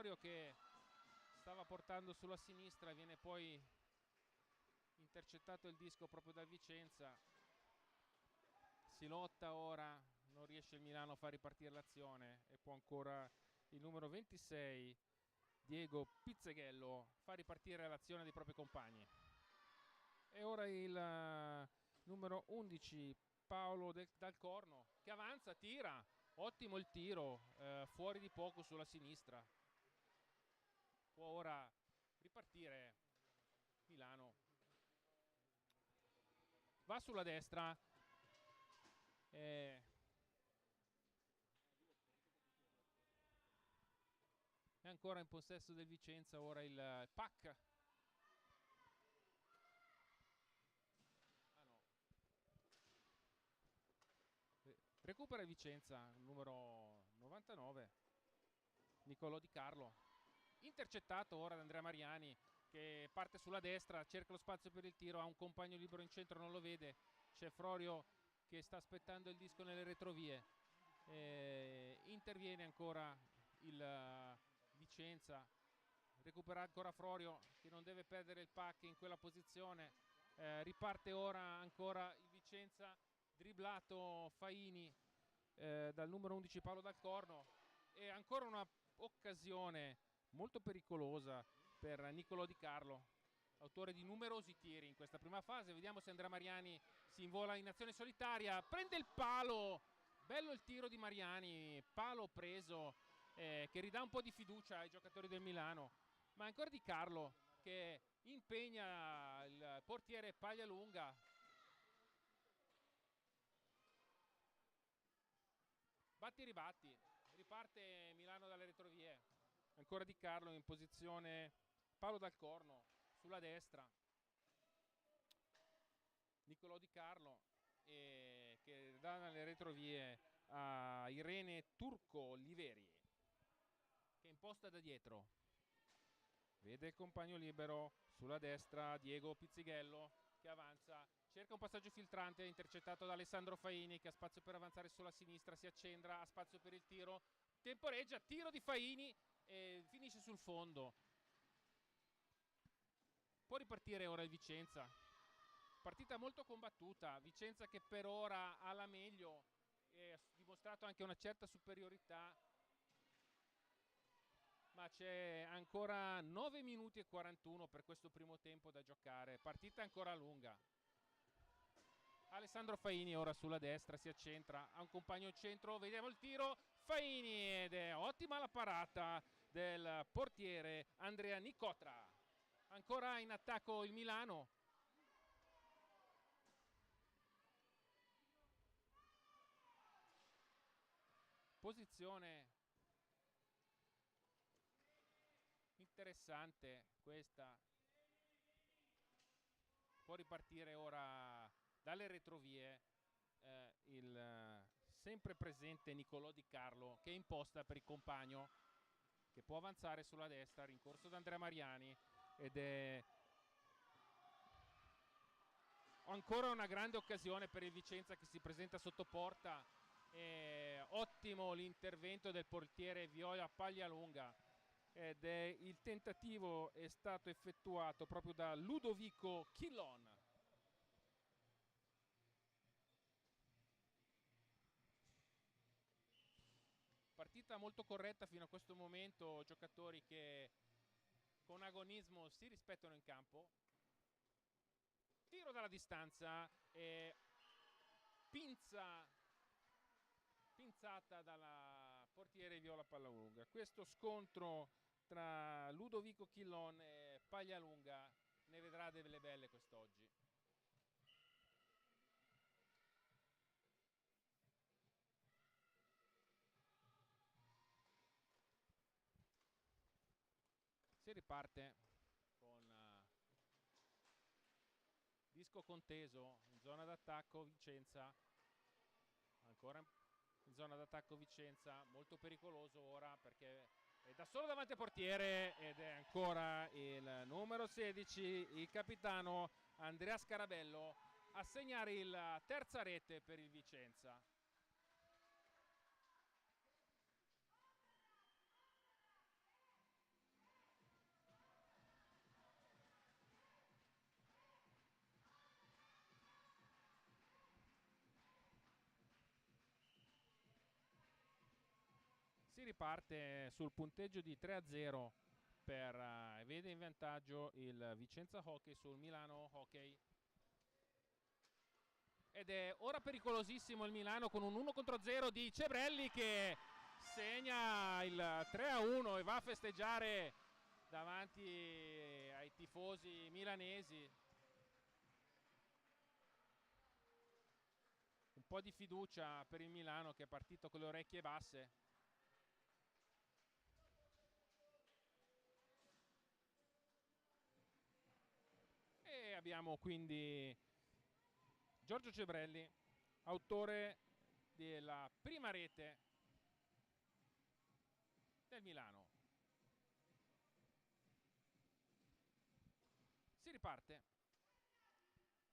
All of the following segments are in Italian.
Frorio che stava portando sulla sinistra, viene poi intercettato il disco proprio dal Vicenza. Si lotta ora, non riesce il Milano a far ripartire l'azione e può ancora il numero 26 Diego Pizzeghello far ripartire l'azione dei propri compagni. E ora il numero 11 Paolo Dal Corno che avanza, tira, ottimo il tiro, fuori di poco sulla sinistra. Può ora ripartire Milano. Va sulla destra. È ancora in possesso del Vicenza ora il Pac. Recupera il Vicenza, numero 99, Niccolò Di Carlo. Intercettato ora da Andrea Mariani che parte sulla destra, cerca lo spazio per il tiro, ha un compagno libero in centro, non lo vede. C'è Frorio che sta aspettando il disco nelle retrovie. Interviene ancora il Vicenza. Recupera ancora Frorio che non deve perdere il pack in quella posizione. Riparte ora ancora il Vicenza, dribblato Faini dal numero 11 Paolo Dal Corno, e ancora una occasione molto pericolosa per Niccolò Di Carlo, autore di numerosi tiri in questa prima fase. Vediamo se Andrea Mariani si invola in azione solitaria, prende il palo, bello il tiro di Mariani, palo preso che ridà un po' di fiducia ai giocatori del Milano, ma ancora Di Carlo che impegna il portiere Paglialunga. Batti ribatti, riparte Milano dalle retrovie, ancora Di Carlo in posizione Paolo Dal Corno sulla destra, Niccolò Di Carlo che dà dalle retrovie a Irene Turco Liveri che imposta da dietro, vede il compagno libero sulla destra Diego Pizzighello che avanza, cerca un passaggio filtrante, intercettato da Alessandro Faini che ha spazio per avanzare sulla sinistra, si accendra, ha spazio per il tiro, temporeggia, tiro di Faini e finisce sul fondo. Può ripartire ora il Vicenza, partita molto combattuta, Vicenza che per ora ha la meglio e ha dimostrato anche una certa superiorità, ma c'è ancora 9 minuti e 41 per questo primo tempo da giocare, partita ancora lunga. Alessandro Faini ora sulla destra, si accentra, ha un compagno in centro, vediamo il tiro, Faini, ed è ottima la parata del portiere Andrea Nicotra. Ancora in attacco il Milano. Posizione interessante questa. Può ripartire ora dalle retrovie il sempre presente Niccolò Di Carlo che è imposta per il compagno che può avanzare sulla destra, rincorso da Andrea Mariani, ed è ancora una grande occasione per il Vicenza che si presenta sotto porta. Ottimo l'intervento del portiere Viola Paglialunga ed il tentativo è stato effettuato proprio da Ludovico Chillon. Partita molto corretta fino a questo momento, giocatori che con agonismo si rispettano in campo. Tiro dalla distanza, pinzata dalla portiere Viola Paglialunga. Questo scontro tra Ludovico Chillon e Paglialunga ne vedrà delle belle quest'oggi. Si riparte con disco conteso in zona d'attacco Vicenza, ancora in zona d'attacco Vicenza, molto pericoloso ora perché è da solo davanti al portiere ed è ancora il numero 16, il capitano Andrea Scarabello, a segnare la terza rete per il Vicenza. riparte sul punteggio di 3-0 per vede in vantaggio il Vicenza Hockey sul Milano Hockey. Ed è ora pericolosissimo il Milano con un 1-0 di Cebrelli che segna il 3-1 e va a festeggiare davanti ai tifosi milanesi. Un po' di fiducia per il Milano che è partito con le orecchie basse. E abbiamo quindi Giorgio Cebrelli, autore della prima rete del Milano. Si riparte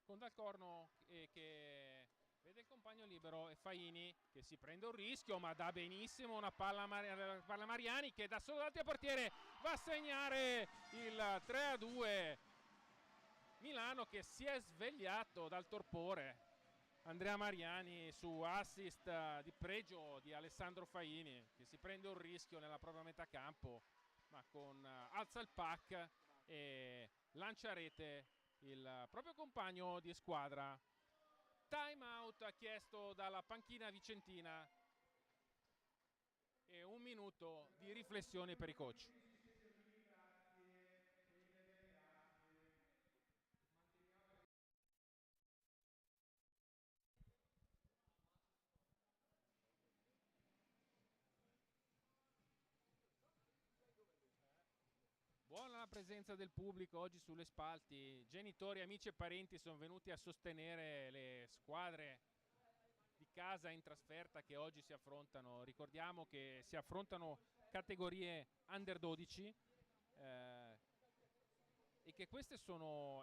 con Dal Corno che vede il compagno libero e Faini che si prende un rischio ma dà benissimo una palla a Mariani che da solo davanti al portiere va a segnare il 3-2. Milano che si è svegliato dal torpore. Andrea Mariani su assist di pregio di Alessandro Faini che si prende un rischio nella propria metà campo ma con alza il puck e lancia a rete il proprio compagno di squadra. Time out chiesto dalla panchina vicentina e un minuto di riflessione per i coach. Buona la presenza del pubblico oggi sulle spalti. Genitori, amici e parenti sono venuti a sostenere le squadre di casa in trasferta che oggi si affrontano. Ricordiamo che si affrontano categorie under 12 e che queste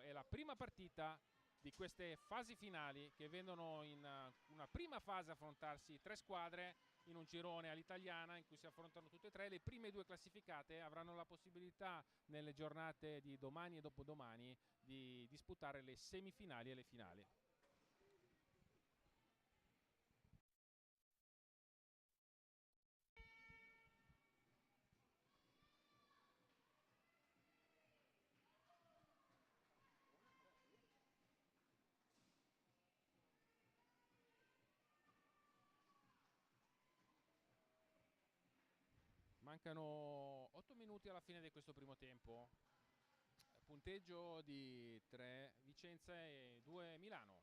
è la prima partita di queste fasi finali che vedono in una prima fase affrontarsi 3 squadre in un girone all'italiana in cui si affrontano tutte e 3. Le prime 2 classificate avranno la possibilità nelle giornate di domani e dopodomani di disputare le semifinali e le finali. Mancano 8 minuti alla fine di questo primo tempo. Punteggio di 3 Vicenza e 2 Milano.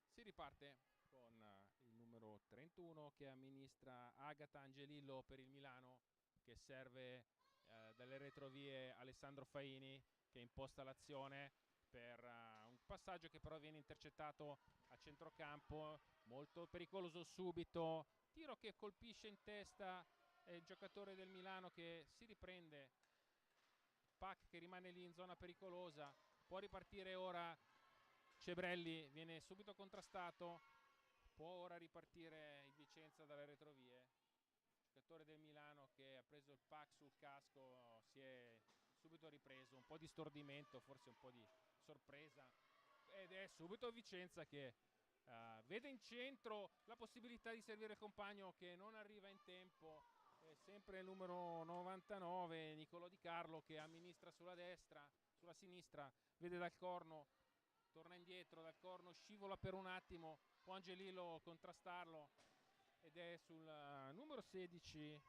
Si riparte con il numero 31 che amministra Agata Angelillo per il Milano, che serve dalle retrovie Alessandro Faini che imposta l'azione per un passaggio che però viene intercettato a centrocampo, molto pericoloso subito, tiro che colpisce in testa il giocatore del Milano che si riprende, Pac che rimane lì in zona pericolosa, può ripartire ora Cebrelli, viene subito contrastato, può ora ripartire il Vicenza dalle retrovie, giocatore del Milano che ha preso il Pac sul casco, si è subito ripreso, un po' di stordimento, forse un po' di sorpresa ed è subito Vicenza che vede in centro la possibilità di servire il compagno che non arriva in tempo, è sempre il numero 99 Nicolò Di Carlo che amministra sulla destra, sulla sinistra, vede Dal Corno, torna indietro, Dal Corno scivola per un attimo, può Angelillo contrastarlo ed è sul numero 16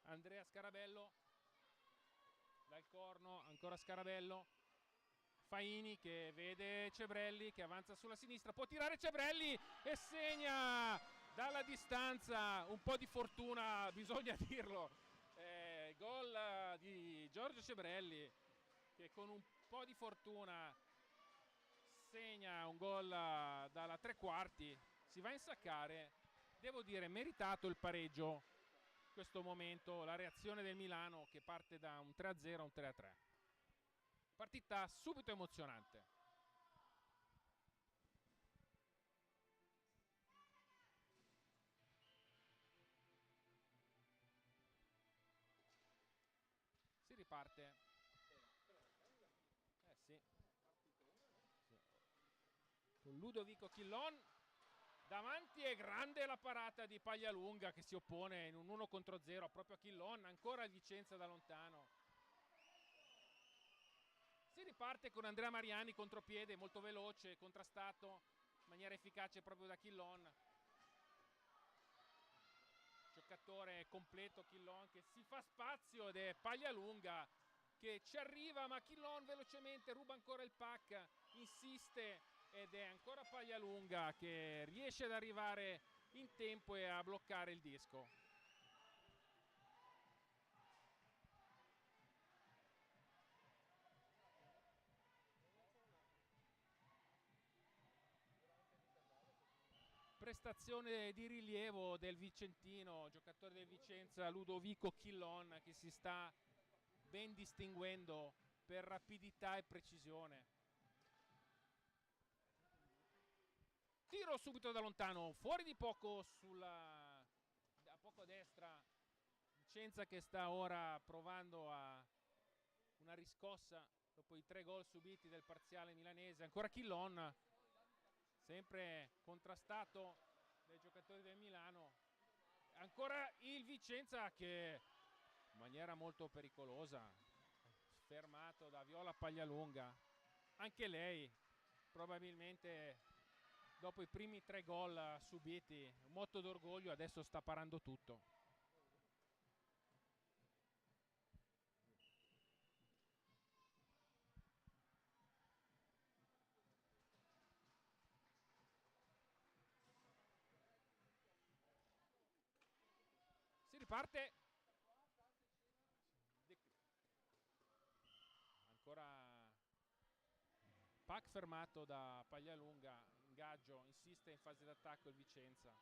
Andrea Scarabello. Dal Corno, ancora Scarabello, Faini che vede Cebrelli che avanza sulla sinistra, può tirare Cebrelli e segna dalla distanza, un po' di fortuna bisogna dirlo, gol di Giorgio Cebrelli che con un po' di fortuna segna un gol dalla 3/4, si va a insaccare, devo dire meritato il pareggio in questo momento, la reazione del Milano che parte da un 3-0 a un 3-3. Partita subito emozionante. Si riparte. Sì. Con Ludovico Chillon davanti è grande la parata di Paglialunga che si oppone in un 1 contro 0 proprio a Chillon, ancora il Vicenza da lontano. Si riparte con Andrea Mariani contropiede, molto veloce, contrastato in maniera efficace proprio da Chillon. Giocatore completo Chillon che si fa spazio ed è Paglialunga che ci arriva, ma Chillon velocemente ruba ancora il pack, insiste ed è ancora Paglialunga che riesce ad arrivare in tempo e a bloccare il disco. Prestazione di rilievo del vicentino, giocatore del Vicenza, Ludovico Chillon, che si sta ben distinguendo per rapidità e precisione. Tiro subito da lontano, fuori di poco a poco a destra. Vicenza che sta ora provando a una riscossa dopo i 3 gol subiti del parziale milanese. Ancora Chillon, sempre contrastato dai giocatori del Milano. Ancora il Vicenza che in maniera molto pericolosa, fermato da Viola Paglialunga. Anche lei probabilmente dopo i primi 3 gol subiti, un motto d'orgoglio, adesso sta parando tutto. Si riparte. Ancora pack fermato da Paglialunga, ingaggio, insiste in fase d'attacco il Vicenza.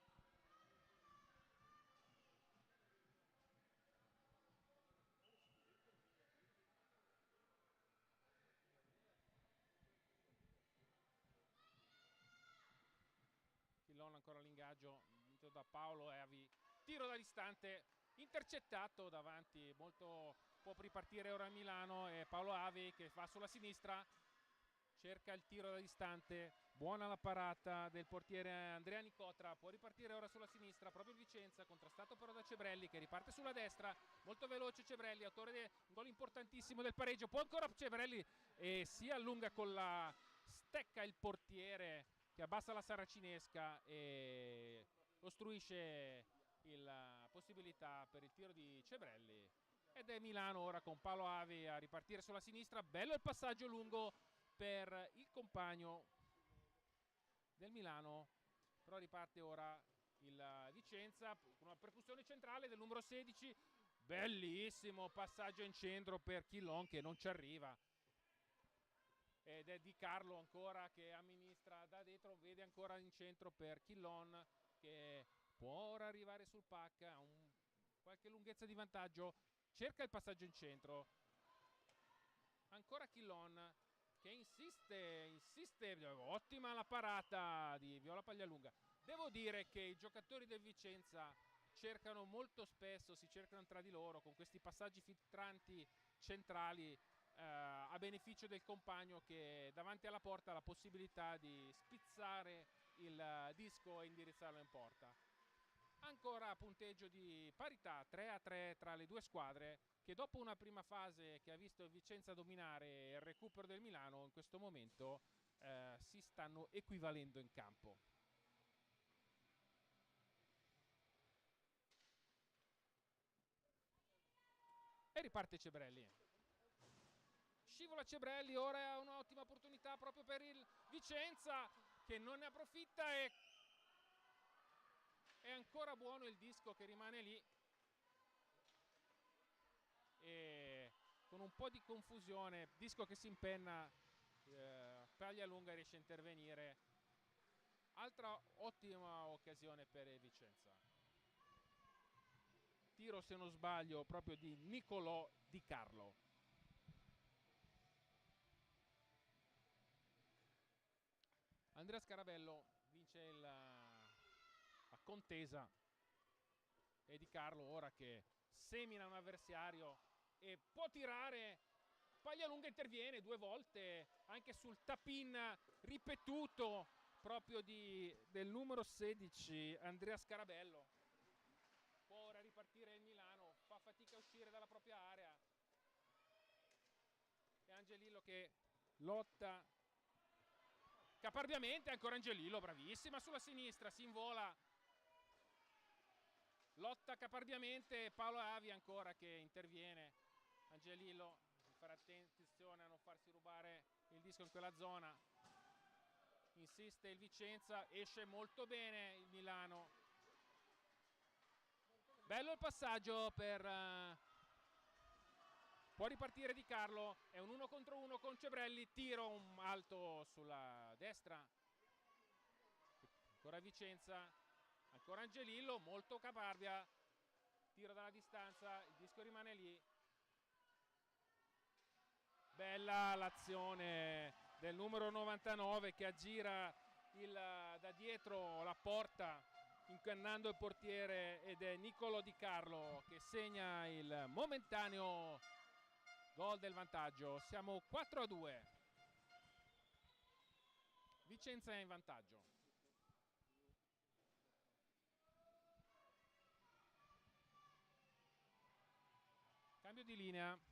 Chillon ancora l'ingaggio, vinto da Paolo Avi. Tiro da distante, intercettato davanti, molto può ripartire ora Milano e Paolo Avi che va sulla sinistra, cerca il tiro da distante, buona la parata del portiere Andrea Nicotra, può ripartire ora sulla sinistra, proprio il Vicenza, contrastato però da Cebrelli che riparte sulla destra, molto veloce Cebrelli, autore di un gol importantissimo del pareggio, può ancora Cebrelli e si allunga con la stecca il portiere che abbassa la saracinesca e ostruisce la possibilità per il tiro di Cebrelli ed è Milano ora con Paolo Avi a ripartire sulla sinistra, bello il passaggio lungo per il compagno del Milano, però riparte ora il Vicenza con una percussione centrale del numero 16, bellissimo passaggio in centro per Chillon che non ci arriva ed è Di Carlo ancora che amministra da dietro, vede ancora in centro per Chillon che può ora arrivare sul pack, ha qualche lunghezza di vantaggio, cerca il passaggio in centro, ancora Chillon che insiste, ottima la parata di Viola Paglialunga. Devo dire che i giocatori del Vicenza cercano molto spesso, si cercano tra di loro con questi passaggi filtranti centrali a beneficio del compagno che davanti alla porta ha la possibilità di spizzare il disco e indirizzarlo in porta. Ancora punteggio di parità 3-3 tra le due squadre che dopo una prima fase che ha visto il Vicenza dominare il recupero del Milano in questo momento si stanno equivalendo in campo. E riparte Cebrelli. Scivola Cebrelli, ora è un'ottima opportunità proprio per il Vicenza che non ne approfitta e è ancora buono il disco che rimane lì e con un po' di confusione, disco che si impenna, Paglialunga riesce a intervenire, altra ottima occasione per il Vicenza, tiro se non sbaglio proprio di Nicolò Di Carlo. Andrea Scarabello vince la contesa e Di Carlo ora che semina un avversario e può tirare, Paglialunga interviene 2 volte anche sul tap-in ripetuto proprio del numero 16 Andrea Scarabello. Può ora ripartire il Milano, fa fatica a uscire dalla propria area, e Angelillo che lotta caparbiamente, ancora Angelillo, bravissima sulla sinistra, si invola, lotta caparbiamente, Paolo Avi ancora che interviene. Angelillo fare attenzione a non farsi rubare il disco in quella zona, insiste il Vicenza, esce molto bene il Milano. Bello il passaggio può ripartire Di Carlo, è un 1 contro 1 con Cebrelli, tiro un alto sulla destra, ancora Vicenza, ancora Angelillo, molto caparbia, tiro dalla distanza, il disco rimane lì. Bella l'azione del numero 99 che aggira da dietro la porta, incannando il portiere, ed è Niccolò Di Carlo che segna il momentaneo gol del vantaggio. Siamo 4-2, Vicenza è in vantaggio. Cambio di linea.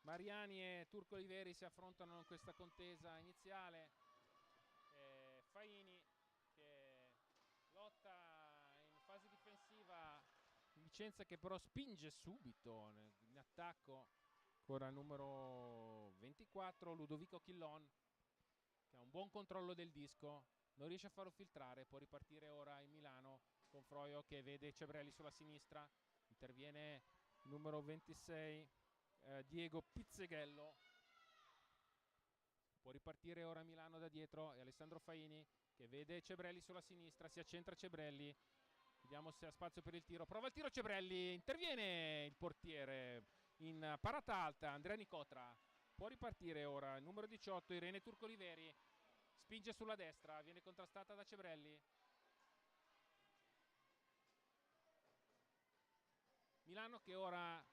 Mariani e Turco Oliveri si affrontano in questa contesa iniziale. Faini che lotta in fase difensiva, Vicenza che però spinge subito in attacco. Ancora il numero 24 Ludovico Chillon che ha un buon controllo del disco, non riesce a farlo filtrare, può ripartire ora in Milano con Froio che vede Cebrelli sulla sinistra, interviene il numero 26 Diego Pizzeghello, può ripartire ora Milano da dietro, e Alessandro Faini che vede Cebrelli sulla sinistra, si accentra Cebrelli, vediamo se ha spazio per il tiro, prova il tiro Cebrelli, interviene il portiere in parata alta, Andrea Nicotra, può ripartire ora il numero 18 Irene Turco Oliveri, spinge sulla destra, viene contrastata da Cebrelli. Milano che ora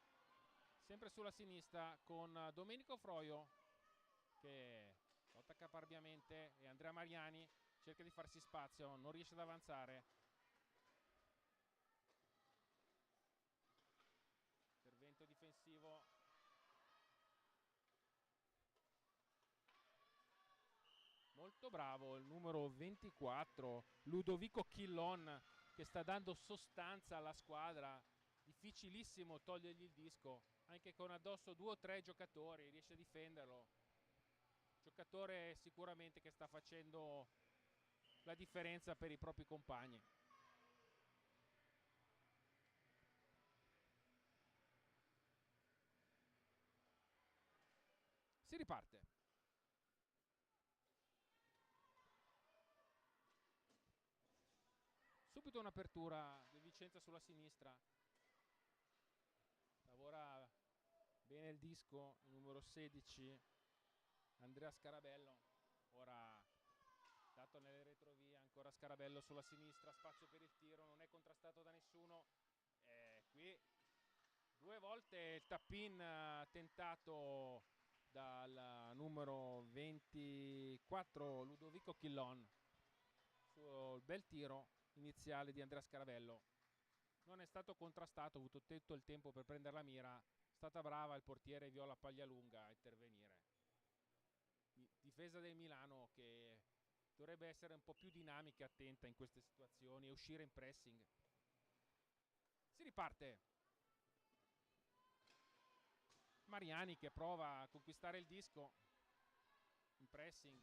sempre sulla sinistra con Domenico Froio che lotta caparbiamente, e Andrea Mariani cerca di farsi spazio, non riesce ad avanzare. Intervento difensivo molto bravo il numero 24 Ludovico Chillon che sta dando sostanza alla squadra, difficilissimo togliergli il disco anche con addosso 2 o 3 giocatori, riesce a difenderlo, giocatore sicuramente che sta facendo la differenza per i propri compagni. Si riparte. Subito un'apertura del Vicenza sulla sinistra, lavora bene il disco il numero 16 Andrea Scarabello, ora dato nelle retrovie, ancora Scarabello sulla sinistra, spazio per il tiro, non è contrastato da nessuno, qui 2 volte il tap-in tentato dal numero 24 Ludovico Chillon sul bel tiro iniziale di Andrea Scarabello, non è stato contrastato, ha avuto tutto il tempo per prendere la mira, è stata brava il portiere Viola Paglialunga a intervenire. Difesa del Milano che dovrebbe essere un po' più dinamica e attenta in queste situazioni e uscire in pressing. Si riparte. Mariani che prova a conquistare il disco in pressing.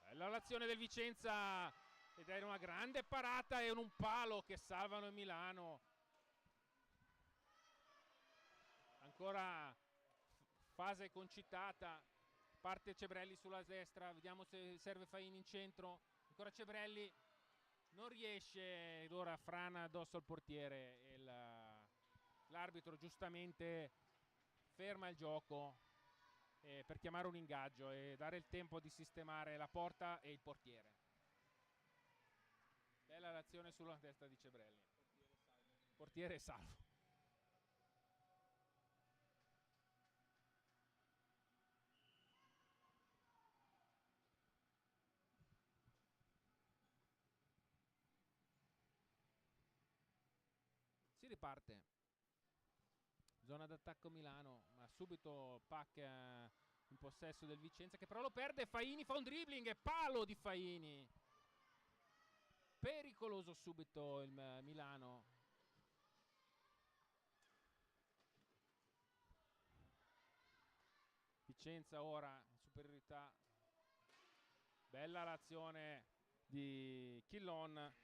Bella l'azione del Vicenza ed è una grande parata e un palo che salvano il Milano. Ancora fase concitata, parte Cebrelli sulla destra, vediamo se serve Faini in centro, ancora Cebrelli non riesce ed ora frana addosso al portiere e l'arbitro giustamente ferma il gioco per chiamare un ingaggio e dare il tempo di sistemare la porta e il portiere. Bella l'azione sulla testa di Cebrelli. Portiere salvo. Si riparte. Zona d'attacco Milano, ma subito Pac in possesso del Vicenza, che però lo perde. Faini fa un dribbling e palo di Faini. Pericoloso subito il Milano. Vicenza ora in superiorità. Bella l'azione di Chillon.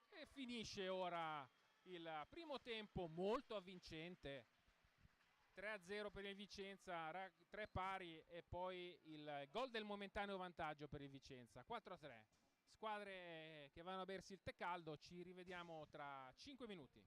E finisce ora il primo tempo molto avvincente. 3-0 per il Vicenza, 3 pari e poi il gol del momentaneo vantaggio per il Vicenza. 4-3. Squadre che vanno a bersi il tè caldo, ci rivediamo tra 5 minuti.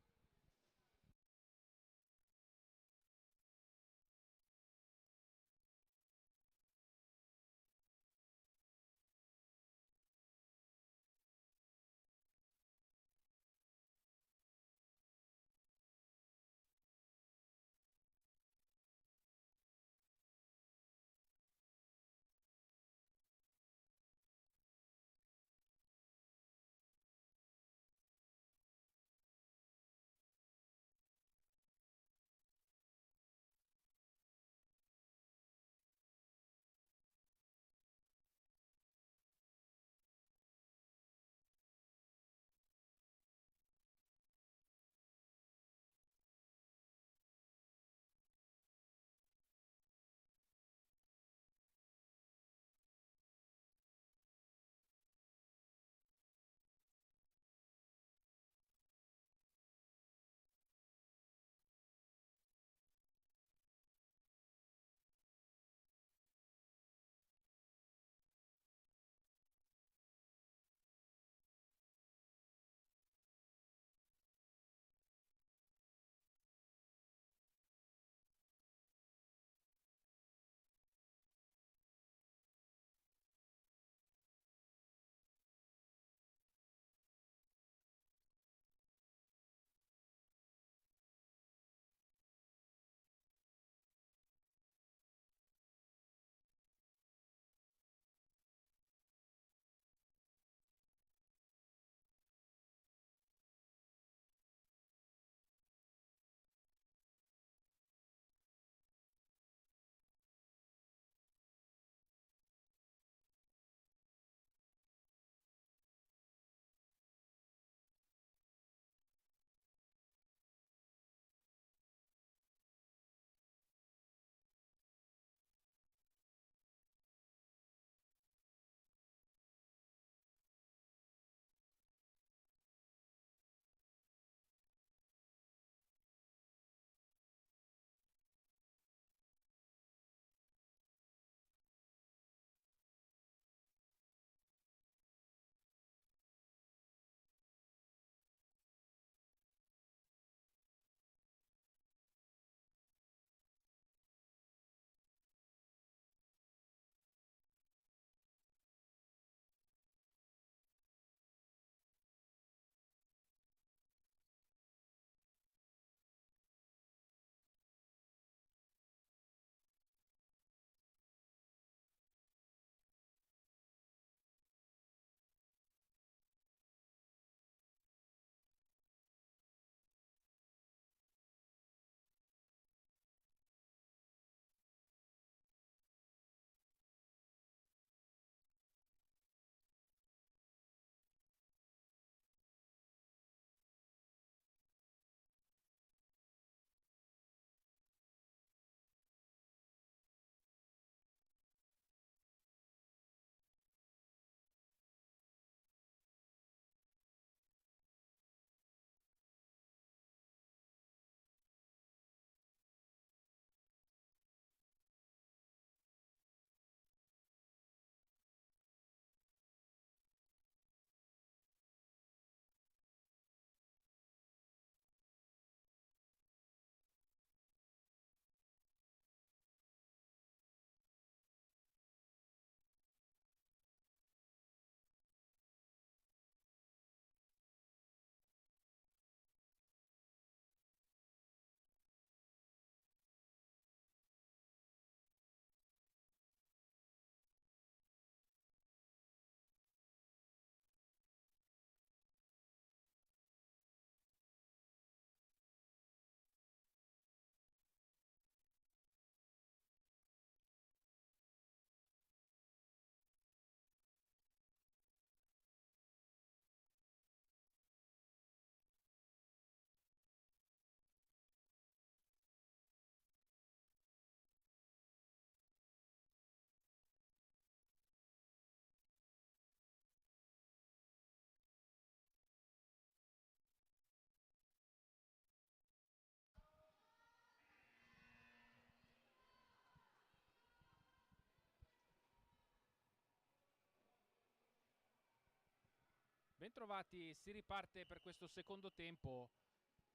Bentrovati, si riparte per questo secondo tempo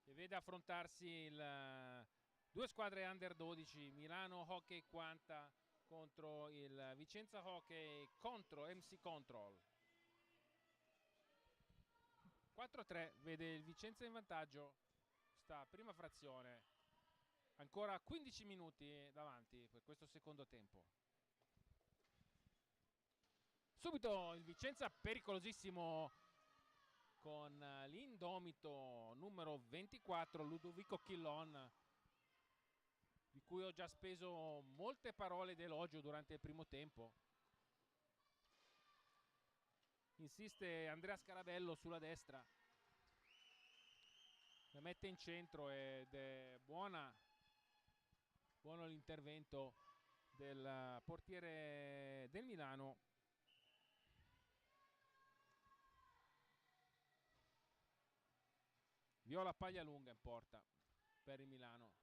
che vede affrontarsi due squadre under 12, Milano Hockey 40 contro il Vicenza Hockey contro MC Control. 4-3 vede il Vicenza in vantaggio, sta prima frazione, ancora 15 minuti davanti per questo secondo tempo. Subito il Vicenza pericolosissimo con l'indomito numero 24 Ludovico Chillon, di cui ho già speso molte parole d'elogio durante il primo tempo. Insiste Andrea Scarabello sulla destra, la mette in centro ed è buono l'intervento del portiere del Milano. Viola Paglialunga in porta per il Milano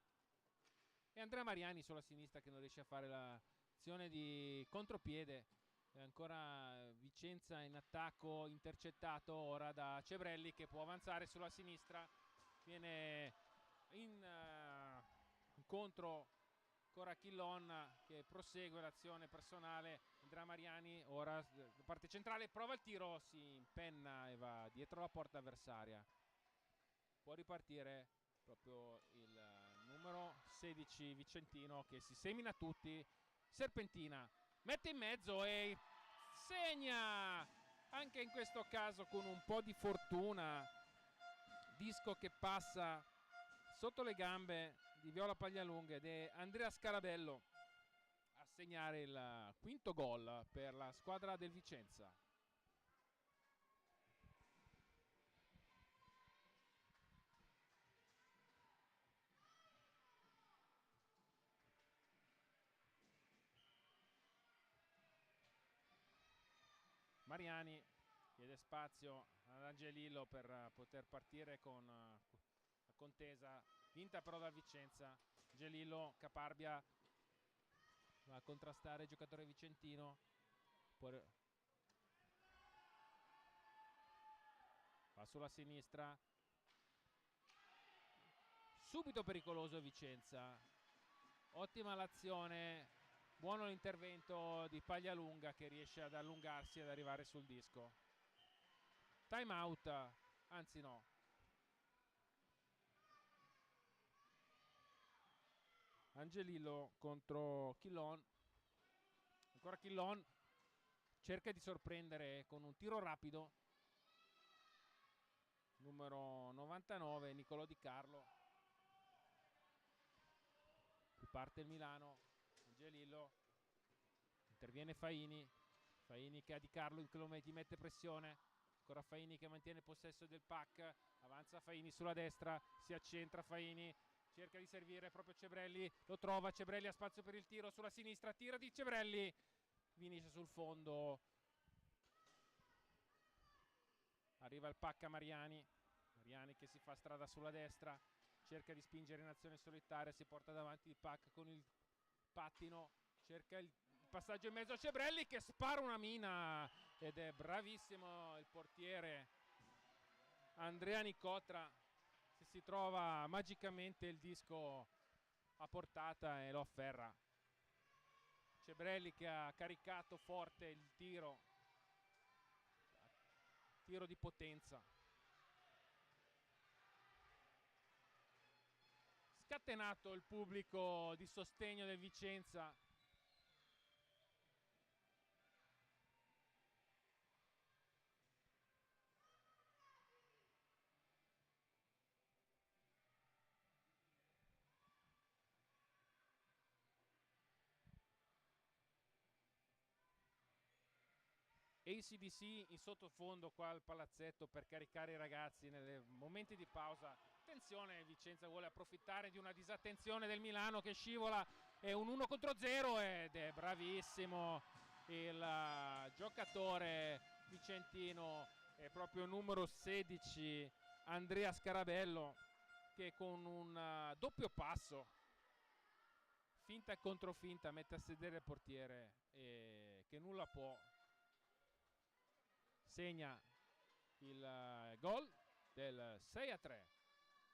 e Andrea Mariani sulla sinistra che non riesce a fare l'azione di contropiede. E ancora Vicenza in attacco, intercettato ora da Cebrelli che può avanzare sulla sinistra, viene incontro ancora Chillon che prosegue l'azione personale. Andrea Mariani ora da parte centrale prova il tiro, si impenna e va dietro la porta avversaria. Può ripartire proprio il numero 16 vicentino che si semina tutti, serpentina, mette in mezzo e segna anche in questo caso con un po' di fortuna. Disco che passa sotto le gambe di Viola Paglialunga ed è Andrea Scarabello a segnare il quinto gol per la squadra del Vicenza. Mariani chiede spazio ad Angelillo per poter partire con la contesa vinta però dal Vicenza. Angelillo, Caparbia va a contrastare il giocatore vicentino, va sulla sinistra, subito pericoloso Vicenza, ottima l'azione. Buono l'intervento di Paglialunga che riesce ad allungarsi ed arrivare sul disco. Time out, anzi no. Angelillo contro Chillon. Ancora Chillon cerca di sorprendere con un tiro rapido. Numero 99 Nicolò Di Carlo. Qui parte il Milano. Angelillo, interviene Faini che ha Di Carlo che gli mette pressione, ancora Faini che mantiene possesso del puck, avanza Faini sulla destra, si accentra Faini, cerca di servire proprio Cebrelli, lo trova, Cebrelli ha spazio per il tiro sulla sinistra, tiro di Cebrelli, finisce sul fondo, arriva il puck a Mariani che si fa strada sulla destra, cerca di spingere in azione solitaria, si porta davanti il puck con il pattino, cerca il passaggio in mezzo a Cebrelli che spara una mina ed è bravissimo il portiere Andrea Nicotra, che si trova magicamente il disco a portata e lo afferra. Cebrelli che ha caricato forte il tiro di potenza. Scatenato il pubblico di sostegno del Vicenza. ACDC in sottofondo qua al palazzetto per caricare i ragazzi nei momenti di pausa. Attenzione, Vicenza vuole approfittare di una disattenzione del Milano che scivola, è un 1 contro 0 ed è bravissimo il giocatore vicentino, è proprio numero 16 Andrea Scarabello che con un doppio passo, finta e controfinta, mette a sedere il portiere e che nulla può. Segna il gol del 6-3,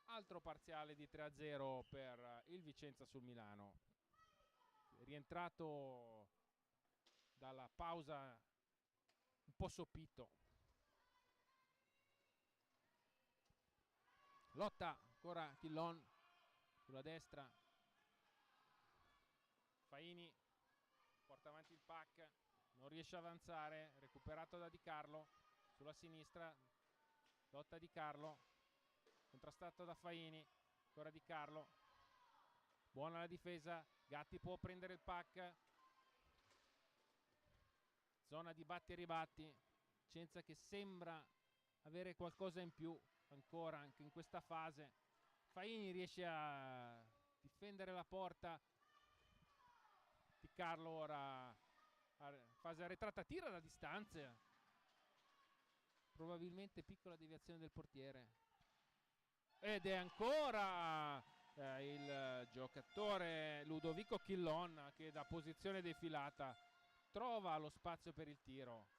altro parziale di 3-0 per il Vicenza sul Milano. Rientrato dalla pausa un po' sopito. Lotta ancora Chillon sulla destra, Faini porta avanti il pack, non riesce ad avanzare, recuperato da Di Carlo sulla sinistra, lotta Di Carlo, contrastato da Faini, ancora Di Carlo, buona la difesa, Gatti può prendere il pack, zona di batti e ribatti, Vicenza che sembra avere qualcosa in più ancora anche in questa fase. Faini riesce a difendere la porta, Di Carlo ora fase arretrata, tira da distanza, probabilmente piccola deviazione del portiere, ed è ancora il giocatore Ludovico Chillon che da posizione defilata trova lo spazio per il tiro.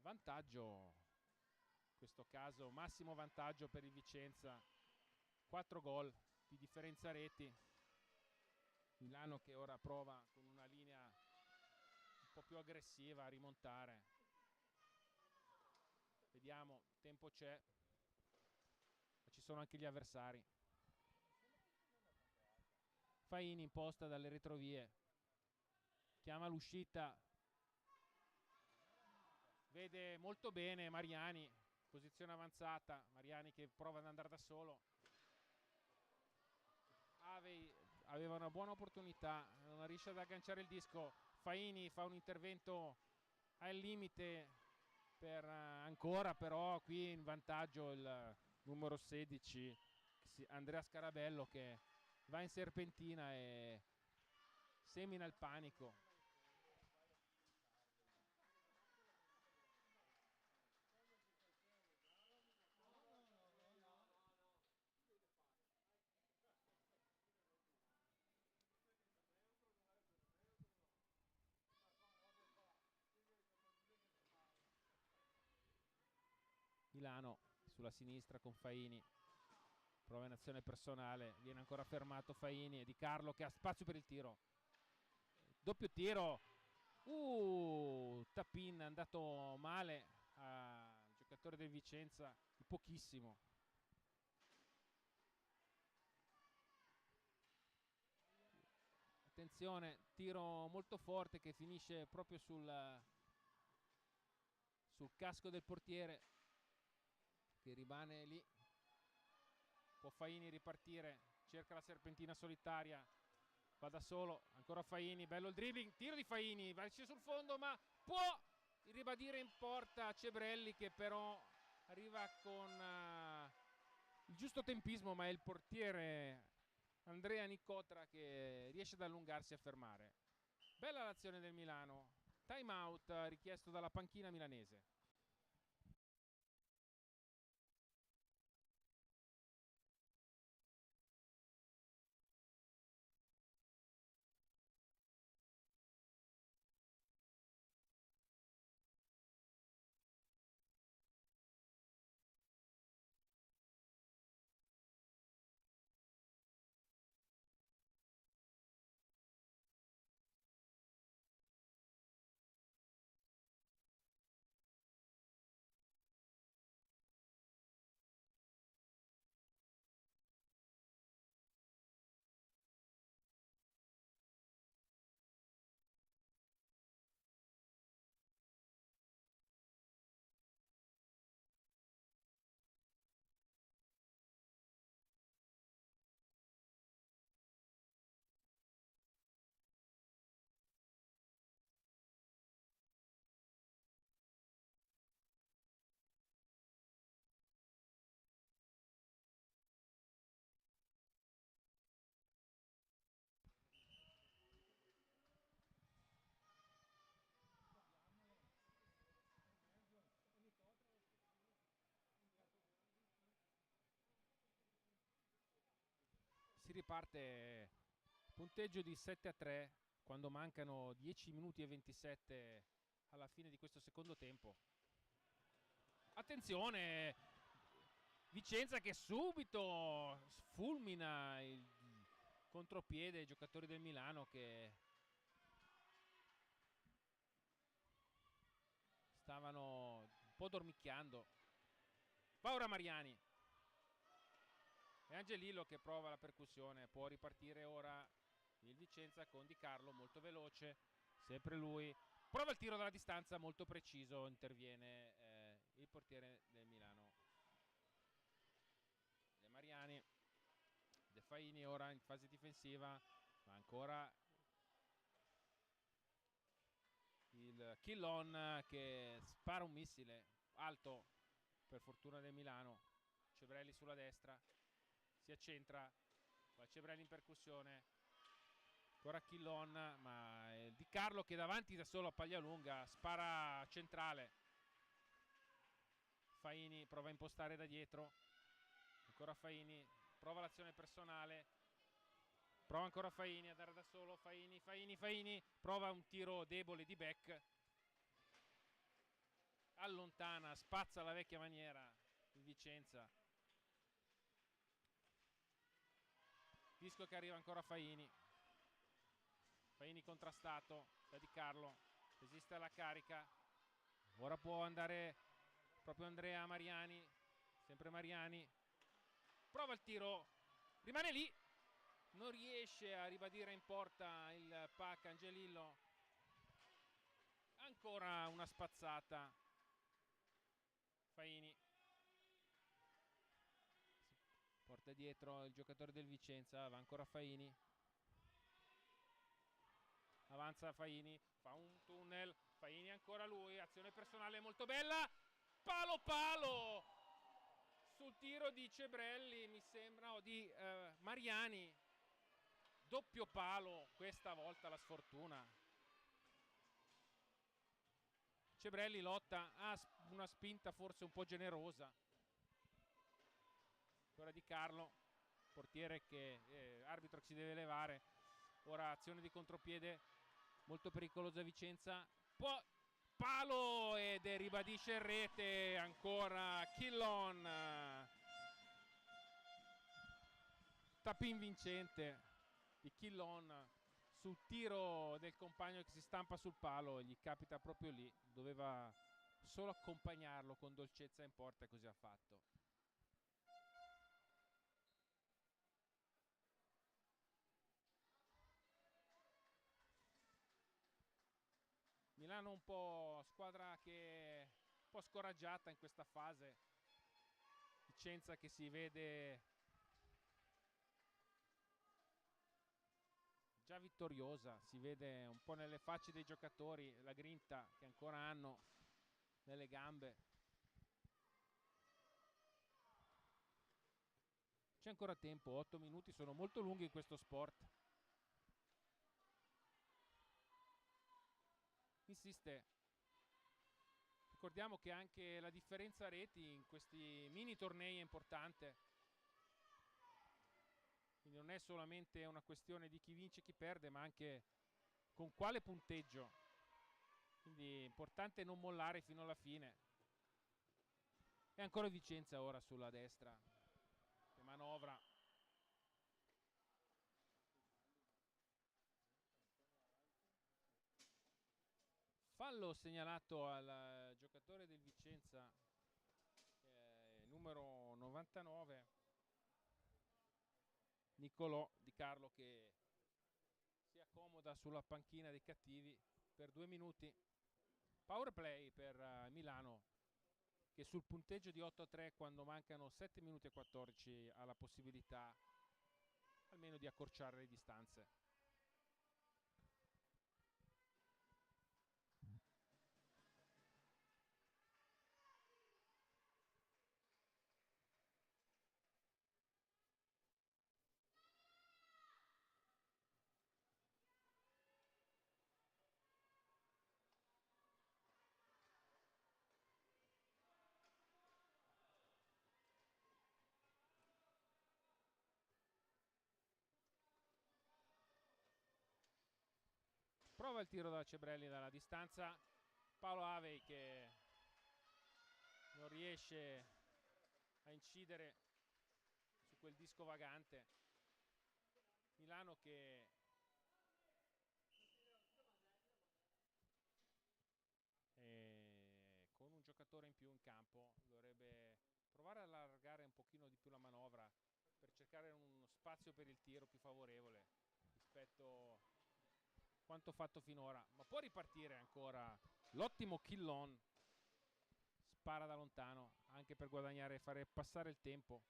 Vantaggio, in questo caso massimo vantaggio per il Vicenza, 4 gol di differenza reti. Milano che ora prova con una linea un po' più aggressiva a rimontare. Vediamo, tempo c'è, ma ci sono anche gli avversari. Faini imposta dalle retrovie, chiama l'uscita, vede molto bene Mariani, posizione avanzata, Mariani che prova ad andare da solo, aveva una buona opportunità, non riesce ad agganciare il disco, Faini fa un intervento al limite per ancora, però qui in vantaggio il numero 16 Andrea Scarabello che va in serpentina e semina il panico. Milano sulla sinistra con Faini, prova in azione personale, viene ancora fermato Faini e Di Carlo che ha spazio per il tiro, doppio tiro, Tapin è andato male al giocatore del Vicenza di pochissimo. Attenzione, tiro molto forte che finisce proprio sul casco del portiere che rimane lì. Può Faini ripartire, cerca la serpentina solitaria, va da solo, ancora Faini, bello il dribbling, tiro di Faini, va sul fondo ma può ribadire in porta Cebrelli che però arriva con il giusto tempismo, ma è il portiere Andrea Nicotra che riesce ad allungarsi e a fermare. Bella l'azione del Milano, time out richiesto dalla panchina milanese. riparte punteggio di 7-3 quando mancano 10 minuti e 27 alla fine di questo secondo tempo. Attenzione, Vicenza che subito fulmina il contropiede ai giocatori del Milano che stavano un po' dormicchiando. Paura Mariani e Angelillo che prova la percussione. Può ripartire ora il Vicenza con Di Carlo molto veloce, sempre lui. Prova il tiro dalla distanza molto preciso, interviene il portiere del Milano. De Mariani, De Faini ora in fase difensiva, ma ancora il Killon che spara un missile alto per fortuna del Milano. Cebrelli sulla destra, si accentra, va Cebrelli in percussione, ancora Killon, ma Di Carlo che davanti da solo a Paglialunga spara centrale. Faini prova a impostare da dietro, ancora Faini, prova l'azione personale, prova ancora Faini a dare da solo, Faini, prova un tiro debole di Beck, allontana, spazza alla vecchia maniera il Vicenza. Disco che arriva ancora Faini contrastato da Di Carlo, resiste alla carica, ora può andare proprio Andrea Mariani, sempre Mariani, prova il tiro, rimane lì, non riesce a ribadire in porta il pack Angelillo, ancora una spazzata. Faini porta dietro il giocatore del Vicenza, va ancora Faini, avanza Faini, fa un tunnel, Faini ancora lui, azione personale molto bella, palo sul tiro di Cebrelli, mi sembra, o di Mariani, doppio palo, questa volta la sfortuna. Cebrelli lotta, ha una spinta forse un po' generosa. Ancora Di Carlo, portiere che arbitro che si deve levare. Ora azione di contropiede molto pericolosa Vicenza. Palo ed ribadisce in rete ancora Killon. Tapin vincente di Killon sul tiro del compagno che si stampa sul palo, gli capita proprio lì, doveva solo accompagnarlo con dolcezza in porta e così ha fatto. Milano un po' squadra che un po' scoraggiata in questa fase, Vicenza che si vede già vittoriosa, si vede un po' nelle facce dei giocatori la grinta che ancora hanno nelle gambe. C'è ancora tempo, 8 minuti sono molto lunghi in questo sport. Insiste. Ricordiamo che anche la differenza reti in questi mini tornei è importante. Quindi non è solamente una questione di chi vince e chi perde, ma anche con quale punteggio. Quindi è importante non mollare fino alla fine. E ancora Vicenza ora sulla destra, che manovra. Fallo segnalato al giocatore del Vicenza, numero 99, Nicolò Di Carlo, che si accomoda sulla panchina dei cattivi per 2 minuti. Power play per Milano, che sul punteggio di 8-3 quando mancano 7 minuti e 14 ha la possibilità almeno di accorciare le distanze. Prova il tiro da Cebrelli dalla distanza. Paolo Avei che non riesce a incidere su quel disco vagante. Milano che con un giocatore in più in campo dovrebbe provare ad allargare un pochino di più la manovra per cercare uno spazio per il tiro più favorevole rispetto a quanto fatto finora, ma può ripartire ancora l'ottimo Killon. Spara da lontano anche per guadagnare e fare passare il tempo.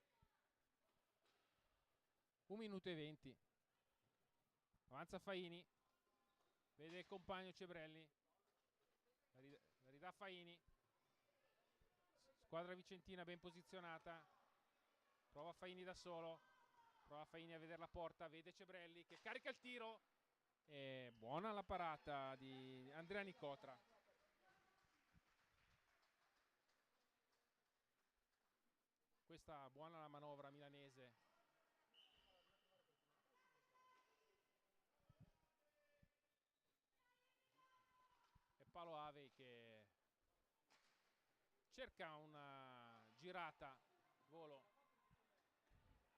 1 minuto e 20. Avanza Faini, vede il compagno Cebrelli, la ridà Faini. Squadra vicentina ben posizionata, prova Faini da solo, prova Faini a vedere la porta, vede Cebrelli che carica il tiro e buona la parata di Andrea Nicotra. Questa buona la manovra milanese. E Paolo Avei che cerca una girata, volo.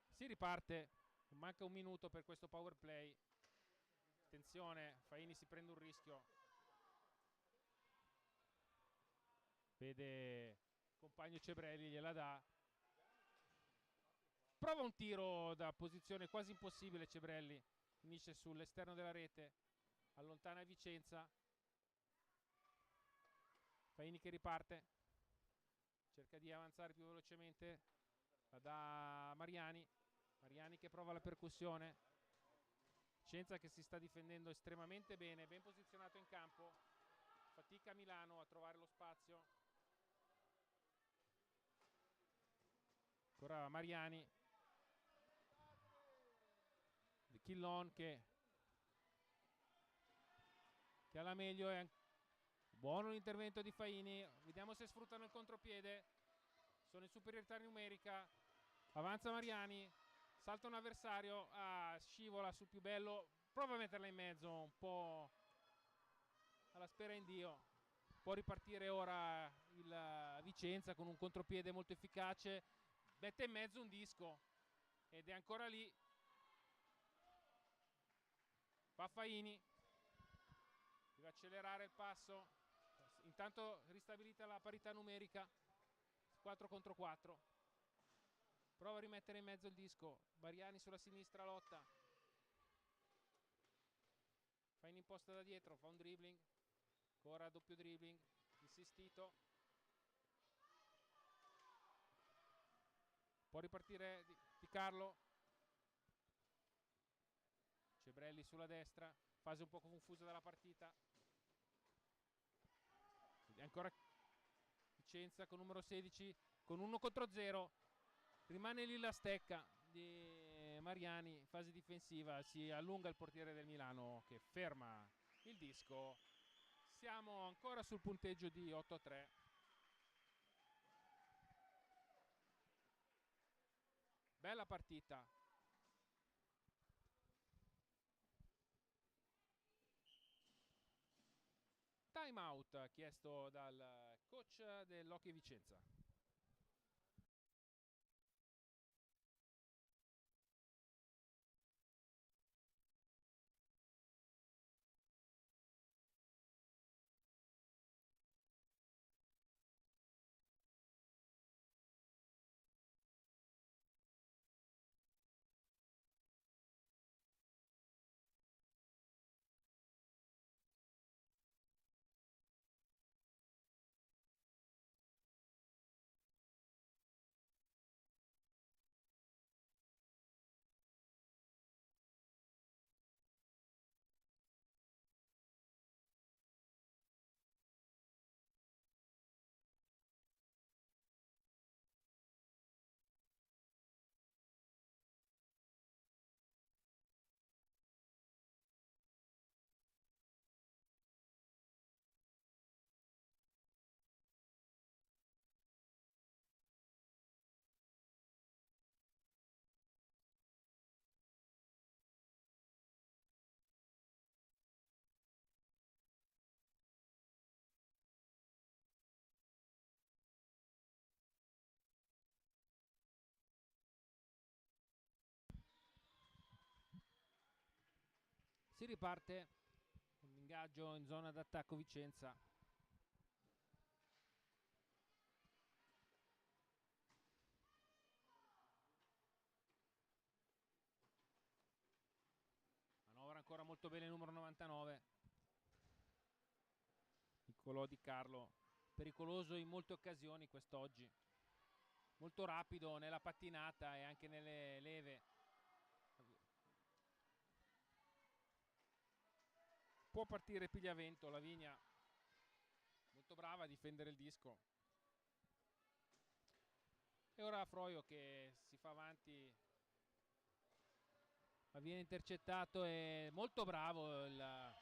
Si riparte, manca 1 minuto per questo power play. Attenzione, Faini si prende un rischio. Vede il compagno Cebrelli, gliela dà. Prova un tiro da posizione quasi impossibile Cebrelli. Finisce sull'esterno della rete. Allontana Vicenza. Faini che riparte. Cerca di avanzare più velocemente. La dà Mariani. Mariani che prova la percussione. Vicenza che si sta difendendo estremamente bene. Ben posizionato in campo. Fatica Milano a trovare lo spazio. Ancora Mariani. Di Killon che ha la meglio. È buono l'intervento di Faini. Vediamo se sfruttano il contropiede. Sono in superiorità numerica. Avanza Mariani. Salta un avversario. Scivola sul più bello. Prova a metterla in mezzo un po' alla spera in Dio. Può ripartire ora il Vicenza con un contropiede molto efficace. Mette in mezzo un disco ed è ancora lì. Va Faini. Deve accelerare il passo. Intanto ristabilita la parità numerica. 4 contro 4. Prova a rimettere in mezzo il disco. Mariani sulla sinistra lotta. Faini imposta da dietro, fa un dribbling. Ancora doppio dribbling. Insistito. Può ripartire Di Carlo. Cebrelli sulla destra. Fase un po' confusa della partita. E ancora Vicenza con numero 16 con 1 contro 0. Rimane lì la stecca di Mariani in fase difensiva. Si allunga il portiere del Milano che ferma il disco. Siamo ancora sul punteggio di 8-3. Bella partita. Time out chiesto dal coach dell'Hockey Vicenza. Si riparte con l'ingaggio in zona d'attacco Vicenza. Manovra ancora molto bene il numero 99. Niccolò Di Carlo, pericoloso in molte occasioni quest'oggi. Molto rapido nella pattinata e anche nelle leve. Può partire Pigliavento, Lavigna molto brava a difendere il disco. E ora Froio che si fa avanti, ma viene intercettato, e molto bravo il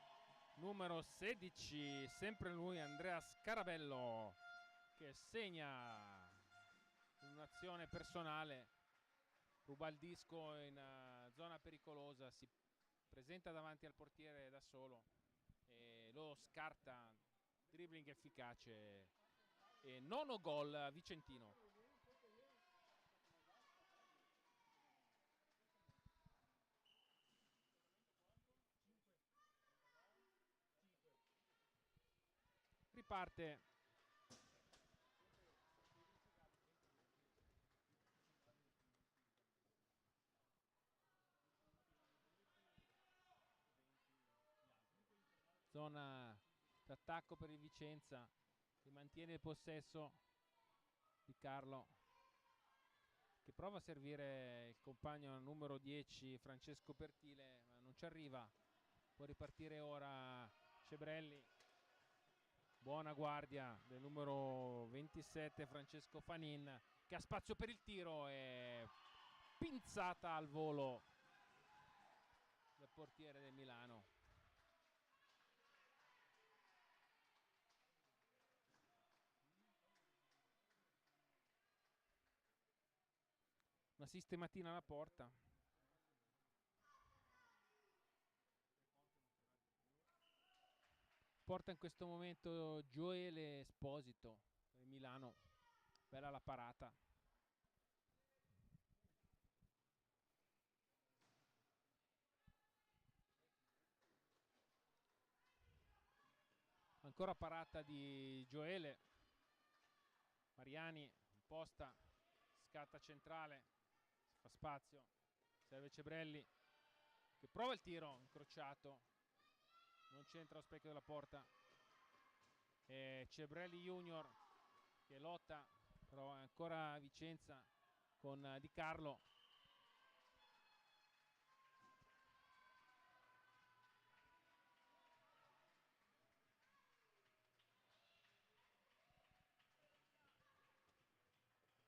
numero 16, sempre lui, Andrea Scarabello, che segna un'azione personale, ruba il disco in zona pericolosa, si presenta davanti al portiere da solo e lo scarta, dribbling efficace e nono gol vicentino. Riparte zona d'attacco per il Vicenza, che mantiene il possesso. Di Carlo che prova a servire il compagno numero 10 Francesco Pertile, ma non ci arriva. Può ripartire ora Cebrelli, buona guardia del numero 27 Francesco Fanin, che ha spazio per il tiro e pinzata al volo del portiere del Milano. Una sistematina alla porta. Porta in questo momento Gioele Esposito del Milano. Bella la parata. Ancora parata di Gioele. Mariani imposta, scatta centrale, si fa spazio, serve Cebrelli che prova il tiro incrociato, non c'entra lo specchio della porta. E Cebrelli Junior che lotta, però è ancora Vicenza con Di Carlo.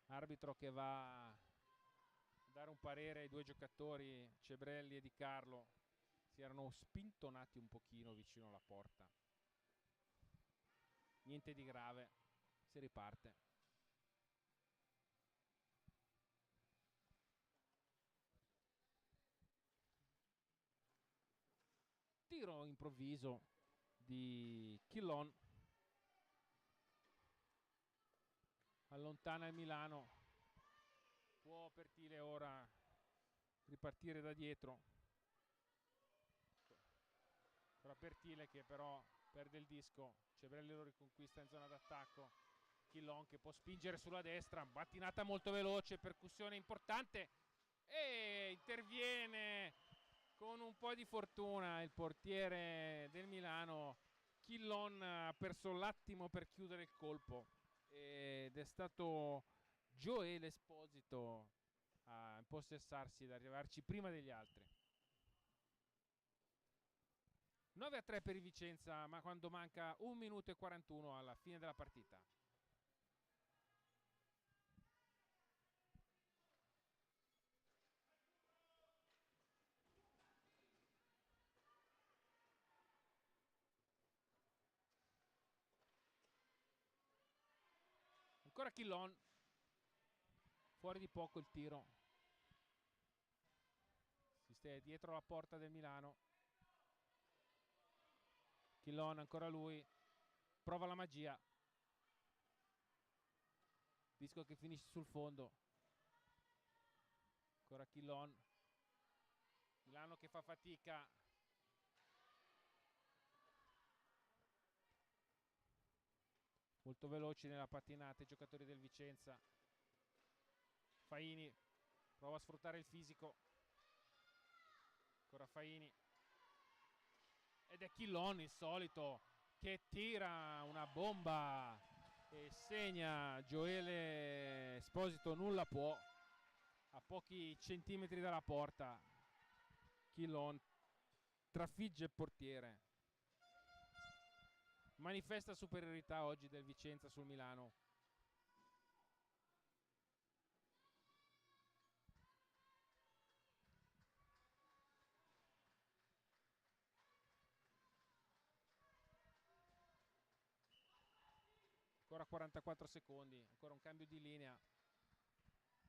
Arbitro che va a dare un parere ai due giocatori, Cebrelli e Di Carlo. Si erano spintonati un pochino vicino alla porta. Niente di grave, si riparte. Tiro improvviso di Chillon, allontana il Milano. Può Pertile ora ripartire da dietro. Ora Pertile che però perde il disco. Cebrelli lo riconquista in zona d'attacco. Chillon che può spingere sulla destra, battinata molto veloce, percussione importante e interviene con un po' di fortuna il portiere del Milano. Chillon ha perso l'attimo per chiudere il colpo ed è stato Gioele Esposito a impossessarsi ed arrivarci prima degli altri. 9-3 per il Vicenza, ma quando manca 1 minuto e 41 alla fine della partita. Ancora Chillon, fuori di poco il tiro. Si sta dietro la porta del Milano. Chillon, ancora lui, prova la magia. Disco che finisce sul fondo. Ancora Chillon. Milano che fa fatica molto veloci nella pattinata i giocatori del Vicenza. Faini prova a sfruttare il fisico, ancora Faini, ed è Chillon il solito che tira una bomba e segna Gioele Esposito. Nulla può, a pochi centimetri dalla porta Chillon trafigge il portiere. Manifesta superiorità oggi del Vicenza sul Milano. Ancora 44 secondi, ancora un cambio di linea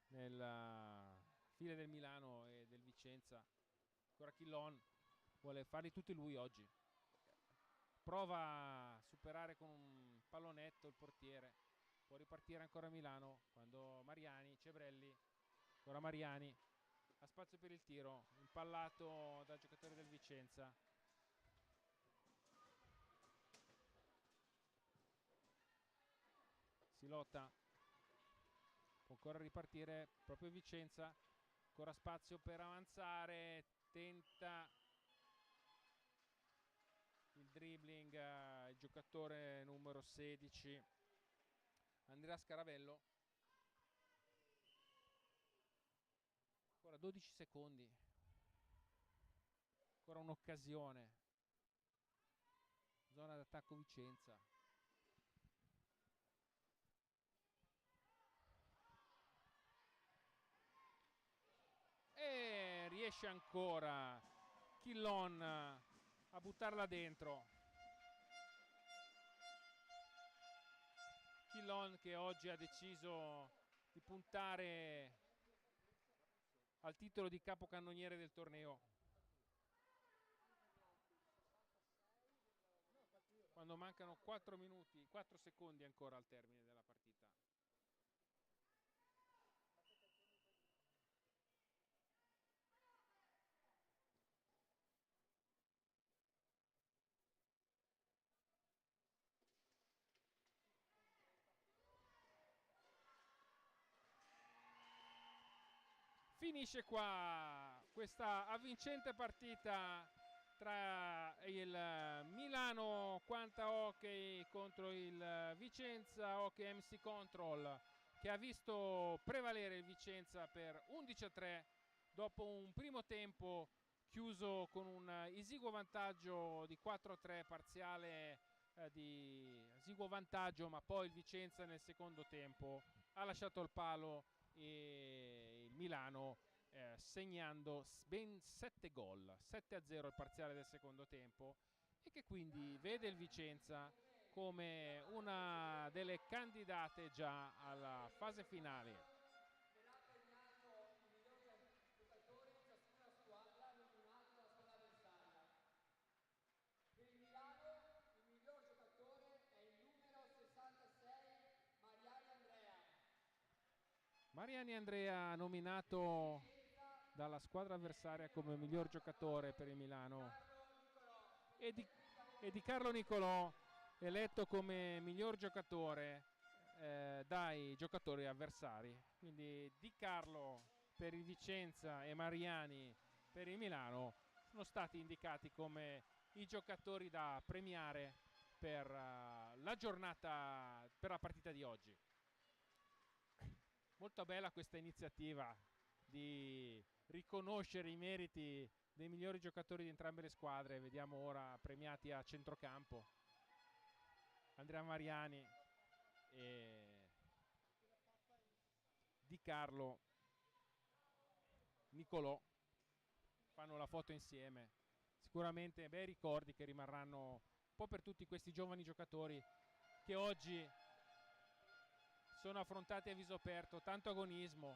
nel file del Milano e del Vicenza. Ancora Chillon vuole farli tutti lui oggi, prova a superare con un pallonetto il portiere, può ripartire ancora Milano quando Mariani, Cebrelli, ancora Mariani, ha spazio per il tiro, impallato dal giocatore del Vicenza. Si lotta, può ancora ripartire proprio Vicenza, ancora spazio per avanzare, tenta il dribbling il giocatore numero 16 Andrea Scaravello. Ancora 12 secondi, ancora un'occasione, zona d'attacco Vicenza. E riesce ancora Chillon a buttarla dentro. Chillon che oggi ha deciso di puntare al titolo di capocannoniere del torneo, quando mancano 4 minuti, 4 secondi ancora al termine della partita. Finisce qua questa avvincente partita tra il Milano Quanta Hockey contro il Vicenza Hockey MC Control, che ha visto prevalere il Vicenza per 11-3 dopo un primo tempo chiuso con un esiguo vantaggio di 4-3 parziale, di esiguo vantaggio, ma poi il Vicenza nel secondo tempo ha lasciato il palo e il Milano segnando ben 7 gol, 7-0 il parziale del secondo tempo, e che quindi vede il Vicenza come una delle candidate già alla fase finale. Mariani Andrea nominato dalla squadra avversaria come miglior giocatore per il Milano, e Di Carlo Nicolò eletto come miglior giocatore dai giocatori avversari. Quindi Di Carlo per il Vicenza e Mariani per il Milano sono stati indicati come i giocatori da premiare per la giornata, per la partita di oggi. Molto bella questa iniziativa di riconoscere i meriti dei migliori giocatori di entrambe le squadre. Vediamo ora premiati a centrocampo Andrea Mariani e Di Carlo Nicolò, fanno la foto insieme. Sicuramente bei ricordi che rimarranno un po' per tutti questi giovani giocatori che oggi sono affrontati a viso aperto, tanto agonismo,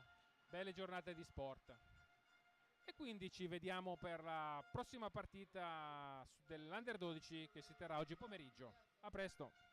belle giornate di sport. E quindi ci vediamo per la prossima partita dell'Under 12 che si terrà oggi pomeriggio. A presto!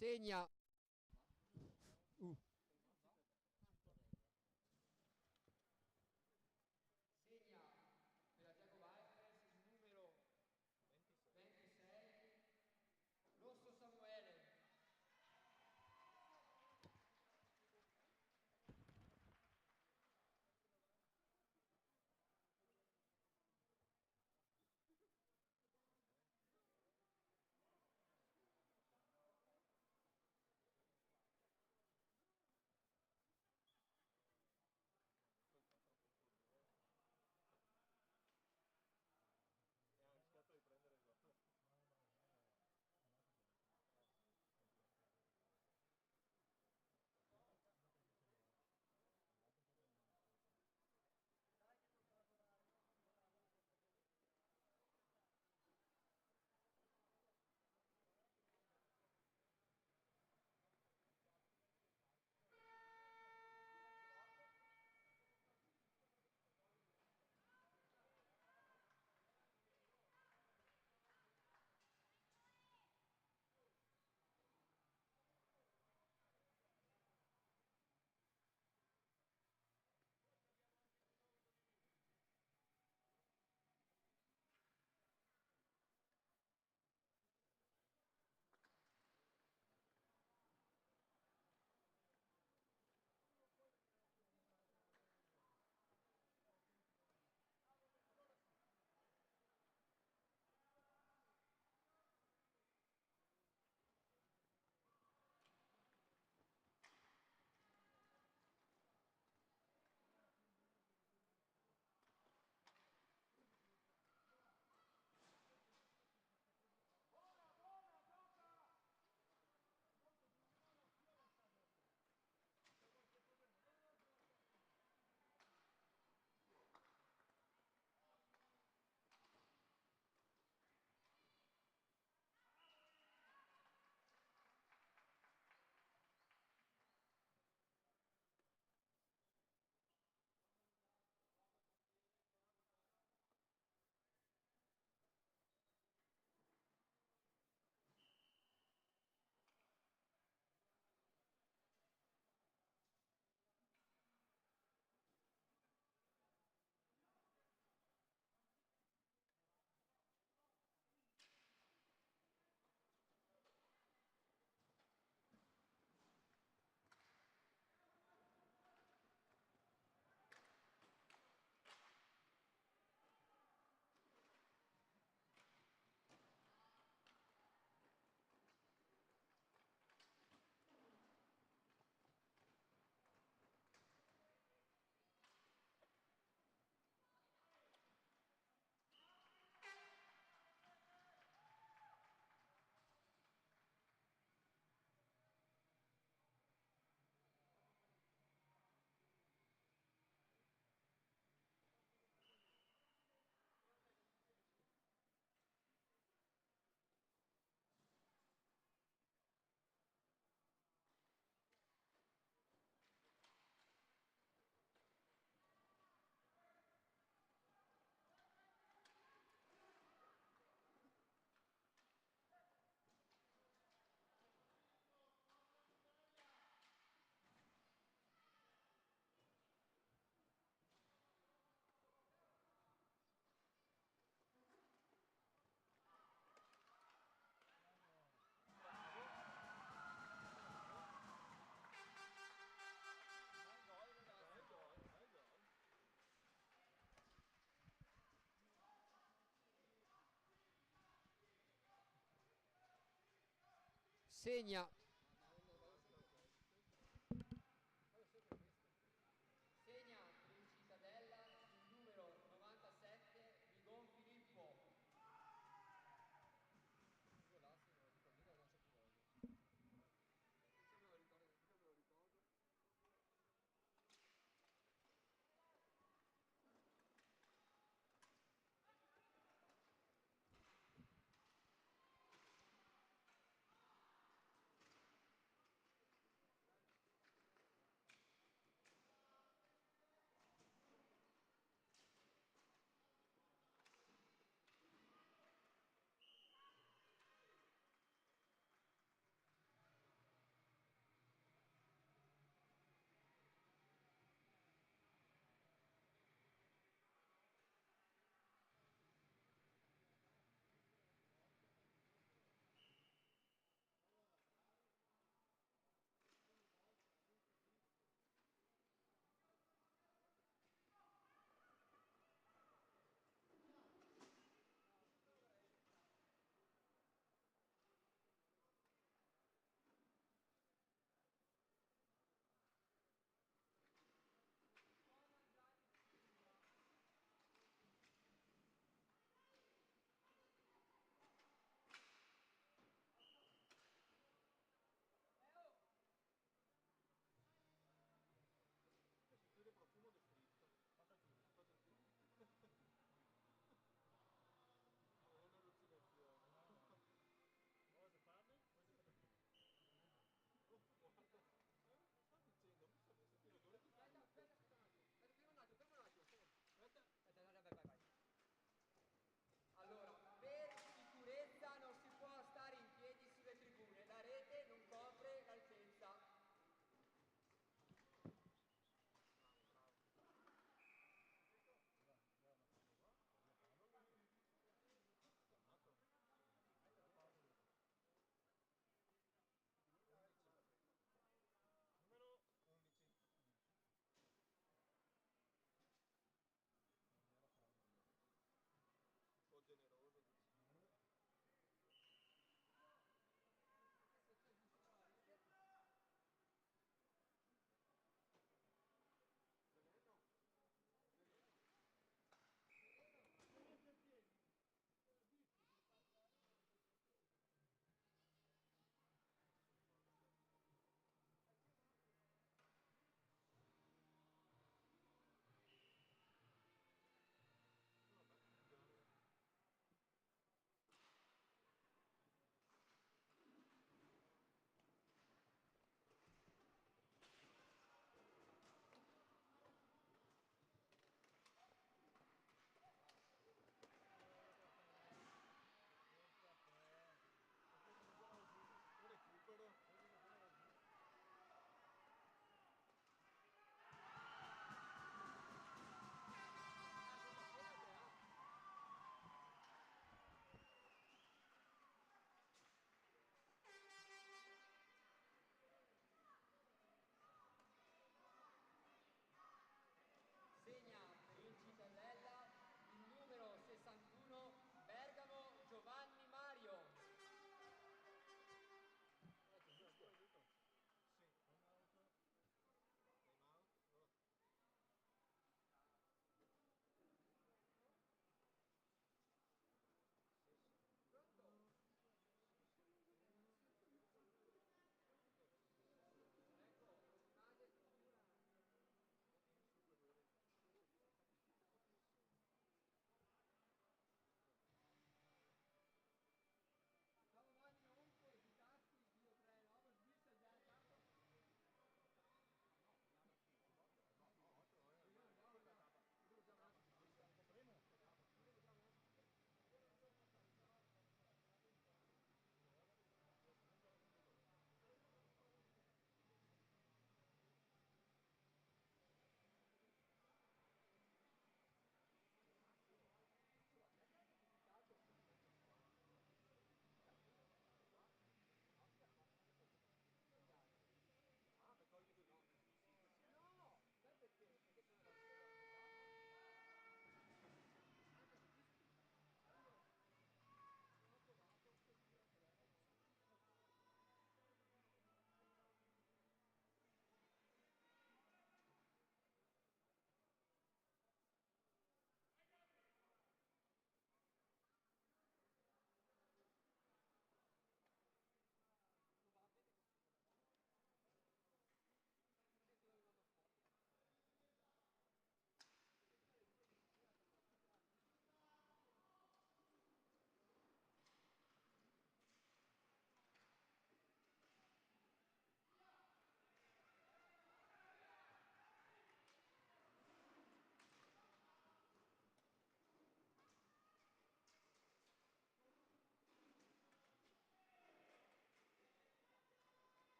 Segna. Uh. Segna per la Tiago Vipers il numero 26, Rosso Samuele. Segna. Segna per il Cittadella il numero 97, Rigon Filippo.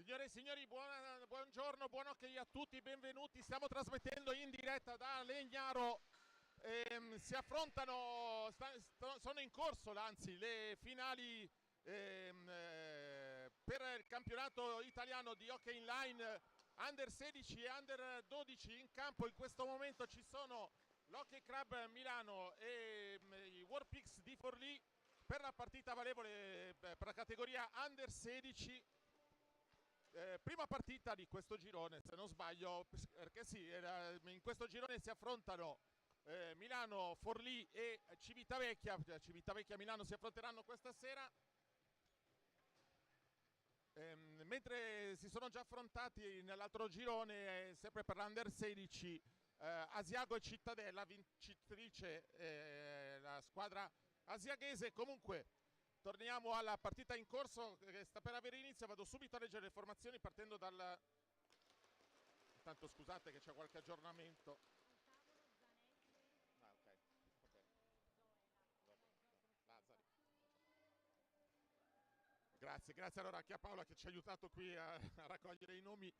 Signore e signori, buongiorno, buon hockey a tutti, benvenuti. Stiamo trasmettendo in diretta da Legnaro. Si affrontano, sono in corso, anzi, le finali per il campionato italiano di hockey inline under 16 e under 12. In campo in questo momento ci sono l'Hockey Club Milano e i Warpix di Forlì per la partita valevole per la categoria under 16. Prima partita di questo girone, se non sbaglio, perché sì, in questo girone si affrontano Milano, Forlì e Civitavecchia. Civitavecchia e Milano si affronteranno questa sera, mentre si sono già affrontati nell'altro girone, sempre per l'Under 16, Asiago e Cittadella, vincitrice la squadra asiaghese. Comunque torniamo alla partita in corso che sta per avere inizio. Vado subito a leggere le formazioni partendo dal... Intanto scusate che c'è qualche aggiornamento. Ah, ok. Lazzari. Grazie allora anche a Paola che ci ha aiutato qui a raccogliere i nomi.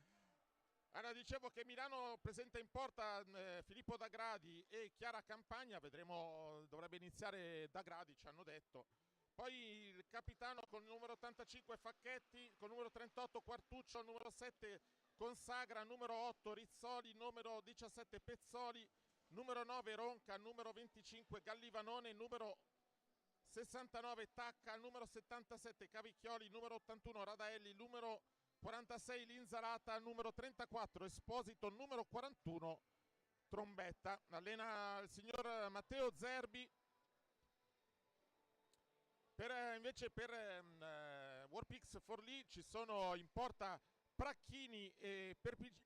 Allora, dicevo che Milano presenta in porta Filippo D'Agradi e Chiara Campagna. Vedremo, dovrebbe iniziare D'Agradi, ci hanno detto. Poi il capitano con il numero 85 Facchetti, con il numero 38 Quartuccio, numero 7 Consagra, numero 8 Rizzoli, numero 17 Pezzoli, numero 9 Ronca, numero 25 Gallivanone, numero 69 Tacca, numero 77 Cavicchioli, numero 81 Radaelli, numero 46 Linzalata, numero 34 Esposito, numero 41 Trombetta. Allena il signor Matteo Zerbi. Invece per Warpix Forlì ci sono in porta Pracchini e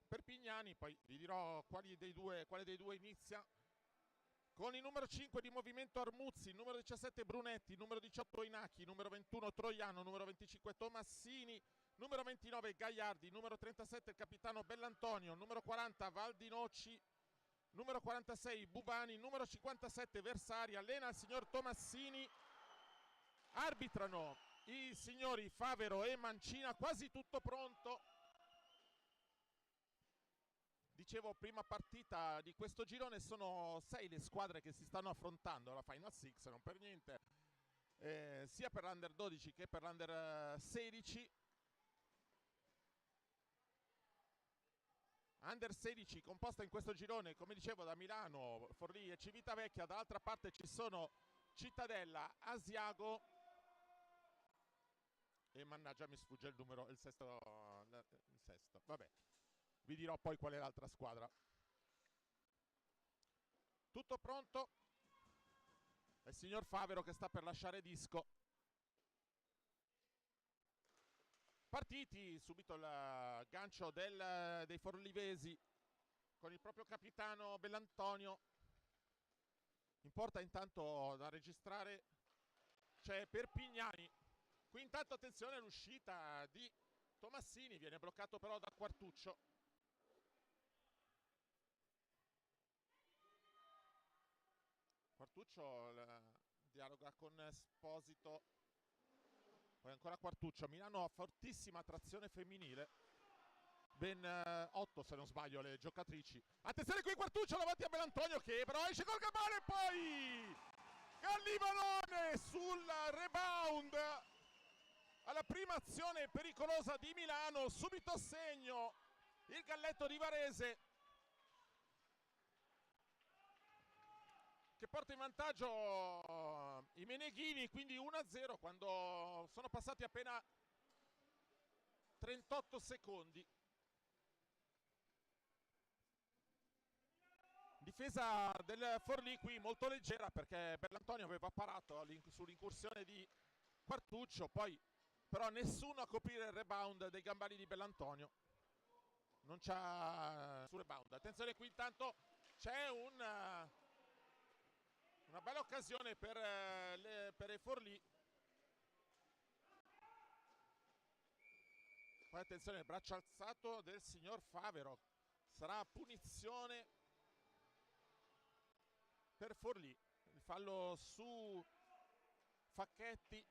Perpignani. Poi vi dirò quale dei due inizia. Con il numero 5 di Movimento Armuzzi, numero 17 Brunetti, numero 18 Inacchi, numero 21 Troiano, numero 25 Tomassini, numero 29 Gagliardi, numero 37 il capitano Bellantonio, numero 40 Valdinocci, numero 46 Bubani, numero 57 Versari. Allena il signor Tomassini. Arbitrano i signori Favero e Mancina. Quasi tutto pronto. Dicevo, prima partita di questo girone, sono 6 le squadre che si stanno affrontando alla Final Six, non per niente, sia per l'Under 12 che per l'Under 16. Under 16 composta in questo girone, come dicevo, da Milano, Forlì e Civitavecchia. Dall'altra parte ci sono Cittadella, Asiago e mannaggia mi sfugge il numero, il sesto, vabbè, vi dirò poi qual è l'altra squadra. Tutto pronto, è il signor Favero che sta per lasciare disco. Partiti, subito il gancio dei forlivesi con il proprio capitano Bellantonio. In porta intanto da registrare c'è Perpignani. Qui intanto attenzione all'uscita di Tomassini, viene bloccato però da Quartuccio. Quartuccio dialoga con Esposito. Poi ancora Quartuccio. Milano ha fortissima attrazione femminile. Ben 8 se non sbaglio le giocatrici. Attenzione qui Quartuccio davanti a Bellantonio che però esce col gambale e poi Gallivanone sul rebound. Alla prima azione pericolosa di Milano, subito a segno il galletto di Varese che porta in vantaggio i Meneghini, quindi 1-0 quando sono passati appena 38 secondi. Difesa del Forlì qui molto leggera perché Bellantonio aveva parato sull'incursione di Quartuccio, poi però nessuno a coprire il rebound dei gambali di Bellantonio. Non c'ha sul rebound. Attenzione qui intanto c'è una bella occasione per il Forlì. Poi attenzione il braccio alzato del signor Favero. Sarà punizione per Forlì. Il fallo su Facchetti.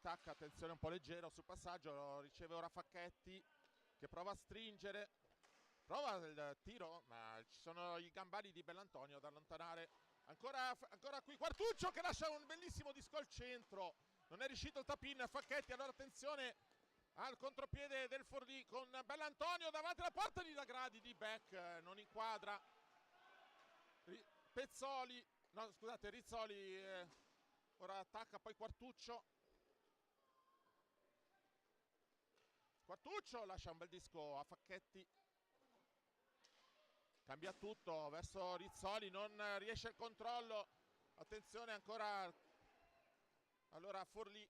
Tacca, attenzione un po' leggero sul passaggio, lo riceve ora Facchetti che prova a stringere, prova il tiro, ma ci sono i gambali di Bellantonio da allontanare. Ancora qui Quartuccio che lascia un bellissimo disco al centro, non è riuscito il tap-in Facchetti, allora attenzione al contropiede del Forlì con Bellantonio davanti alla porta di Dagradi, di Beck non inquadra, Pezzoli, no scusate, Rizzoli ora attacca, poi Quartuccio lascia un bel disco a Facchetti, cambia tutto verso Rizzoli, non riesce il controllo, attenzione ancora, allora Forlì,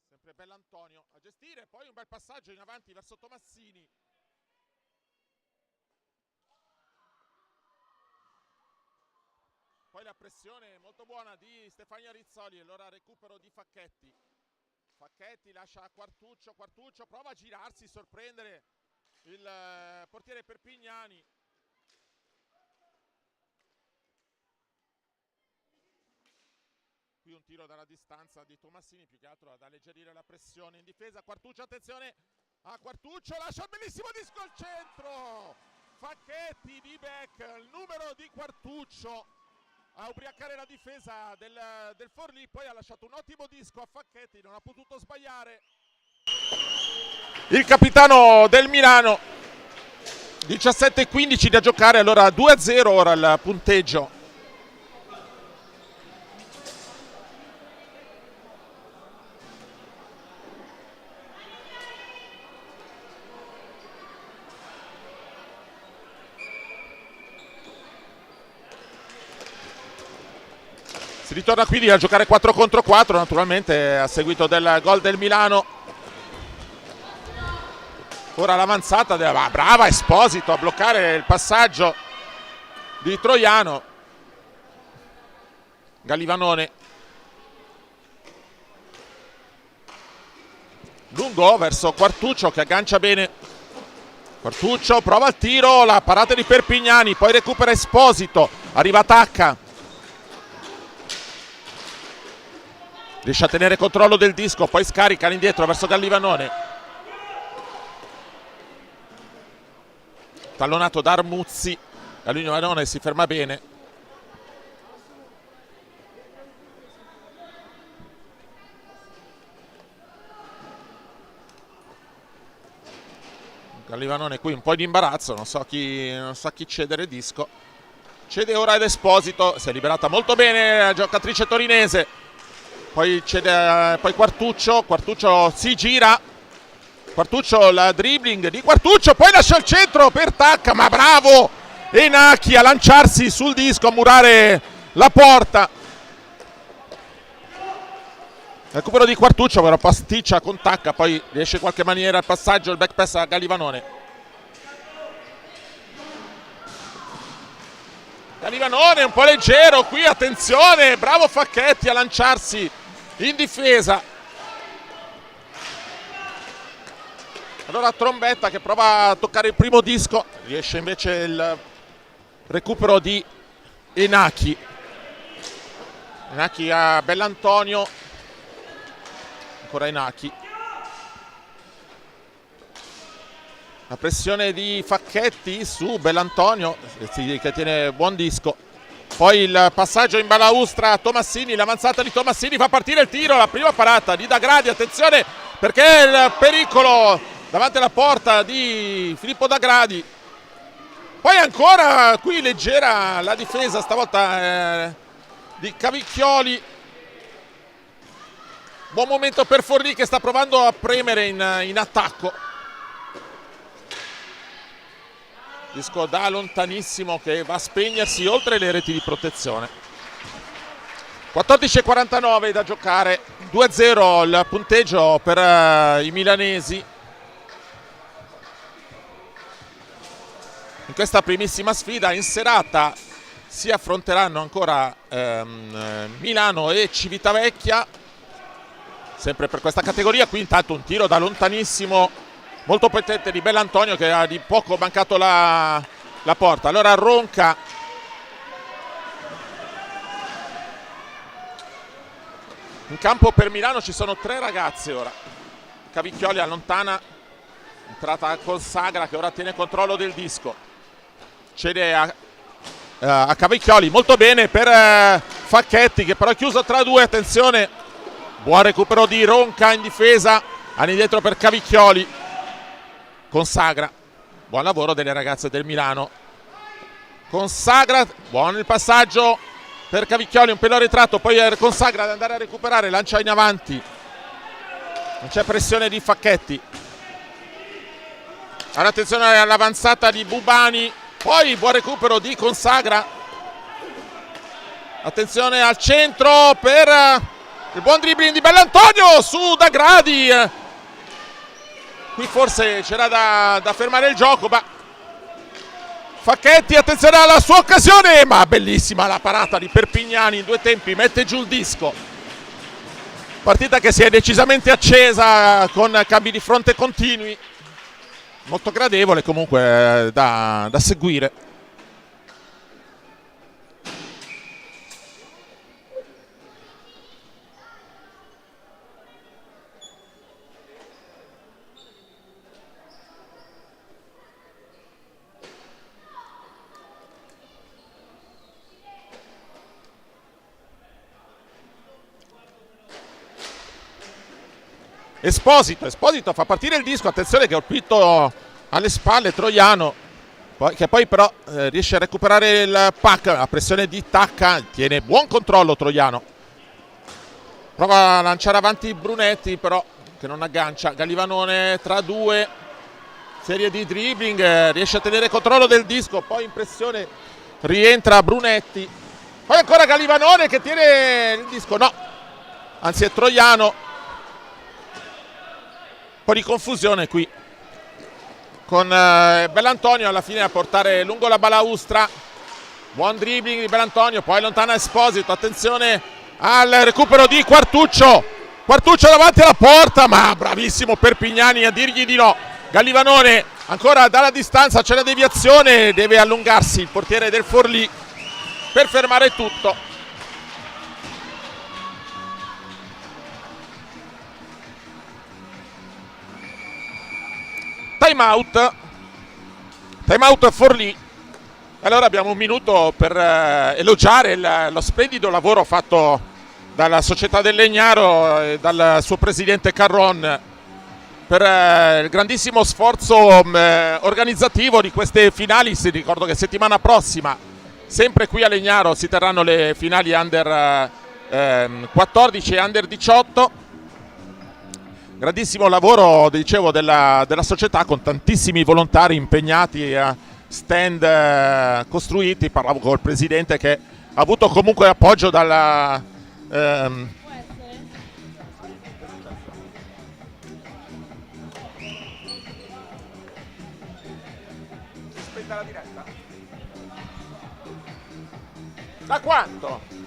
sempre Bellantonio a gestire, poi un bel passaggio in avanti verso Tomassini, poi la pressione molto buona di Stefania Rizzoli, allora recupero di Facchetti lascia a Quartuccio prova a girarsi, sorprendere il portiere Perpignani, qui un tiro dalla distanza di Tomassini, più che altro ad alleggerire la pressione in difesa. Quartuccio, attenzione a Quartuccio, lascia un bellissimo disco al centro, Facchetti di Beck, il numero di Quartuccio a ubriacare la difesa del Forlì, poi ha lasciato un ottimo disco a Facchetti, non ha potuto sbagliare il capitano del Milano. 17:15 da giocare, allora 2-0 ora il punteggio. Si ritorna quindi a giocare 4 contro 4, naturalmente a seguito del gol del Milano. Ora l'avanzata, brava Esposito a bloccare il passaggio di Troiano. Gallivanone. Lungo verso Quartuccio che aggancia bene. Quartuccio prova il tiro, la parata di Perpignani, poi recupera Esposito, arriva Tacca. Riesce a tenere controllo del disco, poi scarica all'indietro verso Gallivanone. Tallonato da Armuzzi, Gallivanone si ferma bene. Gallivanone qui un po' di imbarazzo, non so chi cedere il disco. Cede ora ed Esposito, si è liberata molto bene la giocatrice torinese. Poi cede, poi Quartuccio si gira, Quartuccio la dribbling di Quartuccio, poi lascia il centro per Tacca, ma bravo Enachi a lanciarsi sul disco, a murare la porta. Recupero di Quartuccio, però pasticcia con Tacca, poi riesce in qualche maniera il passaggio, il back pass a Gallivanone. Gallivanone un po' leggero qui, attenzione, bravo Facchetti a lanciarsi in difesa. Allora Trombetta che prova a toccare il primo disco, riesce invece il recupero di Enachi a Bellantonio, ancora Enachi, la pressione di Facchetti su Bellantonio che tiene buon disco, poi il passaggio in balaustra a Tomassini, l'avanzata di Tomassini, fa partire il tiro, la prima parata di Dagradi, attenzione perché il pericolo davanti alla porta di Filippo Dagradi. Poi ancora qui leggera la difesa stavolta di Cavicchioli, buon momento per Forlì che sta provando a premere in attacco. Disco da lontanissimo che va a spegnersi oltre le reti di protezione. 14:49 da giocare, 2-0 il punteggio per i milanesi. In questa primissima sfida in serata si affronteranno ancora Milano e Civitavecchia, sempre per questa categoria. Qui intanto un tiro da lontanissimo molto potente di Bellantonio che ha di poco mancato la porta. Allora In campo per Milano ci sono 3 ragazze ora. Cavicchioli allontana, entrata Consagra che ora tiene controllo del disco. Cede a Cavicchioli, molto bene per Facchetti che però è chiuso tra 2, attenzione. Buon recupero di Ronca in difesa, anni dietro per Cavicchioli. Consagra, buon lavoro delle ragazze del Milano. Consagra, buono il passaggio per Cavicchioli, un pelo ritratto, poi Consagra ad andare a recuperare, lancia in avanti, non c'è pressione di Facchetti. Allora, attenzione all'avanzata di Bubani, poi buon recupero di Consagra, attenzione al centro per il buon dribbling di Bellantonio su D'Agradi. Qui forse c'era da fermare il gioco, ma Facchetti, attenzione alla sua occasione, ma bellissima la parata di Perpignani in 2 tempi, mette giù il disco. Partita che si è decisamente accesa con cambi di fronte continui, molto gradevole comunque da seguire. Esposito fa partire il disco, attenzione che ha colpito alle spalle Troiano, che poi però riesce a recuperare il pack, la pressione di Tacca, tiene buon controllo Troiano, prova a lanciare avanti Brunetti però che non aggancia. Gallivanone tra 2, serie di dribbling, riesce a tenere controllo del disco, poi in pressione rientra Brunetti, poi ancora Gallivanone che tiene il disco, no, anzi è Troiano. Un po' di confusione qui con Bellantonio alla fine a portare lungo la balaustra. Buon dribbling di Bellantonio, poi allontana Esposito, attenzione al recupero di Quartuccio davanti alla porta, ma bravissimo Perpignani a dirgli di no. Gallivanone ancora dalla distanza, c'è la deviazione, deve allungarsi il portiere del Forlì per fermare tutto. Time out Forlì. Allora abbiamo un minuto per elogiare lo splendido lavoro fatto dalla società del Legnaro e dal suo presidente Carron per il grandissimo sforzo organizzativo di queste finali. Si ricordo che settimana prossima sempre qui a Legnaro si terranno le finali under 14 e under 18. Grandissimo lavoro, dicevo, della società con tantissimi volontari impegnati, stand costruiti. Parlavo col presidente che ha avuto comunque appoggio dalla aspetta la diretta. Da quanto?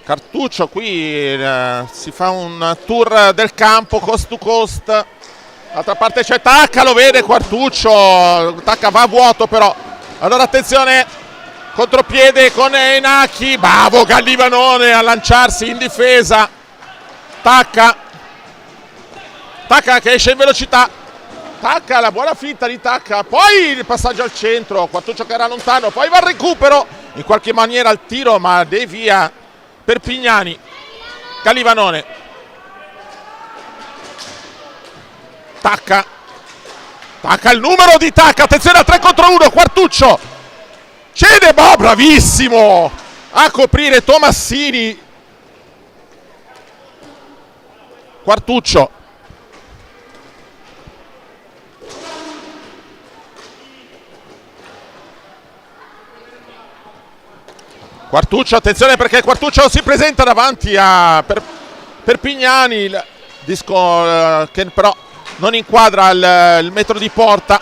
Quartuccio qui si fa un tour del campo coast to coast. D'altra parte c'è Tacca, lo vede Quartuccio, Tacca va a vuoto però. Allora attenzione, contropiede con Enaki, bravo Gallivanone a lanciarsi in difesa. Tacca che esce in velocità. Tacca, la buona finta di Tacca, poi il passaggio al centro, Quartuccio che era lontano, poi va al recupero, in qualche maniera al tiro ma devia Perpignani. Gallivanone, Tacca, il numero di Tacca, attenzione a 3 contro 1, Quartuccio cede, bravissimo a coprire Tomassini. Quartuccio, attenzione perché Quartuccio si presenta davanti a Perpignani, il disco che però non inquadra il metro di porta.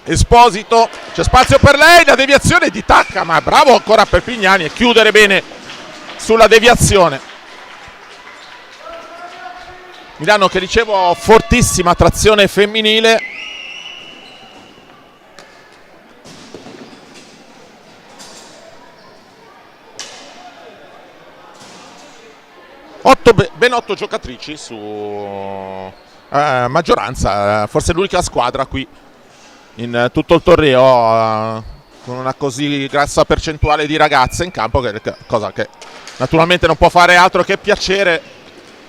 Esposito, c'è spazio per lei, la deviazione di Tacca, ma bravo ancora Perpignani a chiudere bene sulla deviazione. Milano che dicevo fortissima trazione femminile. Ben 8 giocatrici su maggioranza, forse l'unica squadra qui in tutto il torneo con una così grassa percentuale di ragazze in campo, cosa che naturalmente non può fare altro che piacere.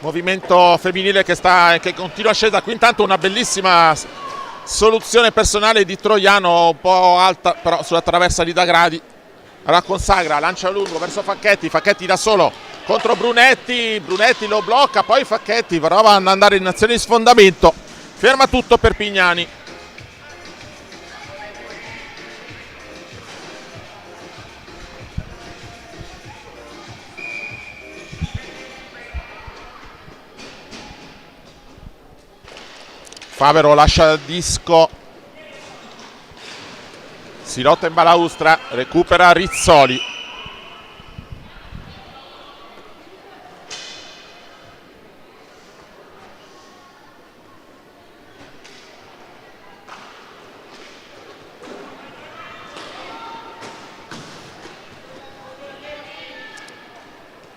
Movimento femminile che continua ascesa. Qui intanto una bellissima soluzione personale di Troiano, un po' alta però sulla traversa di Dagradi. Allora consagra, lancia lungo verso Facchetti da solo contro Brunetti lo blocca, poi Facchetti prova ad andare in azione di sfondamento, ferma tutto Perpignani. Favero lascia il disco, si lotta in balaustra, recupera Rizzoli.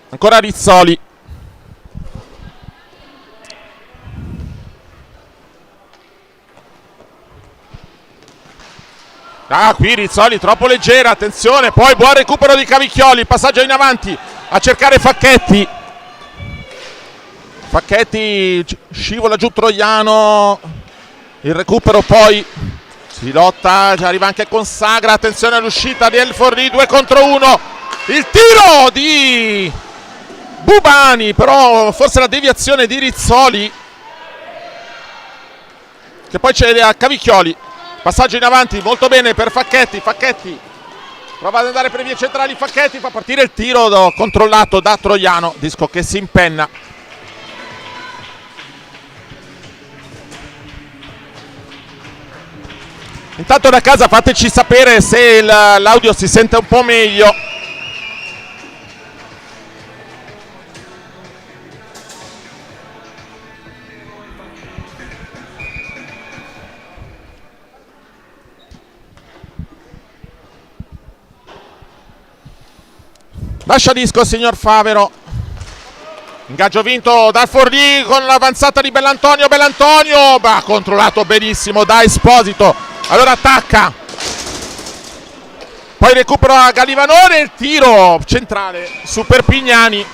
Ancora Rizzoli. Qui Rizzoli troppo leggera, attenzione, poi buon recupero di Cavicchioli, passaggio in avanti a cercare Facchetti scivola giù Troiano, il recupero poi si lotta, arriva anche Consagra, attenzione all'uscita di El Forlì, 2 contro 1, il tiro di Bubani, però forse la deviazione di Rizzoli che poi cede a Cavicchioli. Passaggio in avanti, molto bene per Facchetti prova ad andare per le vie centrali, Facchetti fa partire il tiro controllato da Troiano, disco che si impenna. Intanto da casa fateci sapere se l'audio si sente un po' meglio. Lascia disco signor Favero. Ingaggio vinto dal Forlì con l'avanzata di Bellantonio, controllato benissimo da Esposito. Allora attacca, poi recupera Gallivanone, il tiro centrale su Perpignani.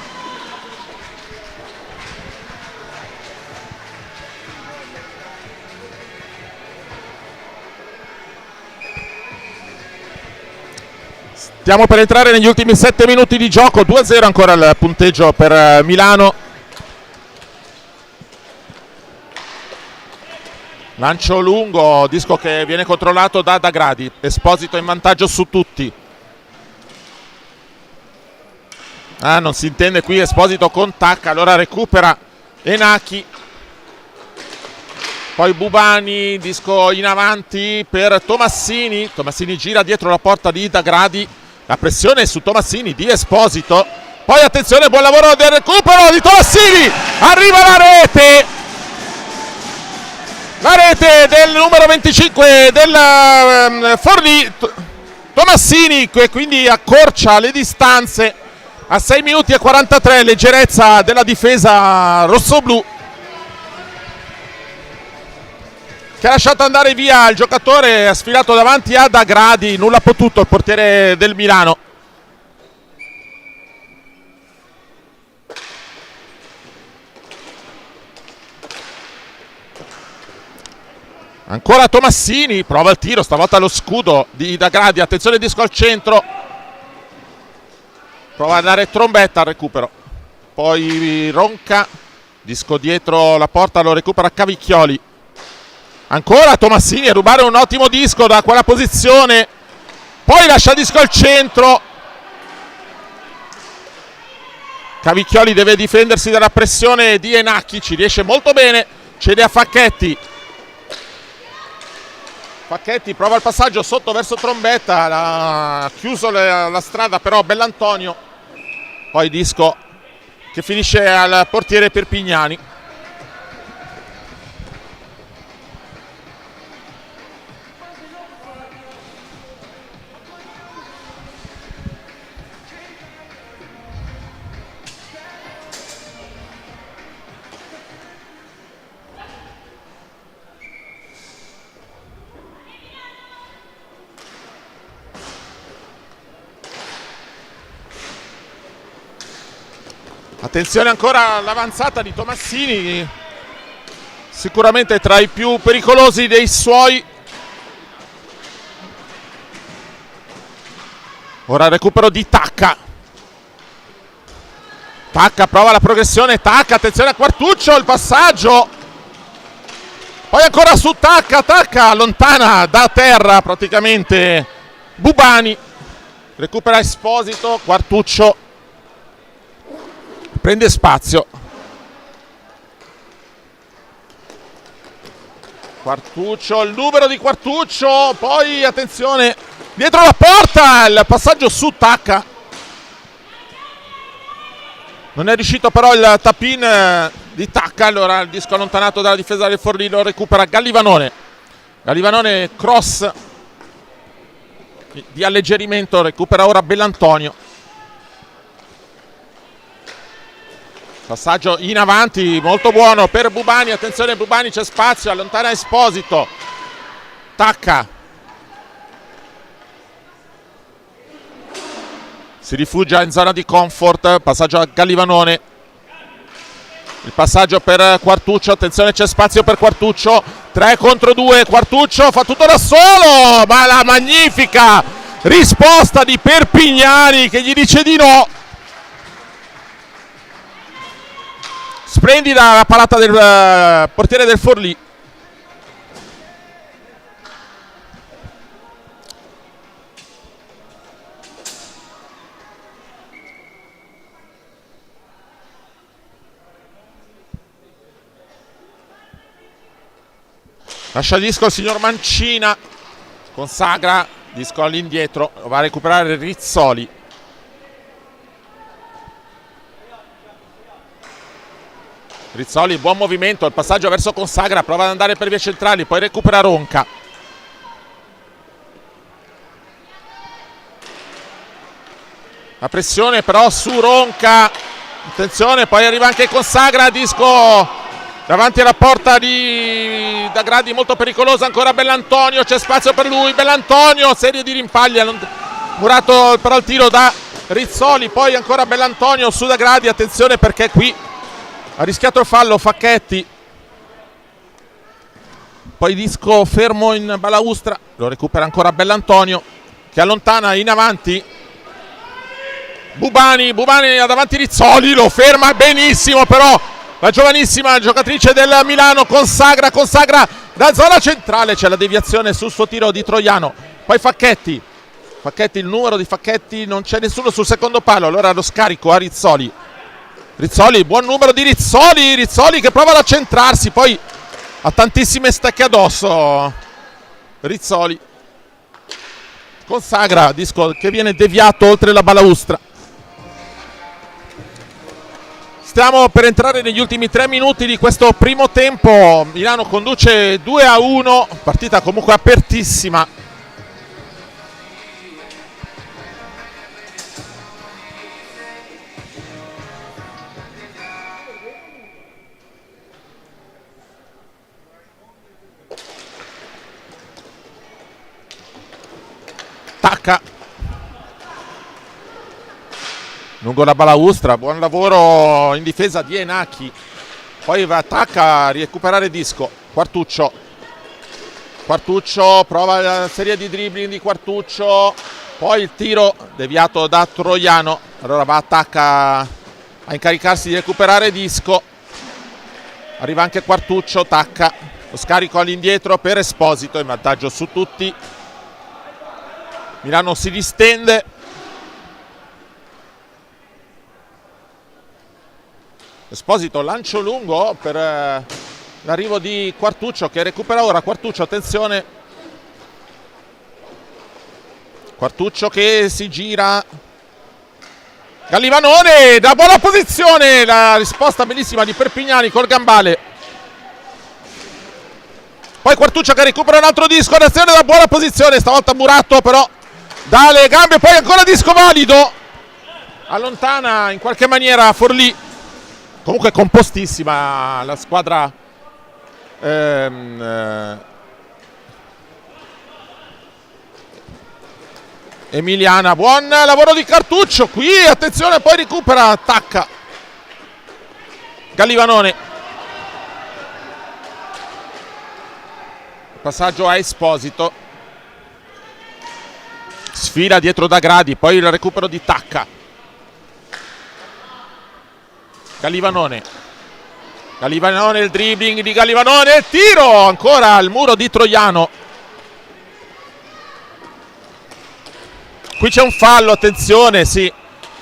Stiamo per entrare negli ultimi 7 minuti di gioco, 2-0 ancora il punteggio per Milano. Lancio lungo, disco che viene controllato da Dagradi, Esposito in vantaggio su tutti. Non si intende qui Esposito con Tacca, allora recupera Enaki. Poi Bubani, disco in avanti per Tomassini gira dietro la porta di Dagradi. La pressione su Tomassini di Esposito. Poi attenzione, buon lavoro del recupero di Tomassini. Arriva la rete. La rete del numero 25 del Forlì. Tomassini, che quindi accorcia le distanze a 6 minuti e 43. Leggerezza della difesa rossoblù, che ha lasciato andare via il giocatore, ha sfilato davanti ad Agradi, nulla potuto il portiere del Milano. Ancora Tomassini, prova il tiro, stavolta lo scudo di D'Agradi, attenzione disco al centro, prova a dare Trombetta al recupero, poi Ronca, disco dietro la porta, lo recupera Cavicchioli. Ancora Tomassini a rubare un ottimo disco da quella posizione, poi lascia il disco al centro. Cavicchioli deve difendersi dalla pressione di Enacchi, ci riesce molto bene, cede a Facchetti. Facchetti prova il passaggio sotto verso Trombetta, ha chiuso la strada però Bellantonio, poi disco che finisce al portiere Perpignani. Attenzione ancora all'avanzata di Tomassini, sicuramente tra i più pericolosi dei suoi. Ora il recupero di Tacca. Tacca prova la progressione, Tacca, attenzione a Quartuccio, il passaggio. Poi ancora su Tacca, Tacca allontana da terra praticamente Bubani. Recupera Esposito, Quartuccio prende spazio. Quartuccio, il numero di Quartuccio, poi attenzione dietro la porta, il passaggio su Tacca. Non è riuscito però il tap-in di Tacca, allora il disco allontanato dalla difesa del Forlì, lo recupera Gallivanone. Gallivanone cross di alleggerimento, recupera ora Bellantonio. Passaggio in avanti molto buono per Bubani, attenzione Bubani, c'è spazio, allontana Esposito. Tacca si rifugia in zona di comfort, passaggio a Gallivanone, il passaggio per Quartuccio, attenzione c'è spazio per Quartuccio, 3 contro 2, Quartuccio fa tutto da solo, ma la magnifica risposta di Perpignani che gli dice di no. Splendida la parata del portiere del Forlì. Lascia il disco il signor Mancina, consagra, disco all'indietro, lo va a recuperare Rizzoli. Rizzoli, buon movimento, il passaggio verso Consagra, prova ad andare per vie centrali, poi recupera Ronca. La pressione però su Ronca, attenzione, poi arriva anche Consagra, disco davanti alla porta di D'Agradi, molto pericolosa, ancora Bellantonio, c'è spazio per lui, Bellantonio, serie di rimpagli, murato però il tiro da Rizzoli, poi ancora Bellantonio su D'Agradi, attenzione perché qui ha rischiato il fallo Facchetti, poi disco fermo in balaustra, lo recupera ancora Bellantonio che allontana in avanti Bubani ha davanti Rizzoli, lo ferma benissimo però la giovanissima giocatrice del Milano, Consagra da zona centrale, c'è la deviazione sul suo tiro di Troiano, poi Facchetti, il numero di Facchetti, non c'è nessuno sul secondo palo, allora lo scarico a Rizzoli, buon numero di Rizzoli che prova ad accentrarsi, poi ha tantissime stecche addosso Rizzoli. consagra, disco che viene deviato oltre la balaustra. Stiamo per entrare negli ultimi 3 minuti di questo primo tempo. Milano conduce 2-1, partita comunque apertissima. Tacca lungo la balaustra, buon lavoro in difesa di Enaki, poi va Tacca a recuperare disco. Quartuccio prova la serie di dribbling di Quartuccio, poi il tiro deviato da Troiano, allora va Tacca a incaricarsi di recuperare disco, arriva anche Quartuccio, Tacca, lo scarico all'indietro per Esposito, in vantaggio su tutti. Milano si distende. Esposito, lancio lungo per l'arrivo di Quartuccio che recupera ora. Quartuccio, attenzione. Quartuccio che si gira. Gallivanone da buona posizione. La risposta bellissima di Perpignani col gambale. Poi Quartuccio che recupera un altro disco. Azione da buona posizione. Stavolta Muratto però dalle gambe, poi ancora disco valido, allontana in qualche maniera Forlì. Comunque compostissima la squadra emiliana. Buon lavoro di Quartuccio qui, attenzione, poi recupera Tacca. Gallivanone, passaggio a Esposito, sfila dietro da Gradi, poi il recupero di Tacca. Gallivanone, il dribbling di Gallivanone, il tiro ancora al muro di Troiano. Qui c'è un fallo, attenzione, sì,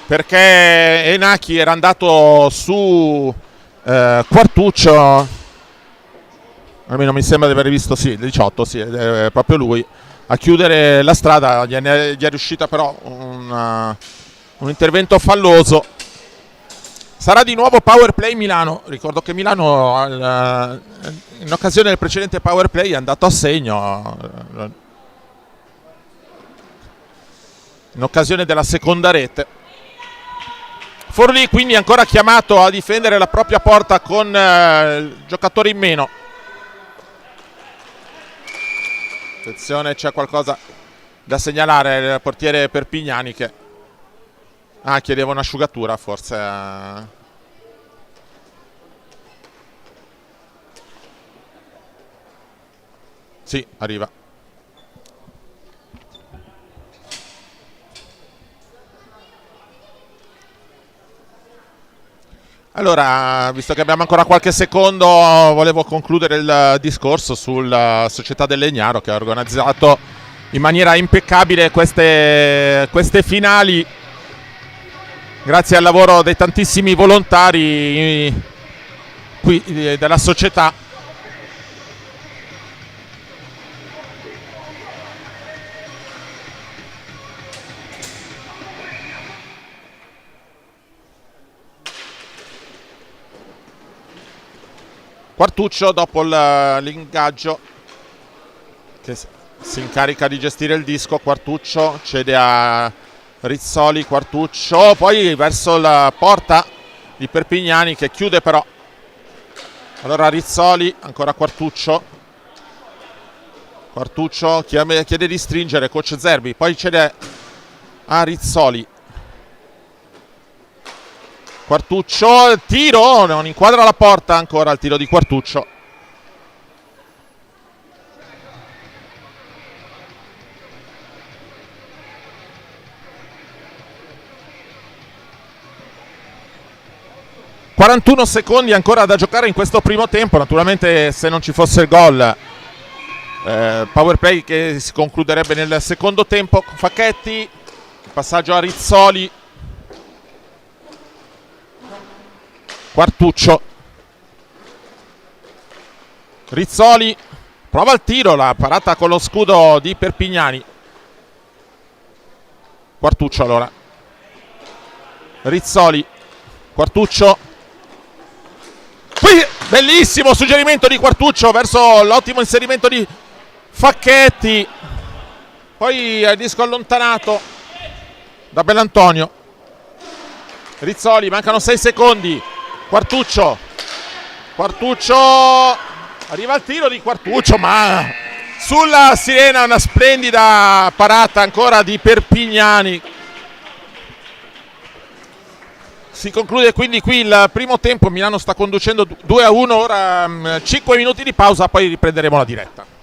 perché Enaki era andato su Quartuccio, almeno mi sembra di aver visto, sì, il 18, sì, è proprio lui a chiudere la strada, gli è riuscita però un intervento falloso. Sarà di nuovo power play Milano. Ricordo che Milano in occasione del precedente power play è andato a segno in occasione della seconda rete. Forlì quindi ancora chiamato a difendere la propria porta con il giocatore in meno. Attenzione, c'è qualcosa da segnalare, il portiere Perpignani che chiedeva un'asciugatura forse. Sì, arriva. Allora, visto che abbiamo ancora qualche secondo, volevo concludere il discorso sulla Società del Legnaro che ha organizzato in maniera impeccabile queste finali, grazie al lavoro dei tantissimi volontari qui della società. Quartuccio dopo l'ingaggio che si incarica di gestire il disco. Quartuccio cede a Rizzoli, Quartuccio poi verso la porta di Perpignani che chiude però. Allora Rizzoli, ancora Quartuccio chiede di stringere coach Zerbi, poi cede a Rizzoli. Quartuccio, tiro, non inquadra la porta, ancora il tiro di Quartuccio. ...41 secondi ancora da giocare in questo primo tempo. Naturalmente se non ci fosse il gol, power play che si concluderebbe nel secondo tempo. Facchetti, passaggio a Rizzoli. Quartuccio, Rizzoli prova il tiro, la parata con lo scudo di Perpignani. Quartuccio allora. Rizzoli. Quartuccio. Qui bellissimo suggerimento di Quartuccio verso l'ottimo inserimento di Facchetti. Poi il disco allontanato da Bellantonio. Rizzoli, mancano 6 secondi. Quartuccio. Arriva il tiro di Quartuccio, ma sulla sirena una splendida parata ancora di Perpignani. Si conclude quindi qui il primo tempo, Milano sta conducendo 2-1, ora 5 minuti di pausa, poi riprenderemo la diretta.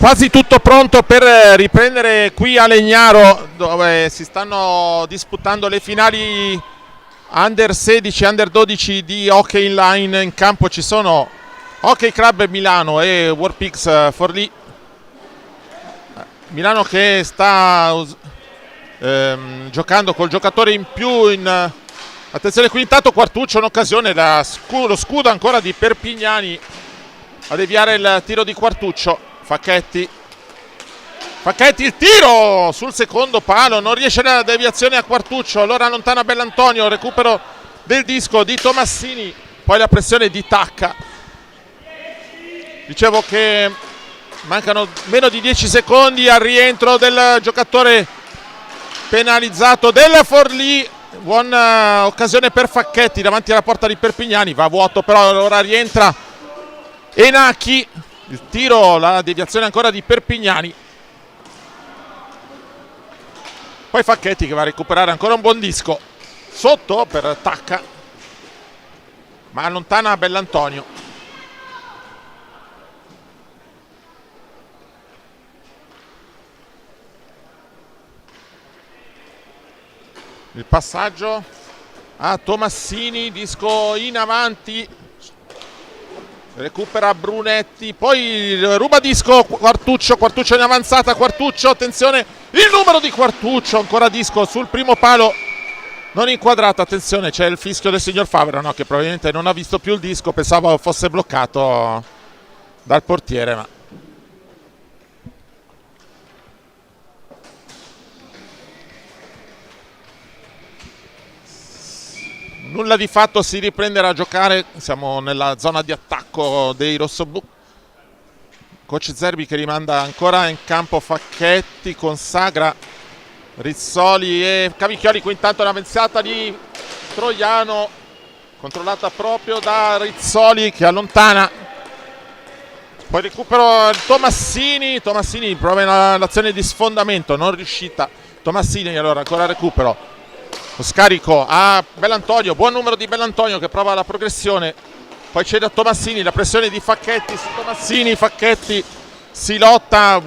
quasi tutto pronto per riprendere qui a Legnaro, dove si stanno disputando le finali under 16, under 12 di hockey inline. In campo ci sono Hockey Club Milano e Warpix Forlì. Milano che sta giocando col giocatore in più. Attenzione qui, intanto Quartuccio, un'occasione, lo scudo ancora di Perpignani a deviare il tiro di Quartuccio. Facchetti, il tiro sul secondo palo, non riesce la deviazione a Quartuccio, allora allontana Bellantonio, recupero del disco di Tomassini, poi la pressione di Tacca. Dicevo che mancano meno di 10 secondi al rientro del giocatore penalizzato del Forlì. Buona occasione per Facchetti davanti alla porta di Perpignani, va a vuoto però, ora rientra Enacchi. Il tiro, la deviazione ancora di Perpignani. Poi Facchetti che va a recuperare ancora un buon disco. Sotto per Tacca, ma allontana Bellantonio. Il passaggio a Tomassini, disco in avanti. Recupera Brunetti, poi ruba disco Quartuccio in avanzata, Quartuccio, attenzione, il numero di Quartuccio, ancora disco sul primo palo, non inquadrato, attenzione, c'è il fischio del signor Favero, no, che probabilmente non ha visto più il disco, pensavo fosse bloccato dal portiere, ma nulla di fatto, si riprenderà a giocare. Siamo nella zona di attacco dei rossoblù. Coach Zerbi che rimanda ancora in campo Facchetti, consagra Rizzoli e Cavicchioli. Qui intanto una pensata di Troiano controllata proprio da Rizzoli che allontana. Poi recupero Tomassini prova l'azione di sfondamento, non riuscita Tomassini, allora ancora recupero. Lo scarico a Bellantonio, buon numero di Bellantonio che prova la progressione, poi c'è da Tomassini, la pressione di Facchetti su Tomassini, Facchetti si lotta,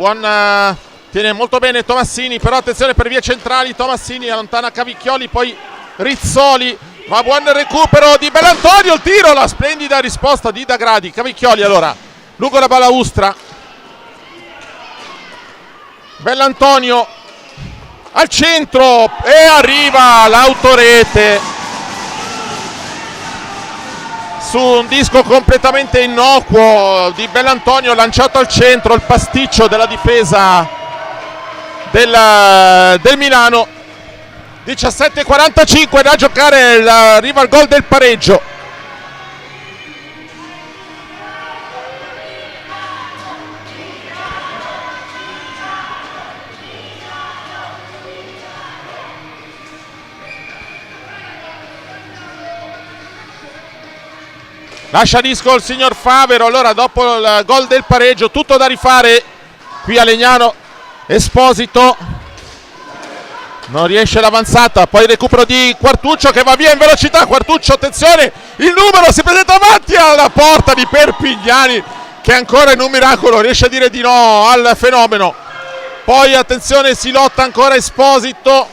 tiene molto bene Tomassini, però attenzione per vie centrali, Tomassini allontana Cavicchioli, poi Rizzoli, ma buon recupero di Bellantonio, il tiro, la splendida risposta di Dagradi. Cavicchioli allora, lungo la balaustra, Bellantonio al centro e arriva l'autorete su un disco completamente innocuo di Bellantonio, lanciato al centro, il pasticcio della difesa del Milano. 17:45 da giocare, arriva il gol del pareggio. Lascia disco il signor Favero, allora dopo il gol del pareggio tutto da rifare qui a Legnano. Esposito non riesce l'avanzata, poi recupero di Quartuccio che va via in velocità. Quartuccio, attenzione, il numero si presenta avanti alla porta di Perpignani che ancora in un miracolo riesce a dire di no al fenomeno. Poi attenzione, si lotta ancora Esposito,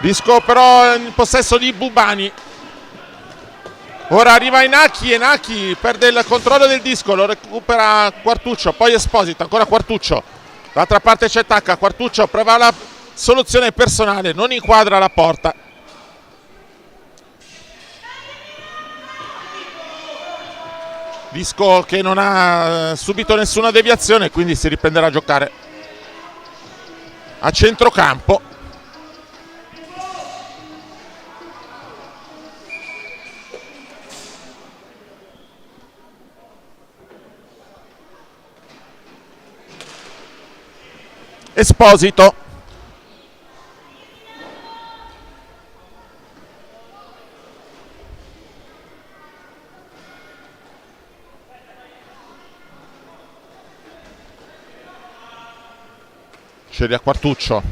disco però in possesso di Bubani. Ora arriva Enacchi perde il controllo del disco, lo recupera Quartuccio, poi Esposito, ancora Quartuccio, dall'altra parte c'è Tacca, Quartuccio prova la soluzione personale, non inquadra la porta. Disco che non ha subito nessuna deviazione, quindi si riprenderà a giocare a centrocampo. Esposito, sceglie a Quartuccio,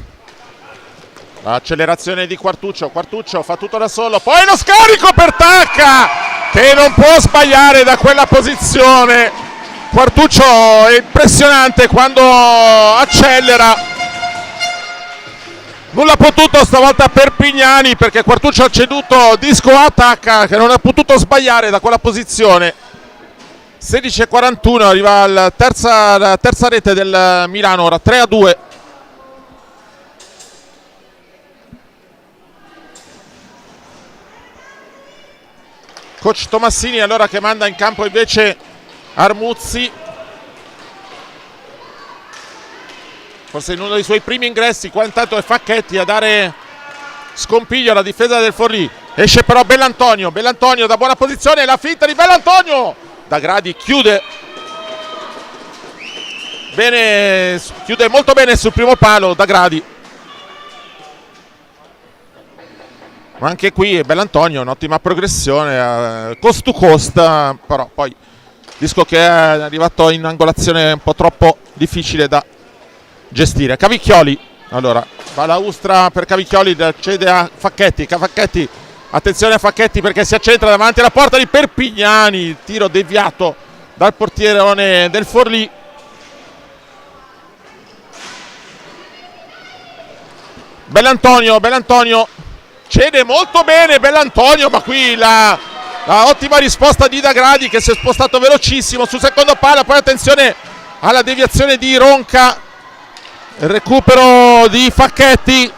l'accelerazione di Quartuccio fa tutto da solo, poi lo scarico per Tacca che non può sbagliare da quella posizione. Quartuccio è impressionante quando accelera. Nulla ha potuto stavolta Perpignani, perché Quartuccio ha ceduto disco attacca, che non ha potuto sbagliare da quella posizione. 16:41, arriva la terza rete del Milano, ora 3-2. Coach Tomassini allora che manda in campo invece Armuzzi, forse in uno dei suoi primi ingressi. Qua intanto è Facchetti a dare scompiglio alla difesa del Forlì. Esce però Bellantonio da buona posizione, la finta di Bellantonio, Da Gradi chiude bene, chiude molto bene sul primo palo Da Gradi. Ma anche qui Bellantonio, un'ottima progressione, cost to cost, però poi disco che è arrivato in angolazione un po' troppo difficile da gestire. Cavicchioli, allora balaustra per Cavicchioli, cede a Facchetti. Facchetti, attenzione a Facchetti perché si accentra davanti alla porta di Perpignani, tiro deviato dal portierone del Forlì. Bellantonio cede molto bene Bellantonio, ma qui la ottima risposta di Da Gradi che si è spostato velocissimo sul secondo palo. Poi attenzione alla deviazione di Ronca, il recupero di Facchetti,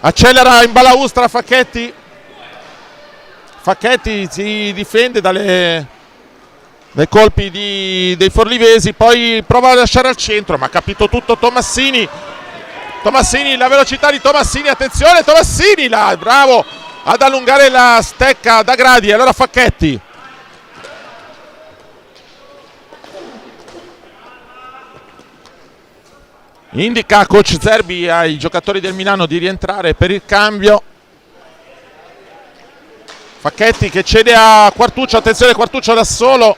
accelera in balaustra Facchetti si difende dai colpi dei forlivesi, poi prova a lasciare al centro, ma ha capito tutto Tomassini, la velocità di Tomassini, attenzione Tomassini là, bravo ad allungare la stecca Da Gradi. Allora Facchetti, indica coach Zerbi ai giocatori del Milano di rientrare per il cambio. Facchetti che cede a Quartuccio, attenzione Quartuccio da solo,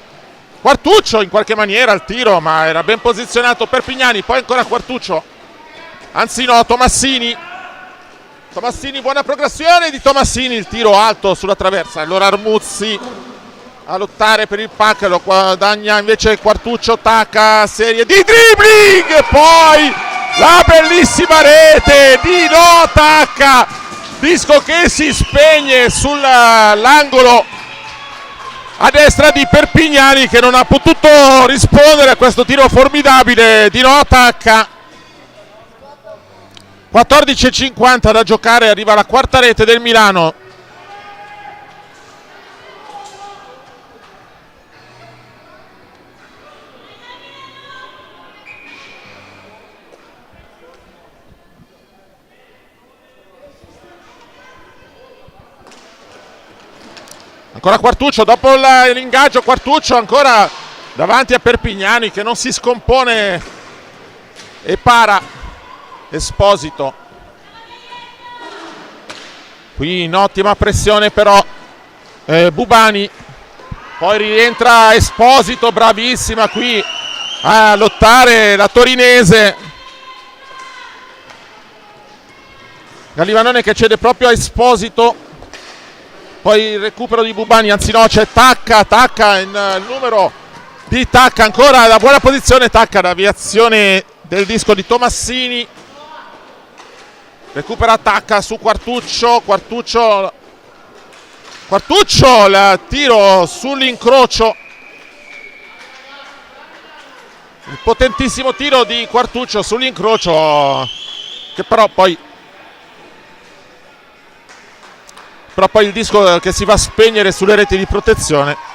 Quartuccio in qualche maniera al tiro, ma era ben posizionato Perpignani. Poi ancora Quartuccio, anzi no, Tomassini, buona progressione di Tomassini, il tiro alto sulla traversa. Allora Armuzzi a lottare per il pack, lo guadagna invece Quartuccio, tacca, serie di dribbling e poi la bellissima rete di No Tacca, disco che si spegne sull'angolo a destra di Perpignani, che non ha potuto rispondere a questo tiro formidabile di No Tacca. 14:50 da giocare, arriva la quarta rete del Milano. Ancora Quartuccio, dopo l'ingaggio Quartuccio ancora davanti a Perpignani che non si scompone e para. Esposito, qui in ottima pressione però Bubani, poi rientra Esposito, bravissima qui a lottare la torinese. Gallivanone che cede proprio a Esposito, poi il recupero di Bubani, anzi no, c'è Tacca il numero di Tacca, ancora la buona posizione Tacca, l'aviazione del disco di Tomassini. Recupera Tacca su Quartuccio, il tiro sull'incrocio, il potentissimo tiro di Quartuccio sull'incrocio, che però poi il disco che si va a spegnere sulle reti di protezione.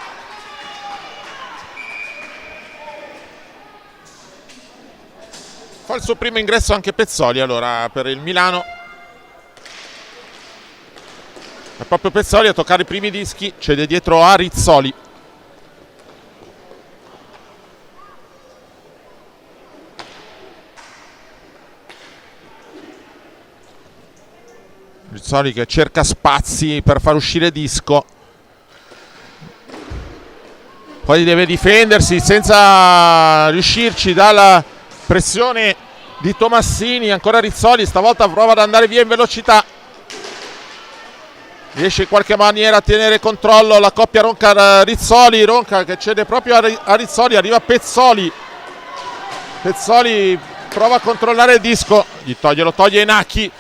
Fa il suo primo ingresso anche Pezzoli allora per il Milano. È proprio Pezzoli a toccare i primi dischi, cede dietro a Rizzoli. Rizzoli che cerca spazi per far uscire disco. Poi deve difendersi senza riuscirci dalla pressione di Tomassini. Ancora Rizzoli, stavolta prova ad andare via in velocità. riesce in qualche maniera a tenere controllo la coppia Ronca-Rizzoli. Ronca che cede proprio a Rizzoli, arriva Pezzoli. Pezzoli prova a controllare il disco, glielo toglie Inaki.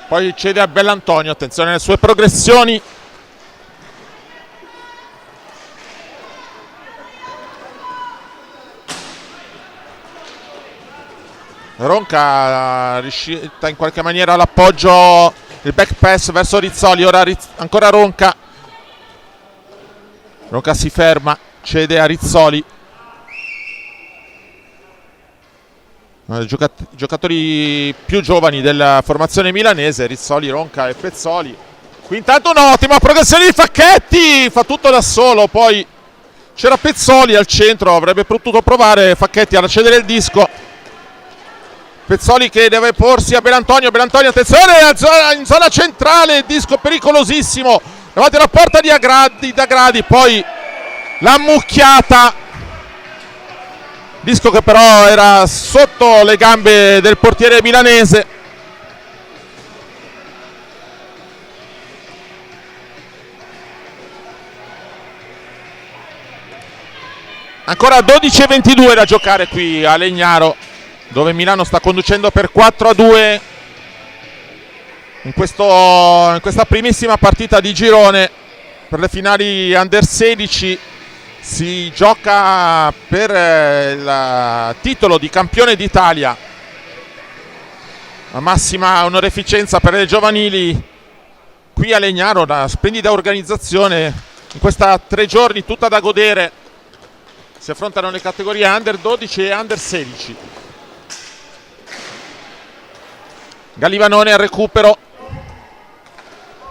Poi cede a Bellantonio, attenzione alle sue progressioni. Ronca riuscita in qualche maniera l'appoggio, il back pass verso Rizzoli, ora ancora Ronca. Ronca si ferma, cede a Rizzoli. Giocatori più giovani della formazione milanese, Rizzoli, Ronca e Pezzoli. Qui intanto un'ottima progressione di Facchetti, fa tutto da solo, poi c'era Pezzoli al centro, avrebbe potuto provare Facchetti a cedere il disco. Pezzoli che deve porsi a Bellantonio, attenzione in zona centrale, disco pericolosissimo davanti alla porta di Agradi, poi la mucchiata, disco che però era sotto le gambe del portiere milanese. Ancora 12:22 da giocare qui a Legnaro, dove Milano sta conducendo per 4-2 in questa primissima partita di girone per le finali Under 16. Si gioca per il titolo di campione d'Italia, la massima onorificenza per le giovanili qui a Legnaro. Una splendida organizzazione in questa 3 giorni tutta da godere. Si affrontano le categorie Under 12 e Under 16. Gallivanone al recupero,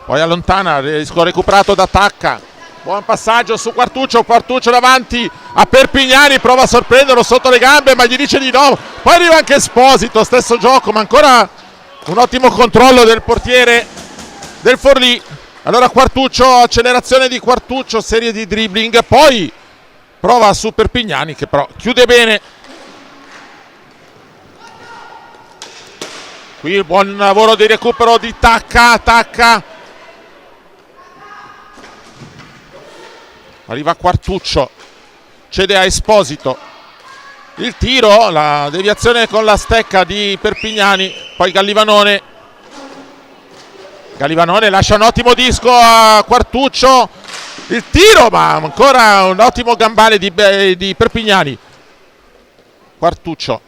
poi allontana, disco recuperato da Tacca, buon passaggio su Quartuccio davanti a Perpignani, prova a sorprenderlo sotto le gambe ma gli dice di no, poi arriva anche Esposito, stesso gioco ma ancora un ottimo controllo del portiere del Forlì. Allora Quartuccio, accelerazione di Quartuccio, serie di dribbling, poi prova su Perpignani che però chiude bene. Qui il buon lavoro di recupero di Tacca. Arriva Quartuccio, cede a Esposito. Il tiro, la deviazione con la stecca di Perpignani. Poi Gallivanone lascia un ottimo disco a Quartuccio. Il tiro, ma ancora un ottimo gambale di Perpignani. Quartuccio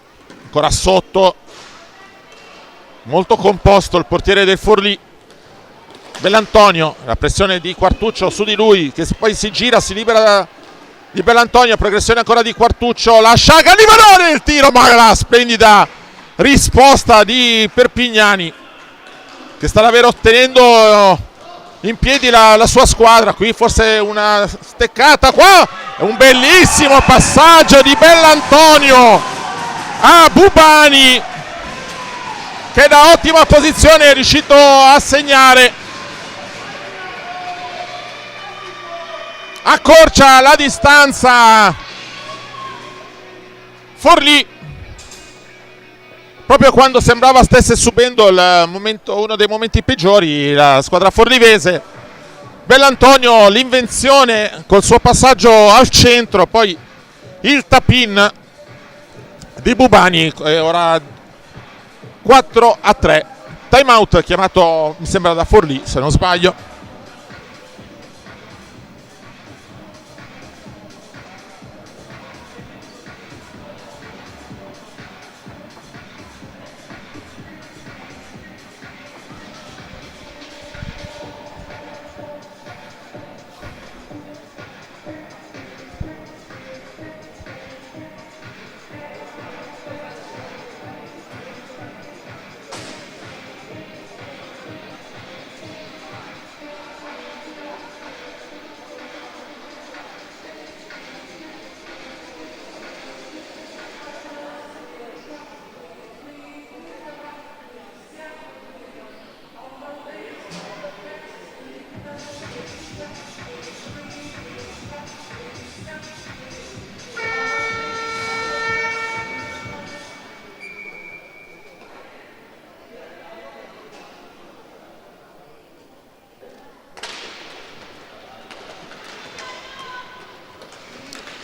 ancora sotto, molto composto il portiere del Forlì. Bellantonio, la pressione di Quartuccio su di lui che poi si gira, si libera di Bellantonio, progressione ancora di Quartuccio, lascia Gallivanone, il tiro, ma la splendida risposta di Perpignani che sta davvero tenendo in piedi la sua squadra. Qui forse una steccata, qua è un bellissimo passaggio di Bellantonio a Bubani che da ottima posizione è riuscito a segnare. Accorcia la distanza Forlì proprio quando sembrava stesse subendo uno dei momenti peggiori la squadra forlivese. Bellantonio, l'invenzione col suo passaggio al centro, poi il tap-in di Bubani. Ora 4-3, time out chiamato mi sembra da Forlì se non sbaglio.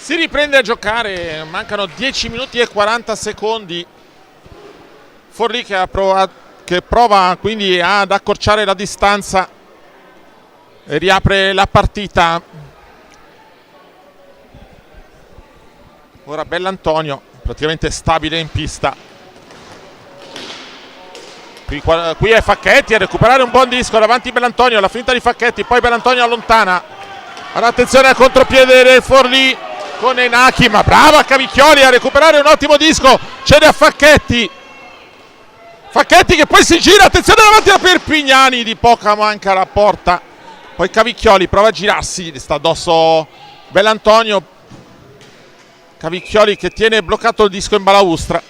Si riprende a giocare, mancano 10 minuti e 40 secondi. Forlì che prova quindi ad accorciare la distanza e riapre la partita. Ora Bellantonio, praticamente stabile in pista. Qui è Facchetti a recuperare un buon disco davanti Bellantonio, la finta di Facchetti, poi Bellantonio allontana. Attenzione al contropiede del Forlì con Enachi, ma brava Cavicchioli a recuperare un ottimo disco, cede a Facchetti. Facchetti che poi si gira, attenzione davanti a Perpignani, di poca manca la porta. Poi Cavicchioli prova a girarsi, sta addosso Bellantonio. Cavicchioli che tiene bloccato il disco in balaustra.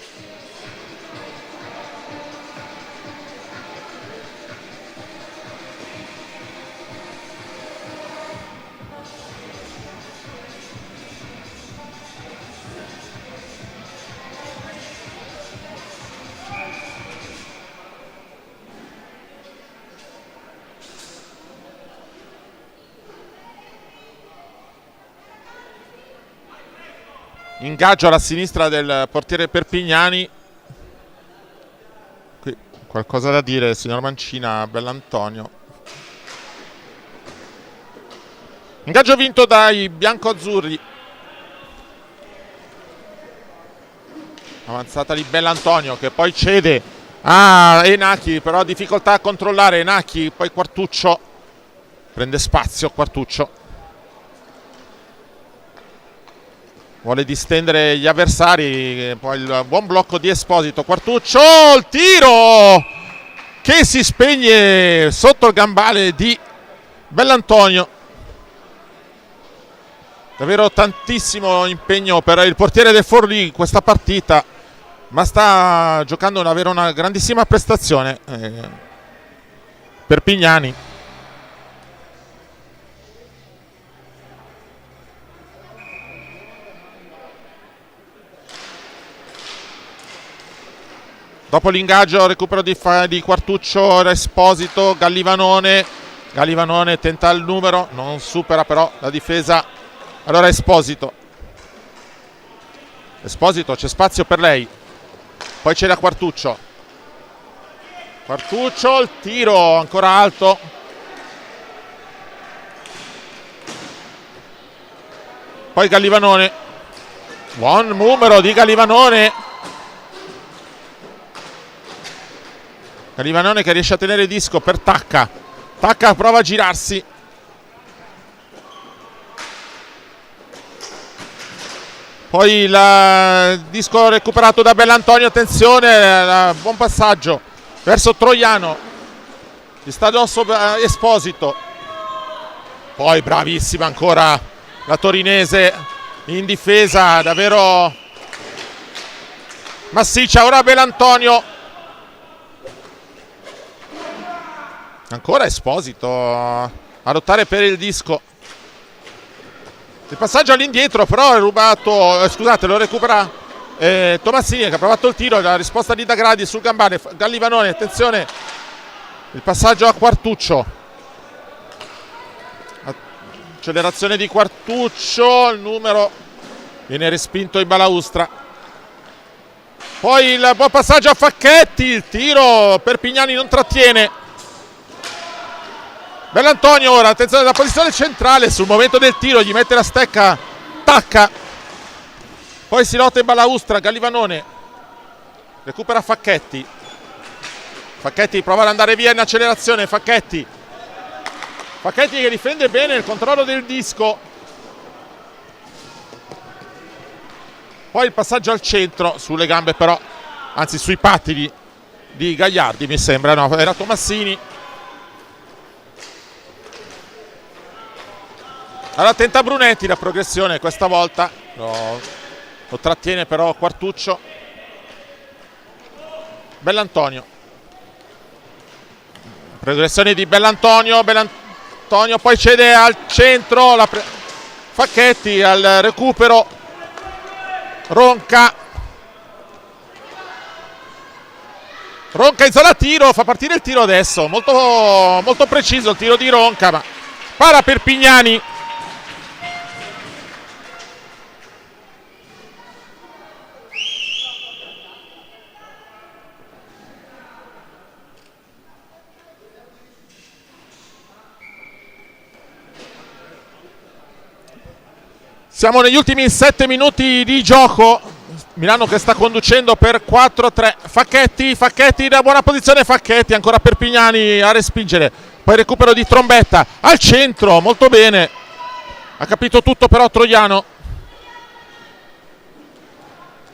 Ingaggio alla sinistra del portiere Perpignani. Qui qualcosa da dire, signor Mancina, Bellantonio. Ingaggio vinto dai biancoazzurri. Avanzata di Bellantonio che poi cede a Enachi, però ha difficoltà a controllare Enachi. Poi Quartuccio prende spazio, Quartuccio vuole distendere gli avversari, poi il buon blocco di Esposito. Quartuccio, il tiro che si spegne sotto il gambale di Bellantonio. Davvero tantissimo impegno per il portiere del Forlì in questa partita, ma sta giocando davvero una grandissima prestazione Perpignani. Dopo l'ingaggio, recupero di Quartuccio, Esposito, Gallivanone tenta il numero, non supera però la difesa. Allora Esposito, c'è spazio per lei, poi c'è da Quartuccio, il tiro ancora alto. Poi Gallivanone, buon numero di Gallivanone. Gallivanone che riesce a tenere il disco per Tacca. Tacca prova a girarsi. Poi il disco recuperato da Bellantonio. Attenzione, buon passaggio verso Troiano. Gli sta addosso Esposito. Poi bravissima ancora la torinese in difesa, davvero massiccia. Ora Bellantonio. Ancora Esposito a lottare per il disco. Il passaggio all'indietro però è rubato, lo recupera Tomassini che ha provato il tiro, la risposta di Dagradi sul gambale. Gallivanone, attenzione, il passaggio a Quartuccio. Accelerazione di Quartuccio, il numero viene respinto in balaustra. Poi il buon passaggio a Facchetti, il tiro Perpignani non trattiene. Bellantonio ora, attenzione alla posizione centrale, sul momento del tiro gli mette la stecca Tacca. Poi si lotta in balaustra, Gallivanone recupera Facchetti. Facchetti prova ad andare via in accelerazione, Facchetti che difende bene il controllo del disco. Poi il passaggio al centro, sulle gambe però, anzi sui pattini di Gagliardi mi sembra, no, era Tomassini. Allora tenta Brunetti la progressione, questa volta lo trattiene però Quartuccio. Bellantonio, progressione di Bellantonio poi cede al centro, Facchetti al recupero, Ronca in zona tiro, fa partire il tiro adesso, molto, molto preciso il tiro di Ronca, ma para Perpignani. Siamo negli ultimi 7 minuti di gioco. Milano che sta conducendo per 4-3. Facchetti da buona posizione. Facchetti, ancora Perpignani a respingere. Poi recupero di Trombetta al centro, molto bene. Ha capito tutto però Troiano.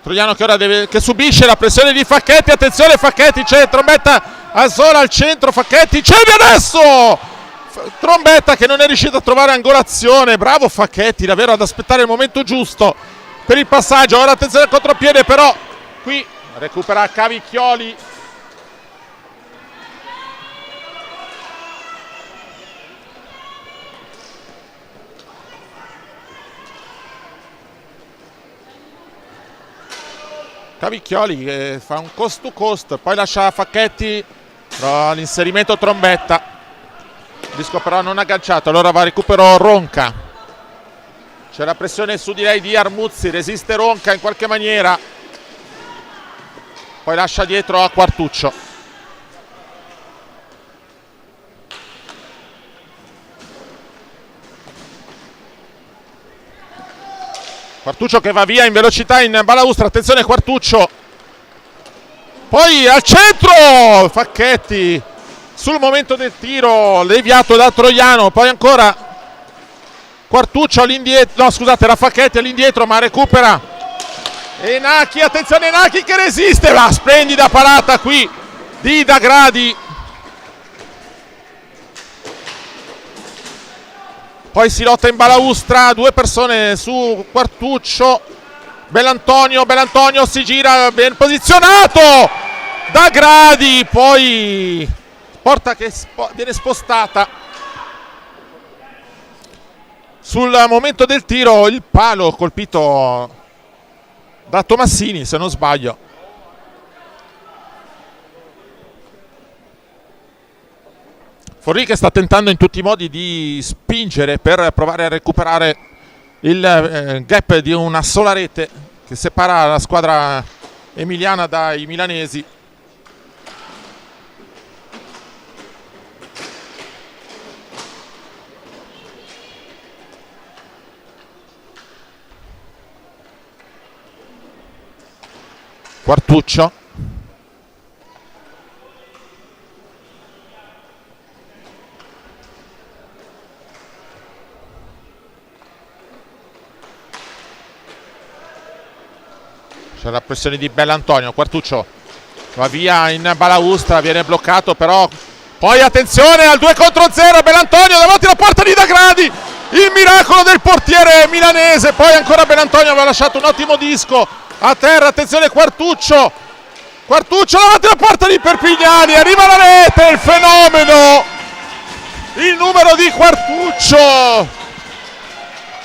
Troiano che ora che subisce la pressione di Facchetti. Attenzione Facchetti, c'è Trombetta a sola al centro. Facchetti, c'è adesso! Trombetta che non è riuscito a trovare angolazione. Bravo Facchetti davvero ad aspettare il momento giusto per il passaggio. Ora attenzione al contropiede, però qui recupera Cavicchioli. Cavicchioli che fa un cost to cost, poi lascia Facchetti, però l'inserimento Trombetta. Il disco però non agganciato, allora va a recupero Ronca. C'è la pressione su di lei di Armuzzi, resiste Ronca in qualche maniera. Poi lascia dietro a Quartuccio. Quartuccio che va via in velocità in balaustra, attenzione Quartuccio. Poi al centro Facchetti. Sul momento del tiro deviato da Troiano, poi ancora Quartuccio all'indietro, no scusate era Facchetti all'indietro ma recupera Enaki, attenzione Enaki che resiste, la splendida parata qui di Dagradi. Poi si lotta in balaustra, 2 persone su Quartuccio, Bellantonio si gira, ben posizionato Dagradi, poi porta che viene spostata. Sul momento del tiro il palo colpito da Tomassini se non sbaglio. Forlì che sta tentando in tutti i modi di spingere per provare a recuperare il gap di una sola rete che separa la squadra emiliana dai milanesi. Quartuccio. C'è la pressione di Bellantonio. Quartuccio va via in balaustra, viene bloccato però. Poi attenzione al 2 contro 0. Bellantonio davanti alla porta di Dagradi. Il miracolo del portiere milanese. Poi ancora Bellantonio aveva lasciato un ottimo disco a terra, attenzione Quartuccio davanti alla porta di Perpignani, arriva la rete, il fenomeno, il numero di Quartuccio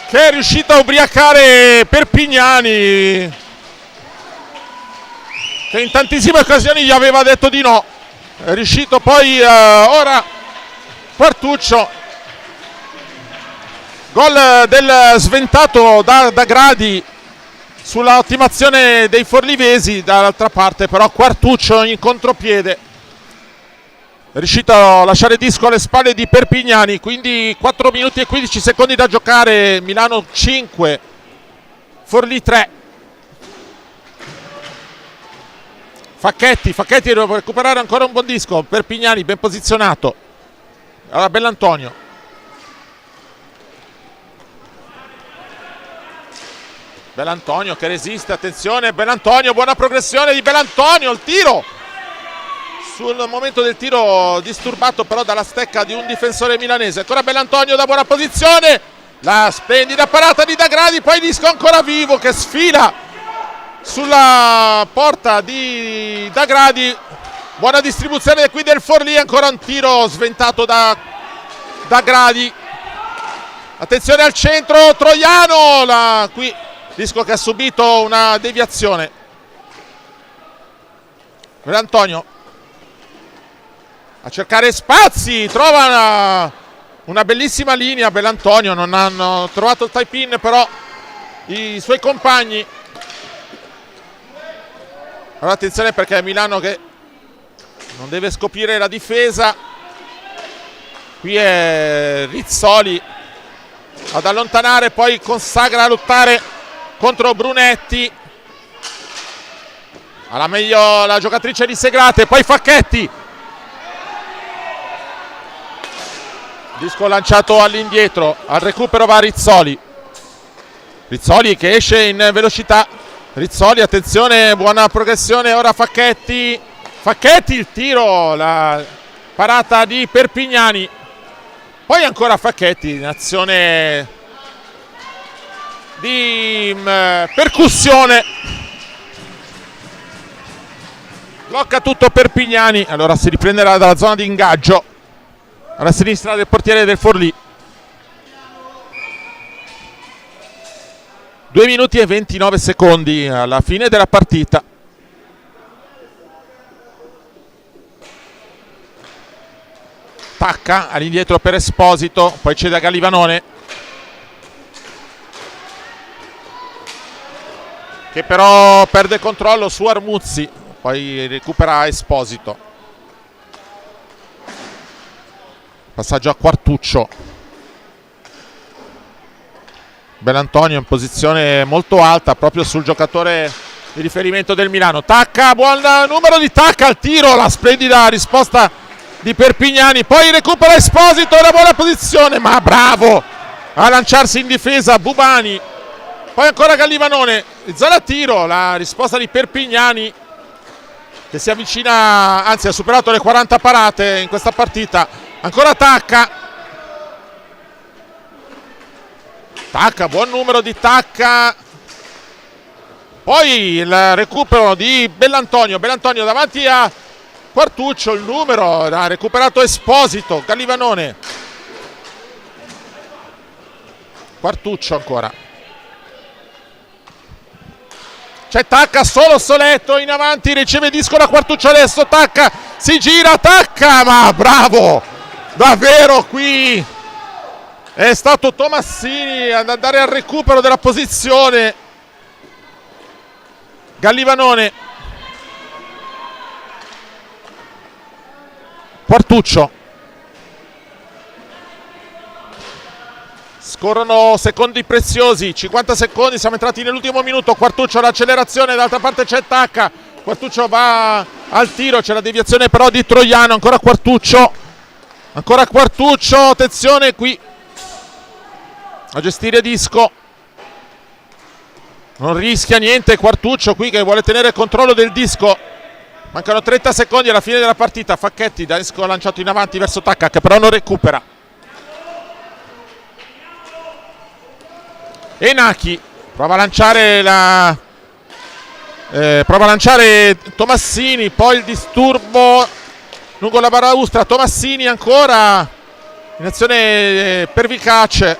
che è riuscito a ubriacare Perpignani che in tantissime occasioni gli aveva detto di no. È riuscito poi ora Quartuccio, gol del sventato da Gradi sulla ottimazione dei forlivesi. Dall'altra parte però Quartuccio in contropiede è riuscito a lasciare disco alle spalle di Perpignani. Quindi 4 minuti e 15 secondi da giocare, Milano 5 Forlì 3. Facchetti deve recuperare ancora un buon disco. Perpignani ben posizionato. Allora Bellantonio. Bellantonio che resiste, attenzione Bellantonio, buona progressione di Bellantonio, il tiro sul momento del tiro disturbato però dalla stecca di un difensore milanese. Ancora Bellantonio da buona posizione, la splendida parata di Dagradi, poi disco ancora vivo che sfila sulla porta di Dagradi. Buona distribuzione qui del Forlì, ancora un tiro sventato da Dagradi. Attenzione al centro, Troiano, qui disco che ha subito una deviazione. Bellantonio a cercare spazi, trova una bellissima linea Bellantonio, non hanno trovato il type in però i suoi compagni. Allora attenzione perché è Milano che non deve scoprire la difesa. Qui è Rizzoli ad allontanare, poi consagra a lottare contro Brunetti. Alla meglio la giocatrice di Segrate, poi Facchetti. Disco lanciato all'indietro, al recupero va Rizzoli. Rizzoli che esce in velocità. Rizzoli, attenzione, buona progressione, ora Facchetti. Facchetti, il tiro, la parata di Perpignani. Poi ancora Facchetti in azione di percussione. Blocca tutto Perpignani, allora si riprenderà dalla zona di ingaggio alla sinistra del portiere del Forlì. 2 minuti e 29 secondi alla fine della partita. Tacca all'indietro per Esposito, poi c'è da Gallivanone che però perde controllo su Armuzzi, poi recupera Esposito. Passaggio a Quartuccio. Belantonio in posizione molto alta proprio sul giocatore di riferimento del Milano. Tacca, buon numero di Tacca al tiro, la splendida risposta di Perpignani, poi recupera Esposito, una buona posizione, ma bravo a lanciarsi in difesa Bubani. Poi ancora Gallivanone, zona tiro, la risposta di Perpignani che si avvicina, anzi ha superato le 40 parate in questa partita. Ancora Tacca. Tacca, buon numero di Tacca. Poi il recupero di Bellantonio. Bellantonio davanti a Quartuccio, il numero ha recuperato Esposito. Gallivanone. Quartuccio ancora. C'è Tacca, solo Soletto in avanti, riceve disco da Quartuccio adesso. Tacca, si gira, Tacca, ma bravo! Davvero qui è stato Tomassini ad andare al recupero della posizione. Gallivanone. Quartuccio. Scorrono secondi preziosi, 50 secondi, siamo entrati nell'ultimo minuto. Quartuccio l'accelerazione, d'altra parte c'è Tacca. Quartuccio va al tiro, c'è la deviazione però di Troiano. Ancora Quartuccio. Ancora Quartuccio, attenzione qui a gestire disco. Non rischia niente Quartuccio qui che vuole tenere il controllo del disco. Mancano 30 secondi alla fine della partita. Facchetti, da disco lanciato in avanti verso Tacca che però non recupera. Enaki prova a lanciare Tomassini, poi il disturbo lungo la balaustra. Tomassini ancora in azione pervicace.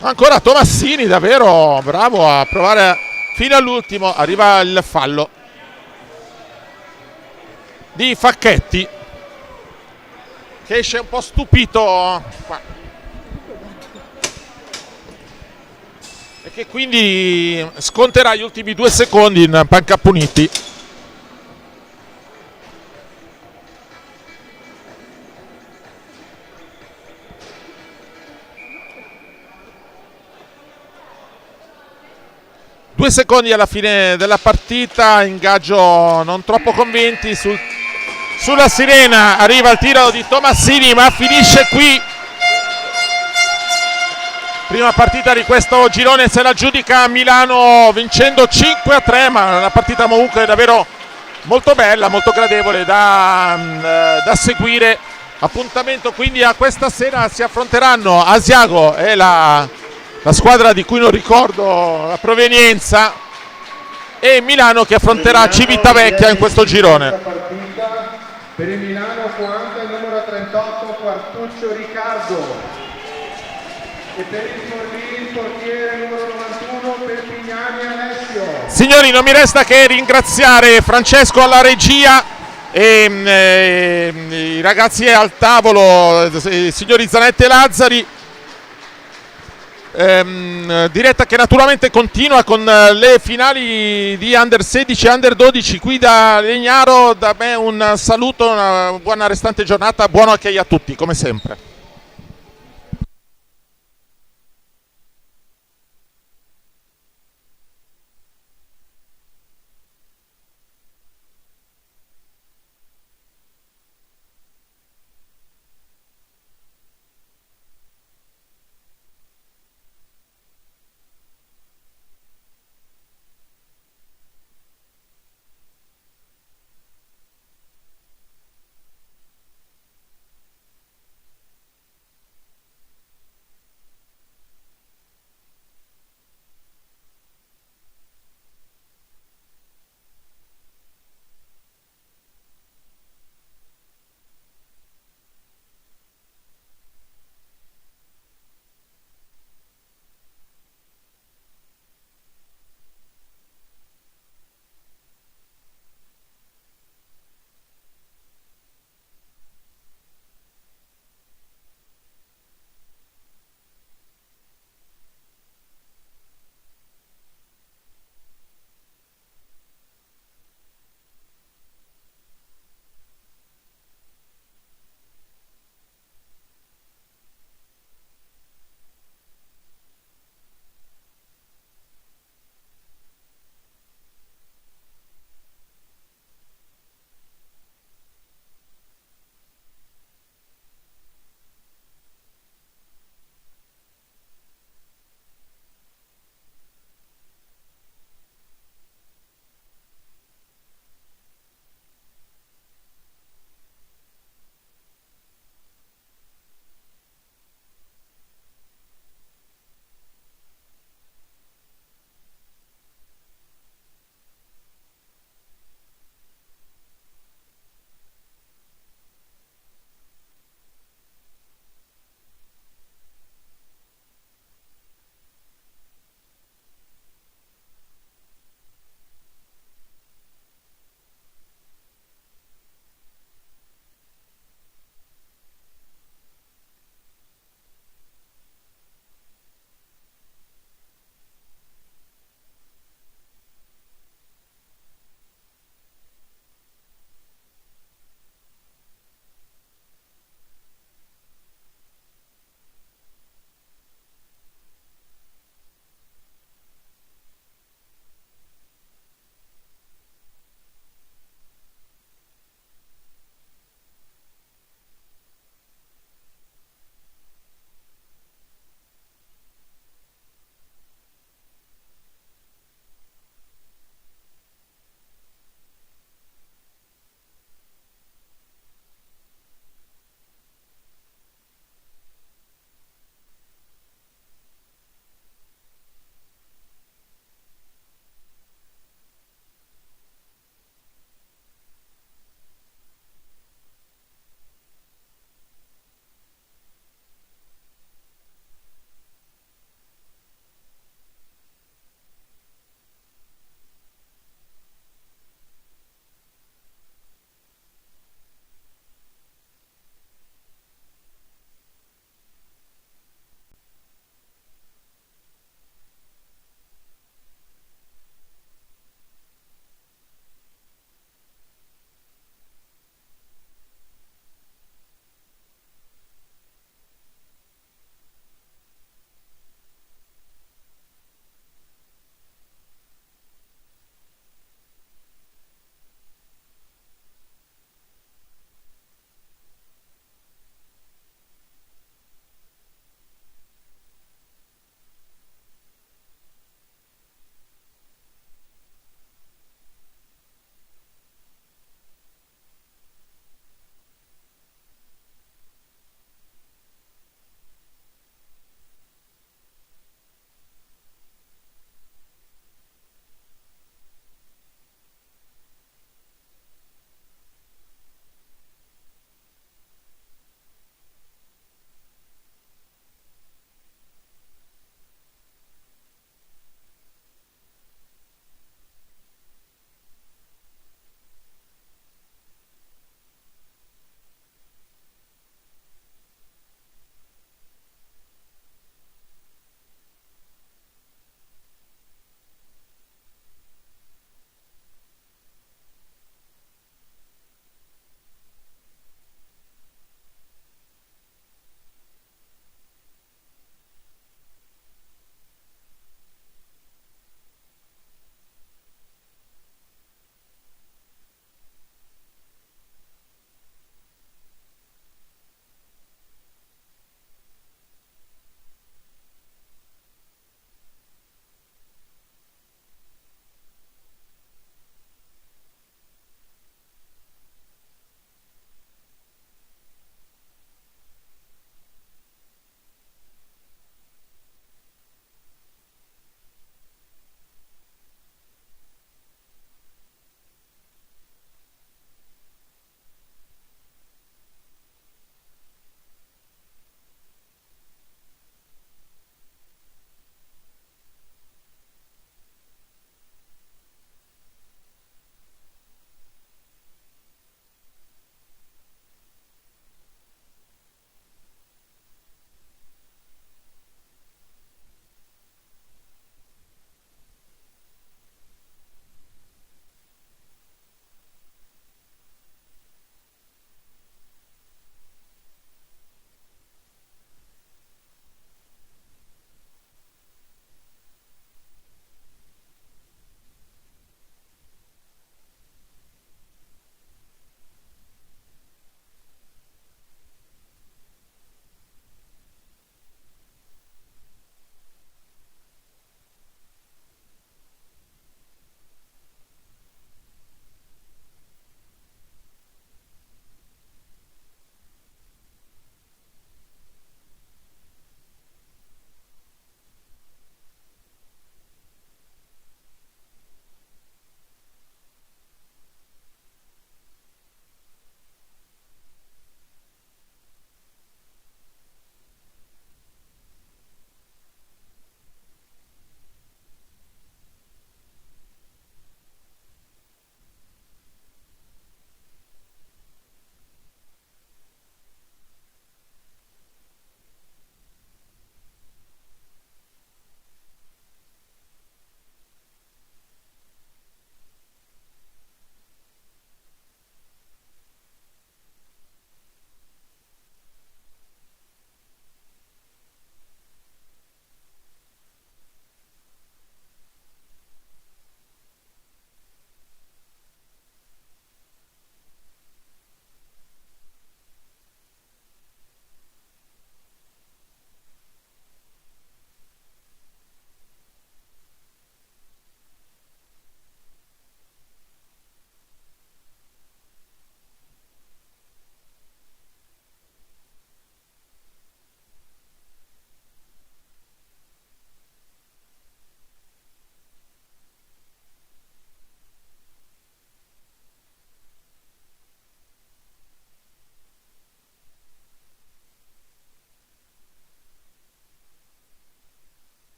Ancora Tomassini, davvero bravo a provare fino all'ultimo. Arriva il fallo di Facchetti che esce un po' stupito qua. E che quindi sconterà gli ultimi 2 secondi in panca puniti. Due secondi alla fine della partita, ingaggio non troppo convinti sulla sirena. Arriva il tiro di Tomassini ma finisce qui. Prima partita di questo girone se la giudica Milano vincendo 5-3, ma una partita comunque davvero molto bella, molto gradevole da seguire. Appuntamento quindi a questa sera, si affronteranno Asiago e la squadra di cui non ricordo la provenienza, e Milano che affronterà Civitavecchia in questo girone. Per il Milano 40 il numero 38 Quartuccio Riccardo. E per il Forlì il portiere numero 91 Perpignani Alessio. Signori, non mi resta che ringraziare Francesco alla regia e i ragazzi al tavolo, i signori Zanetti e Lazzari. Diretta che naturalmente continua con le finali di Under 16 e Under 12 qui da Legnaro. Da me un saluto, una buona restante giornata, buono anche a tutti come sempre.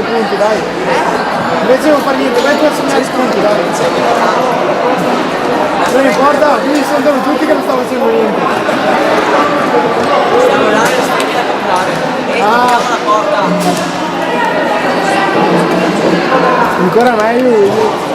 segnare punti, dai. Invece non fare niente, vai tu a segnare punti, dai. Non importa, qui sentono tutti che non stanno facendo niente. Stiamo là e stai da comprare. E chiudiamo la porta. Ancora meglio.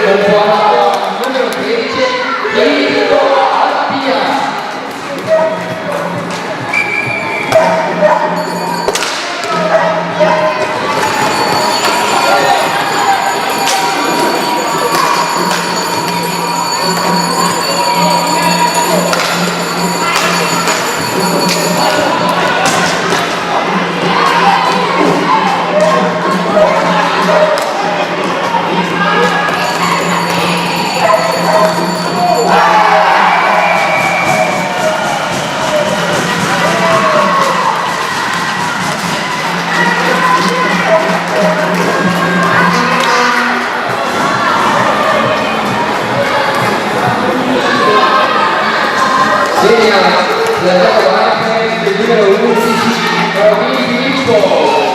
conformato al numero 13, Filippo Attia. Segna la nuova del numero 11, Robin Filippo.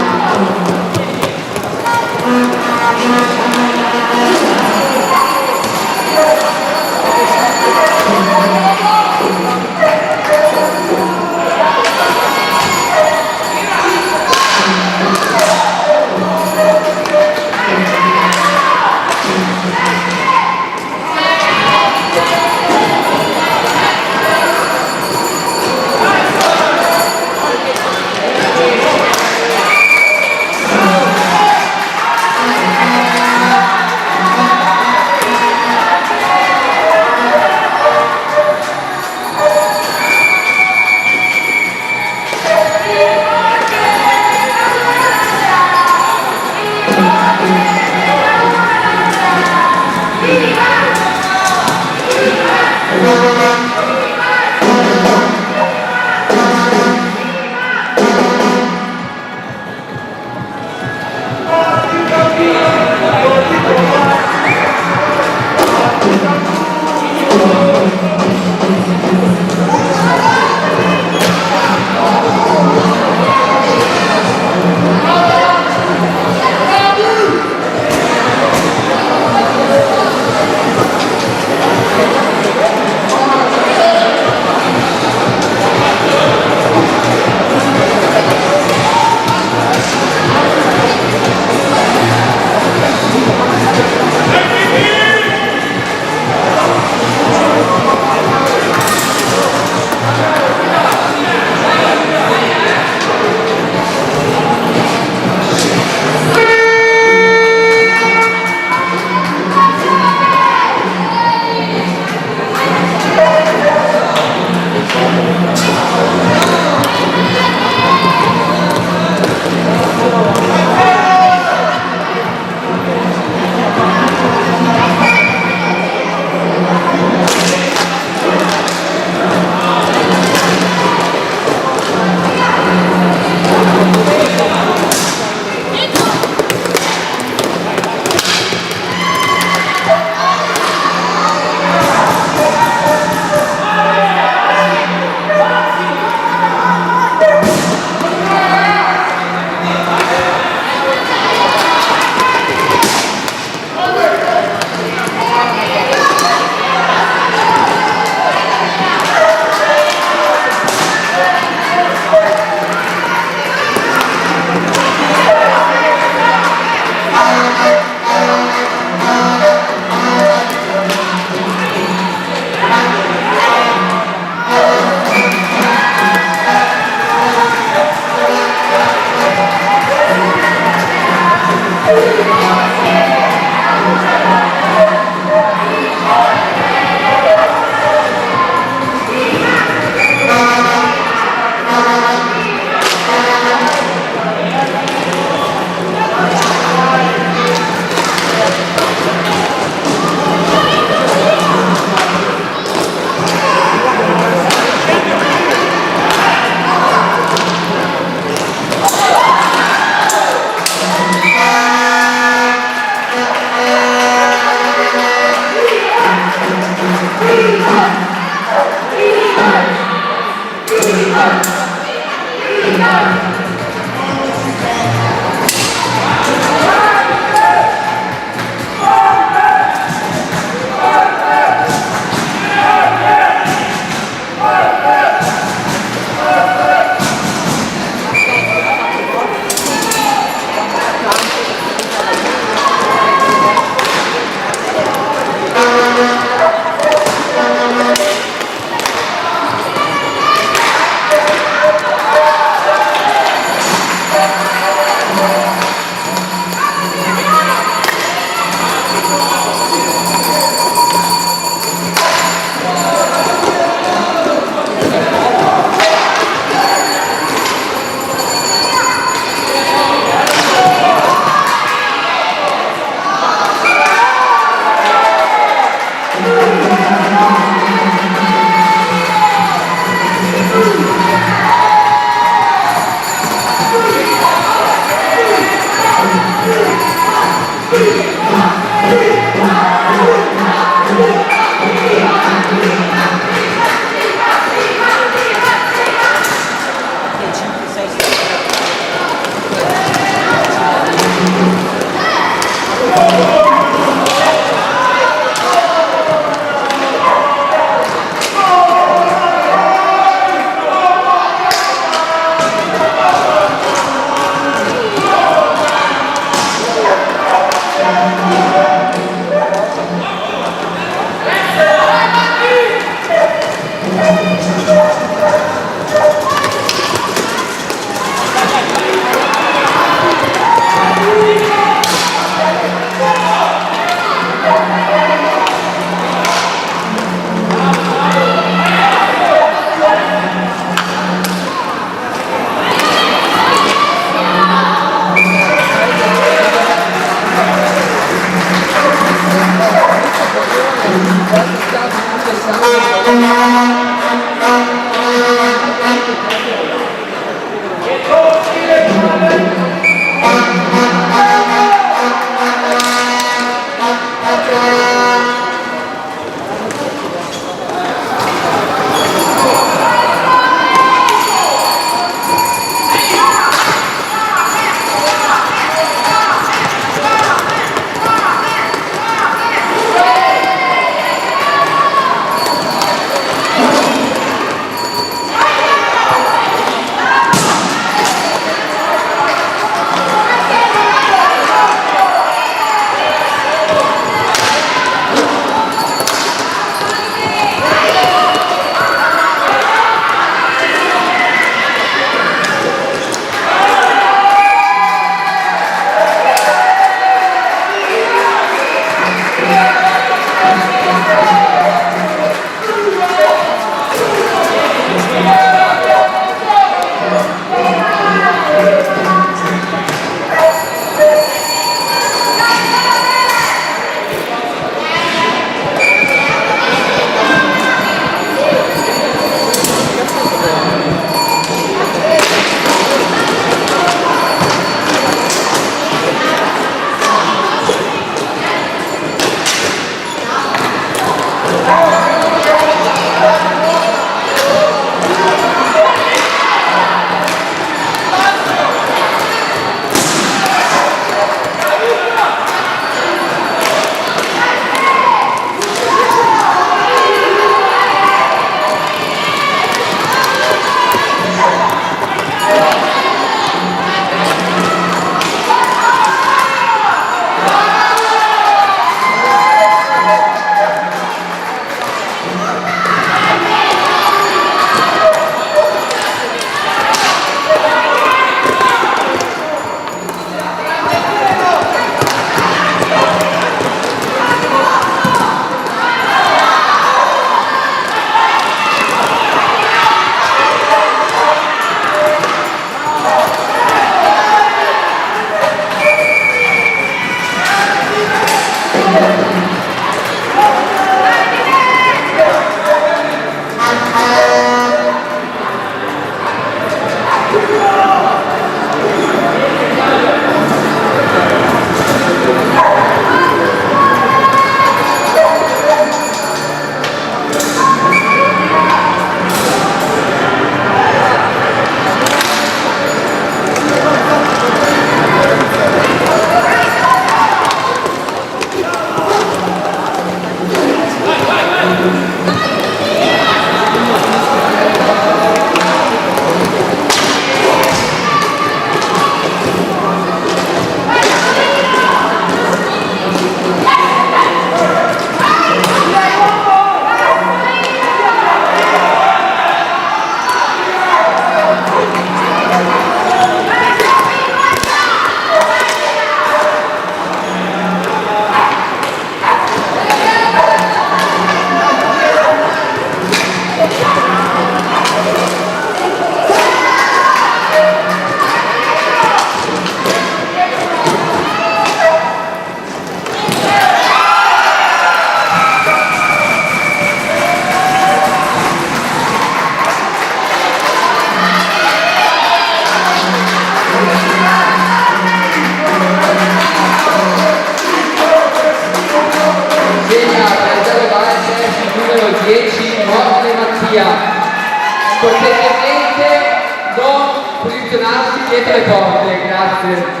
dietro le porte, grazie.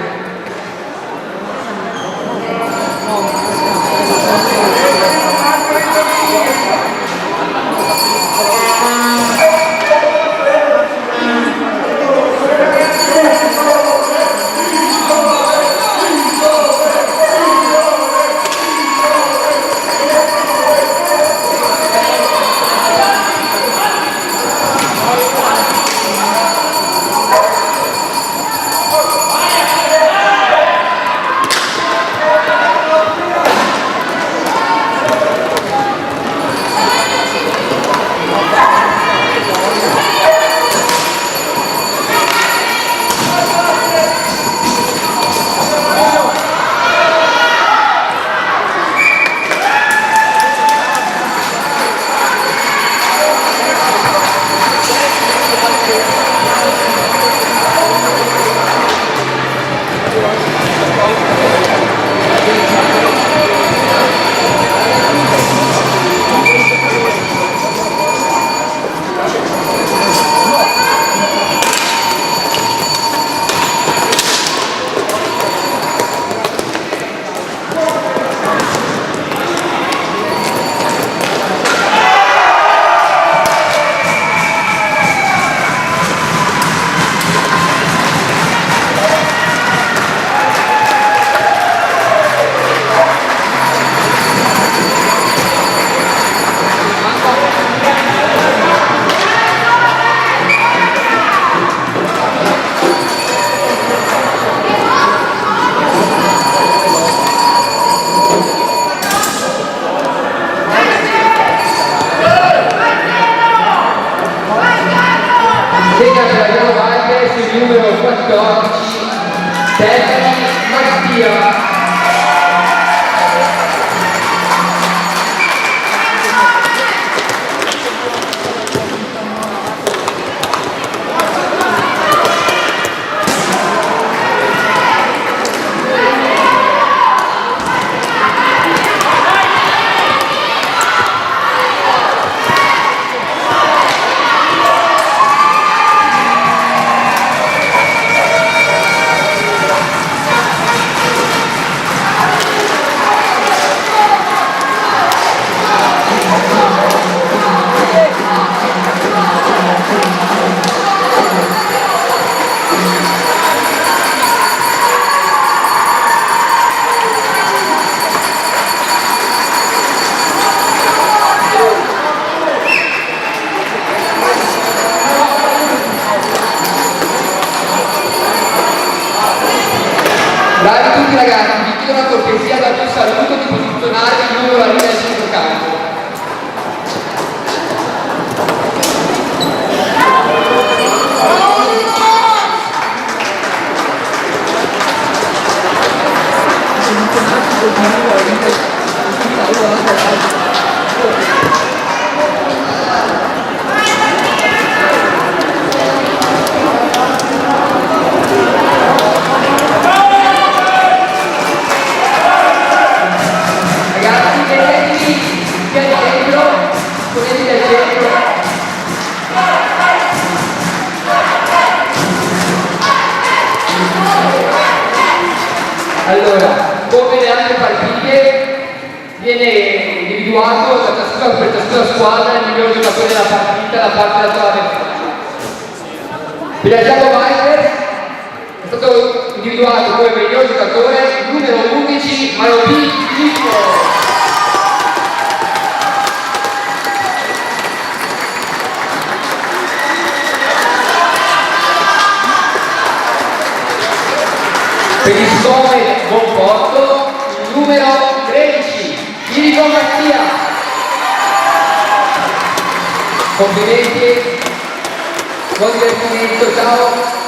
Numero 14, Terni Mattia. Bravi tutti ragazzi, vi chiedo una cortesia da un saluto di posizionarvi lungo la linea del centrocampo. Allora, come le altre partite, viene individuato per ciascuna squadra il miglior giocatore della partita da parte della squadra avversaria. Per la Giacomo Maier è stato individuato come miglior giocatore il numero 11 Marobi Filippo. Per il Some Buonporto il numero 13 Chirico Mattia. Complimenti, buon divertimento, ciao.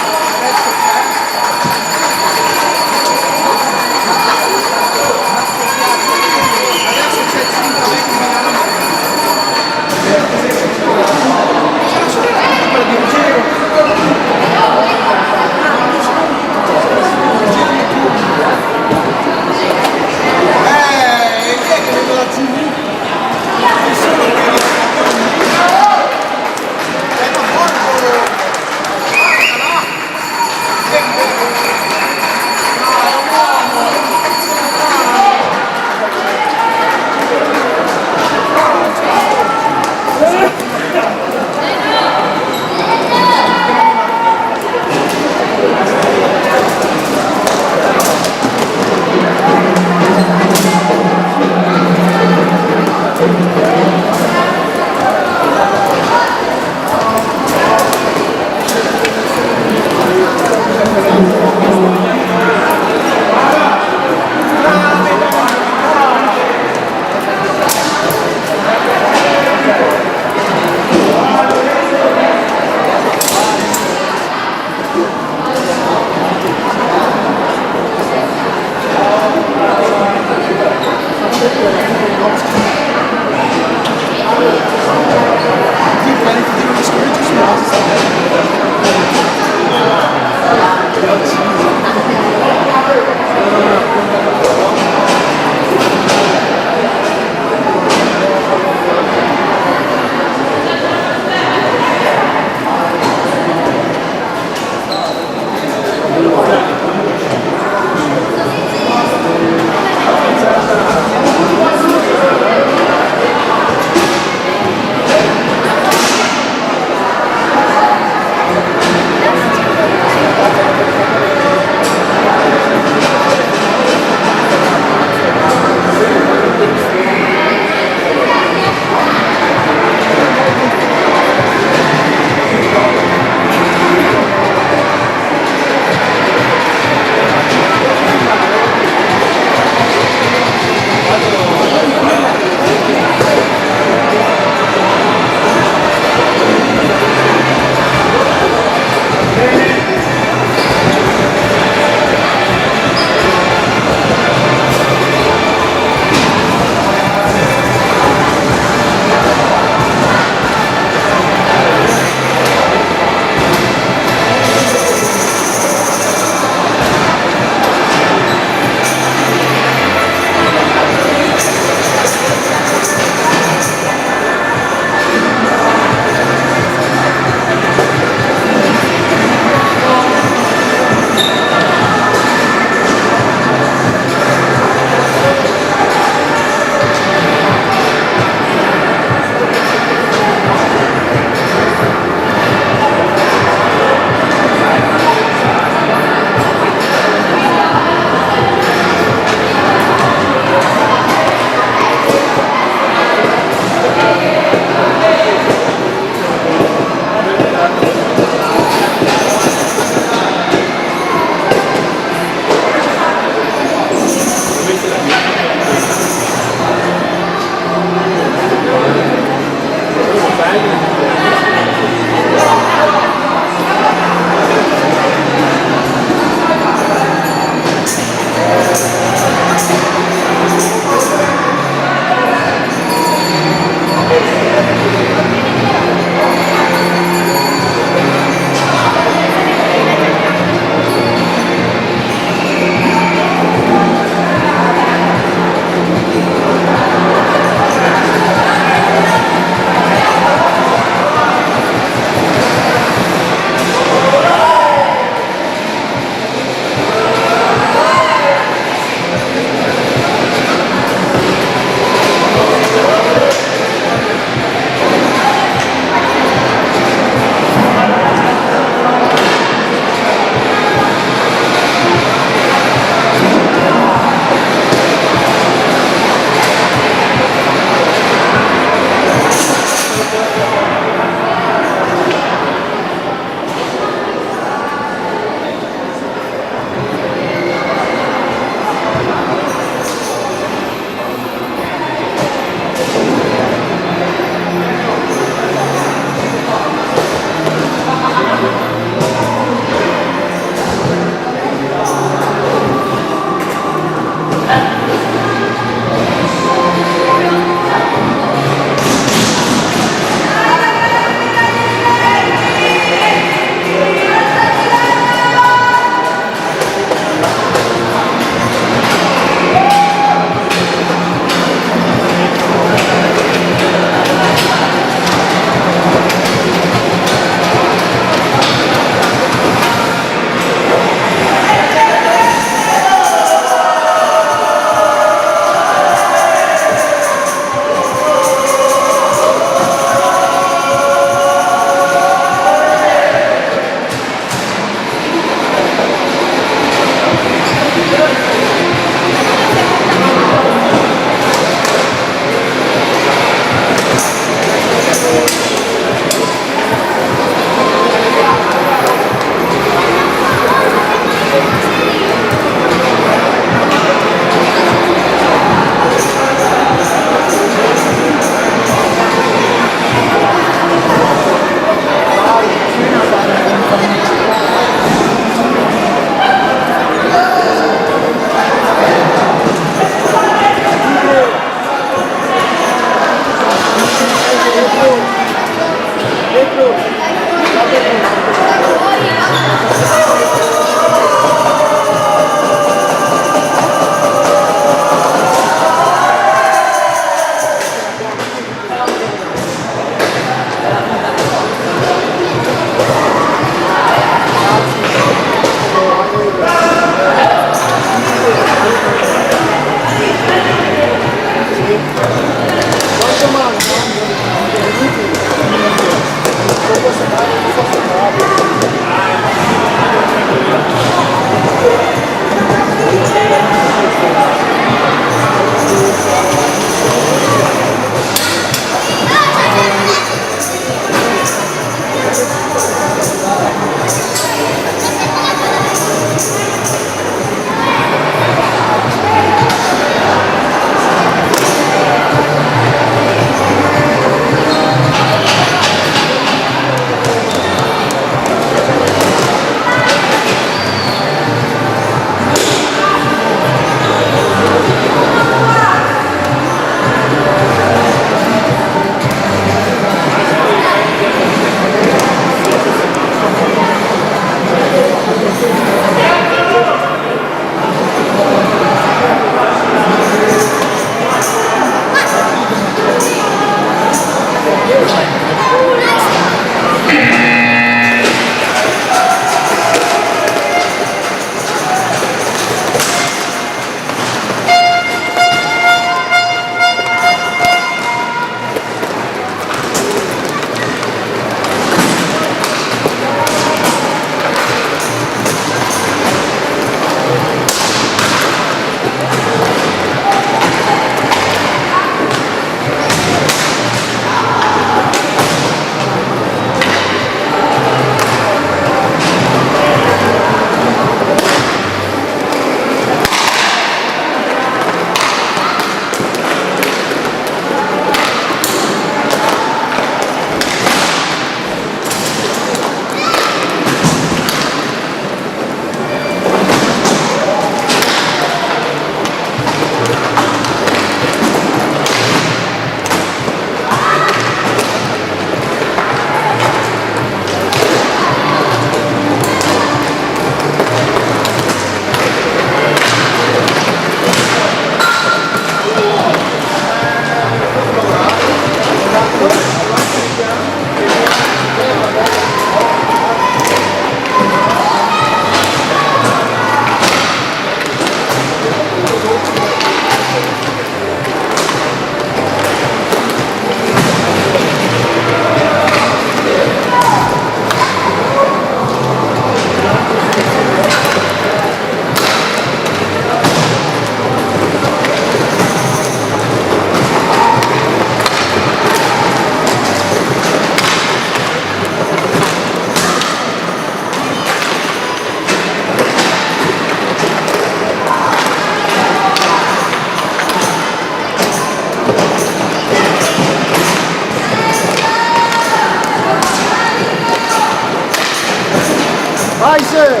Vai se!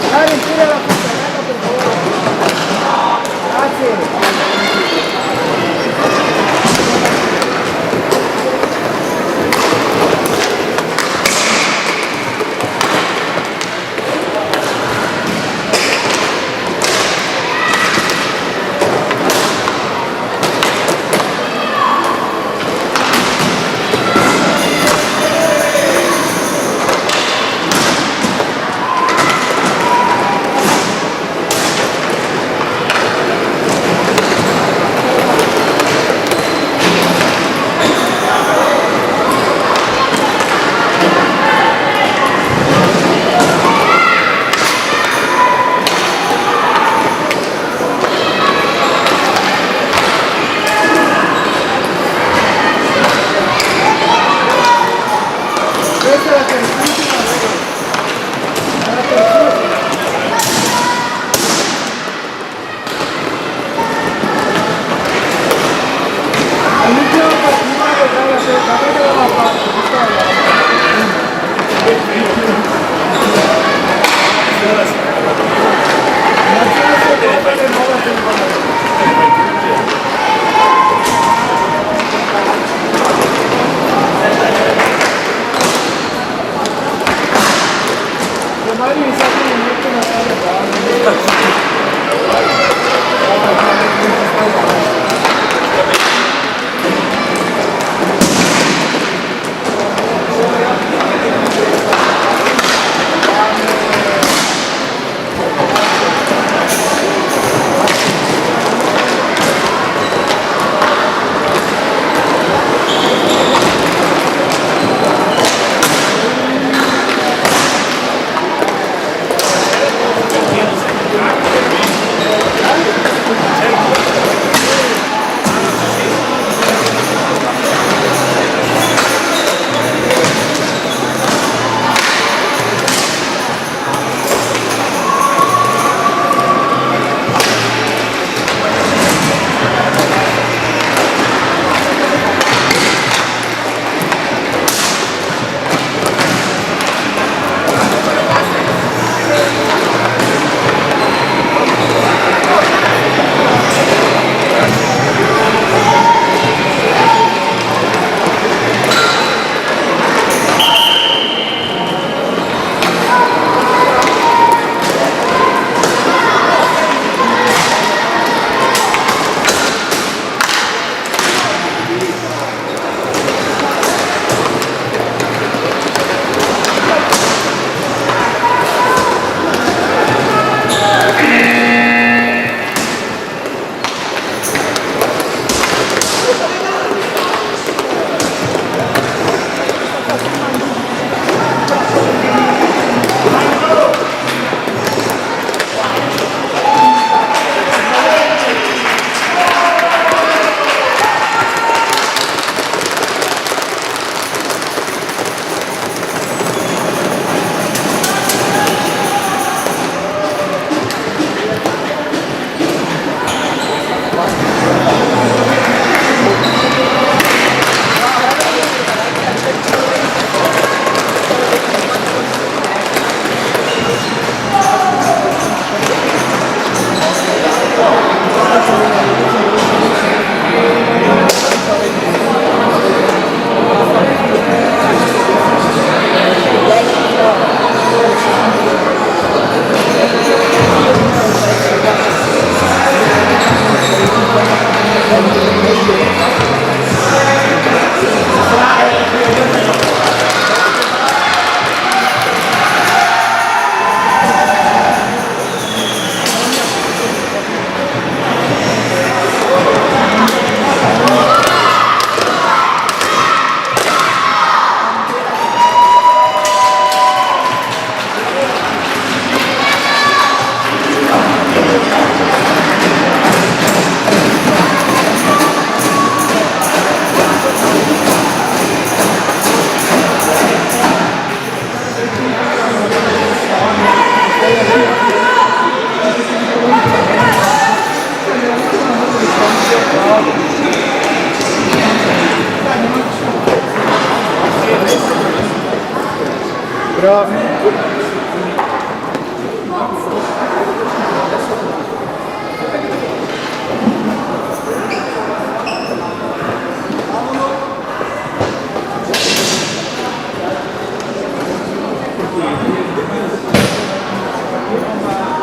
Dai riempire la pista, per favore! Grazie!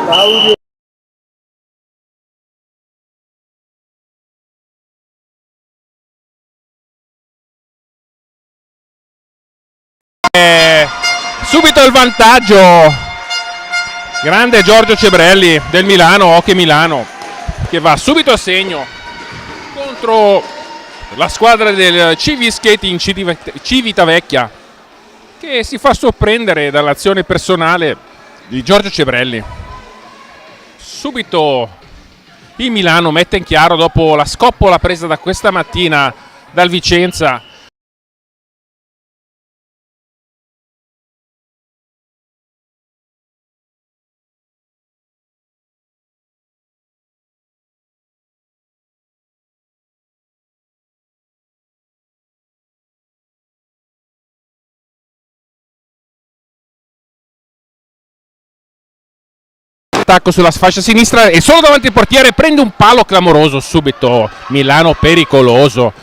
Audio. Subito il vantaggio, grande Giorgio Cebrelli del Milano, Hockey Milano, che va subito a segno contro la squadra del CV Skating Civitavecchia, che si fa sorprendere dall'azione personale di Giorgio Cebrelli. Subito il Milano mette in chiaro dopo la scoppola presa da questa mattina dal Vicenza. Attacco sulla fascia sinistra e solo davanti al portiere prende un palo clamoroso subito. Milano pericoloso.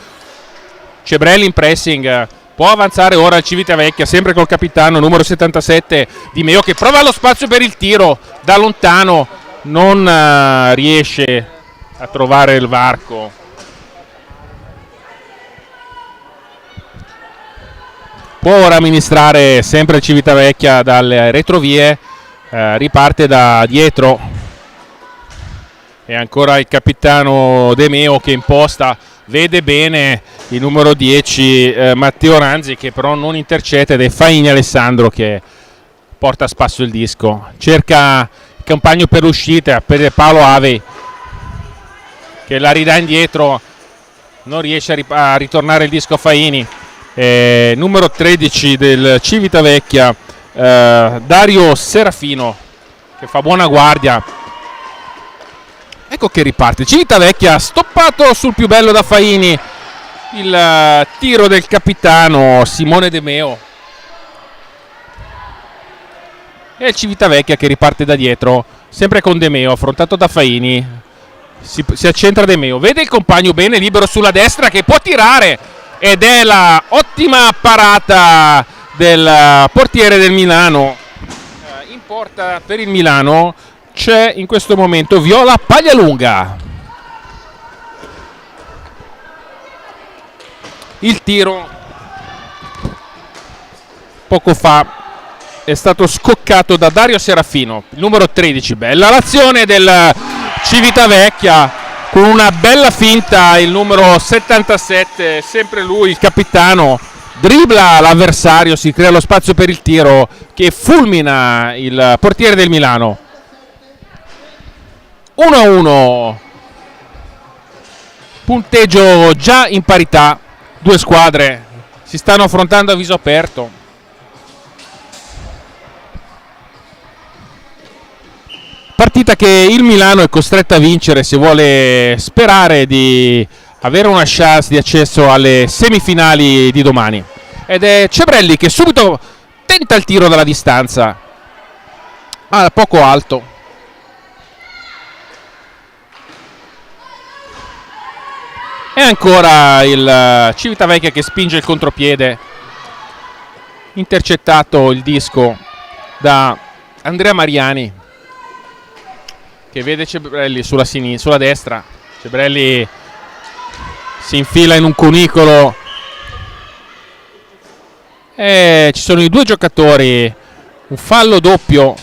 Cebrelli in pressing, può avanzare ora il Civitavecchia, sempre col capitano numero 77 Di Meo, che prova lo spazio per il tiro da lontano, non riesce a trovare il varco. Può ora amministrare sempre il Civitavecchia dalle retrovie. Riparte da dietro e ancora il capitano De Meo che imposta, vede bene il numero 10 Matteo Ranzi, che però non intercetta, ed è Faini Alessandro che porta a spasso il disco, cerca il compagno per l'uscita, per Paolo Avei che la ridà indietro, non riesce a ritornare il disco a Faini. Numero 13 del Civitavecchia, Dario Serafino, che fa buona guardia. Ecco che riparte Civitavecchia, stoppato sul più bello da Faini, il tiro del capitano Simone De Meo, e il Civitavecchia che riparte da dietro sempre con De Meo, affrontato da Faini. Si accentra De Meo, vede il compagno bene libero sulla destra che può tirare, ed è la ottima parata del portiere del Milano. In porta per il Milano c'è in questo momento Viola Paglialunga. Il tiro poco fa è stato scoccato da Dario Serafino, il numero 13. Bella l'azione del Civitavecchia, con una bella finta il numero 77, sempre lui il capitano, dribbla l'avversario, si crea lo spazio per il tiro che fulmina il portiere del Milano. 1-1, punteggio già in parità, due squadre si stanno affrontando a viso aperto. Partita che il Milano è costretto a vincere se vuole sperare di avere una chance di accesso alle semifinali di domani. Ed è Cebrelli che subito tenta il tiro dalla distanza, poco alto. E ancora il Civitavecchia che spinge il contropiede, intercettato il disco da Andrea Mariani, che vede Cebrelli sulla destra. Cebrelli si infila in un cunicolo e ci sono i due giocatori, un fallo doppio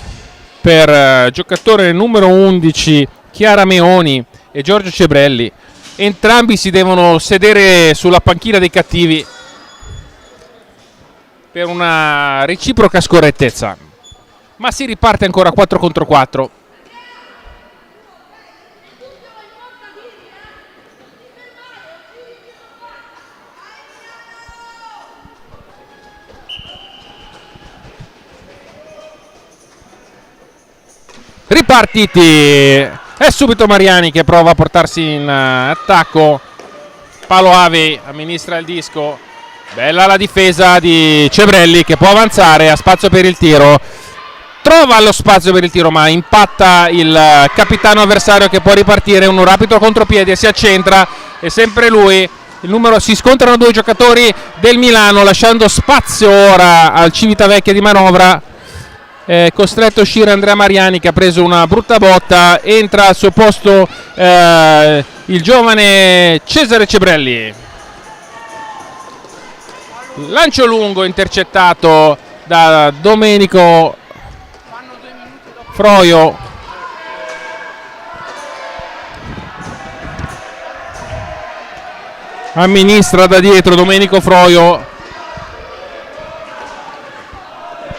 per giocatore numero 11 Chiara Meoni e Giorgio Cebrelli. Entrambi si devono sedere sulla panchina dei cattivi per una reciproca scorrettezza, ma si riparte ancora 4 contro 4. Ripartiti, è subito Mariani che prova a portarsi in attacco. Paolo Avei amministra il disco Bella la difesa di Cebrelli che può avanzare, ha spazio per il tiro, trova lo spazio per il tiro ma impatta il capitano avversario che può ripartire, un rapido contropiede, si accentra, è sempre lui. Il numero, si scontrano due giocatori del Milano lasciando spazio ora al Civitavecchia di manovra. È costretto a uscire Andrea Mariani che ha preso una brutta botta, entra al suo posto il giovane Cesare Cebrelli. Lancio lungo intercettato da Domenico Froio. Amministra da dietro Domenico Froio,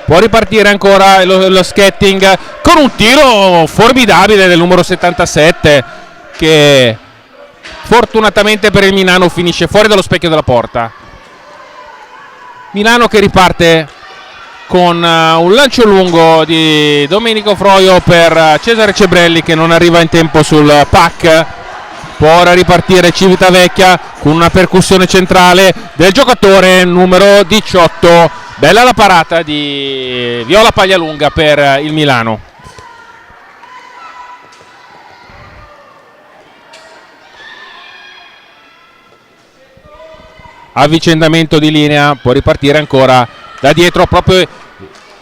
può ripartire ancora lo Schetting con un tiro formidabile del numero 77 che fortunatamente per il Milano finisce fuori dallo specchio della porta. Milano che riparte con un lancio lungo di Domenico Froio per Cesare Cebrelli che non arriva in tempo sul pack. Può ora ripartire Civitavecchia con una percussione centrale del giocatore numero 18. Bella la parata di Viola Paglialunga per il Milano. Avvicendamento di linea, può ripartire ancora da dietro proprio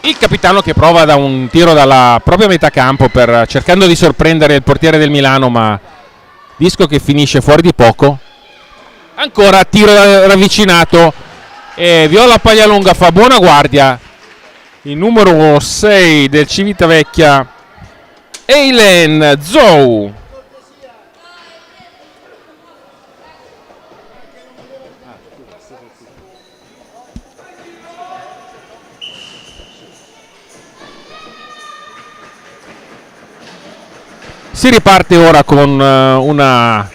il capitano che prova da un tiro dalla propria metà campo cercando di sorprendere il portiere del Milano, ma disco che finisce fuori di poco. Ancora tiro ravvicinato e Viola Paglialunga fa buona guardia. Il numero 6 del Civitavecchia, Eilen Zou. Si riparte ora con una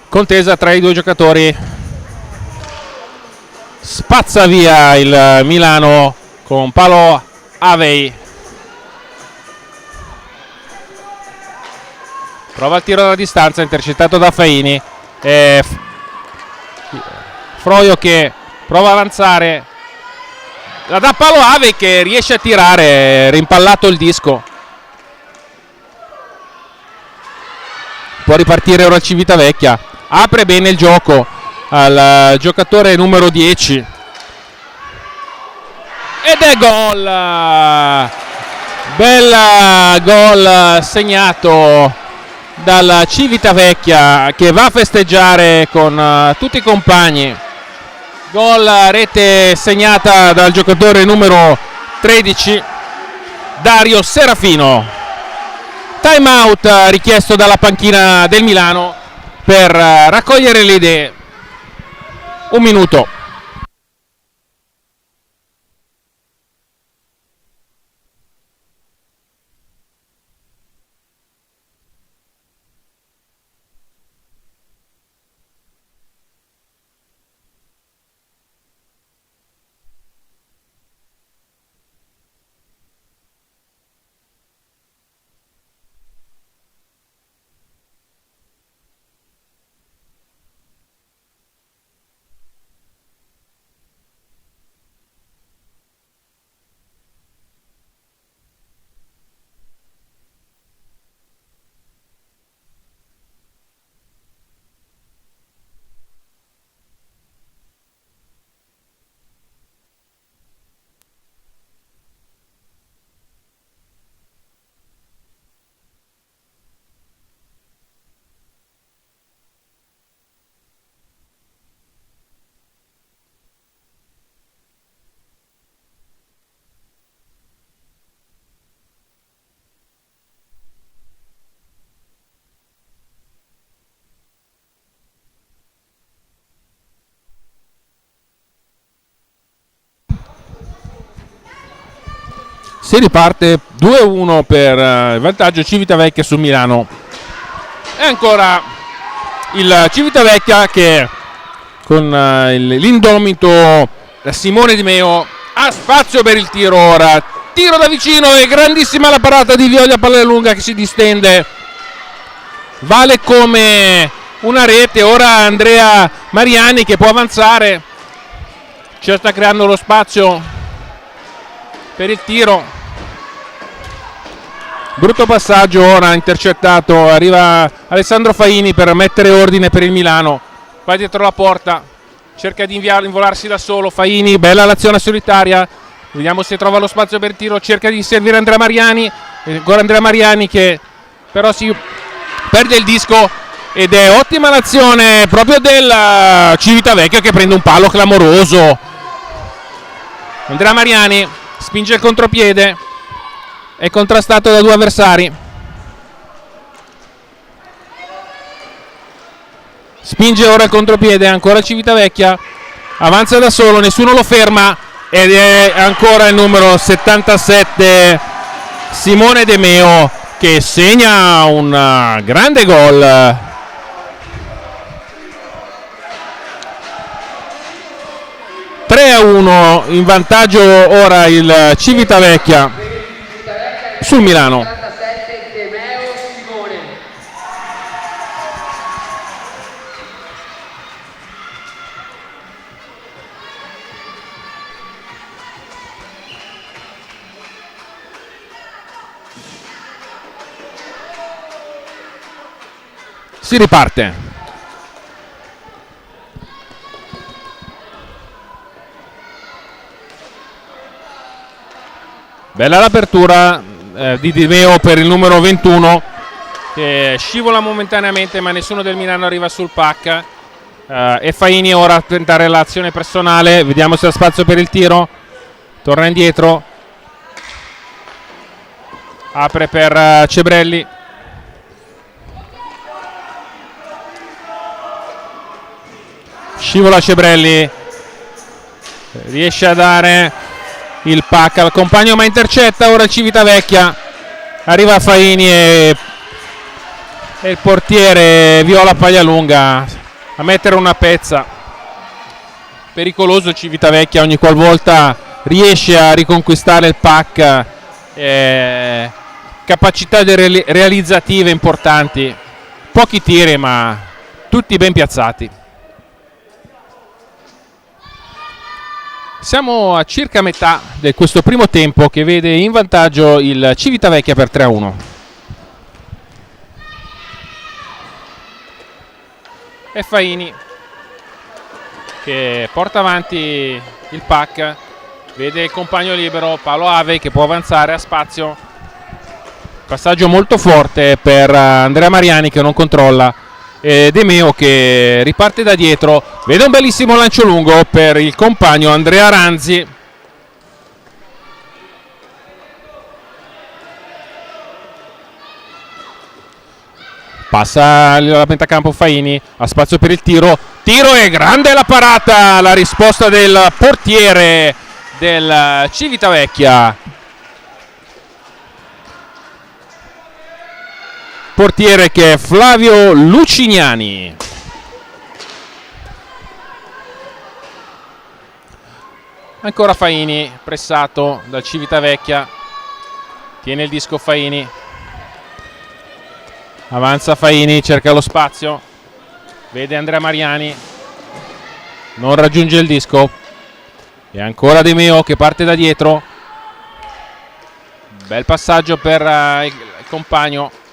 contesa tra i due giocatori. Spazza via il Milano con palo Avei. Prova il tiro dalla distanza, intercettato da Faini. Froio che prova a avanzare. La dà palo Avei che riesce a tirare, rimpallato il disco. Può ripartire ora il Civitavecchia, apre bene il gioco al giocatore numero 10 ed è gol. Bella gol segnato dal Civitavecchia che va a festeggiare con tutti i compagni. Gol, rete segnata dal giocatore numero 13 Dario Serafino. Time out richiesto dalla panchina del Milano per raccogliere le idee. Un minuto. Si riparte 2-1 per il vantaggio Civitavecchia su Milano. E ancora il Civitavecchia che con l'indomito Simone Di Meo ha spazio per il tiro ora. Tiro da vicino e grandissima la parata di Viola Paglialunga che si distende. Vale come una rete. Ora Andrea Mariani che può avanzare, ci sta creando lo spazio per il tiro. Brutto passaggio, ora intercettato, arriva Alessandro Faini per mettere ordine per il Milano, va dietro la porta, cerca di involarsi da solo. Faini, bella l'azione solitaria, vediamo se trova lo spazio per il tiro, cerca di servire Andrea Mariani, ancora Andrea Mariani che però si perde il disco, ed è ottima l'azione proprio del Civitavecchia che prende un palo clamoroso. Andrea Mariani spinge il contropiede, è contrastato da due avversari, spinge ora il contropiede, ancora Civitavecchia, avanza da solo, nessuno lo ferma, ed è ancora il numero 77 Simone De Meo che segna un grande gol. In vantaggio ora il Civitavecchia sul Milano. De Meo Simone. Si riparte. Bella l'apertura di Di Meo per il numero 21 che scivola momentaneamente, ma nessuno del Milano arriva sul pack. E Faini ora a tentare l'azione personale, vediamo se ha spazio per il tiro, torna indietro, apre per Cebrelli, scivola Cebrelli, riesce a dare il pack al compagno ma intercetta ora il Civitavecchia, arriva Faini e il portiere Viola Paglialunga a mettere una pezza. Pericoloso Civitavecchia ogni qualvolta riesce a riconquistare il pack, capacità realizzative importanti, pochi tiri ma tutti ben piazzati. Siamo a circa metà di questo primo tempo che vede in vantaggio il Civitavecchia per 3-1. E Faini che porta avanti il pack, vede il compagno libero, Paolo Ave che può avanzare a spazio. Passaggio molto forte per Andrea Mariani che non controlla. De Meo che riparte da dietro, vede un bellissimo lancio lungo per il compagno Andrea Ranzi. Passa la pentacampo Faini, ha spazio per il tiro e grande la parata, la risposta del portiere del Civitavecchia. Portiere che è Flavio Lucignani. Ancora Faini, pressato dal Civitavecchia, tiene il disco Faini, avanza Faini, cerca lo spazio, vede Andrea Mariani, non raggiunge il disco, e ancora De Meo che parte da dietro, bel passaggio per il compagno.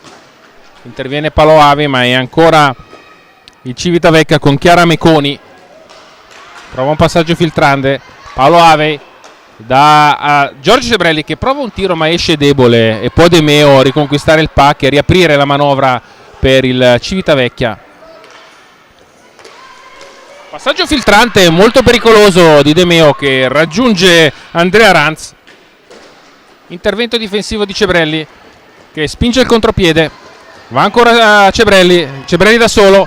Interviene Paolo Ave ma è ancora il Civitavecchia con Chiara Meconi, prova un passaggio filtrante, Paolo Ave da Giorgio Cebrelli che prova un tiro ma esce debole, e può De Meo riconquistare il pack e riaprire la manovra per il Civitavecchia. Passaggio filtrante molto pericoloso di De Meo che raggiunge Andrea Ranz, intervento difensivo di Cebrelli che spinge il contropiede, va ancora Cebrelli da solo,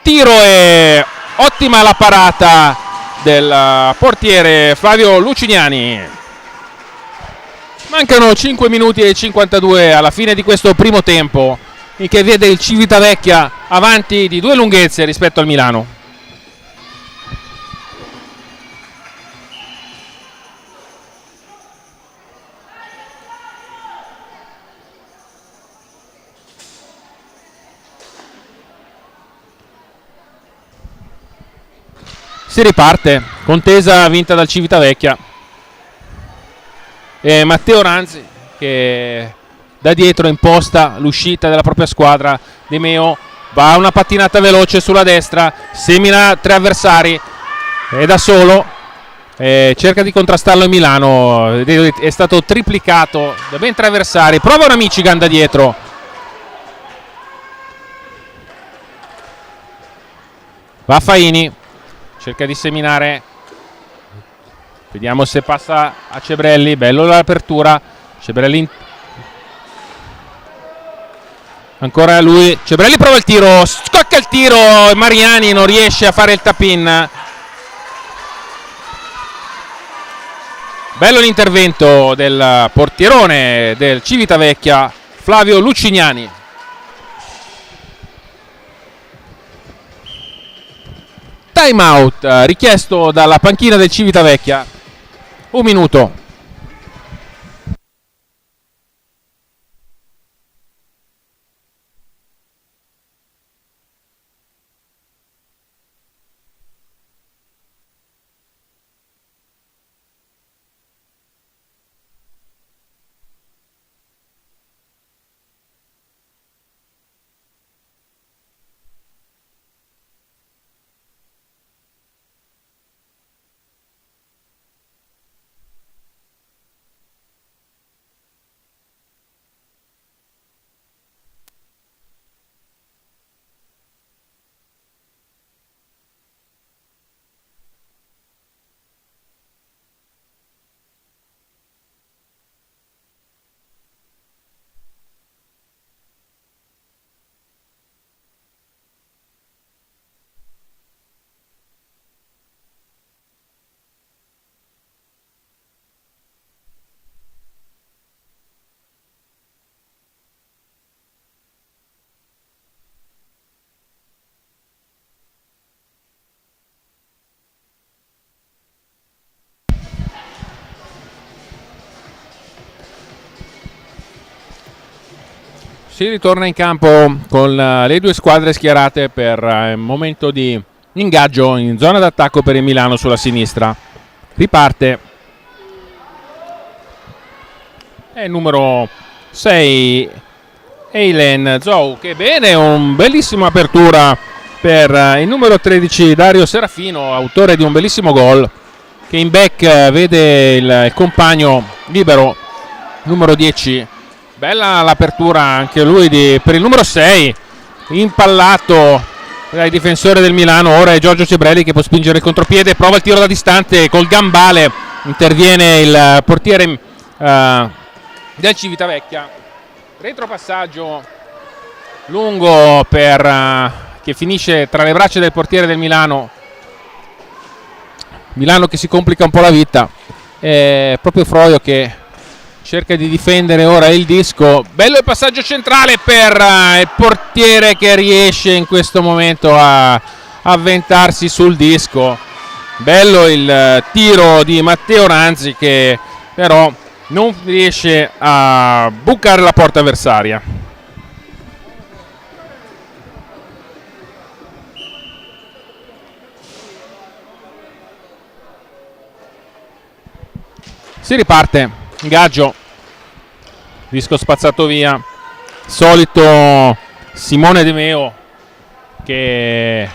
tiro e ottima la parata del portiere Flavio Lucignani. Mancano 5 minuti e 52 alla fine di questo primo tempo, in che vede il Civitavecchia avanti di 2 lunghezze rispetto al Milano. Si riparte, contesa vinta dal Civitavecchia. E Matteo Ranzi che da dietro imposta l'uscita della propria squadra. De Meo va a una pattinata veloce sulla destra, semina 3 avversari, è da solo, cerca di contrastarlo in Milano, è stato triplicato da ben 3 avversari, prova una Michigan da dietro. Va Faini, cerca di seminare, vediamo se passa a Cebrelli, bello l'apertura, Cebrelli ancora lui, Cebrelli prova il tiro, scocca il tiro, Mariani non riesce a fare il tap-in. Bello l'intervento del portierone del Civitavecchia, Flavio Lucignani. Time out richiesto dalla panchina del Civitavecchia. 1 minuto. Si ritorna in campo con le 2 squadre schierate per un momento di ingaggio in zona d'attacco per il Milano sulla sinistra. Riparte è numero 6 Eilen Zou, che bene, un bellissima apertura per il numero 13 Dario Serafino, autore di un bellissimo gol, che in back vede il compagno libero numero 10. Bella l'apertura anche lui per il numero 6, impallato dai difensori del Milano. Ora è Giorgio Cebrelli che può spingere il contropiede, prova il tiro da distante col gambale, interviene il portiere del Civitavecchia. Retropassaggio lungo che finisce tra le braccia del portiere del Milano che si complica un po' la vita. È proprio Froio che cerca di difendere ora il disco. Bello il passaggio centrale per il portiere che riesce in questo momento a avventarsi sul disco. Bello il tiro di Matteo Ranzi che però non riesce a bucare la porta avversaria. Si riparte. Ingaggio, disco spazzato via, solito Simone De Meo che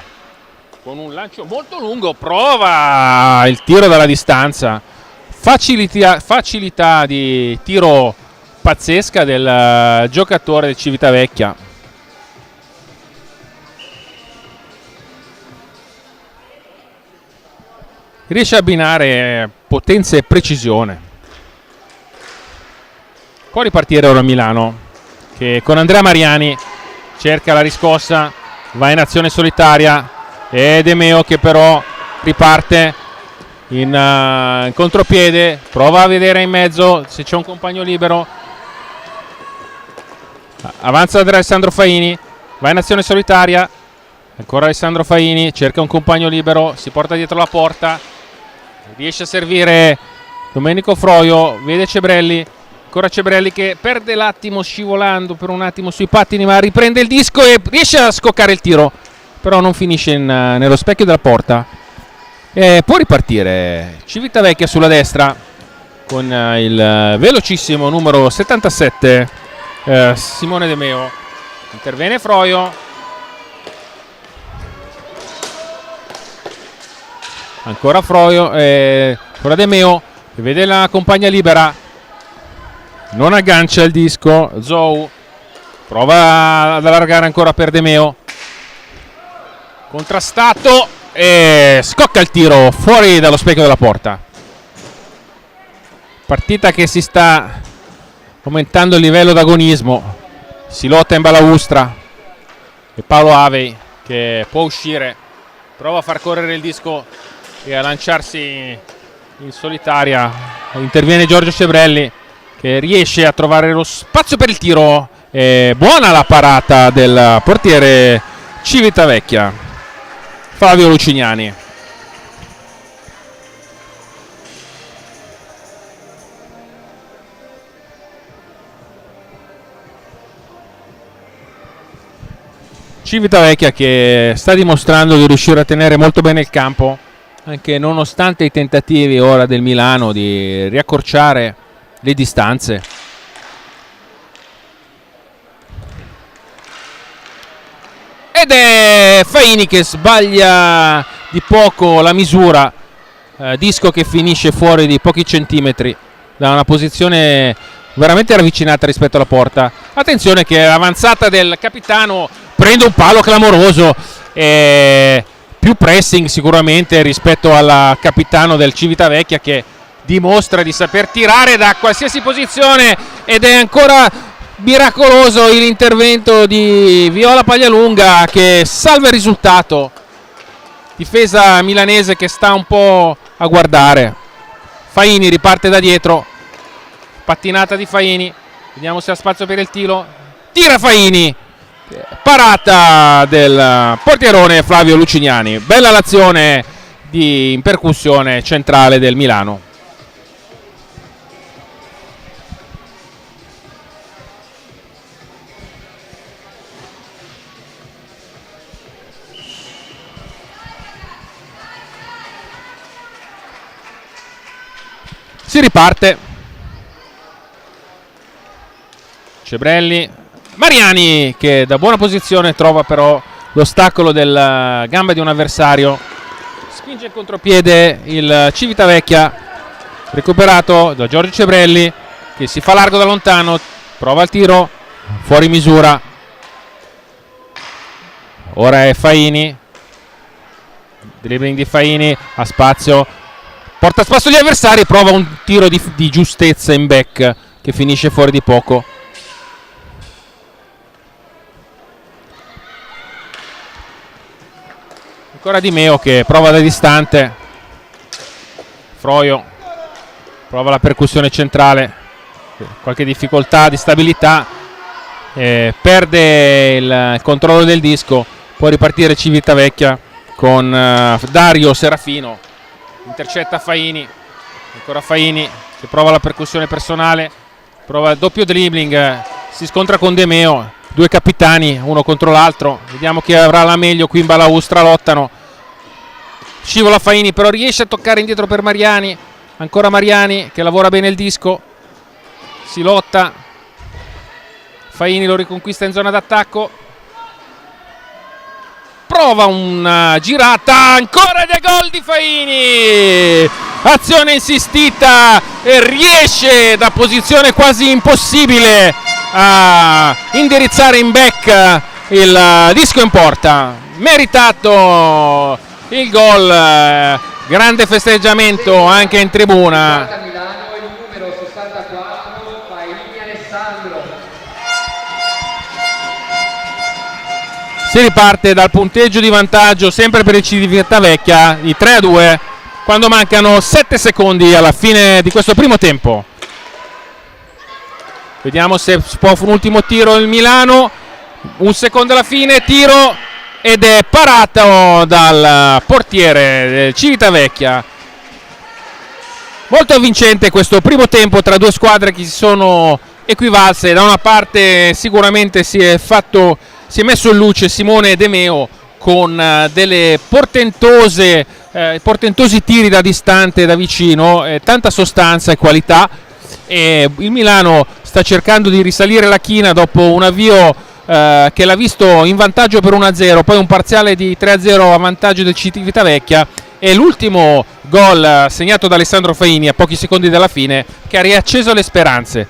con un lancio molto lungo prova il tiro dalla distanza, facilità di tiro pazzesca del giocatore del Civitavecchia. Riesce a abbinare potenza e precisione. Può ripartire ora Milano che con Andrea Mariani cerca la riscossa, va in azione solitaria e De Meo che però riparte in contropiede, prova a vedere in mezzo se c'è un compagno libero, avanza Alessandro Faini, va in azione solitaria, ancora Alessandro Faini, cerca un compagno libero, si porta dietro la porta, riesce a servire Domenico Froio, vede Cebrelli, ancora Cebrelli che perde l'attimo scivolando per un attimo sui pattini, ma riprende il disco e riesce a scoccare il tiro, però non finisce nello specchio della porta. Può ripartire Civitavecchia sulla destra con il velocissimo numero 77 Simone De Meo. Interviene Froio, ancora Froio, ora De Meo che vede la compagna libera, non aggancia il disco. Zou prova ad allargare ancora per De Meo, contrastato e scocca il tiro fuori dallo specchio della porta. Partita che si sta aumentando il livello d'agonismo, si lotta in balaustra e Paolo Avei che può uscire, prova a far correre il disco e a lanciarsi in solitaria. Interviene Giorgio Cebrelli che riesce a trovare lo spazio per il tiro. Buona la parata del portiere Civitavecchia, Flavio Lucignani. Civitavecchia che sta dimostrando di riuscire a tenere molto bene il campo, anche nonostante i tentativi ora del Milano di riaccorciare le distanze. Ed è Faini che sbaglia di poco la misura, disco che finisce fuori di pochi centimetri da una posizione veramente ravvicinata rispetto alla porta. Attenzione che l'avanzata del capitano prende un palo clamoroso, più pressing sicuramente rispetto al capitano del Civitavecchia che dimostra di saper tirare da qualsiasi posizione, ed è ancora miracoloso l'intervento di Viola Paglialunga che salva il risultato. Difesa milanese che sta un po' a guardare. Faini riparte da dietro, pattinata di Faini, vediamo se ha spazio per il tiro. Tira Faini, parata del portierone Flavio Lucignani. Bella l'azione in percussione centrale del Milano. Si riparte. Cebrelli, Mariani che da buona posizione trova però l'ostacolo della gamba di un avversario, spinge il contropiede il Civitavecchia, recuperato da Giorgio Cebrelli che si fa largo da lontano, prova il tiro fuori misura. Ora è Faini, dribbling di Faini, ha spazio, porta a spasso gli avversari, prova un tiro di giustezza in back che finisce fuori di poco. Ancora Di Meo che prova da distante. Froio prova la percussione centrale, qualche difficoltà di stabilità, perde il controllo del disco. Può ripartire Civitavecchia con Dario Serafino, intercetta Faini, ancora Faini che prova la percussione personale, prova il doppio dribbling, si scontra con De Meo, due capitani uno contro l'altro, vediamo chi avrà la meglio qui in balaustra, lottano, scivola Faini però riesce a toccare indietro per Mariani, ancora Mariani che lavora bene il disco, si lotta, Faini lo riconquista in zona d'attacco, prova una girata, ancora dei gol di Faini, azione insistita e riesce da posizione quasi impossibile a indirizzare in back il disco in porta. Meritato il gol, grande festeggiamento anche in tribuna. Milano, il numero 64, Faini Alessandro. Si riparte dal punteggio di vantaggio sempre per il Civitavecchia di 3-2 quando mancano 7 secondi alla fine di questo primo tempo. Vediamo se può un ultimo tiro il Milano, un secondo alla fine, tiro ed è parato dal portiere del Civitavecchia. Molto avvincente questo primo tempo tra due squadre che si sono equivalse. Da una parte sicuramente si è messo in luce Simone De Meo con delle portentose portentosi tiri da distante e da vicino, tanta sostanza e qualità. E il Milano sta cercando di risalire la china dopo un avvio che l'ha visto in vantaggio per 1-0, poi un parziale di 3-0 a vantaggio del Civitavecchia e l'ultimo gol segnato da Alessandro Faini a pochi secondi dalla fine che ha riacceso le speranze.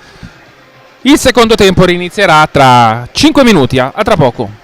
Il secondo tempo inizierà tra 5 minuti, a tra poco.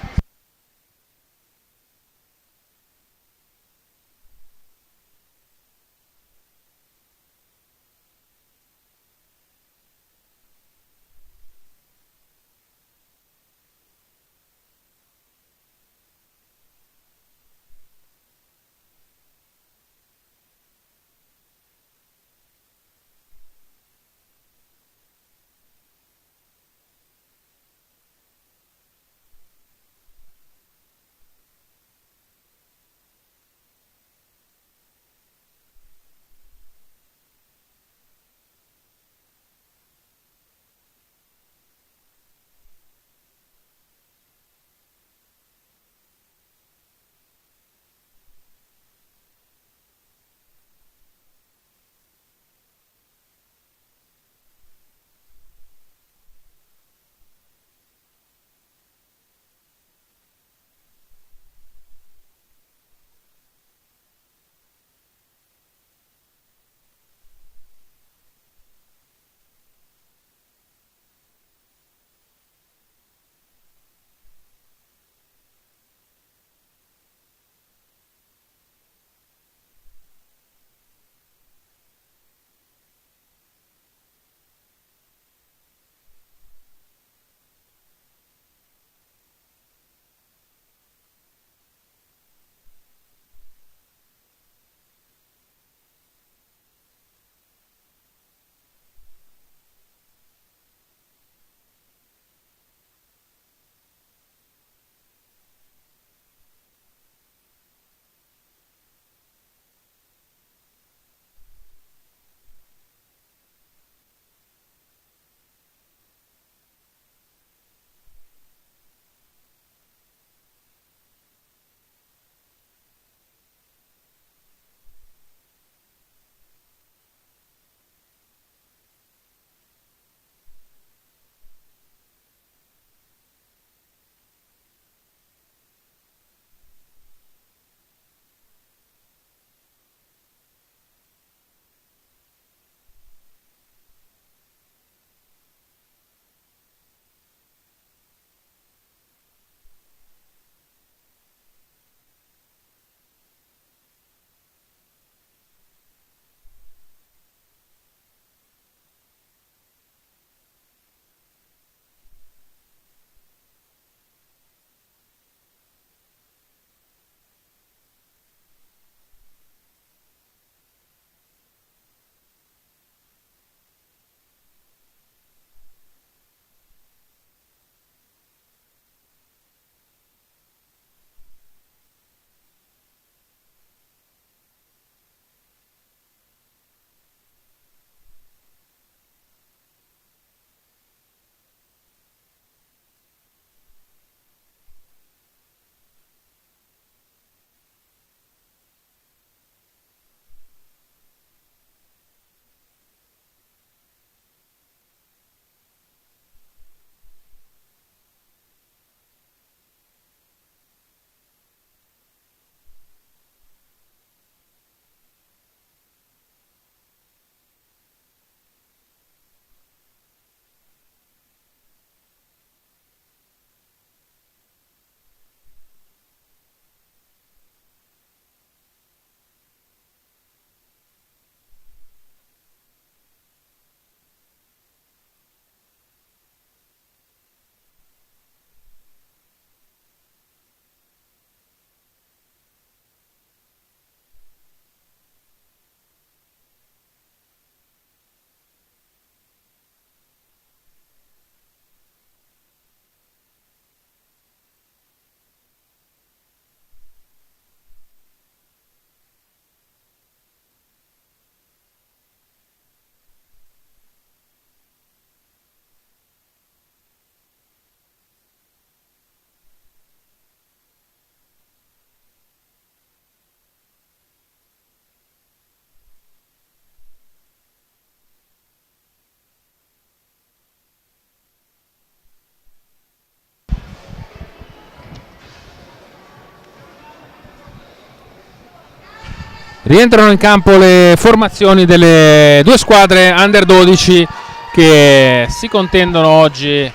Rientrano in campo le formazioni delle due squadre under 12 che si contendono oggi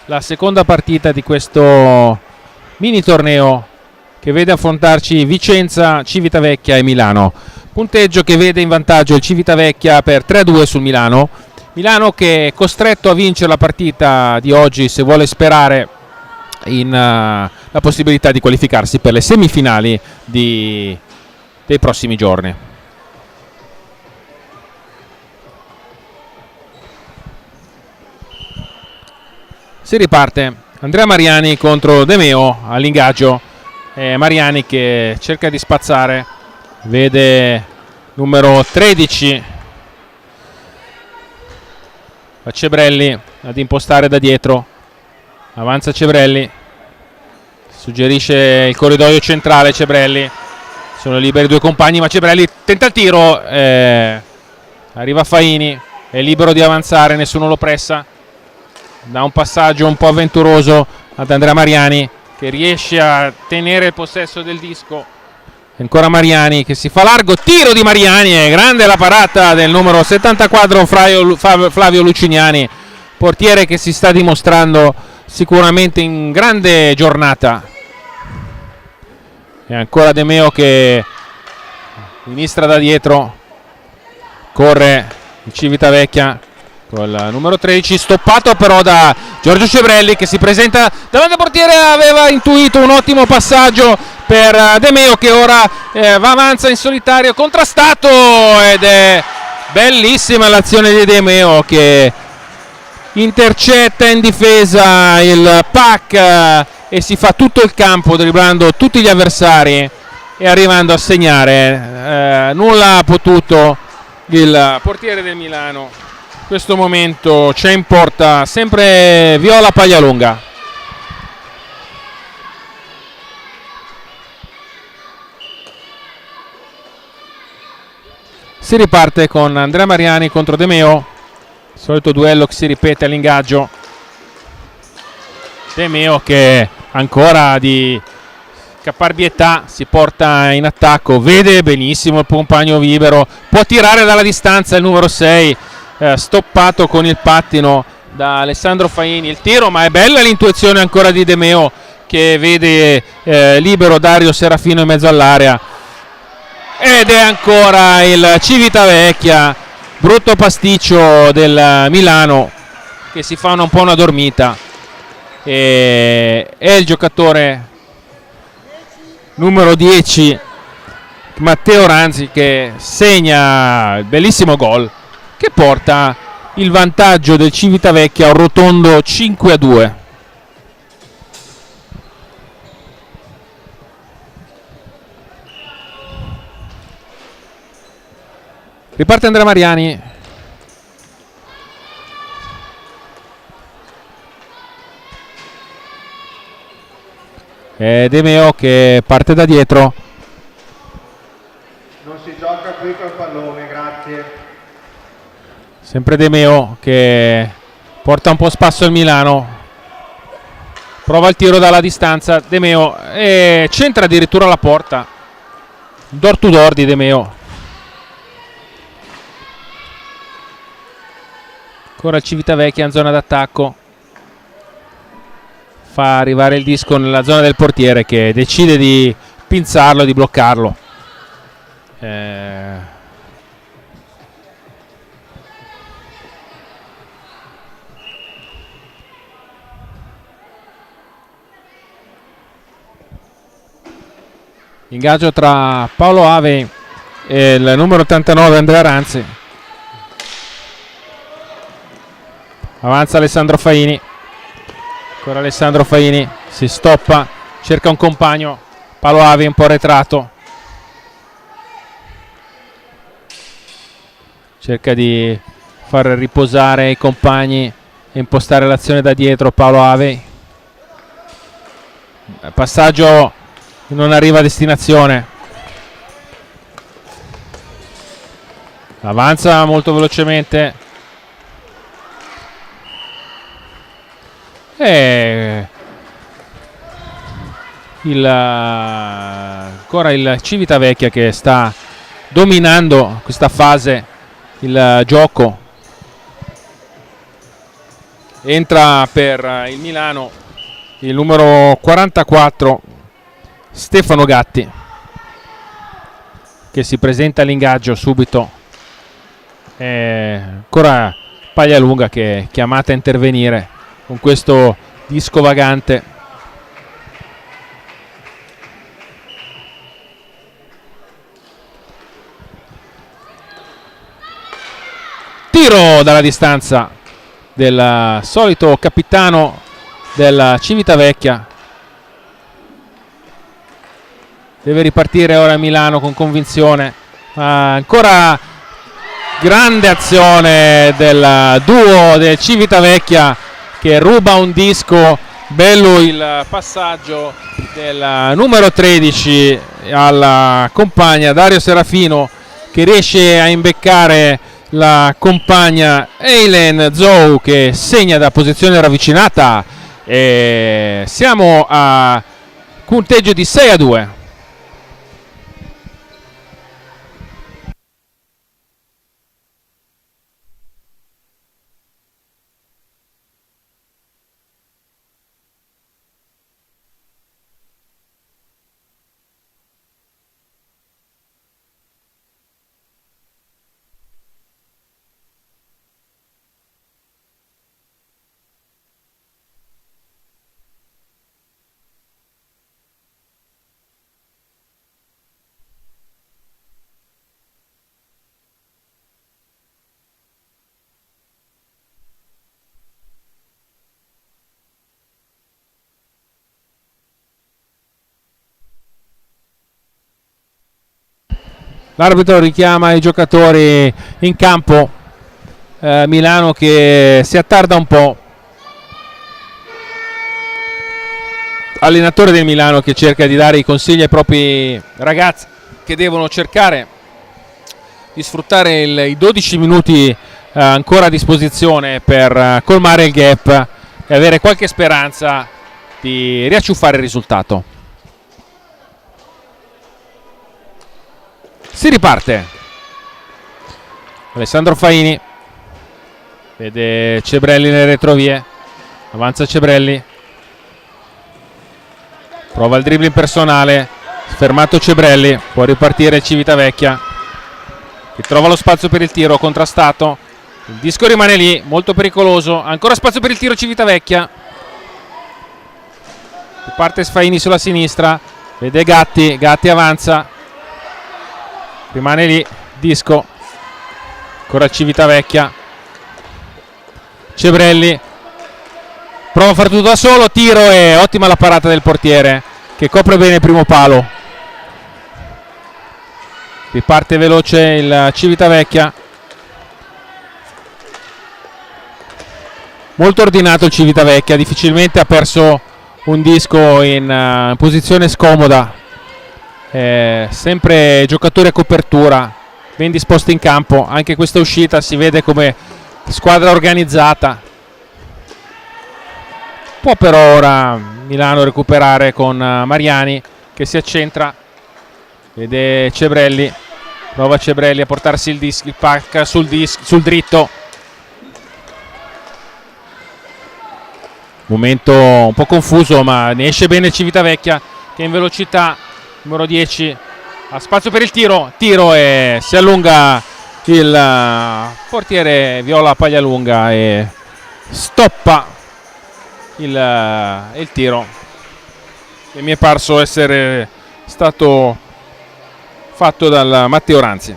la seconda partita di questo mini torneo che vede affrontarci Vicenza, Civitavecchia e Milano. Punteggio che vede in vantaggio il Civitavecchia per 3-2 sul Milano. Milano che è costretto a vincere la partita di oggi se vuole sperare in la possibilità di qualificarsi per le semifinali dei prossimi giorni. Si riparte. Andrea Mariani contro De Meo all'ingaggio. Mariani che cerca di spazzare, vede numero 13 Cebrelli ad impostare da dietro. Avanza Cebrelli, suggerisce il corridoio centrale. Cebrelli, sono liberi due compagni ma Cebrelli tenta il tiro, arriva Faini, è libero di avanzare, nessuno lo pressa, dà un passaggio un po' avventuroso ad Andrea Mariani che riesce a tenere il possesso del disco. Ancora Mariani che si fa largo, tiro di Mariani, è grande la parata del numero 74 Flavio Lucignani, portiere che si sta dimostrando sicuramente in grande giornata. E ancora De Meo che sinistra da dietro, corre il Civitavecchia con il numero 13, stoppato però da Giorgio Cebrelli che si presenta davanti al portiere. Aveva intuito un ottimo passaggio per De Meo che ora avanza in solitario, contrastato, ed è bellissima l'azione di De Meo che intercetta in difesa il pack e si fa tutto il campo dribblando tutti gli avversari e arrivando a segnare. Nulla ha potuto il portiere del Milano. In questo momento c'è in porta sempre Viola Paglialunga. Si riparte con Andrea Mariani contro De Meo, il solito duello che si ripete all'ingaggio. De Meo che ancora di caparbietà si porta in attacco, vede benissimo il compagno libero, può tirare dalla distanza il numero 6, stoppato con il pattino da Alessandro Faini il tiro, ma è bella l'intuizione ancora di De Meo che vede libero Dario Serafino in mezzo all'area. Ed è ancora il Civitavecchia, brutto pasticcio del Milano che si fa un po' una dormita, e è il giocatore numero 10 Matteo Ranzi che segna il bellissimo gol che porta il vantaggio del Civitavecchia a un rotondo 5-2. Riparte Andrea Mariani. E De Meo che parte da dietro. Non si gioca qui col pallone, grazie. Sempre De Meo che porta un po' spasso al Milano. Prova il tiro dalla distanza. De Meo e centra addirittura la porta. Door to door di De Meo. Ancora il Civitavecchia in zona d'attacco, fa arrivare il disco nella zona del portiere che decide di pinzarlo, di bloccarlo. Ingaggio tra Paolo Ave e il numero 89 Andrea Ranzi. Avanza Alessandro Faini, ancora Alessandro Faini, si stoppa, cerca un compagno, Paolo Avi un po' arretrato, cerca di far riposare i compagni e impostare l'azione da dietro. Paolo Avi, passaggio non arriva a destinazione, avanza molto velocemente. Ancora il Civitavecchia che sta dominando questa fase il gioco. Entra per il Milano il numero 44 Stefano Gatti, che si presenta all'ingaggio subito. Ancora Paglialunga che è chiamata a intervenire con questo disco vagante. Tiro dalla distanza del solito capitano della Civitavecchia. Deve ripartire ora Milano con convinzione. Ancora grande azione del duo del Civitavecchia che ruba un disco. Bello il passaggio del numero 13 alla compagna Dario Serafino, che riesce a imbeccare la compagna Eileen Zou, che segna da posizione ravvicinata, e siamo a punteggio di 6-2. L'arbitro richiama i giocatori in campo. Milano che si attarda un po'. Allenatore del Milano che cerca di dare i consigli ai propri ragazzi, che devono cercare di sfruttare i 12 minuti ancora a disposizione per colmare il gap e avere qualche speranza di riacciuffare il risultato. Si riparte. Alessandro Faini vede Cebrelli nelle retrovie, avanza Cebrelli, prova il dribbling personale, fermato Cebrelli, può ripartire il Civitavecchia che trova lo spazio per il tiro contrastato, il disco rimane lì, molto pericoloso, ancora spazio per il tiro Civitavecchia, parte Faini sulla sinistra, vede Gatti, Gatti avanza, rimane lì, disco, ancora Civitavecchia, Cebrelli prova a fare tutto da solo, tiro, e ottima la parata del portiere che copre bene il primo palo. Riparte veloce il Civitavecchia, molto ordinato il Civitavecchia, difficilmente ha perso un disco in posizione scomoda. Sempre giocatori a copertura, ben disposti in campo. Anche questa uscita si vede come squadra organizzata. Può però ora Milano recuperare con Mariani che si accentra, vede Cebrelli, prova Cebrelli a portarsi il pack sul dritto. Momento un po' confuso, ma ne esce bene Civitavecchia che in velocità, numero 10, ha spazio per il tiro, e si allunga il portiere Viola Paglialunga e stoppa il tiro, che mi è parso essere stato fatto dal Matteo Ranzi.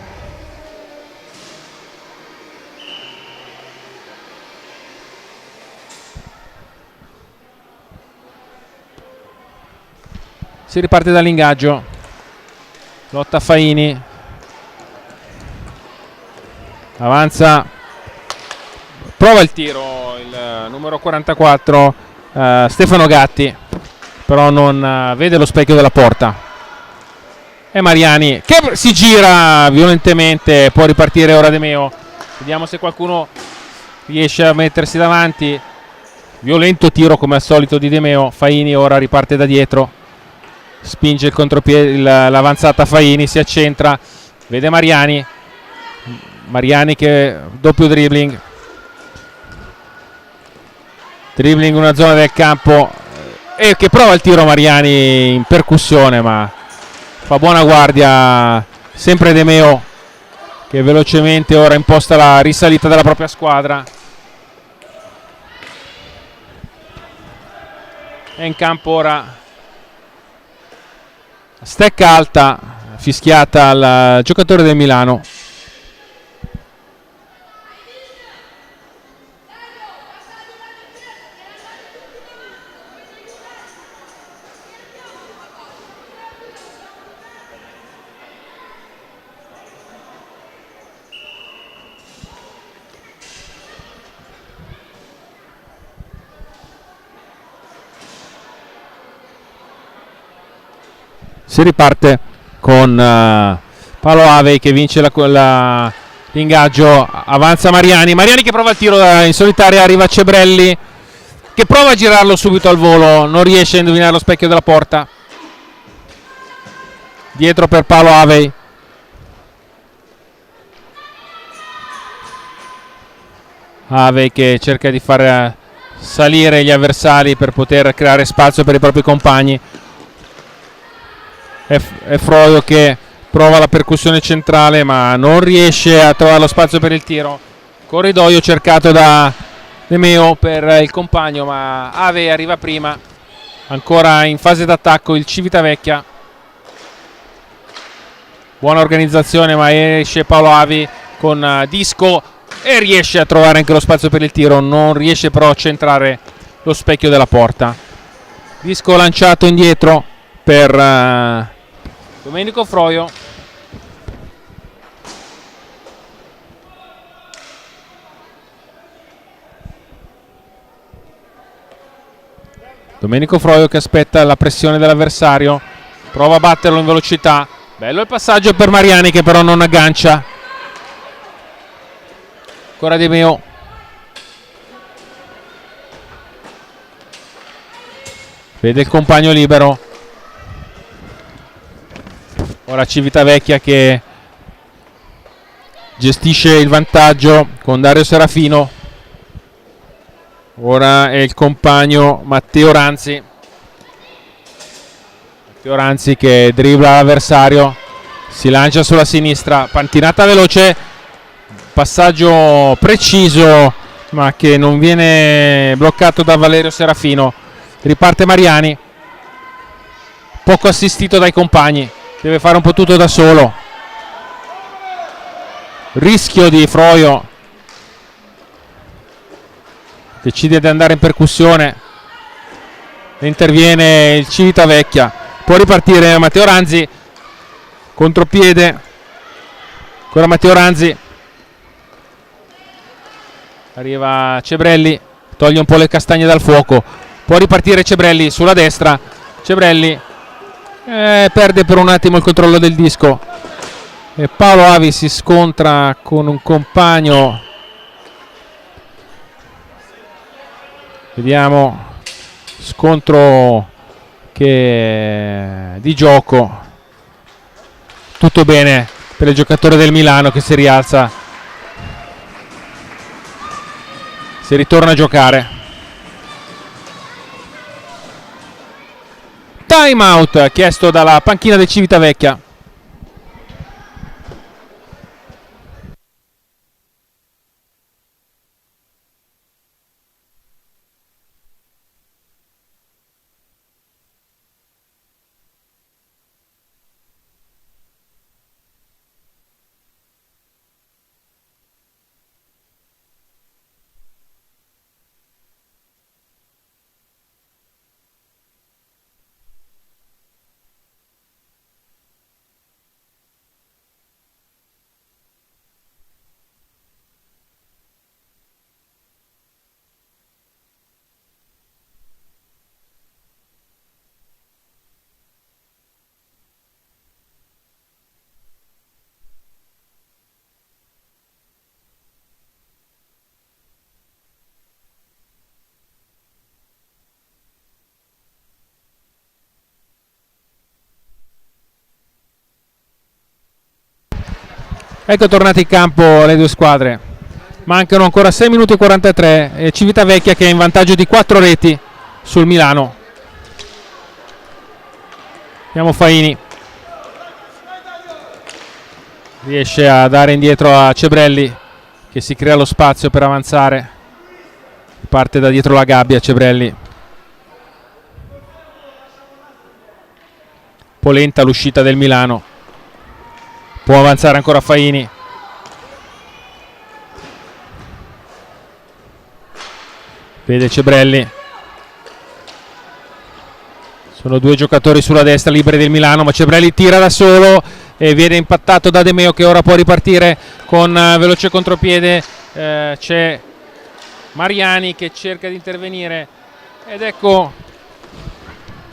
Si riparte dall'ingaggio, lotta Faini, avanza, prova il tiro il numero 44 Stefano Gatti, però non vede lo specchio della porta. E Mariani che si gira violentemente, può ripartire ora De Meo, vediamo se qualcuno riesce a mettersi davanti. Violento tiro come al solito di De Meo. Faini ora riparte da dietro, spinge il contropiede, l'avanzata Faini, si accentra, vede Mariani che doppio dribbling in una zona del campo e che prova il tiro Mariani in percussione, ma fa buona guardia sempre De Meo, che velocemente ora imposta la risalita della propria squadra. È in campo ora stecca alta fischiata al giocatore del Milano. Si riparte con Paolo Avei che vince l'ingaggio, avanza Mariani che prova il tiro in solitaria, arriva Cebrelli che prova a girarlo subito al volo, non riesce a indovinare lo specchio della porta. Dietro per Paolo Avei, che cerca di far salire gli avversari per poter creare spazio per i propri compagni. È Froio che prova la percussione centrale ma non riesce a trovare lo spazio per il tiro. Corridoio cercato da De Meo per il compagno, ma Ave arriva prima. Ancora in fase d'attacco il Civitavecchia, buona organizzazione, ma esce Paolo Avi con Disco e riesce a trovare anche lo spazio per il tiro, non riesce però a centrare lo specchio della porta. Disco lanciato indietro per Domenico Froio. Domenico Froio che aspetta la pressione dell'avversario, prova a batterlo in velocità. Bello il passaggio per Mariani che però non aggancia. Ancora De Meo. Vede il compagno libero. Ora Civitavecchia che gestisce il vantaggio con Dario Serafino. Ora è il compagno Matteo Ranzi. Matteo Ranzi che dribbla l'avversario, si lancia sulla sinistra, pantinata veloce, passaggio preciso ma che non viene bloccato da Valerio Serafino. Riparte Mariani, poco assistito dai compagni, deve fare un po' tutto da solo. Rischio di Froio, decide di andare in percussione, interviene il Civitavecchia, può ripartire Matteo Ranzi, contropiede, ancora Matteo Ranzi, arriva Cebrelli, toglie un po' le castagne dal fuoco, può ripartire Cebrelli sulla destra, Cebrelli perde per un attimo il controllo del disco e Paolo Avi si scontra con un compagno. Vediamo, scontro che di gioco, tutto bene per il giocatore del Milano che si rialza, si ritorna a giocare. Time out chiesto dalla panchina del Civitavecchia. Ecco tornate in campo le due squadre. Mancano ancora 6 minuti e 43 e Civitavecchia che è in vantaggio di 4 reti sul Milano. Vediamo Faini. Riesce a dare indietro a Cebrelli che si crea lo spazio per avanzare. Parte da dietro la gabbia Cebrelli. Polenta l'uscita del Milano. Può avanzare ancora Faini. Vede Cebrelli. Sono due giocatori sulla destra liberi del Milano, ma Cebrelli tira da solo e viene impattato da De Meo che ora può ripartire con veloce contropiede. C'è Mariani che cerca di intervenire ed ecco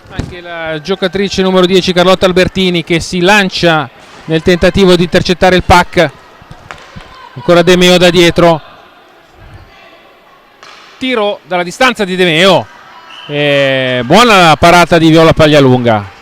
anche la giocatrice numero 10 Carlotta Albertini che si lancia nel tentativo di intercettare il pack. Ancora De Meo da dietro, tiro dalla distanza di De Meo, buona la parata di Viola Paglialunga.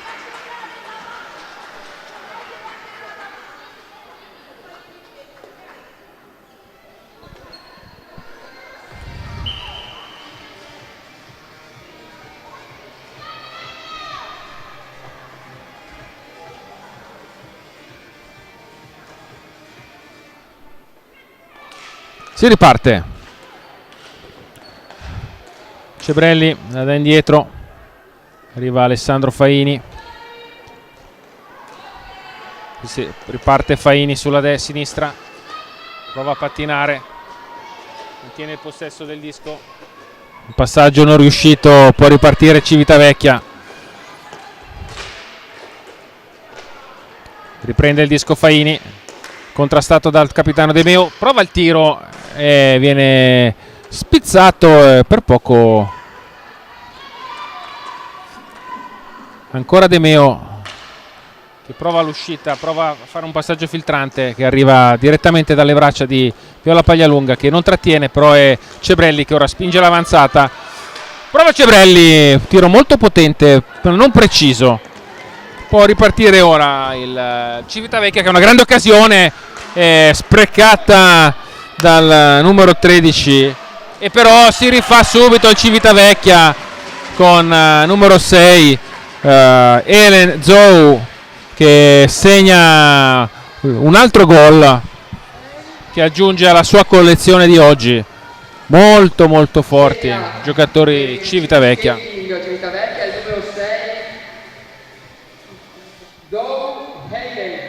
Si riparte. Cebrelli da indietro. Arriva Alessandro Faini. Riparte Faini sulla sinistra. Prova a pattinare. Mantiene il possesso del disco. Un passaggio non riuscito. Può ripartire Civitavecchia. Riprende il disco Faini. Contrastato dal capitano De Meo. Prova il tiro. Viene spizzato per poco. Ancora De Meo che prova l'uscita, prova a fare un passaggio filtrante che arriva direttamente dalle braccia di Viola Paglialunga che non trattiene, però è Cebrelli che ora spinge l'avanzata. Prova Cebrelli, tiro molto potente, non preciso. Può ripartire ora il Civitavecchia che è una grande occasione sprecata dal numero 13 e però si rifà subito il Civitavecchia con numero 6 Elen Zou che segna un altro gol che aggiunge alla sua collezione di oggi. Molto molto forti giocatori Civitavecchia. Civitavecchia il numero 6 Dou Haley.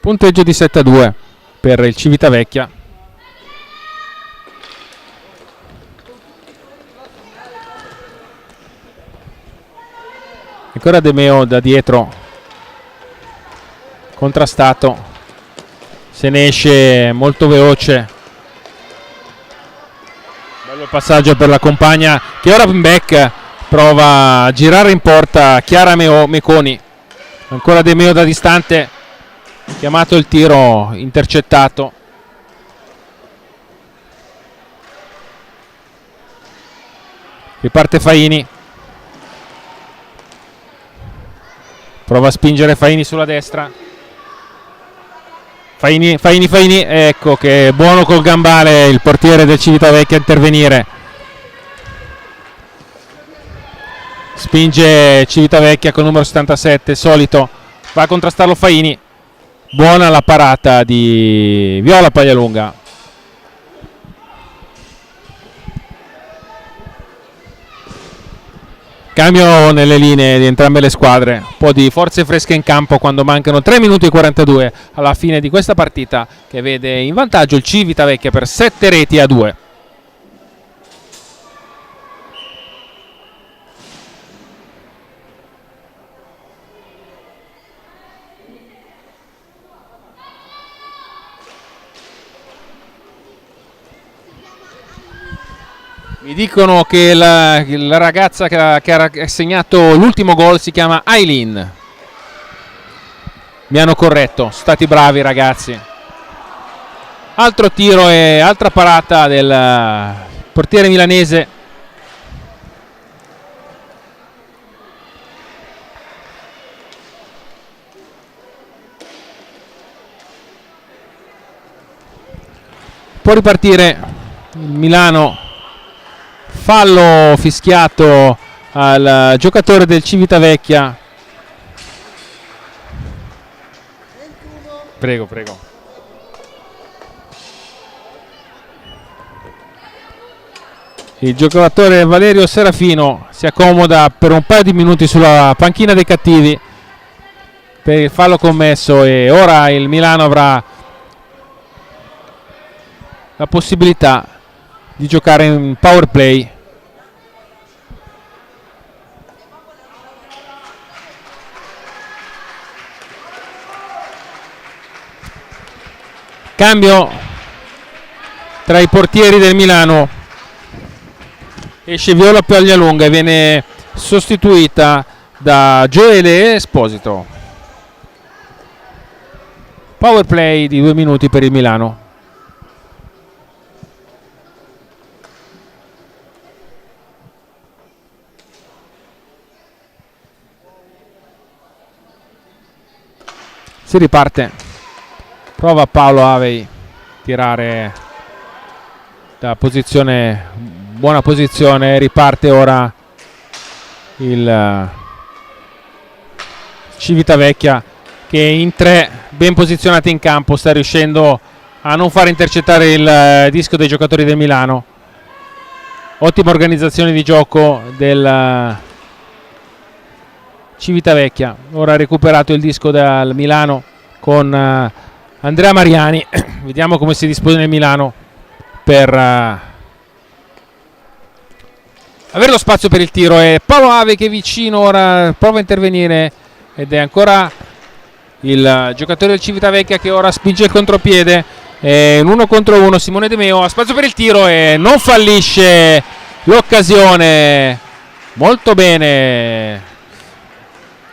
Punteggio di 7-2 per il Civitavecchia. Ancora De Meo da dietro, contrastato, se ne esce molto veloce. Bello il passaggio per la compagna che ora in back prova a girare in porta Chiara Meconi. Ancora De Meo da distante, chiamato il tiro intercettato. Riparte Faini. Prova a spingere Faini sulla destra. Faini, ecco che è buono col gambale il portiere del Civitavecchia a intervenire. Spinge Civitavecchia con il numero 77, solito, va a contrastarlo Faini. Buona la parata di Viola Paglialunga. Cambio nelle linee di entrambe le squadre, un po' di forze fresche in campo quando mancano 3 minuti e 42 alla fine di questa partita che vede in vantaggio il Civitavecchia per 7-2. Mi dicono che la ragazza che ha segnato l'ultimo gol si chiama Aileen. Mi hanno corretto, sono stati bravi ragazzi. Altro tiro e altra parata del portiere milanese. Può ripartire il Milano. Fallo fischiato al giocatore del Civitavecchia. Prego. Il giocatore Valerio Serafino si accomoda per un paio di minuti sulla panchina dei cattivi per il fallo commesso, e ora il Milano avrà la possibilità di giocare in power play. Cambio tra i portieri del Milano. Esce Viola Paglialunga e viene sostituita da Gioele Esposito. Power play di 2 minuti per il Milano. Si riparte. Prova Paolo Avei tirare da posizione, buona posizione. Riparte ora il Civitavecchia, che in 3 ben posizionati in campo sta riuscendo a non far intercettare il disco dei giocatori del Milano. Ottima organizzazione di gioco del Civitavecchia. Ora ha recuperato il disco dal Milano con Andrea Mariani. Vediamo come si dispone il Milano per avere lo spazio per il tiro. E Paolo Ave che è vicino, ora prova a intervenire, ed è ancora il giocatore del Civitavecchia che ora spinge il contropiede. Un 1 contro 1, Simone De Meo ha spazio per il tiro e non fallisce l'occasione. Molto bene.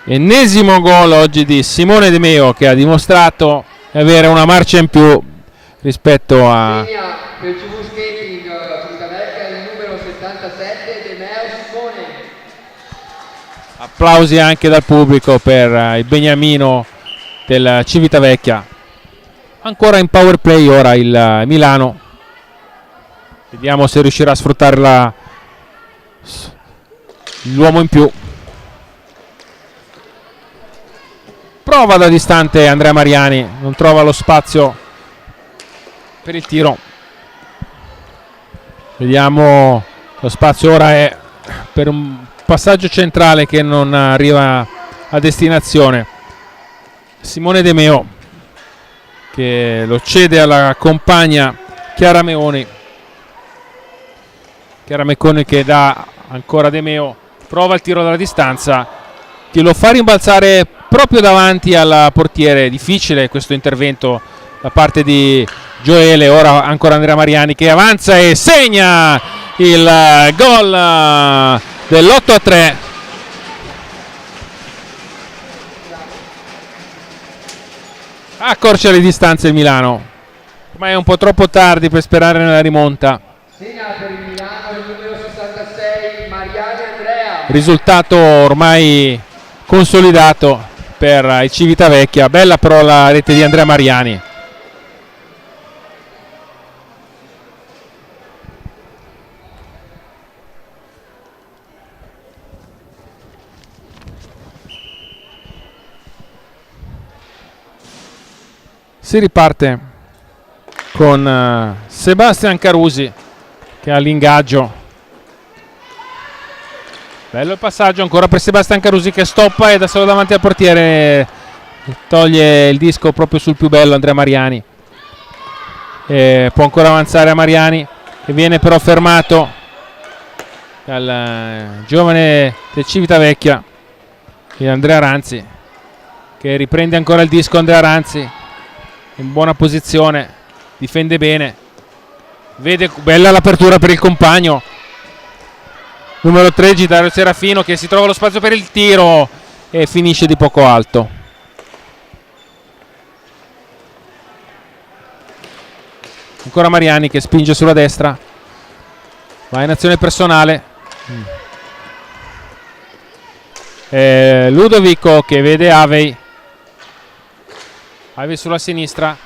Ennesimo gol oggi di Simone De Meo, che ha dimostrato di avere una marcia in più rispetto a... Segna per CV Skating Civitavecchia il numero 77 De Meo Simone. Applausi anche dal pubblico per il beniamino del Civitavecchia. Ancora in power play ora il Milano. Vediamo se riuscirà a sfruttare l'uomo in più. Prova da distante Andrea Mariani, non trova lo spazio per il tiro. Vediamo, lo spazio ora è per un passaggio centrale che non arriva a destinazione. Simone De Meo che lo cede alla compagna Chiara Meoni. Chiara Mecconi che dà ancora De Meo, prova il tiro dalla distanza che lo fa rimbalzare proprio davanti al portiere. Difficile questo intervento da parte di Gioele. Ora ancora Andrea Mariani che avanza e segna il gol dell'8-3. Accorcia le distanze il Milano, ma è un po' troppo tardi per sperare nella rimonta. Segna per il Milano il numero 66 Mariani Andrea. Risultato ormai consolidato per il Civitavecchia. Bella però la rete di Andrea Mariani. Si riparte con Sebastian Carusi che ha l'ingaggio. Bello il passaggio ancora per Sebastian Carusi che stoppa e da solo davanti al portiere toglie il disco proprio sul più bello Andrea Mariani. Può ancora avanzare a Mariani, che viene però fermato dal giovane del Civitavecchia, Andrea Ranzi, che riprende ancora il disco. Andrea Ranzi in buona posizione, difende bene, vede bella l'apertura per il compagno numero 13 Dario Serafino, che si trova lo spazio per il tiro e finisce di poco alto. Ancora Mariani che spinge sulla destra, Va in azione personale. Ludovico che vede Avey sulla sinistra,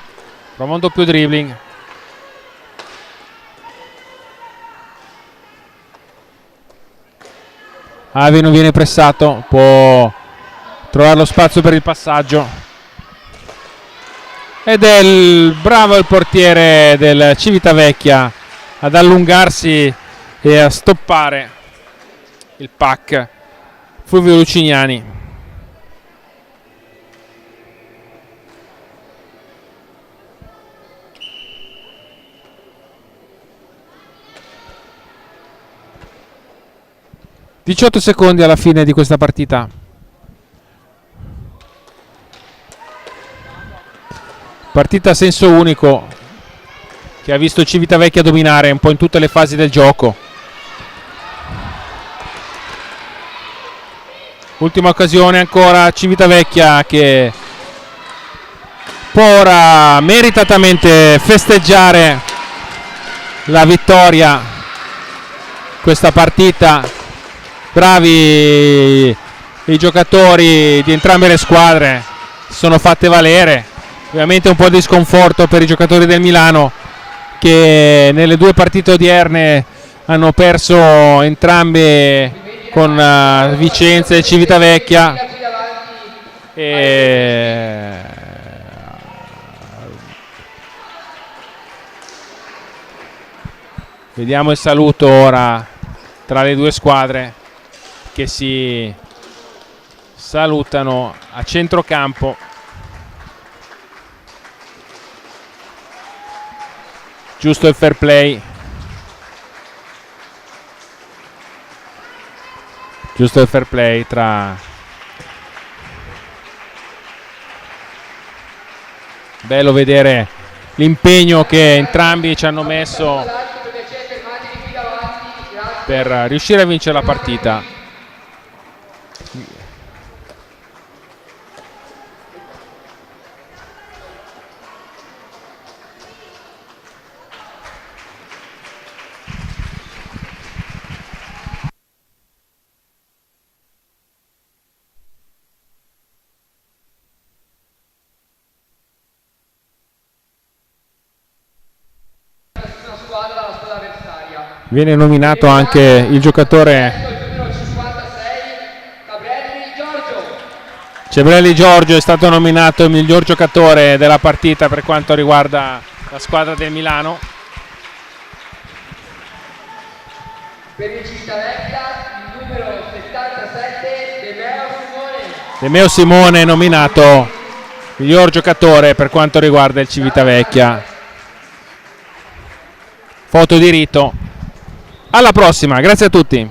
prova un doppio dribbling. Avey non viene pressato, può trovare lo spazio per il passaggio ed è bravo il portiere del Civitavecchia ad allungarsi e a stoppare il pack. Fulvio Lucignani. (18 secondi alla fine di questa partita). Partita a senso unico che ha visto Civitavecchia dominare un po' in tutte le fasi del gioco. Ultima occasione ancora, Civitavecchia che può ora meritatamente festeggiare la vittoria questa partita. Bravi i giocatori di entrambe le squadre, si sono fatte valere. Ovviamente un po' di sconforto per i giocatori del Milano che nelle due partite odierne hanno perso entrambe con Vicenza e Civitavecchia. Vediamo il saluto ora tra le due squadre che si salutano a centrocampo. Giusto il fair play. Giusto il fair play tra... Bello vedere l'impegno che entrambi ci hanno messo per riuscire a vincere la partita. Viene nominato anche il giocatore Cebrelli Giorgio, è stato nominato il miglior giocatore della partita per quanto riguarda la squadra del Milano. Per il Civitavecchia il numero 77 Demeo Simone è nominato miglior giocatore per quanto riguarda il Civitavecchia. Foto di rito. Alla prossima, grazie a tutti.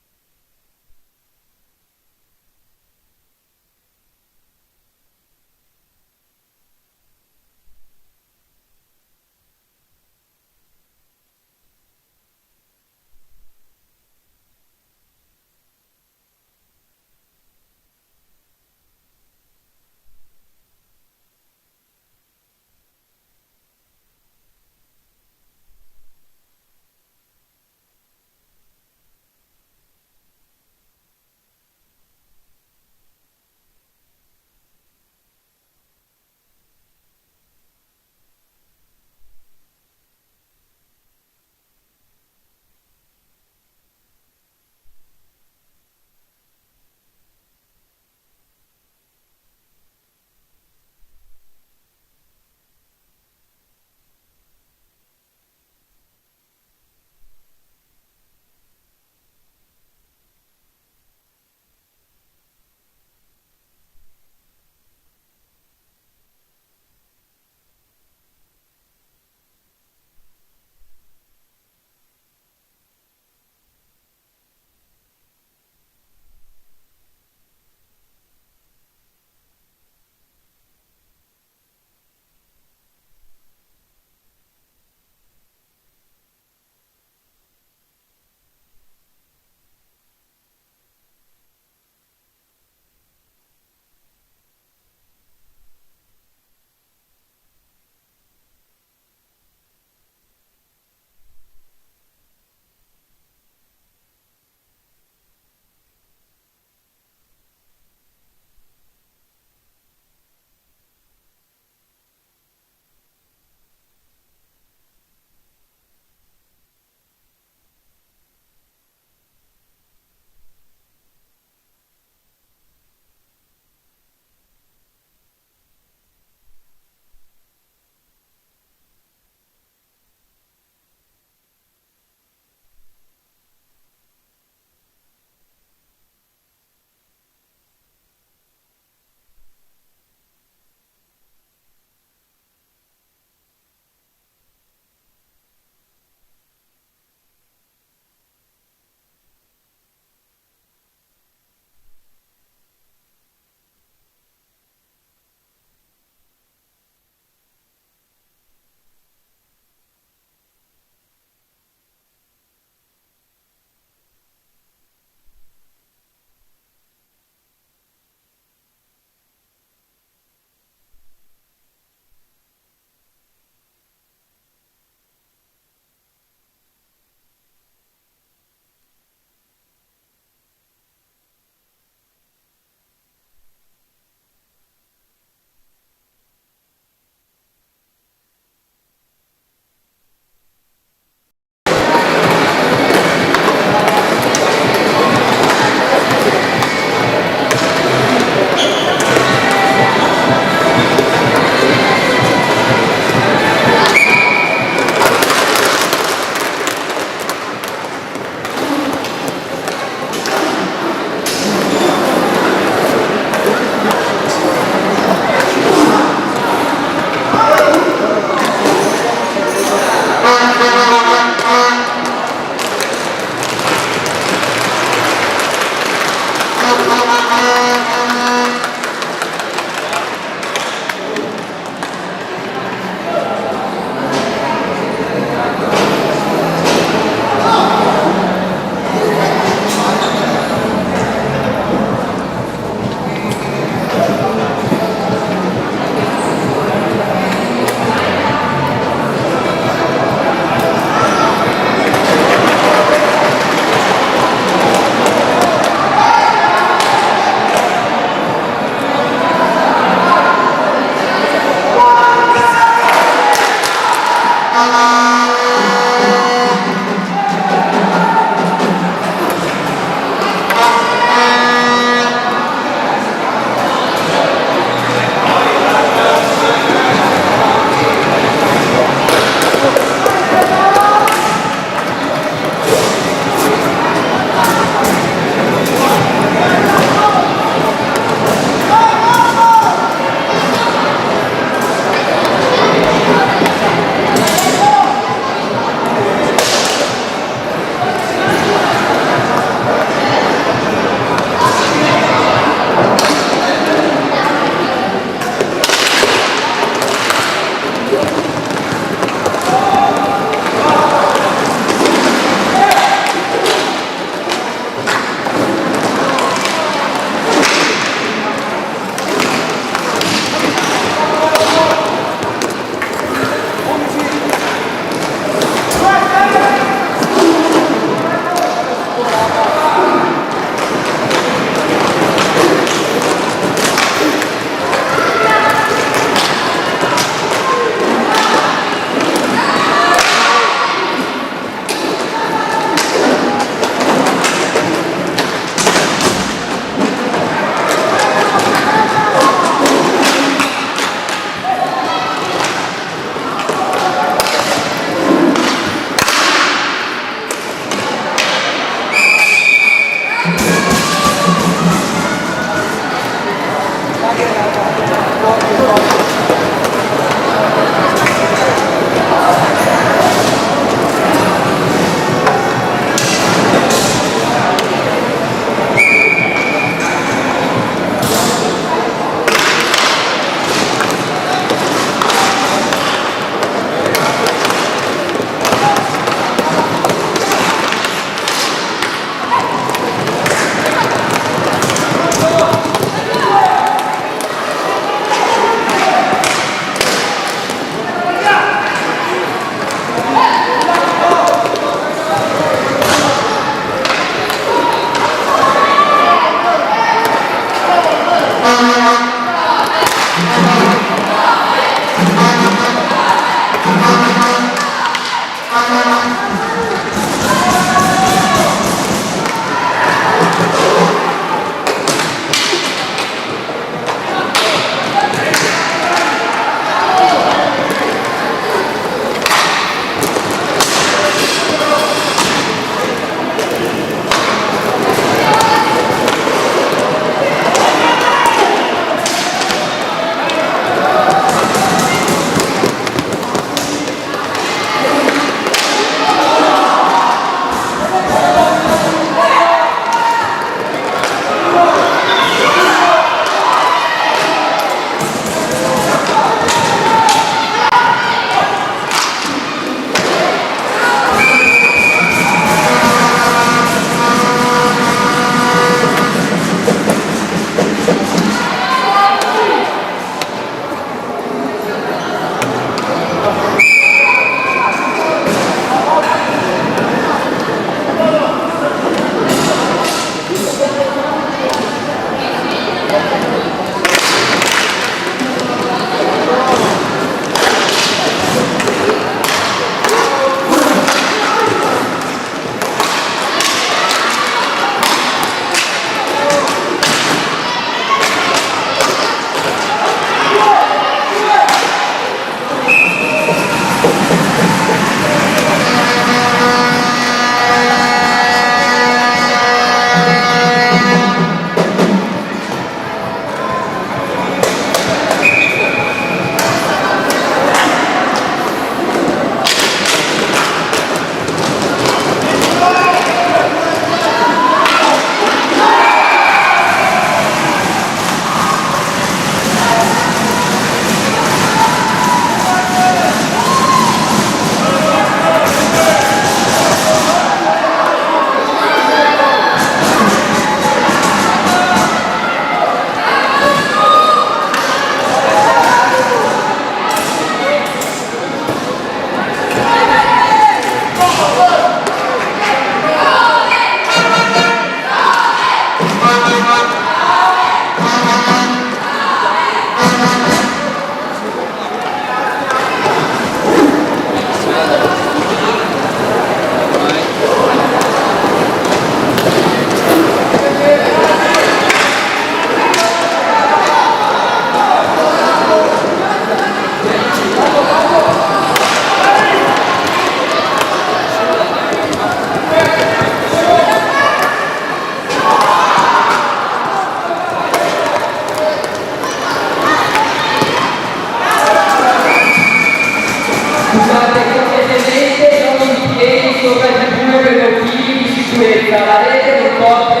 sicurezza, la rete non copre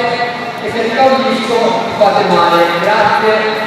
e se arriva un disco fate male. Grazie.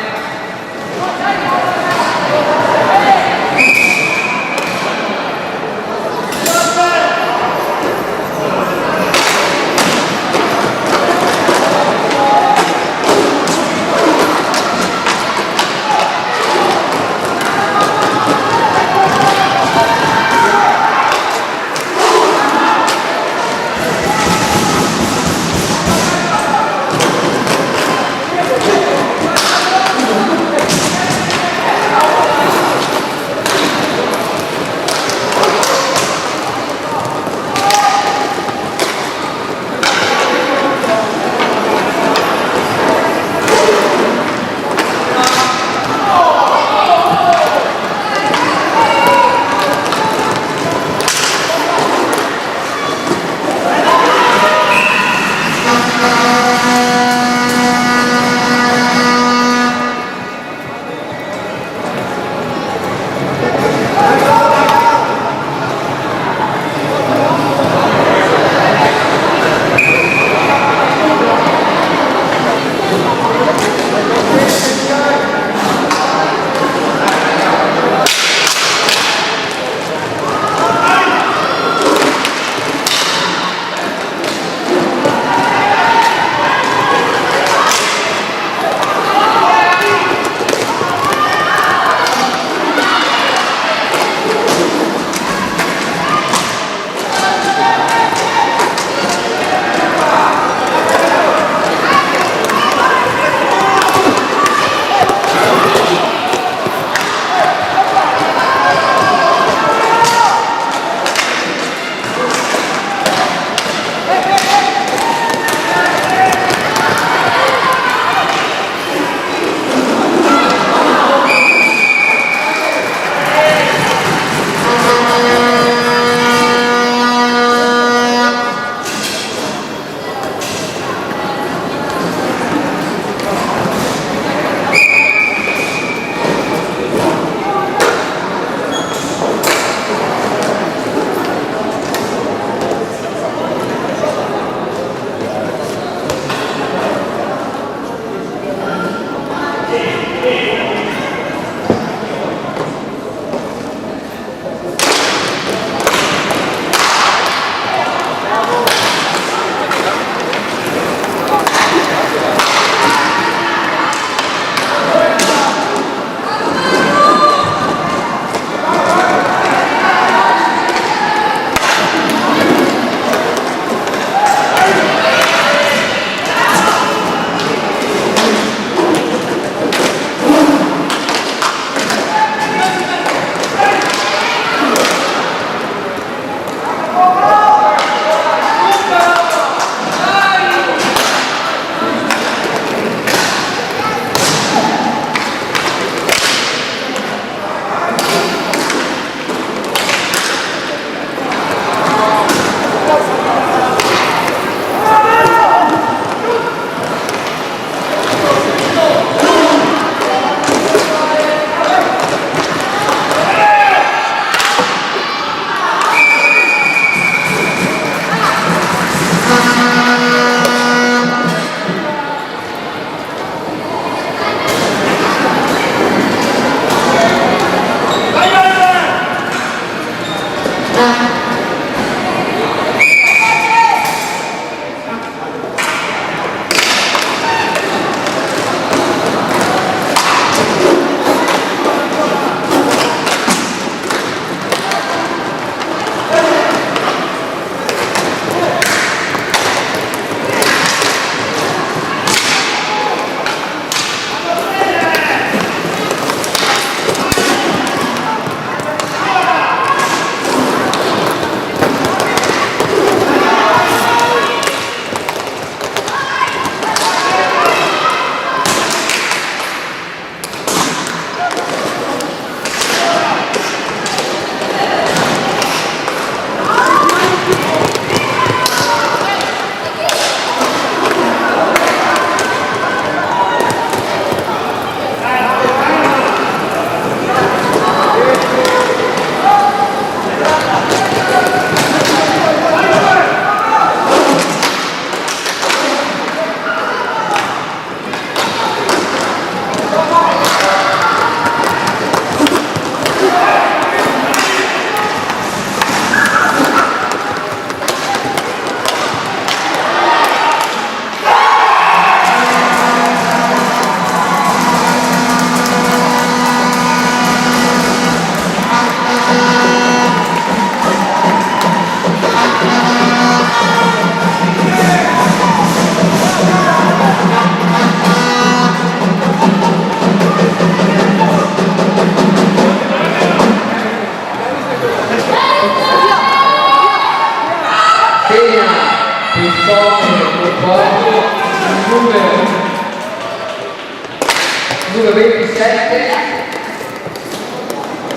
numero 27,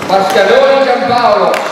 Pascaloni Giampaolo.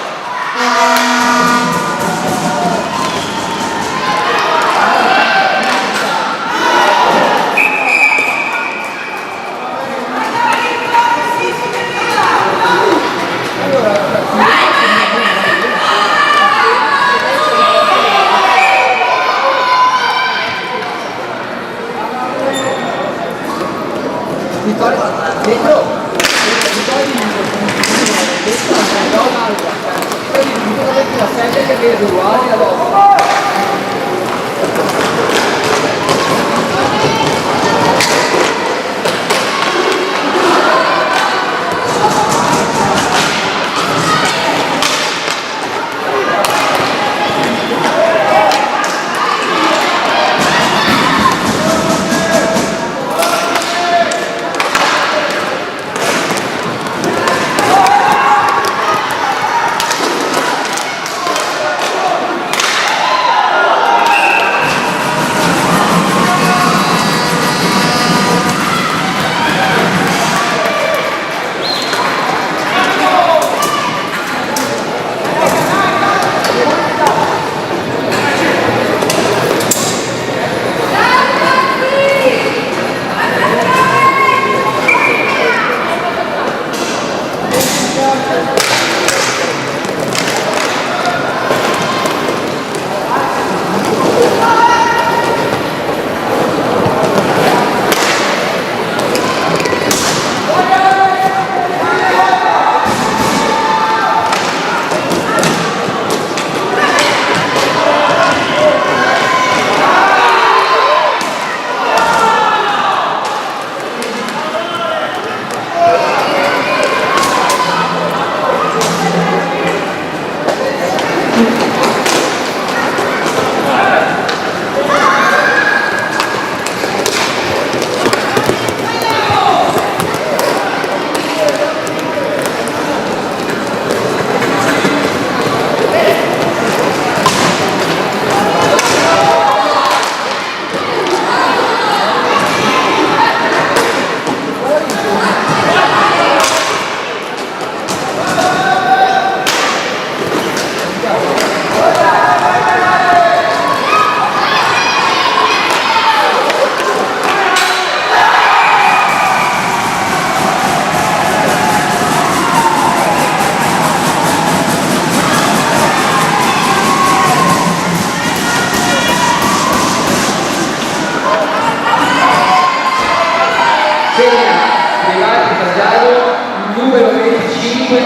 Numero 25,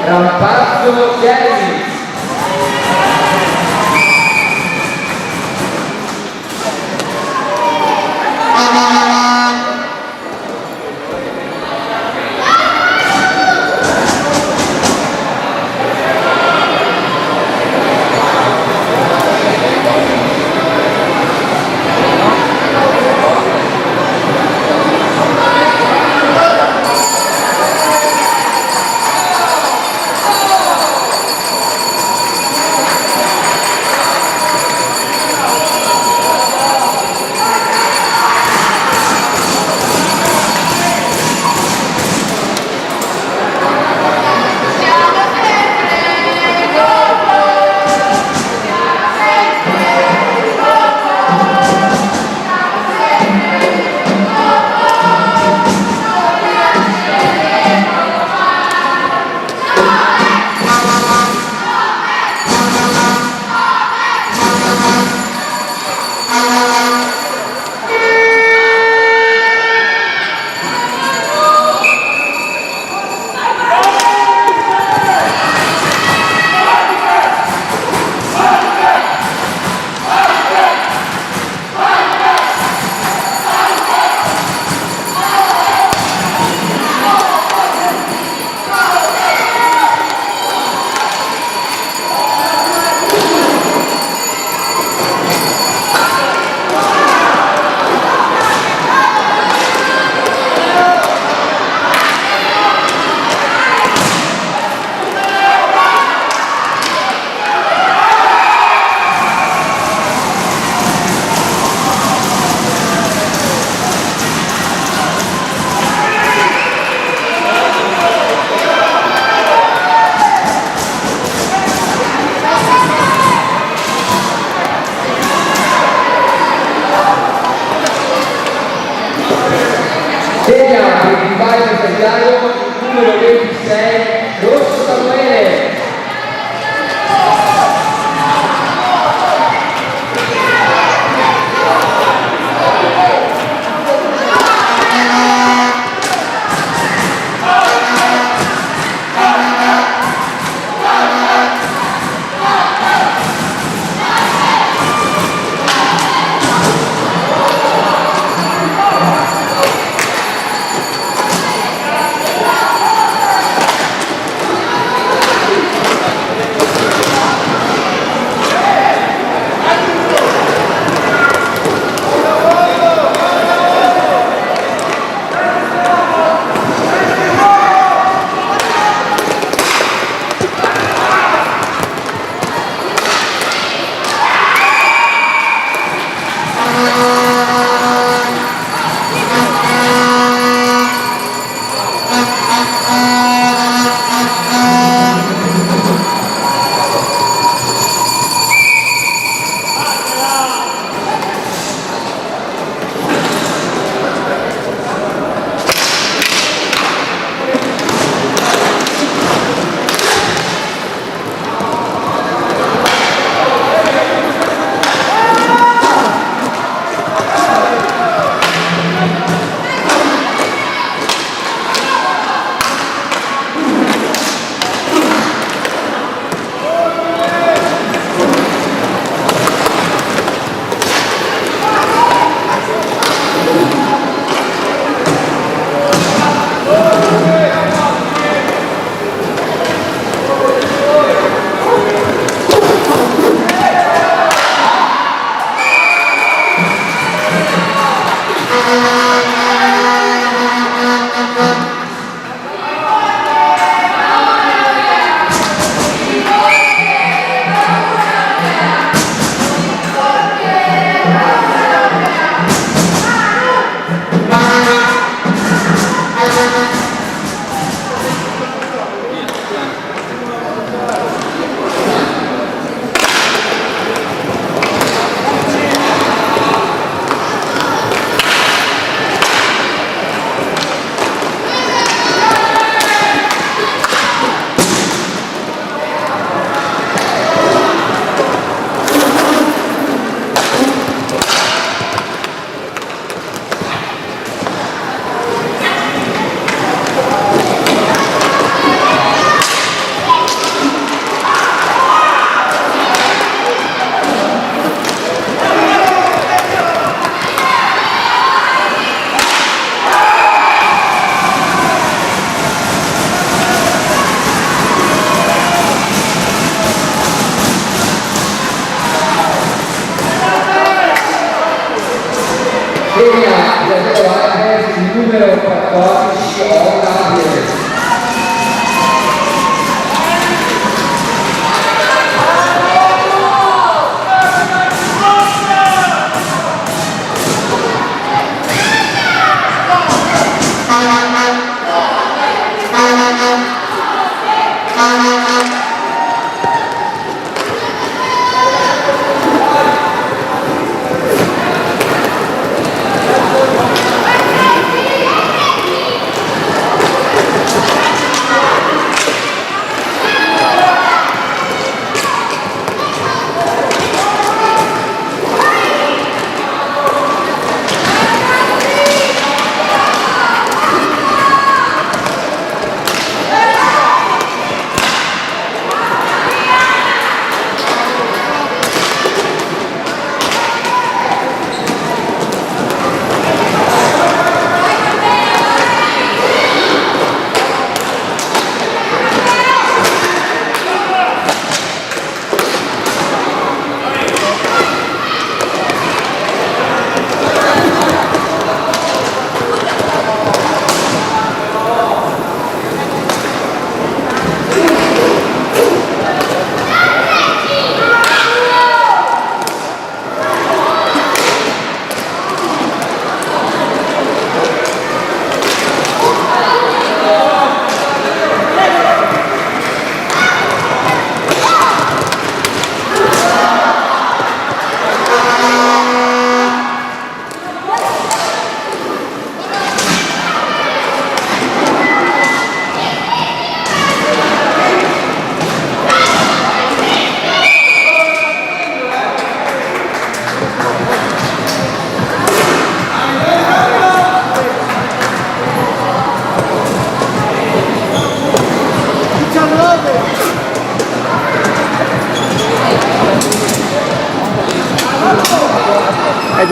Rampazzo Jeremy. il numero 26, Rosso Samuele.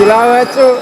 Di là faccio.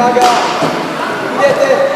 raga. Vedete?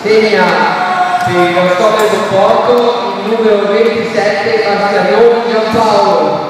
segna per lo stop del supporto il numero 27 Mascarioni Giampaolo.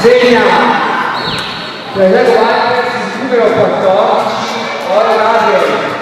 segna Federico Alves, numero 14, Oro Gabriel.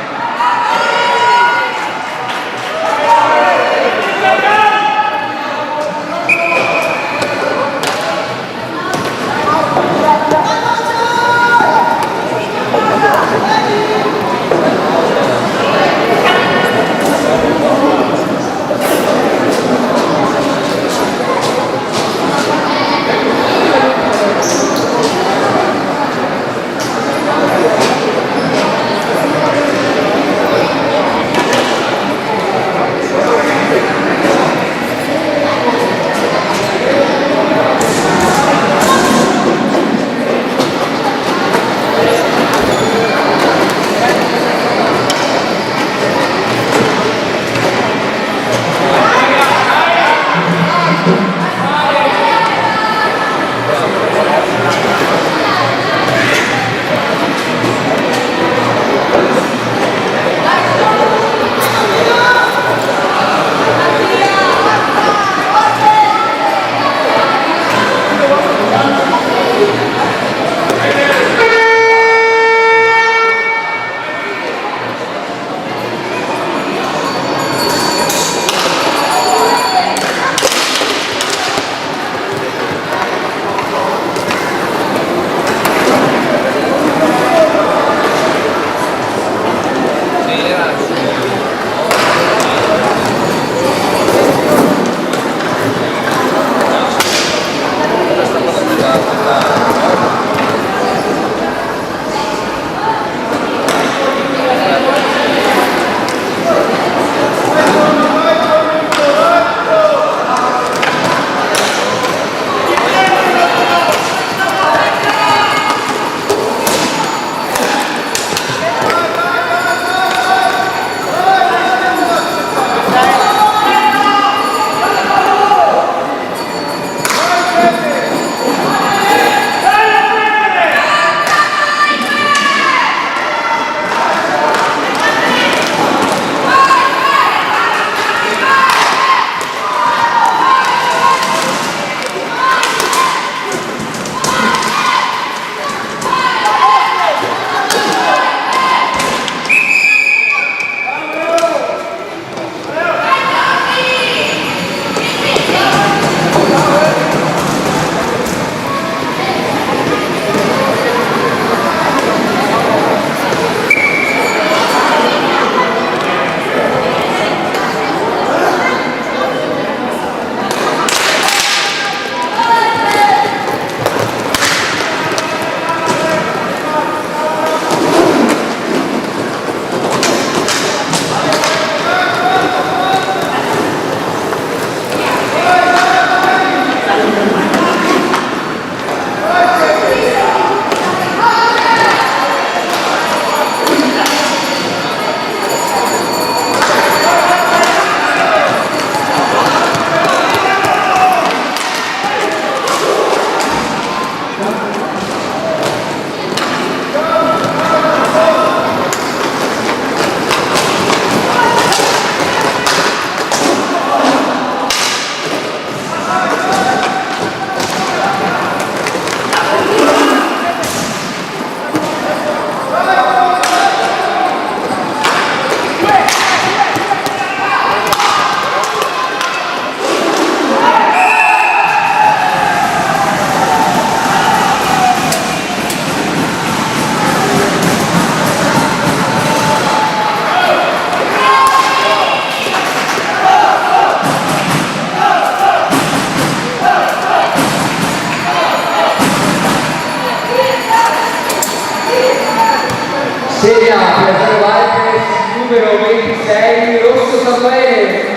Serie A, Piazzale Vipers, numero 26, Rosso Samuele.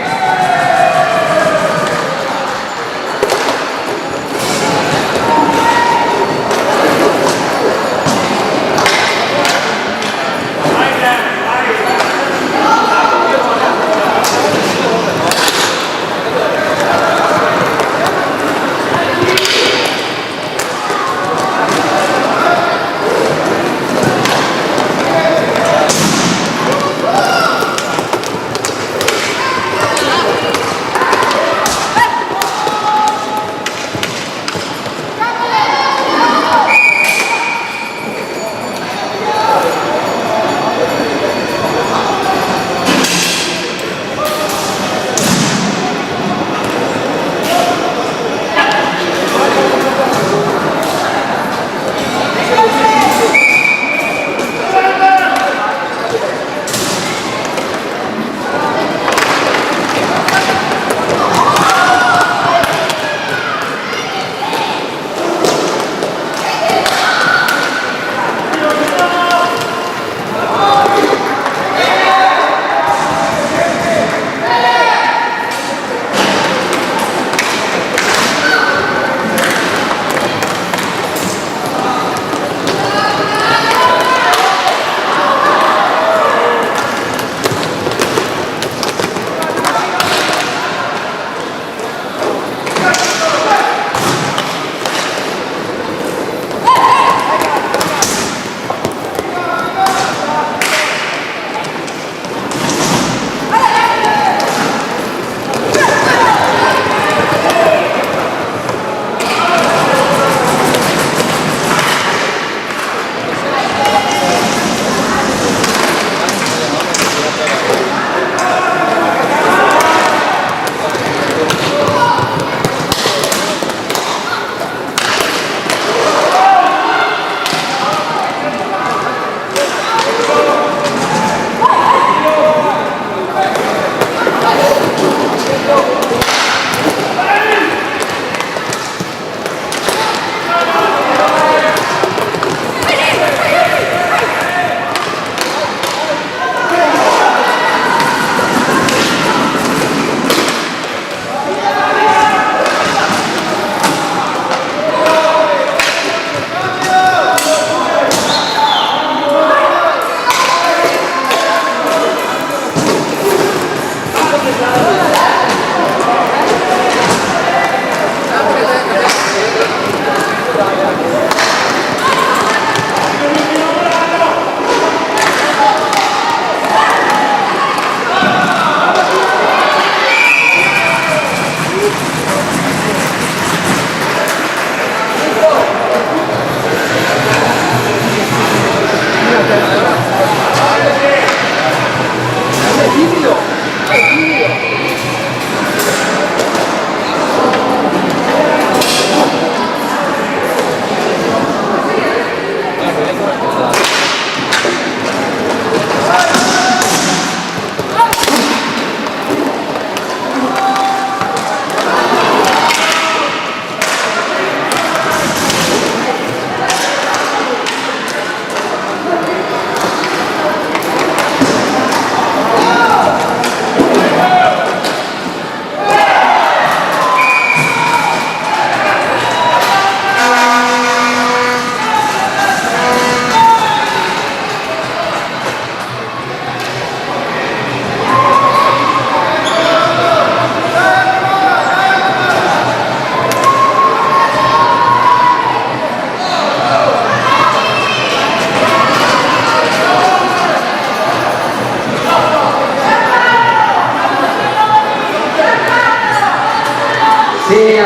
Segna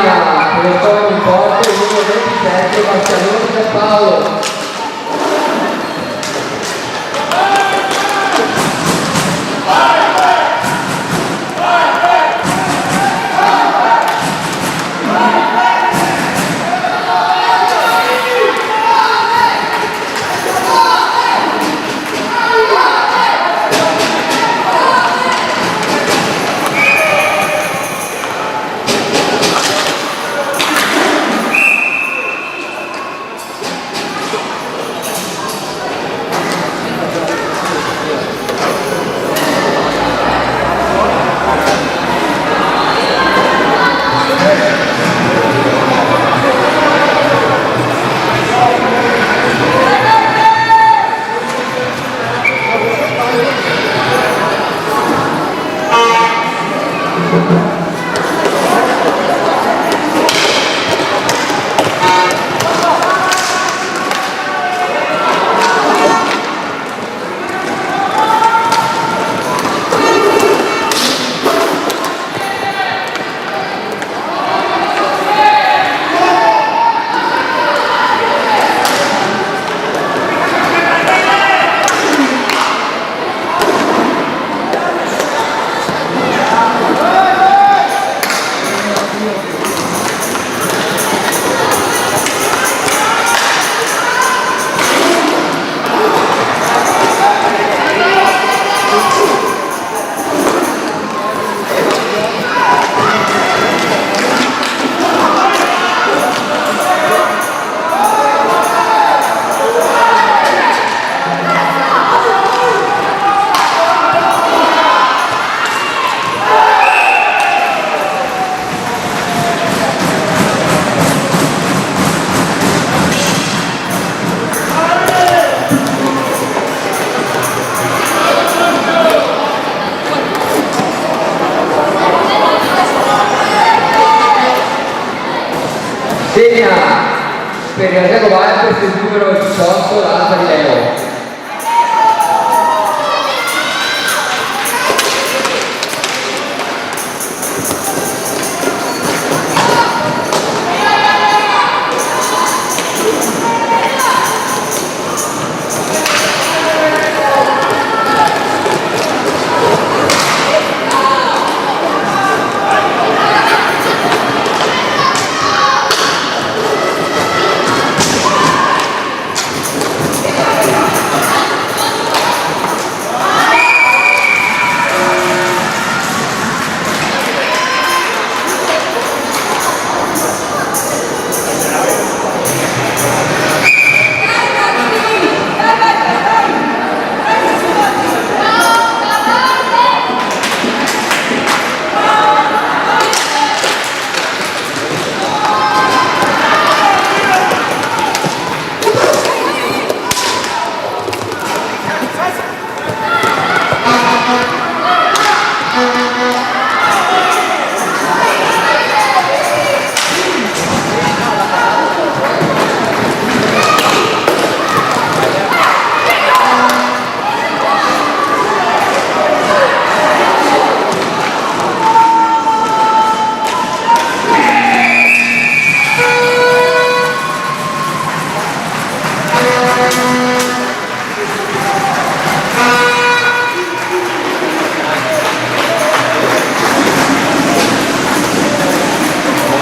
per Antonio Forte, numero 27, Bastianoni Giampaolo. per il Lego Vipers il numero 18, l'Alfa di Leo.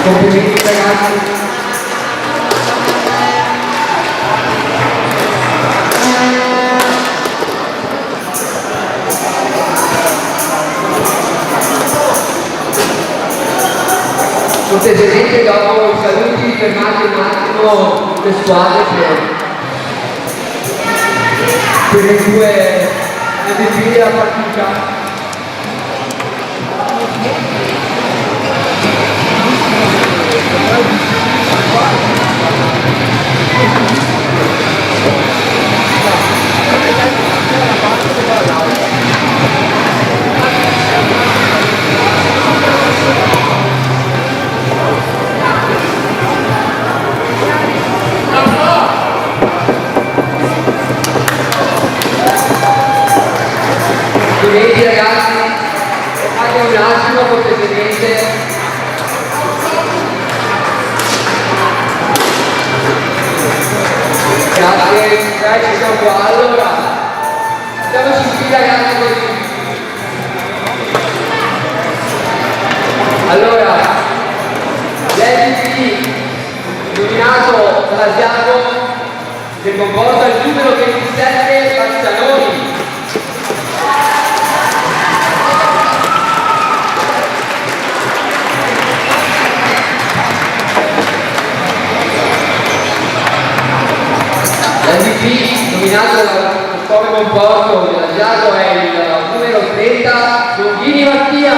Complimenti ragazzi. Cortesemente dopo i saluti fermate un attimo le squadre per le due MVP della partita. Complimenti ragazzi, fate un attimo cortesemente. Grazie, ci siamo qua. Allora, mettiamoci qui ragazzi così. Allora, l'MVP nominato dall'Asiago che comporta il numero 27 Bastianoni. L'MVP nominato come comporto dell'Asiago è il numero 30 Longini Mattia.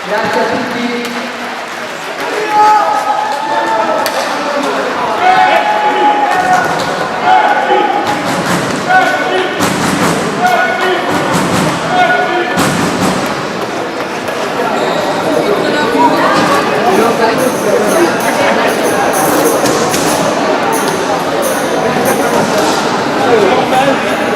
Grazie a tutti. Bello.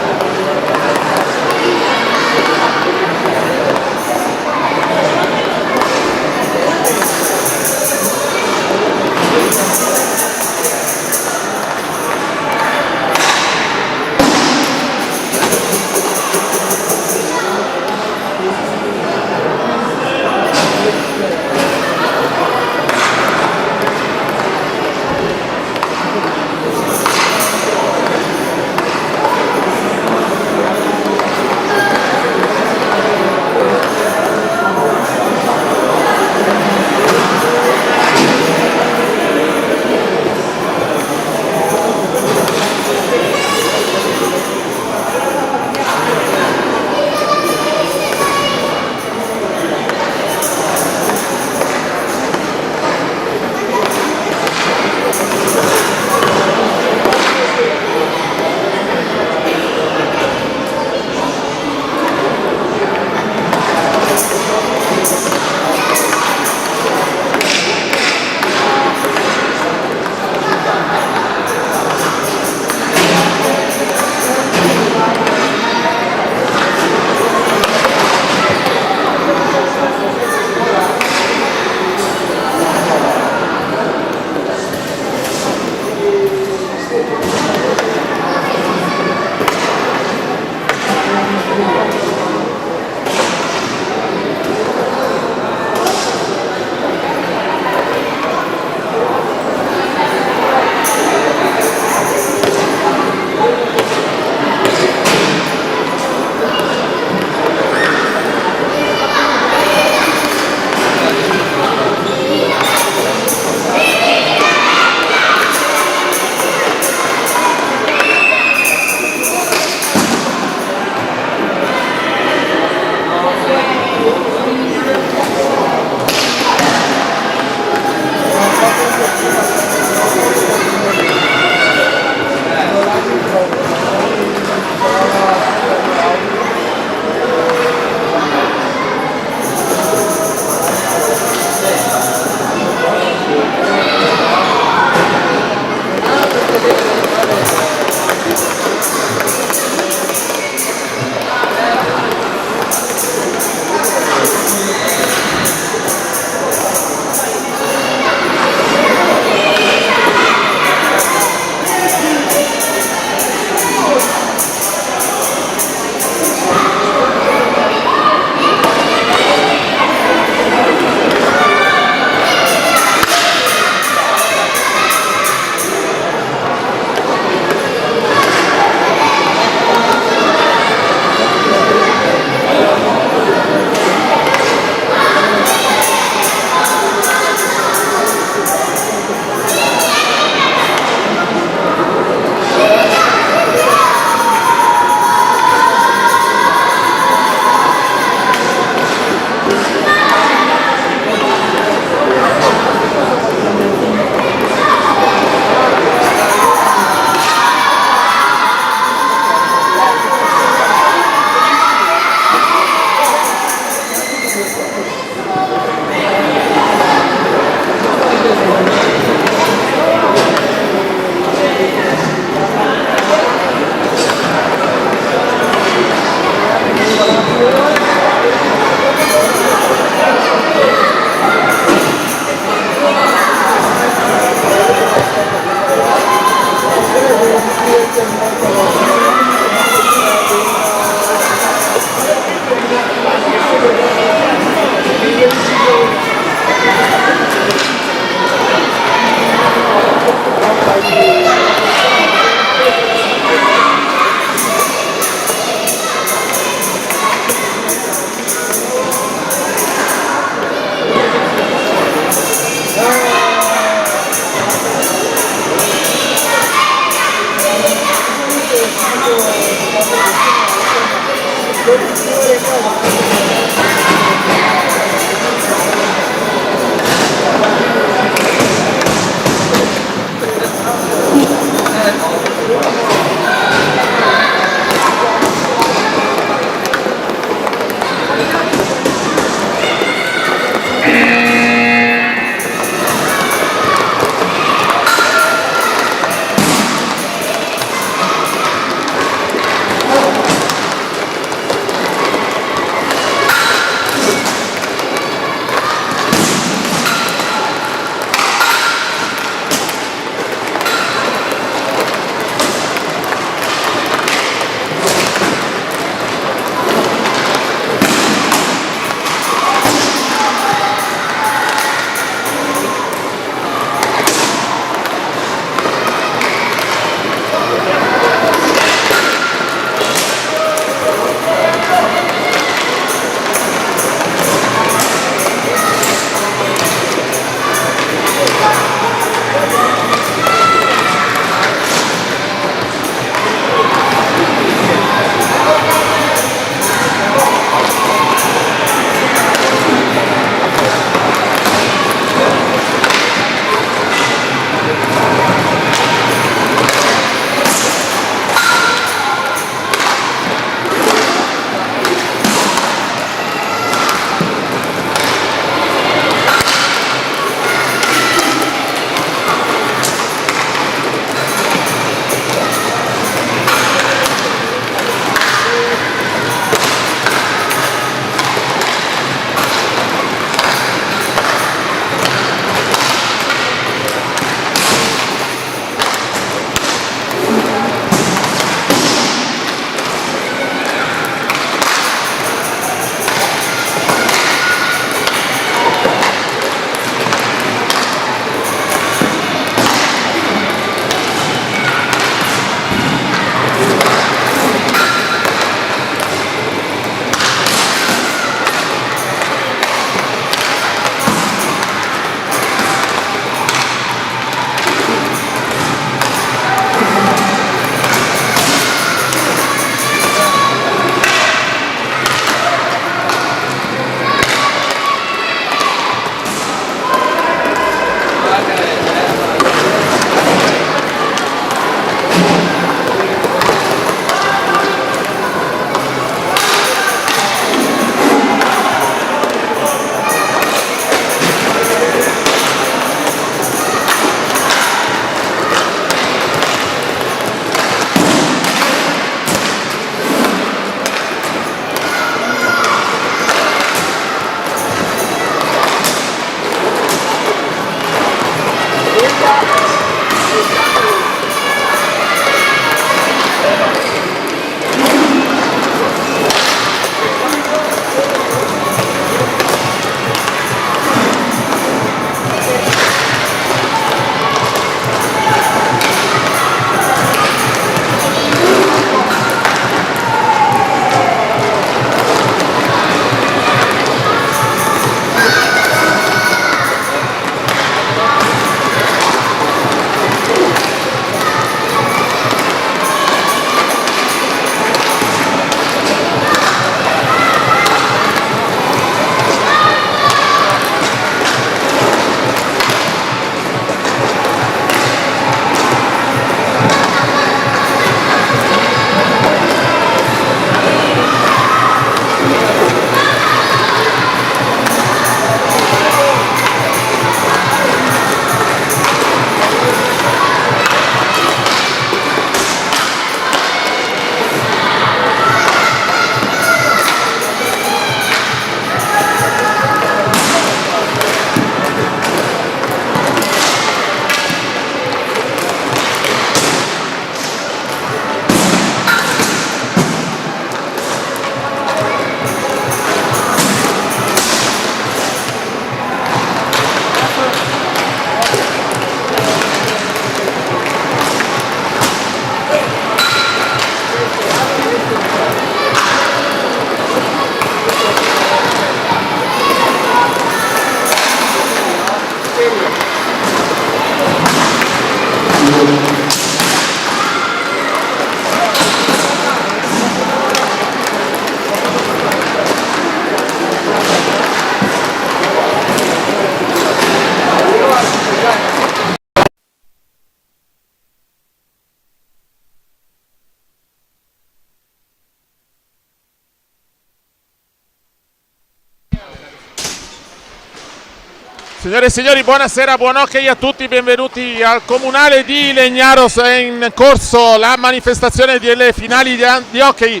Signore e signori, buonasera, buon hockey a tutti, benvenuti al Comunale di Legnaro. È in corso la manifestazione delle finali di hockey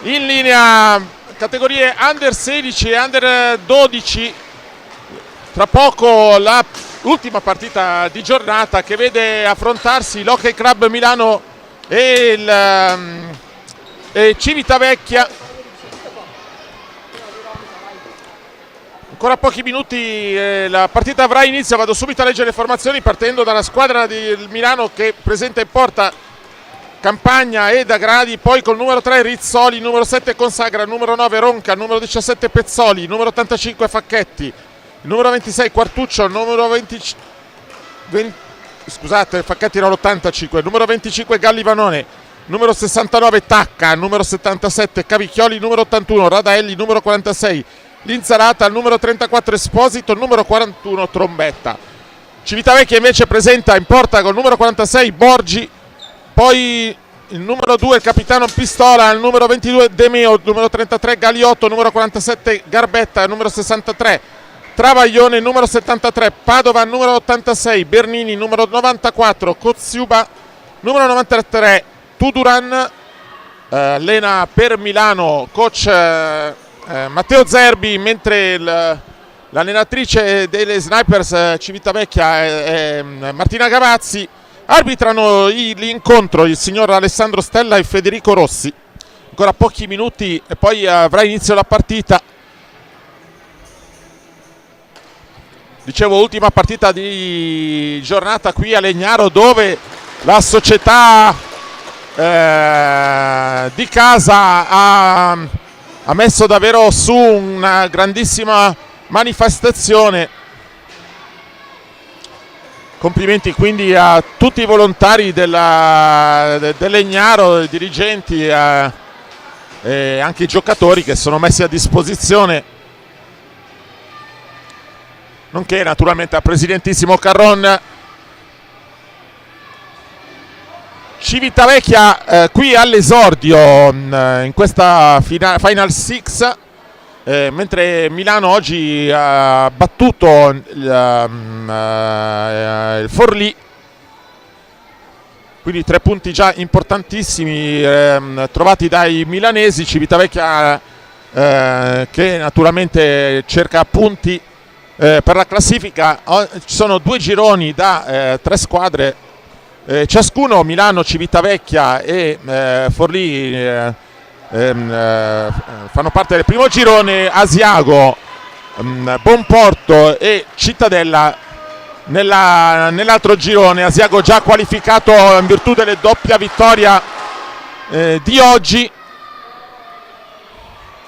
in linea categorie under 16 e under 12. Tra poco l'ultima partita di giornata che vede affrontarsi l'Hockey Club Milano e Civitavecchia. Ancora pochi minuti, la partita avrà inizio. Vado subito a leggere le formazioni partendo dalla squadra di Milano che presenta in porta Campagna e Dagradi, poi col numero 3 Rizzoli, numero 7 Consagra, numero 9 Ronca, numero 17 Pezzoli, numero 85 Facchetti, numero 26 Quartuccio, numero 20 scusate, Facchetti era l'85, numero 25 Gallivanone, numero 69 Tacca, numero 77 Cavicchioli, numero 81 Radaelli, numero 46 Linzarata, numero 34 Esposito, numero 41 Trombetta. Civitavecchia invece presenta in porta col numero 46 Borgi, poi il numero 2 il capitano Pistola, il numero 22 Demeo, numero 33 Galiotto, numero 47 Garbetta, numero 63 Travaglione, numero 73 Padova, numero 86 Bernini, numero 94 Coziuba, numero 93 Tuduran. Allena per Milano coach Matteo Zerbi, mentre l'allenatrice delle Snipers Civitavecchia è Martina Gavazzi. Arbitrano l'incontro il signor Alessandro Stella e Federico Rossi. Ancora pochi minuti e poi avrà inizio la partita. Dicevo, ultima partita di giornata qui a Legnaro, dove la società di casa ha messo davvero su una grandissima manifestazione. Complimenti quindi a tutti i volontari del Legnaro, i dirigenti e anche i giocatori che sono messi a disposizione, nonché naturalmente al presidentissimo Carron. Civitavecchia qui all'esordio in questa Final Six, mentre Milano oggi ha battuto il Forlì, quindi 3 punti già importantissimi trovati dai milanesi. Civitavecchia che naturalmente cerca punti per la classifica. Ci sono 2 gironi da 3 squadre ciascuno. Milano, Civitavecchia e Forlì fanno parte del primo girone. Asiago, Bonporto e Cittadella nell'altro girone. Asiago già qualificato in virtù delle doppia vittoria di oggi.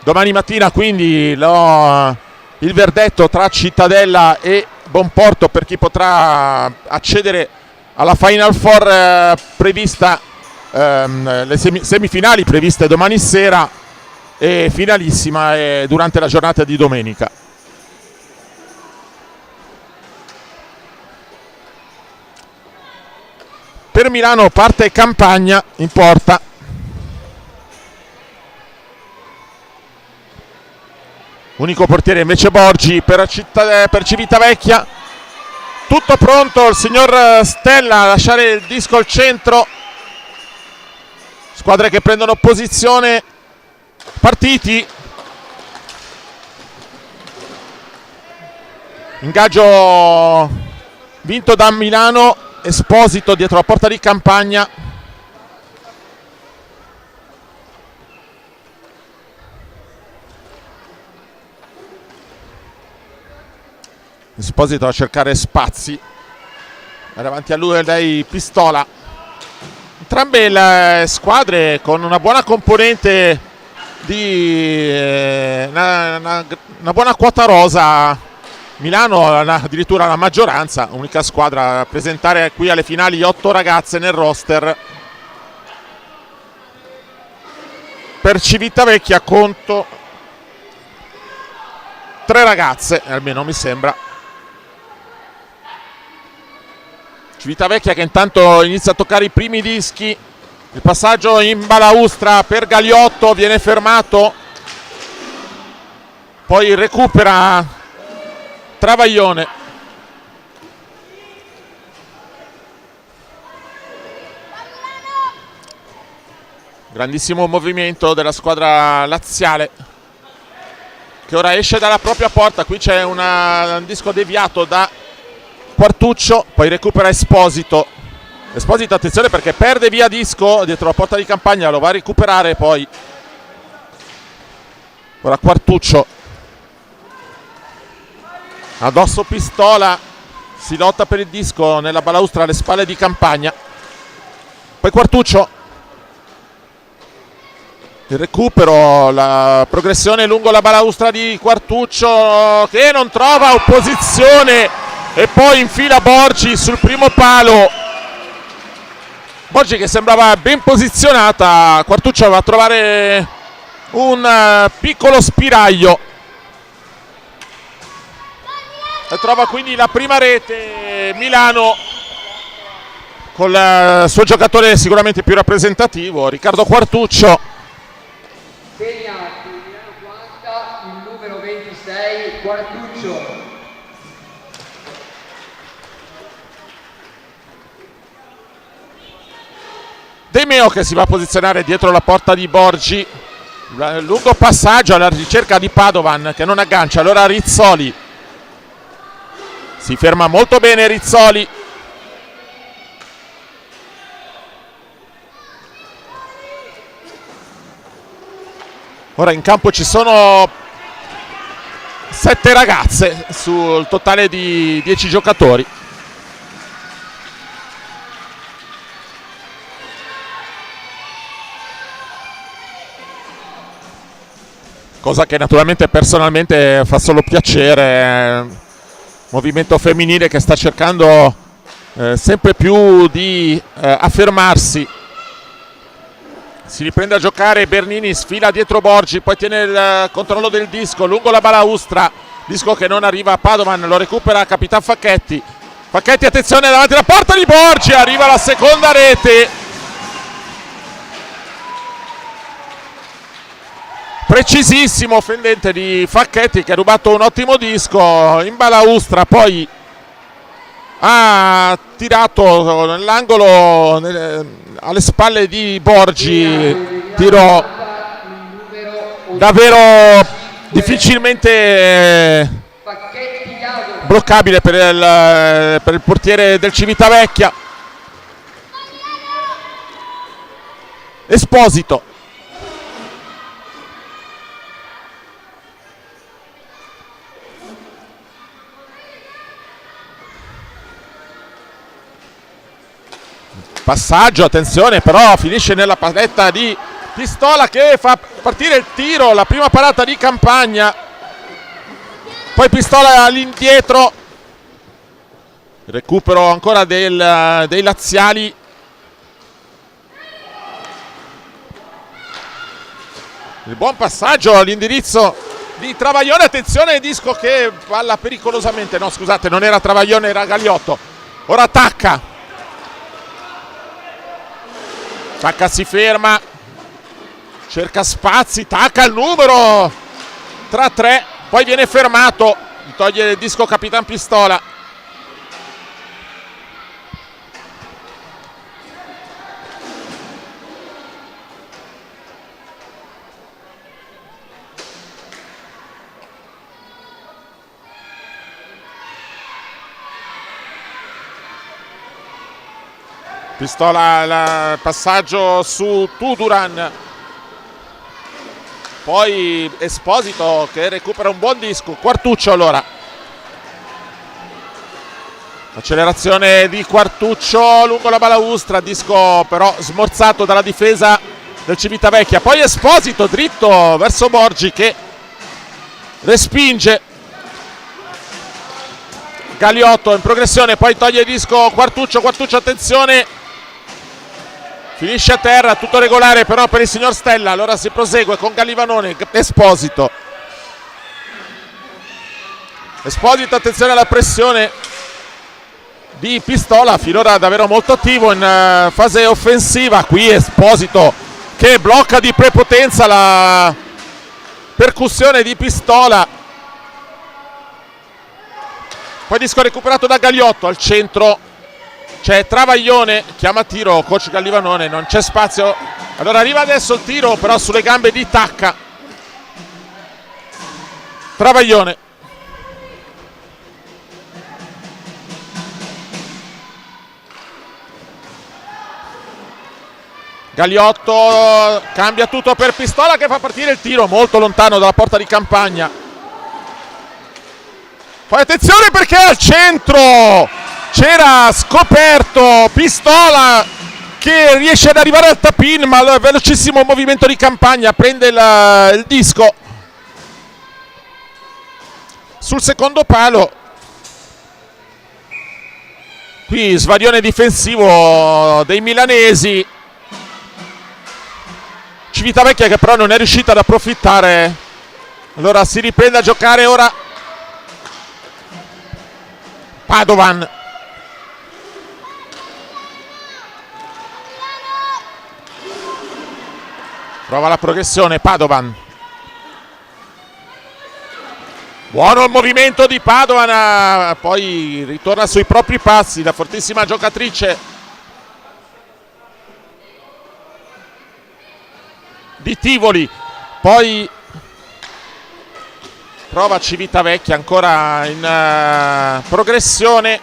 Domani mattina quindi il verdetto tra Cittadella e Bonporto per chi potrà accedere alla Final Four prevista, le semifinali previste domani sera e finalissima durante la giornata di domenica. Per Milano parte Campagna in porta. Unico portiere invece Borgi per Civitavecchia. Tutto pronto il signor Stella a lasciare il disco al centro. Squadre che prendono posizione. Partiti. Ingaggio vinto da Milano. Esposito dietro la porta di Campagna. Esposito a cercare spazi. Davanti a lui lei Pistola. Entrambe le squadre con una buona componente di una buona quota rosa. Milano addirittura la maggioranza, unica squadra a presentare qui alle finali 8 ragazze nel roster. Per Civitavecchia conto 3 ragazze, almeno mi sembra. Civitavecchia che intanto inizia a toccare i primi dischi. Il passaggio in balaustra per Galiotto, viene fermato, poi recupera Travaglione. Grandissimo movimento della squadra laziale, che ora esce dalla propria porta. Qui c'è un disco deviato da Quartuccio, poi recupera Esposito. Esposito, attenzione, perché perde via disco dietro la porta di Campagna, lo va a recuperare poi. Ora Quartuccio, addosso Pistola, si lotta per il disco nella balaustra alle spalle di Campagna. Poi Quartuccio, il recupero, la progressione lungo la balaustra di Quartuccio, che non trova opposizione e poi infila Borgi sul primo palo. Borgi che sembrava ben posizionata, Quartuccio va a trovare un piccolo spiraglio e trova quindi la prima rete. Milano con il suo giocatore sicuramente più rappresentativo, Riccardo Quartuccio. Segna per Milano 40 il numero 26 Quartuccio. De Meo che si va a posizionare dietro la porta di Borgi. Lungo passaggio alla ricerca di Padovan che non aggancia. Allora Rizzoli si ferma molto bene. Rizzoli, ora in campo ci sono 7 ragazze sul totale di 10 giocatori. Cosa che naturalmente personalmente fa solo piacere. Movimento femminile che sta cercando sempre più di affermarsi. Si riprende a giocare Bernini, sfila dietro Borgi, poi tiene il controllo del disco lungo la balaustra, disco che non arriva a Padovan, lo recupera Capitan Facchetti. Facchetti, attenzione, davanti alla porta di Borgi, arriva la seconda rete. Precisissimo fendente di Facchetti che ha rubato un ottimo disco in balaustra, poi ha tirato nell'angolo alle spalle di Borgi, tiro davvero difficilmente bloccabile per il portiere del Civitavecchia. Esposito, passaggio, attenzione, però finisce nella paletta di Pistola che fa partire il tiro, la prima parata di Campagna, poi Pistola all'indietro, recupero ancora dei laziali. Il buon passaggio all'indirizzo di Travaglione, attenzione, disco che balla pericolosamente, no scusate, non era Travaglione, era Gagliotto. Ora attacca. Tacca si ferma, cerca spazi, tacca il numero tra 3, poi viene fermato, toglie il disco Capitan Pistola. Pistola, passaggio su Tuduran, poi Esposito che recupera un buon disco. Quartuccio allora, accelerazione di Quartuccio lungo la balaustra, disco però smorzato dalla difesa del Civitavecchia, poi Esposito dritto verso Borgi che respinge. Gagliotto in progressione, poi toglie il disco Quartuccio, attenzione, finisce a terra, tutto regolare però per il signor Stella. Allora si prosegue con Gallivanone, Esposito, attenzione alla pressione di Pistola, finora davvero molto attivo in fase offensiva. Qui Esposito che blocca di prepotenza la percussione di Pistola. poi disco recuperato da Gagliotto, al centro c'è Travaglione, chiama tiro coach Gallivanone, non c'è spazio, allora arriva adesso il tiro però sulle gambe di Tacca. Travaglione, Gagliotto cambia tutto per Pistola che fa partire il tiro molto lontano dalla porta di Campagna. Poi attenzione perché al centro c'era scoperto Pistola che riesce ad arrivare al tap-in, ma il velocissimo movimento di Campagna prende il disco sul secondo palo. Qui svarione difensivo dei milanesi, Civitavecchia che però non è riuscita ad approfittare, allora si riprende a giocare ora Padovan. Prova la progressione Padovan, buono il movimento di Padovan, poi ritorna sui propri passi la fortissima giocatrice di Tivoli. Poi prova Civitavecchia ancora in progressione,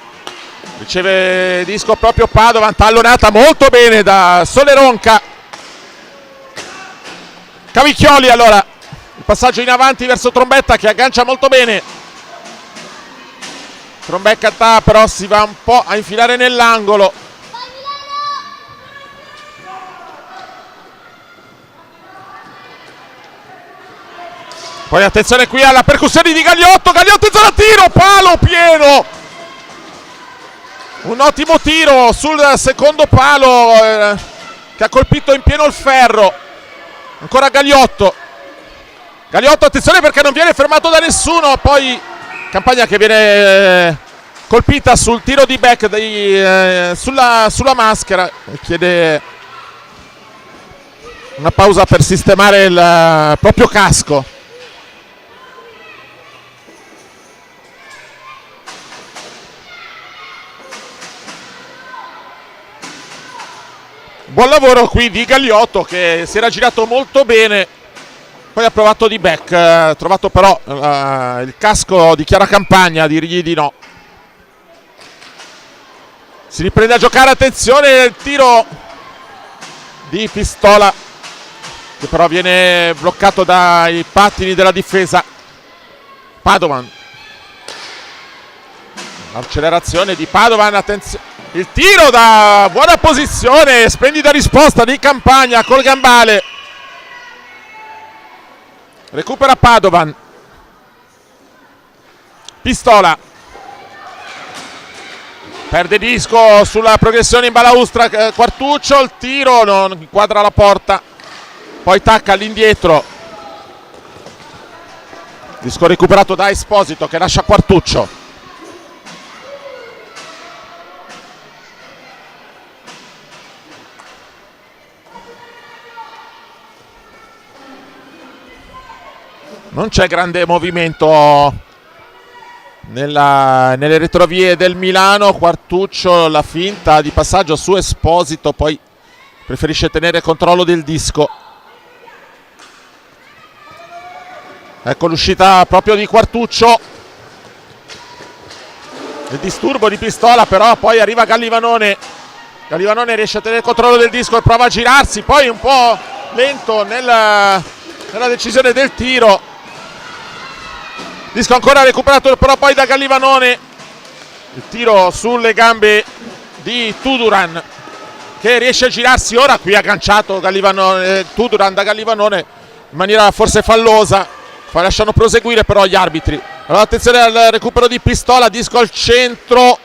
riceve disco proprio Padovan, tallonata molto bene da Soleronca. Cavicchioli, allora il passaggio in avanti verso Trombetta che aggancia molto bene. Trombetta però si va un po' a infilare nell'angolo. Poi attenzione qui alla percussione di Gagliotto, Gagliotto in zona tiro, palo pieno, un ottimo tiro sul secondo palo che ha colpito in pieno il ferro. Ancora Gagliotto, attenzione perché non viene fermato da nessuno, poi Campagna che viene colpita sul tiro di back sulla maschera, chiede una pausa per sistemare il proprio casco. Buon lavoro qui di Gagliotto che si era girato molto bene, poi ha provato di back, ha trovato però il casco di Chiara Campagna a dirgli di no. Si riprende a giocare, attenzione il tiro di Pistola che però viene bloccato dai pattini della difesa. Padovan, l'accelerazione di Padovan, attenzione. Il tiro da buona posizione, splendida risposta di Campagna col gambale. Recupera Padovan. Pistola. Perde disco sulla progressione in balaustra Quartuccio, il tiro non inquadra la porta. Poi tacca all'indietro. Disco recuperato da Esposito che lascia Quartuccio. Non c'è grande movimento nelle retrovie del Milano. Quartuccio la finta di passaggio su Esposito, poi preferisce tenere controllo del disco. Ecco l'uscita proprio di Quartuccio, il disturbo di Pistola, però poi arriva Gallivanone. Gallivanone riesce a tenere controllo del disco e prova a girarsi, poi un po' lento nella decisione del tiro. Disco ancora recuperato però poi da Gallivanone, il tiro sulle gambe di Tuduran che riesce a girarsi. Ora qui agganciato Tuduran da Gallivanone in maniera forse fallosa, poi lasciano proseguire però gli arbitri. Allora attenzione al recupero di Pistola, disco al centro,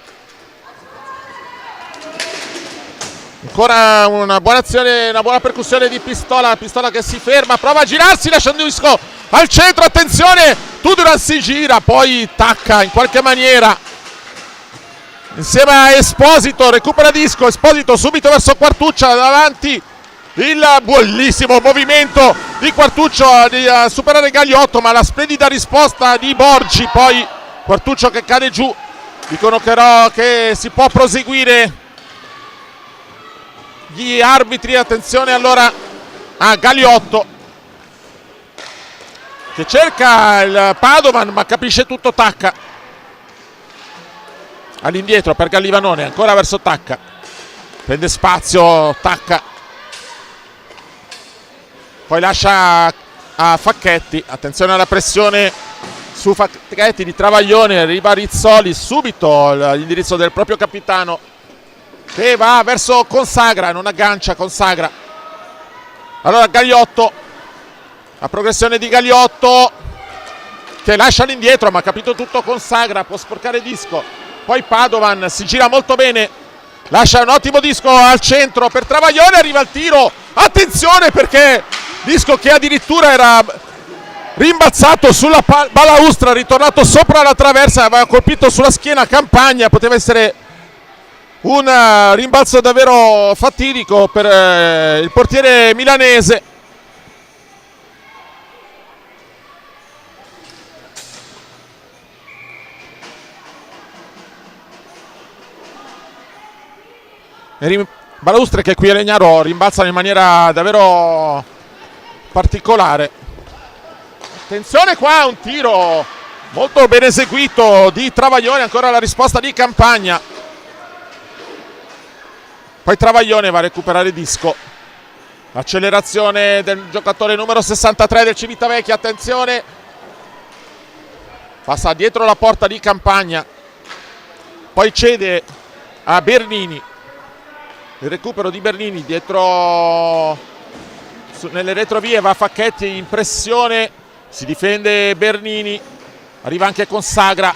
ancora una buona azione, una buona percussione di Pistola che si ferma, prova a girarsi lasciando il disco al centro, attenzione Tuduran si gira, poi tacca in qualche maniera insieme a Esposito, recupera disco, Esposito subito verso Quartuccio, davanti il buonissimo movimento di Quartuccio di superare Gagliotto, ma la splendida risposta di Borgi, poi Quartuccio che cade giù Dicono però che si può proseguire. Gli arbitri, attenzione allora a Galiotto che cerca il Padovan ma capisce tutto Tacca. All'indietro per Gallivanone, ancora verso Tacca, prende spazio Tacca, poi lascia a Facchetti, attenzione alla pressione su Facchetti di Travaglione, arriva Rizzoli, subito l'indirizzo del proprio capitano che va verso Consagra, non aggancia Consagra. Allora Gagliotto, la progressione di Gagliotto che lascia all'indietro ma ha capito tutto Consagra, può sporcare disco, poi Padovan si gira molto bene, lascia un ottimo disco al centro per Travaglione, arriva il tiro, attenzione perché disco che addirittura era rimbalzato sulla balaustra, ritornato sopra la traversa, aveva colpito sulla schiena Campagna, poteva essere un rimbalzo davvero fatidico per il portiere milanese. Balaustre che qui a Legnaro rimbalzano in maniera davvero particolare. Attenzione qua, un tiro molto ben eseguito di Travaglione, ancora la risposta di Campagna. Poi Travaglione va a recuperare disco. Accelerazione del giocatore numero 63 del Civitavecchia, attenzione. Passa dietro la porta di Campagna. Poi cede a Bernini. Il recupero di Bernini dietro nelle retrovie, va Facchetti in pressione, si difende Bernini, arriva anche Consagra.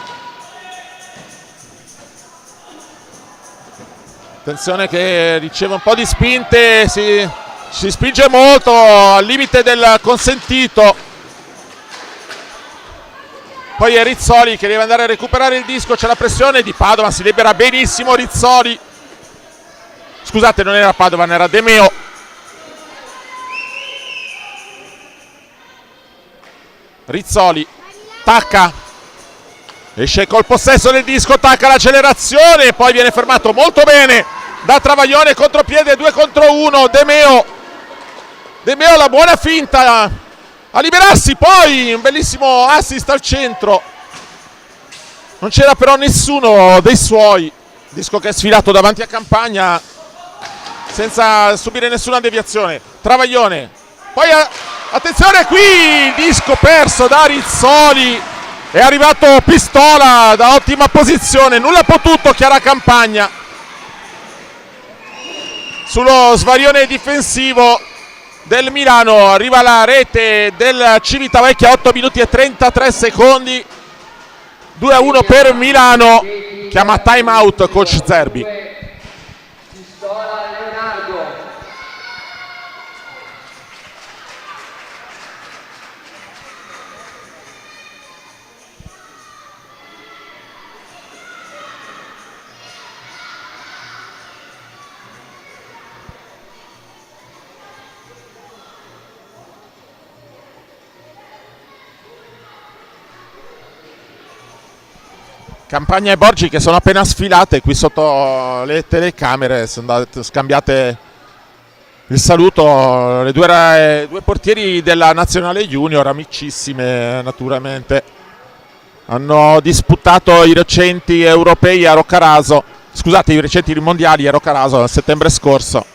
Attenzione che riceve un po' di spinte, si spinge molto al limite del consentito. Poi è Rizzoli che deve andare a recuperare il disco, c'è la pressione di Padovan, si libera benissimo Rizzoli. Scusate, non era Padovan, era De Meo. Rizzoli, Tacca, esce col possesso del disco, Tacca l'accelerazione, poi viene fermato molto bene da Travaglione, contropiede 2 contro 1, De Meo la buona finta a liberarsi, poi un bellissimo assist al centro, non c'era però nessuno dei suoi, disco che è sfilato davanti a Campagna senza subire nessuna deviazione. Travaglione, poi attenzione qui, disco perso da Rizzoli, è arrivato Pistola da ottima posizione, nulla potuto Chiara Campagna sullo svarione difensivo del Milano. Arriva la rete del Civitavecchia, 8 minuti e 33 secondi, 2-1 per Milano. Chiama time out coach Zerbi. Pistola Leonardo. Campagna e Borgi che sono appena sfilate qui sotto le telecamere, sono scambiate il saluto, le due portieri della nazionale junior, amicissime naturalmente, hanno disputato i recenti europei a Roccaraso, scusate, i recenti mondiali a Roccaraso nel settembre scorso.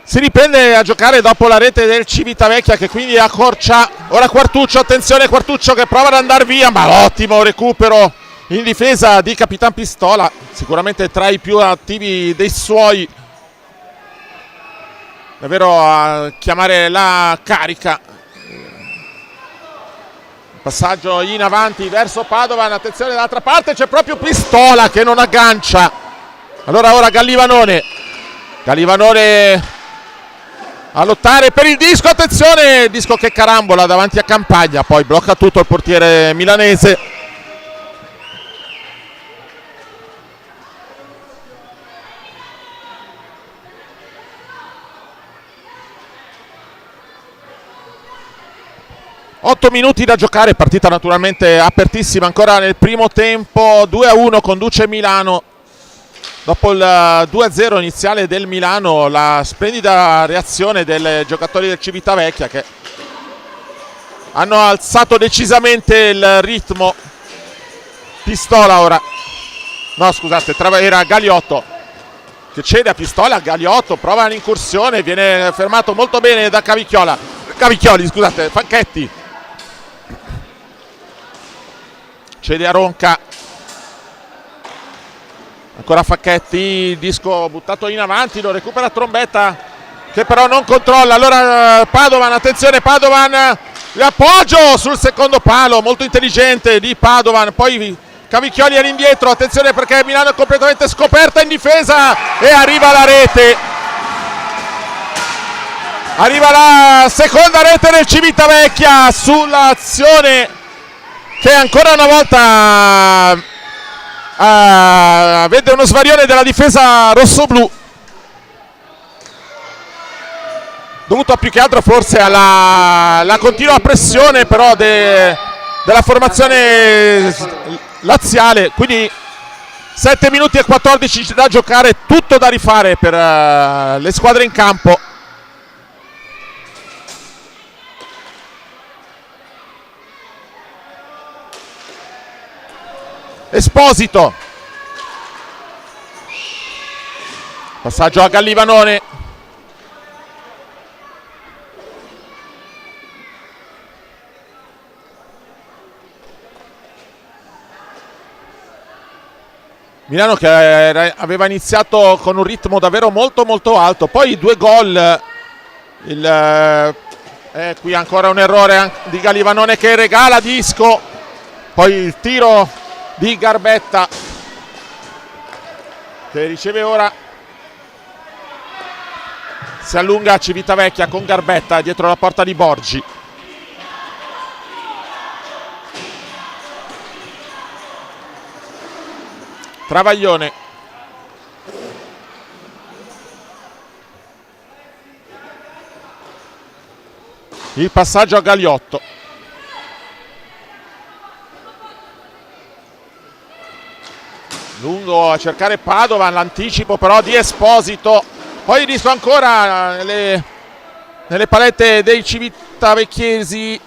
Si riprende a giocare dopo la rete del Civitavecchia che quindi accorcia. Ora Quartuccio, attenzione Quartuccio che prova ad andare via, ma ottimo recupero in difesa di Capitan Pistola, sicuramente tra i più attivi dei suoi, davvero a chiamare la carica Passaggio in avanti verso Padovan, attenzione dall'altra parte, c'è proprio Pistola che non aggancia. Allora ora Gallivanone a lottare per il disco, attenzione, disco che carambola davanti a Campagna, poi blocca tutto il portiere milanese. Otto minuti da giocare, partita naturalmente apertissima ancora nel primo tempo, 2-1 conduce Milano. Dopo il 2-0 iniziale del Milano, la splendida reazione dei giocatori del Civitavecchia che hanno alzato decisamente il ritmo. Pistola ora, no scusate, era Galiotto che cede a Pistola, Galiotto prova l'incursione, viene fermato molto bene da Cavicchioli, scusate, Facchetti. Cede a Ronca. Ancora Facchetti, disco buttato in avanti, lo recupera Trombetta che però non controlla. Allora Padovan, attenzione Padovan, l'appoggio sul secondo palo, molto intelligente di Padovan, poi Cavicchioli all'indietro, attenzione perché Milano è completamente scoperta in difesa e arriva la rete. Arriva la seconda rete del Civitavecchia sull'azione che ancora una volta vede uno svarione della difesa rossoblù, dovuto più che altro forse alla continua pressione però della formazione laziale. Quindi 7 minuti e 14 da giocare, tutto da rifare per le squadre in campo. Esposito, passaggio a Gallivanone, Milano che aveva iniziato con un ritmo davvero molto molto alto, poi 2 gol, qui ancora un errore di Gallivanone che regala disco, poi il tiro di Garbetta che riceve ora, si allunga Civitavecchia con Garbetta dietro la porta di Borgi. Travaglione, il passaggio a Galiotto, lungo a cercare Padovan, l'anticipo però di Esposito, poi visto ancora nelle palette dei civitavecchiesi.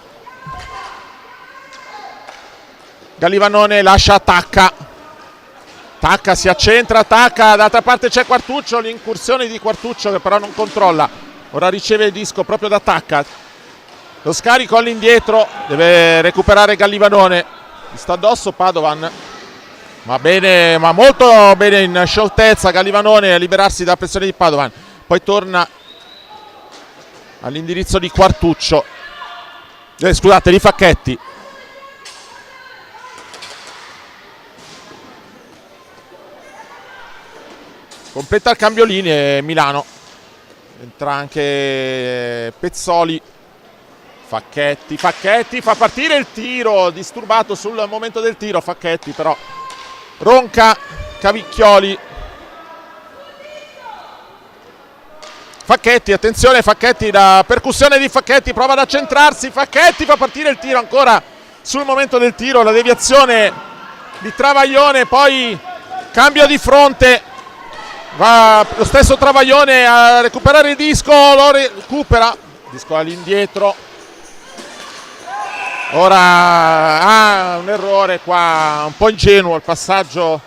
Gallivanone lascia Tacca, si accentra, Tacca, d'altra parte c'è Quartuccio, l'incursione di Quartuccio che però non controlla, ora riceve il disco proprio da Tacca, lo scarico all'indietro, deve recuperare Gallivanone, sta addosso Padovan. Ma bene, ma molto bene in scioltezza Gallivanone a liberarsi dalla pressione di Padovan, poi torna all'indirizzo di Quartuccio, scusate, di Facchetti. Completa il cambio linee Milano, entra anche Pezzoli. Facchetti fa partire il tiro, disturbato sul momento del tiro Facchetti, però Ronca, Cavicchioli, Facchetti, attenzione Facchetti, da percussione di Facchetti, prova ad accentrarsi, Facchetti fa partire il tiro ancora sul momento del tiro, la deviazione di Travaglione, poi cambio di fronte, va lo stesso Travaglione a recuperare il disco, lo recupera, disco all'indietro. Ora un errore qua, un po' ingenuo il passaggio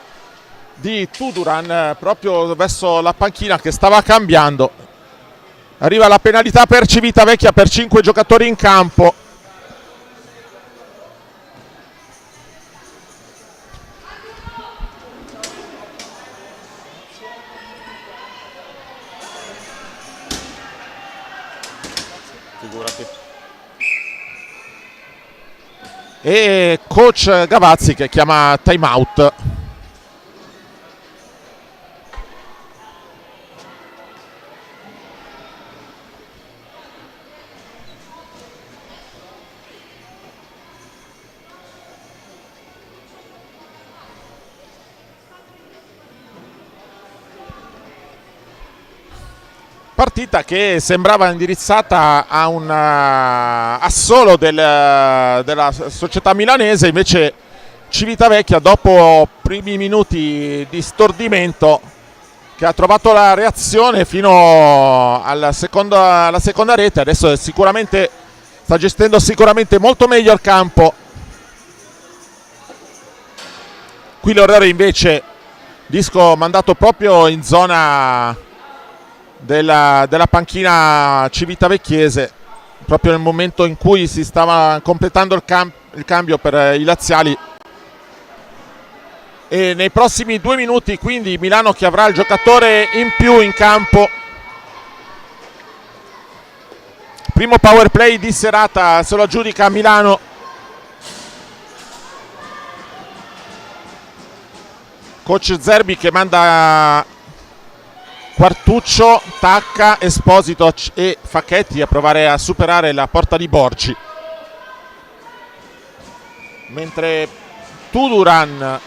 di Tuduran proprio verso la panchina che stava cambiando. Arriva la penalità per Civitavecchia per 5 giocatori in campo. Figurati. e coach Gavazzi che chiama time out. Partita che sembrava indirizzata a un assolo della società milanese, invece Civitavecchia, dopo primi minuti di stordimento, che ha trovato la reazione fino alla seconda rete, adesso sicuramente sta gestendo sicuramente molto meglio il campo. Qui l'errore invece, disco mandato proprio in zona della panchina civitavecchiese, proprio nel momento in cui si stava completando il cambio per i laziali. E nei prossimi 2 minuti quindi Milano che avrà il giocatore in più in campo. Primo power play di serata, se lo aggiudica Milano. Coach Zerbi che manda Quartuccio, Tacca, Esposito e Facchetti a provare a superare la porta di Borgi, mentre Tuduran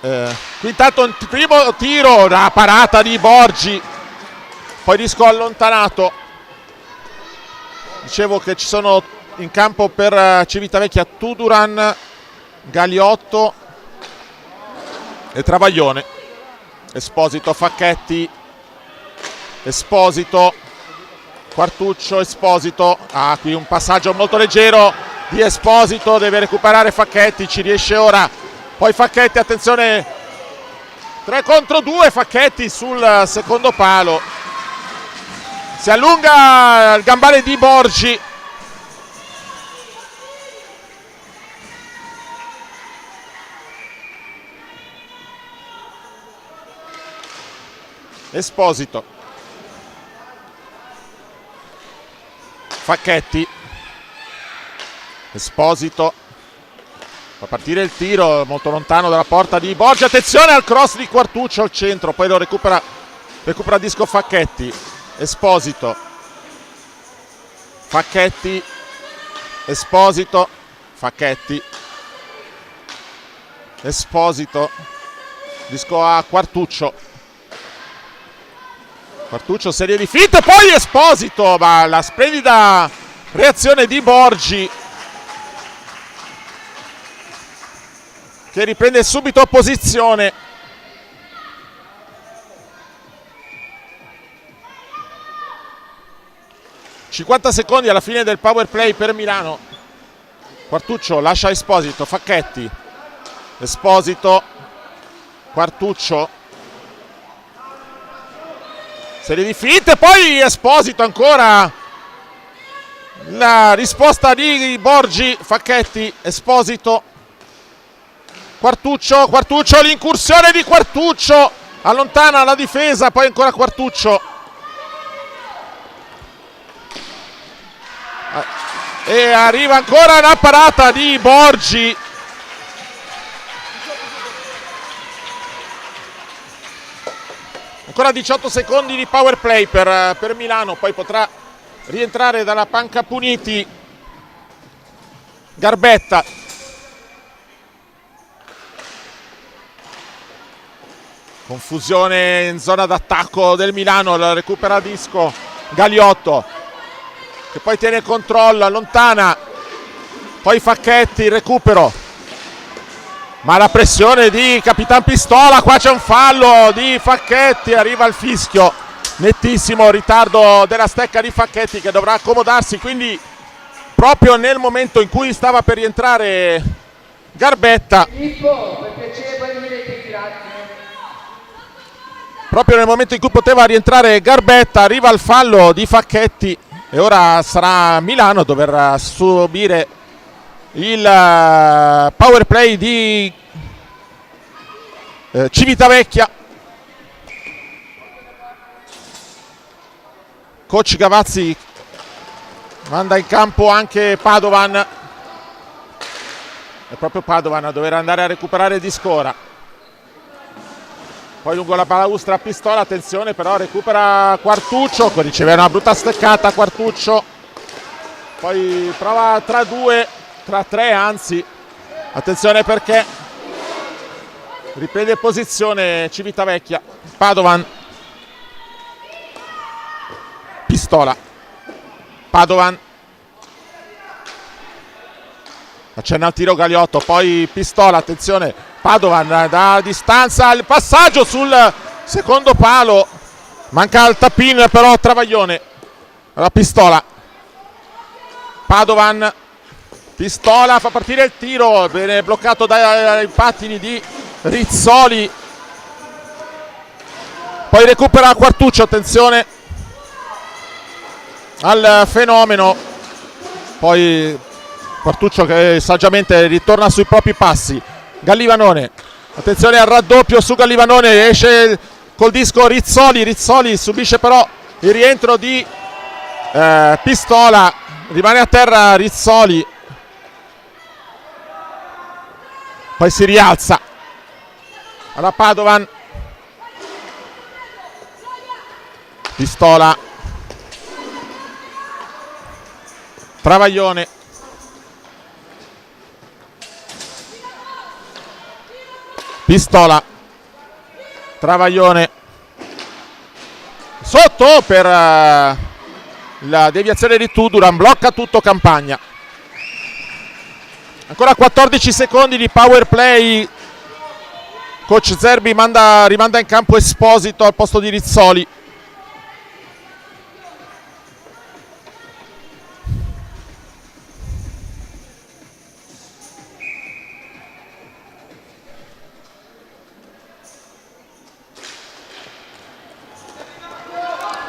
qui intanto il primo tiro, la parata di Borgi, poi disco allontanato. Dicevo che ci sono in campo per Civitavecchia Tuduran, Galiotto e Travaglione. Esposito, Facchetti, Esposito, Quartuccio, Esposito. Qui un passaggio molto leggero di Esposito, deve recuperare Facchetti, ci riesce ora. Poi Facchetti, attenzione, 3 contro 2 Facchetti sul secondo palo. Si allunga il gambale di Borgi. Esposito, Facchetti, Esposito, fa partire il tiro molto lontano dalla porta di Borgi, attenzione al cross di Quartuccio al centro, poi lo recupera disco Facchetti. Esposito, Facchetti, Esposito, Facchetti, Esposito, disco a Quartuccio. Quartuccio, serie di finte, poi Esposito, ma la splendida reazione di Borgi che riprende subito posizione. ...50 secondi alla fine del power play per Milano. Quartuccio lascia Esposito, Facchetti, Esposito, Quartuccio, serie di finte, poi Esposito ancora, la risposta di Borgi, Facchetti, Esposito, Quartuccio, l'incursione di Quartuccio, allontana la difesa, poi ancora Quartuccio. E arriva ancora la parata di Borgi. Ancora 18 secondi di power play per Milano, poi potrà rientrare dalla panca puniti Garbetta. Confusione in zona d'attacco del Milano, la recupera disco Galiotto, che poi tiene il controllo, allontana, poi Facchetti, il recupero, ma la pressione di Capitan Pistola, qua c'è un fallo di Facchetti, arriva il fischio, nettissimo ritardo della stecca di Facchetti che dovrà accomodarsi, quindi proprio nel momento in cui stava per rientrare Garbetta, proprio nel momento in cui poteva rientrare Garbetta, arriva il fallo di Facchetti e ora sarà Milano a dover subire il power play di Civitavecchia. Coach Gavazzi manda in campo anche Padovan. È proprio Padovan a dover andare a recuperare di scora. Poi lungo la balaustra Pistola, attenzione però, recupera Quartuccio, riceve una brutta steccata Quartuccio. Poi prova tra due, tra tre anzi. Attenzione perché riprende posizione Civitavecchia. Padovan. Pistola. Padovan. Accenna al tiro Galiotto, poi Pistola, attenzione, Padovan da distanza, il passaggio sul secondo palo, manca il tap-in però Travaglione. La Pistola. Padovan. Pistola fa partire il tiro, viene bloccato dai pattini di Rizzoli. Poi recupera Quartuccio, attenzione al fenomeno. Poi Quartuccio che saggiamente ritorna sui propri passi. Gallivanone, attenzione al raddoppio su Gallivanone, esce col disco Rizzoli. Rizzoli subisce però il rientro di Pistola, rimane a terra Rizzoli. Poi si rialza. Alla Padovan. Pistola. Travaglione. Pistola. Travaglione. Sotto per la deviazione di Tuduran. Blocca tutto Campagna. Ancora 14 secondi di power play. Coach Zerbi rimanda in campo Esposito al posto di Rizzoli.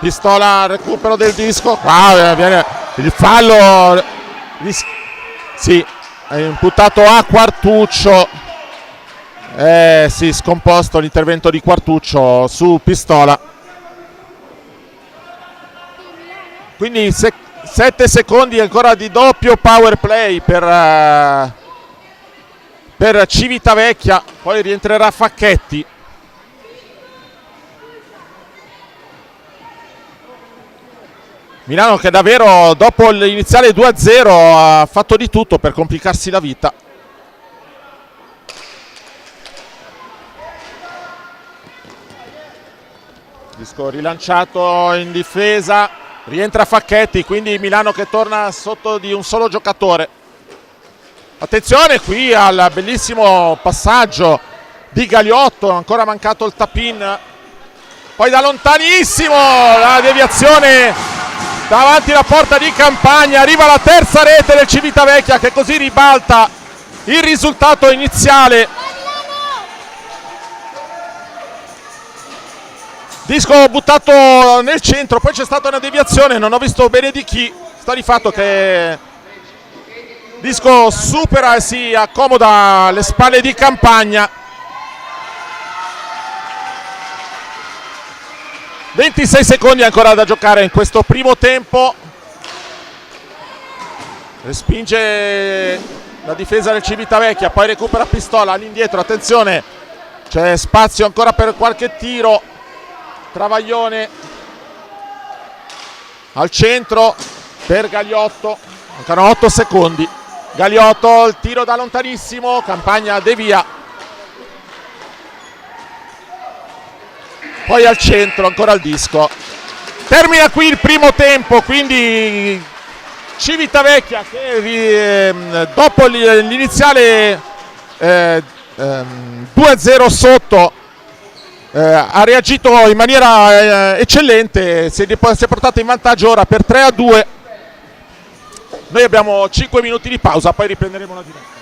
Pistola, recupero del disco. Viene il fallo. Sì, è imputato a Quartuccio. Sì, scomposto l'intervento di Quartuccio su Pistola. Quindi 7 secondi ancora di doppio power play per Civitavecchia. Poi rientrerà Facchetti. Milano che davvero dopo l'iniziale 2-0 ha fatto di tutto per complicarsi la vita. Disco rilanciato in difesa, rientra Facchetti, quindi Milano che torna sotto di un solo giocatore. Attenzione qui al bellissimo passaggio di Galiotto, ancora mancato il tap-in. Poi da lontanissimo la deviazione davanti alla porta di Campagna, arriva la terza rete del Civitavecchia che così ribalta il risultato iniziale. Disco buttato nel centro, poi c'è stata una deviazione, non ho visto bene di chi. Sta di fatto che Disco supera e si accomoda alle spalle di Campagna. 26 secondi ancora da giocare in questo primo tempo. Respinge la difesa del Civitavecchia, poi recupera Pistola all'indietro, attenzione, c'è spazio ancora per qualche tiro. Travaglione al centro per Galiotto, mancano 8 secondi. Galiotto, il tiro da lontanissimo, Campagna devia. Poi al centro ancora il disco. Termina qui il primo tempo, quindi Civitavecchia che dopo l'iniziale 2-0 sotto ha reagito in maniera eccellente, si è portata in vantaggio ora per 3-2. Noi abbiamo 5 minuti di pausa, poi riprenderemo la diretta.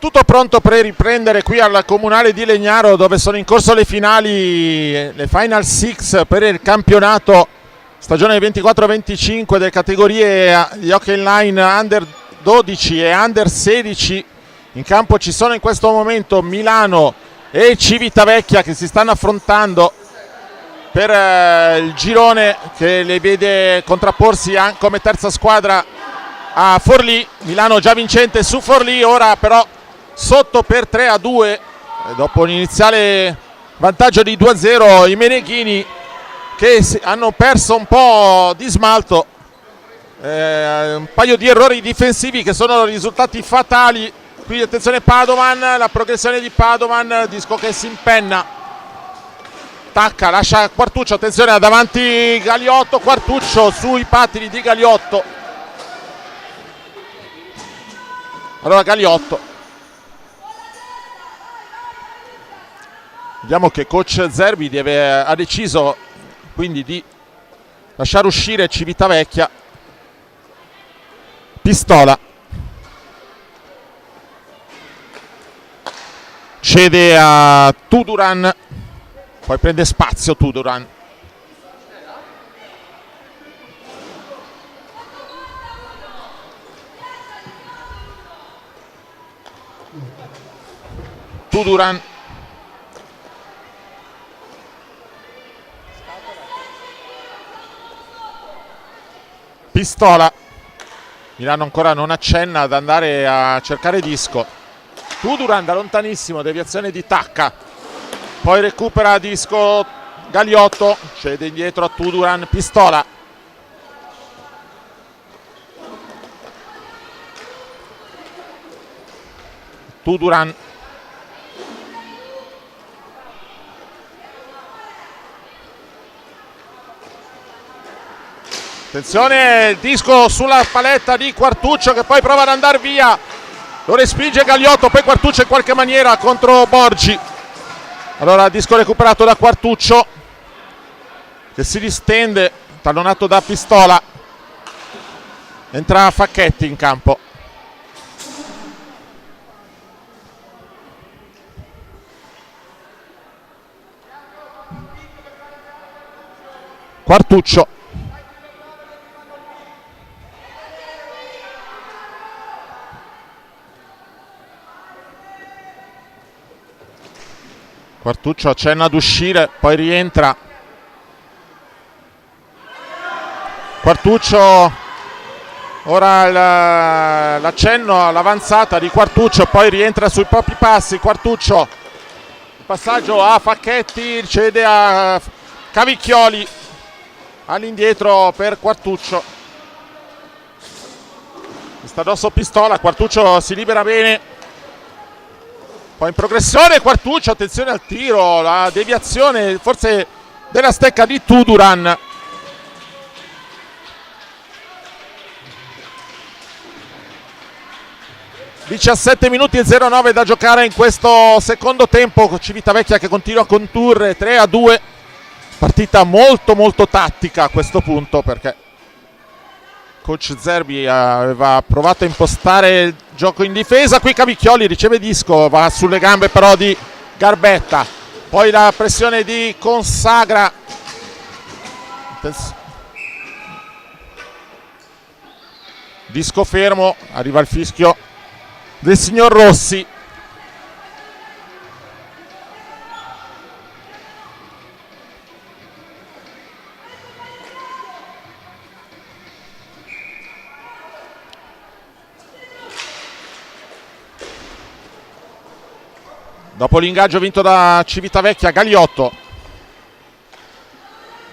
tutto pronto per riprendere qui al Comunale di Legnaro, dove sono in corso le finali, le Final Six per il campionato stagione 24-25 delle categorie di hockey line Under 12 e Under 16. In campo ci sono in questo momento Milano e Civitavecchia che si stanno affrontando per il girone che le vede contrapporsi come terza squadra a Forlì. Milano già vincente su Forlì, ora però sotto per 3-2 dopo un iniziale vantaggio di 2-0 i Meneghini, che hanno perso un po' di smalto, un paio di errori difensivi che sono risultati fatali. Qui attenzione Padovan, la progressione di Padovan, Disco che si impenna, tacca, lascia Quartuccio, attenzione davanti Galiotto, Quartuccio sui pattini di Galiotto. Allora Galiotto, vediamo che coach Zerbi ha deciso quindi di lasciare uscire Civitavecchia. Pistola cede a Tuduran, poi prende spazio Tuduran. Tuduran, Pistola, Milano ancora non accenna ad andare a cercare Disco. Tuduran da lontanissimo, deviazione di Tacca, poi recupera Disco, Galiotto cede indietro a Tuduran. Pistola, Tuduran, attenzione Disco sulla paletta di Quartuccio che poi prova ad andare via, lo respinge Galiotto, poi Quartuccio in qualche maniera contro Borgi. Allora Disco recuperato da Quartuccio che si distende, tallonato da Pistola, entra Facchetti in campo. Quartuccio, Quartuccio accenna ad uscire, poi rientra. Quartuccio, ora l'accenno all'avanzata di Quartuccio, poi rientra sui propri passi. Quartuccio, passaggio a Facchetti, cede a Cavicchioli, all'indietro per Quartuccio. Sta addosso Pistola, Quartuccio si libera bene. Poi in progressione Quartuccio, attenzione al tiro, la deviazione forse della stecca di Tuduran. (17 minuti e 09 da giocare in questo secondo tempo). Civitavecchia che continua a condurre 3-2. Partita molto molto tattica a questo punto, perché coach Zerbi aveva provato a impostare il gioco in difesa. Qui Cavicchioli riceve Disco, va sulle gambe però di Garbetta, poi la pressione di Consagra. Disco fermo, arriva il fischio del signor Rossi. Dopo l'ingaggio vinto da Civitavecchia, Galiotto,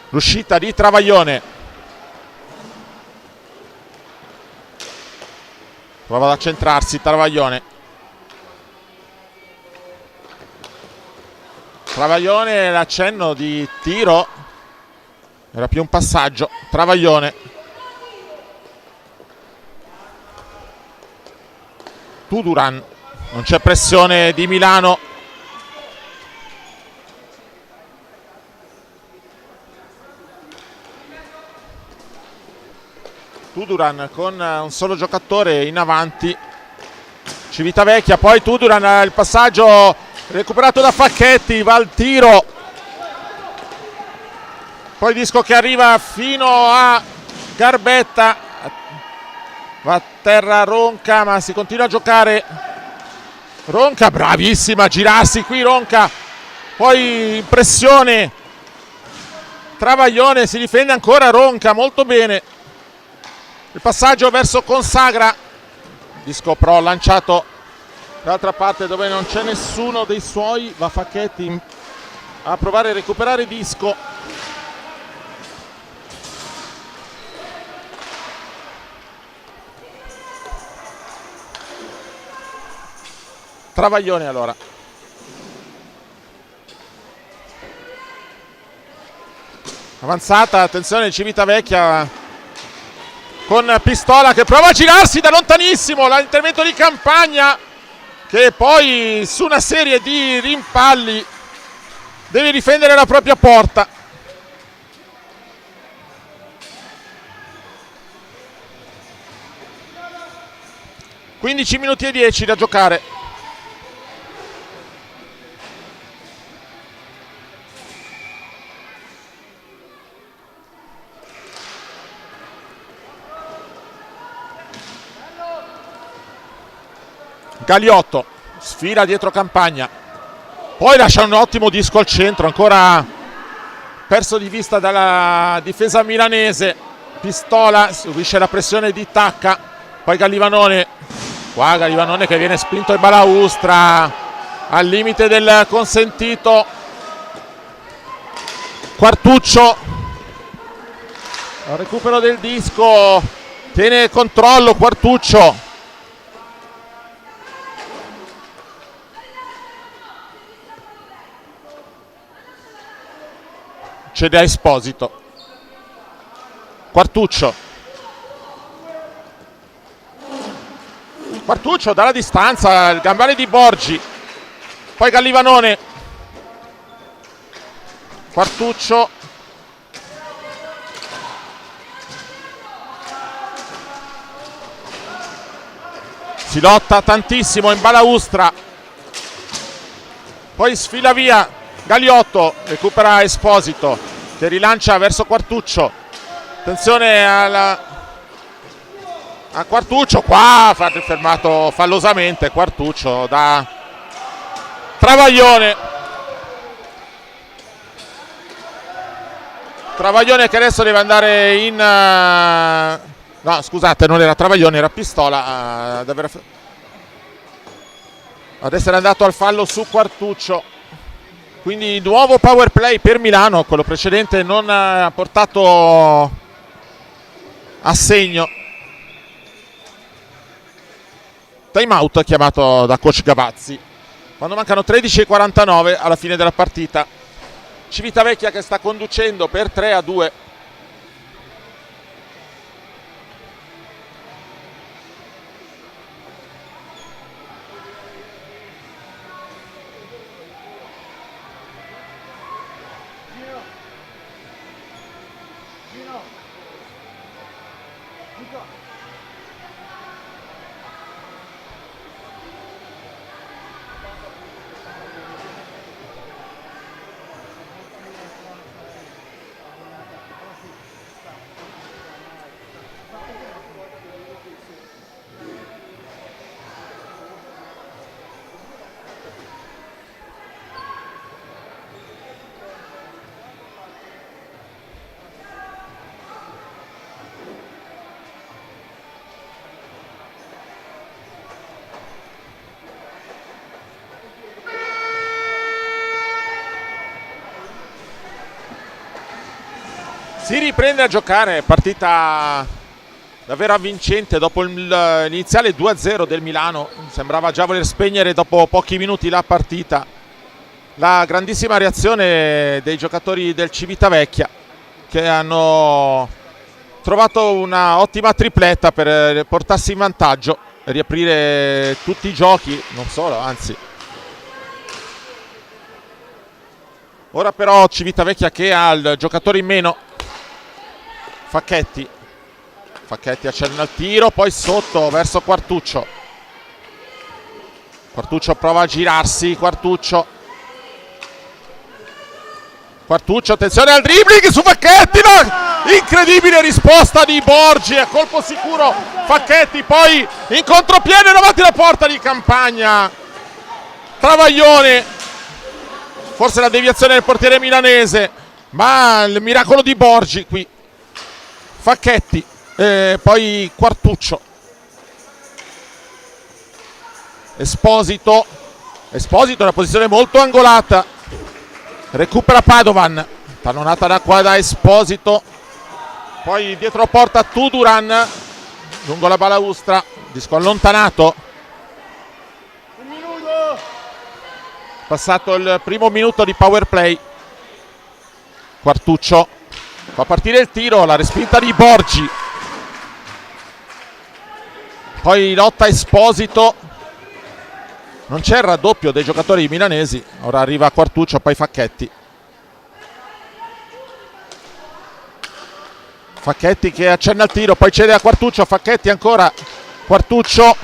l'uscita di Travaglione, prova ad accentrarsi Travaglione, l'accenno di tiro, era più un passaggio. Travaglione, Tuduran, non c'è pressione di Milano. Tuduran con un solo giocatore in avanti, Civitavecchia, poi Tuduran, il passaggio recuperato da Facchetti, va al tiro, poi disco che arriva fino a Garbetta, va a terra Ronca, ma si continua a giocare. Ronca, bravissima a girarsi qui Ronca, poi in pressione Travaglione, si difende ancora Ronca, molto bene. Il passaggio verso Consagra, disco però lanciato dall'altra parte dove non c'è nessuno dei suoi, va Facchetti a provare a recuperare disco. Travaglione allora. Avanzata, attenzione Civitavecchia con Pistola che prova a girarsi da lontanissimo, l'intervento di Campagna che poi su una serie di rimpalli deve difendere la propria porta. (15 minuti e 10 da giocare). Galiotto sfila dietro Campagna, poi lascia un ottimo disco al centro, ancora perso di vista dalla difesa milanese. Pistola subisce la pressione di Tacca, poi Gallivanone, qua Gallivanone che viene spinto in balaustra al limite del consentito. Quartuccio, il recupero del disco, tiene controllo Quartuccio, cede a Esposito. Quartuccio dalla distanza, il gambale di Borgi, poi Gallivanone. Quartuccio, si lotta tantissimo in balaustra, poi sfila via Galiotto, recupera Esposito che rilancia verso Quartuccio. Attenzione a Quartuccio, qua fermato fallosamente Quartuccio da Travaglione. Travaglione che adesso deve andare in... no scusate, non era Travaglione, era Pistola ad essere andato al fallo su Quartuccio. Quindi nuovo power play per Milano, quello precedente non ha portato a segno. Time out chiamato da coach Gavazzi quando mancano 13:49 alla fine della partita. Civitavecchia che sta conducendo per 3-2. Si riprende a giocare, partita davvero avvincente dopo l'iniziale 2-0 del Milano. Sembrava già voler spegnere dopo pochi minuti la partita. La grandissima reazione dei giocatori del Civitavecchia che hanno trovato una ottima tripletta per portarsi in vantaggio e riaprire tutti i giochi, non solo, anzi. Ora però Civitavecchia che ha il giocatore in meno. Facchetti accenna il tiro, poi sotto verso Quartuccio. Quartuccio prova a girarsi, Quartuccio, attenzione al dribbling su Facchetti, incredibile risposta di Borgi, a colpo sicuro Facchetti, poi in contropiede davanti alla porta di Campagna, Travaglione, forse la deviazione del portiere milanese, ma il miracolo di Borgi qui. Facchetti, poi Quartuccio, Esposito, una posizione molto angolata, recupera Padovan, pallonata da qua da Esposito, poi dietro porta Tuduran, lungo la balaustra, disco allontanato. Passato il primo minuto di power play. Quartuccio fa partire il tiro, la respinta di Borgi, poi lotta Esposito, non c'è il raddoppio dei giocatori milanesi, ora arriva Quartuccio, poi Facchetti che accenna il tiro, poi cede a Quartuccio, Facchetti ancora, Quartuccio,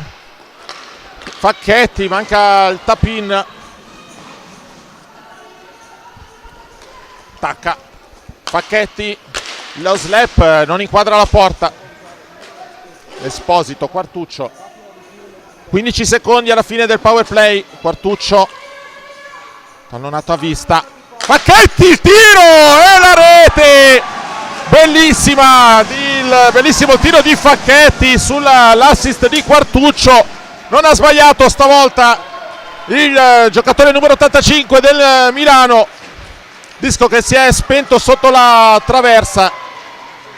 Facchetti, manca il tap-in, tacca Facchetti, lo slap non inquadra la porta. Esposito, Quartuccio, 15 secondi alla fine del power play. Quartuccio, pallonato a vista, Facchetti, il tiro e la rete, bellissima, il bellissimo tiro di Facchetti sull'assist di Quartuccio. Non ha sbagliato stavolta il giocatore numero 85 del Milano, disco che si è spento sotto la traversa,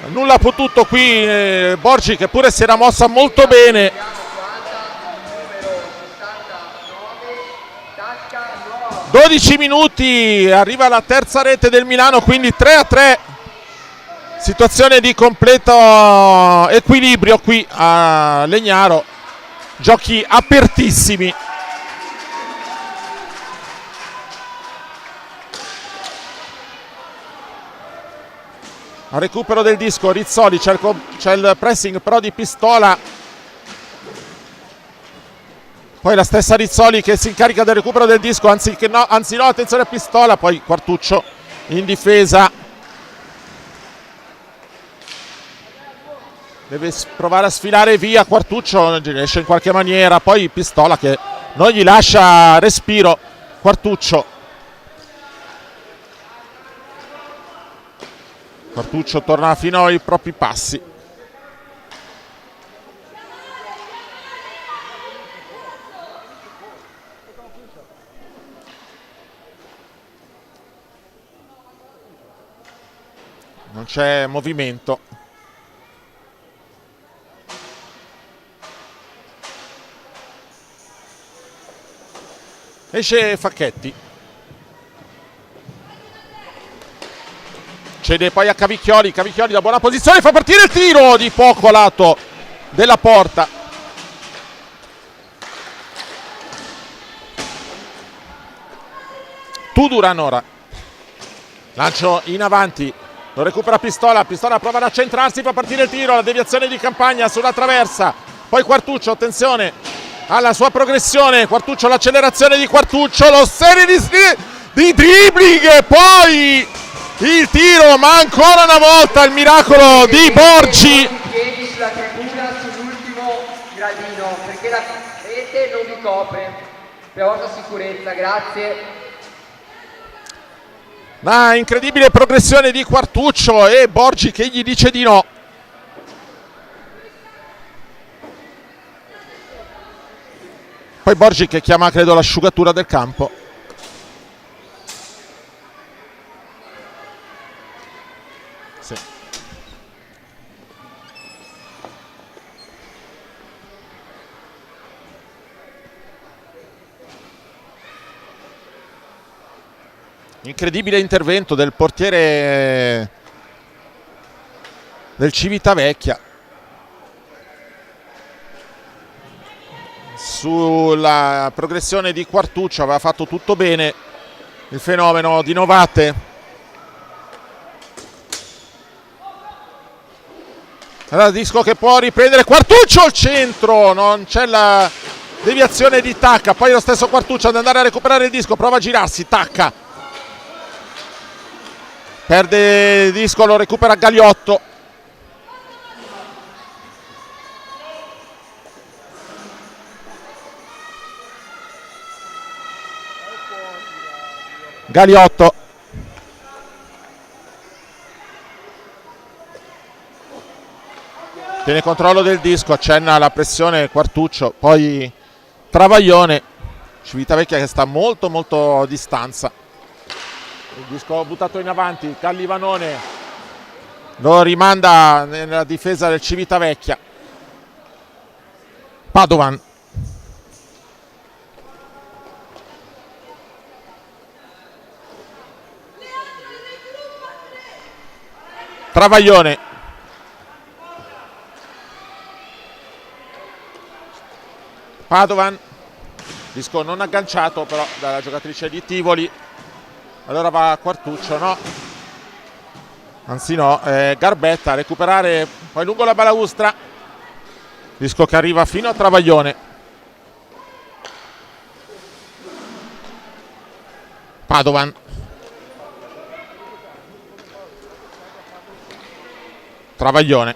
nulla ha potuto qui Borgi, che pure si era mossa molto bene. 12 minuti, arriva la terza rete del Milano, quindi 3-3, situazione di completo equilibrio qui a Legnaro, giochi apertissimi. A recupero del disco Rizzoli, c'è il pressing però di Pistola, poi la stessa Rizzoli che si incarica del recupero del disco, anzi no, attenzione a Pistola, poi Quartuccio in difesa, deve provare a sfilare via Quartuccio, riesce in qualche maniera, poi Pistola che non gli lascia respiro. Quartuccio torna fino ai propri passi. Non c'è movimento. Esce Facchetti. Cede poi a Cavicchioli da buona posizione fa partire il tiro di poco a lato della porta. Tuduran ora. Lancio in avanti. Lo recupera Pistola prova ad accentrarsi, fa partire il tiro, la deviazione di Campagna sulla traversa, poi Quartuccio, attenzione alla sua progressione, Quartuccio, l'accelerazione di Quartuccio, lo serie di dribbling e poi il tiro, ma ancora una volta il miracolo di Borgi. Piedi sulla tribuna sull'ultimo gradino perché la rete non vi copre, per la vostra sicurezza, grazie. Una incredibile progressione di Quartuccio e Borgi che gli dice di no. Poi Borgi che chiama, credo, l'asciugatura del campo. Sì. Incredibile intervento del portiere del Civitavecchia sulla progressione di Quartuccio, aveva fatto tutto bene il fenomeno di Novate. Allora disco che può riprendere Quartuccio al centro, non c'è deviazione di Tacca, poi lo stesso Quartuccio ad andare a recuperare il disco, prova a girarsi, Tacca perde il disco, lo recupera Galiotto. Galiotto tiene controllo del disco, accenna la pressione Quartuccio, poi Travaglione, Civitavecchia che sta molto a distanza. Il disco buttato in avanti, Callivanone lo rimanda nella difesa del Civitavecchia. Padovan, Travaglione, Padovan, disco non agganciato però dalla giocatrice di Tivoli, allora va Quartuccio, no, anzi no, Garbetta a recuperare, poi lungo la balaustra, disco che arriva fino a Travaglione. Padovan, Travaglione,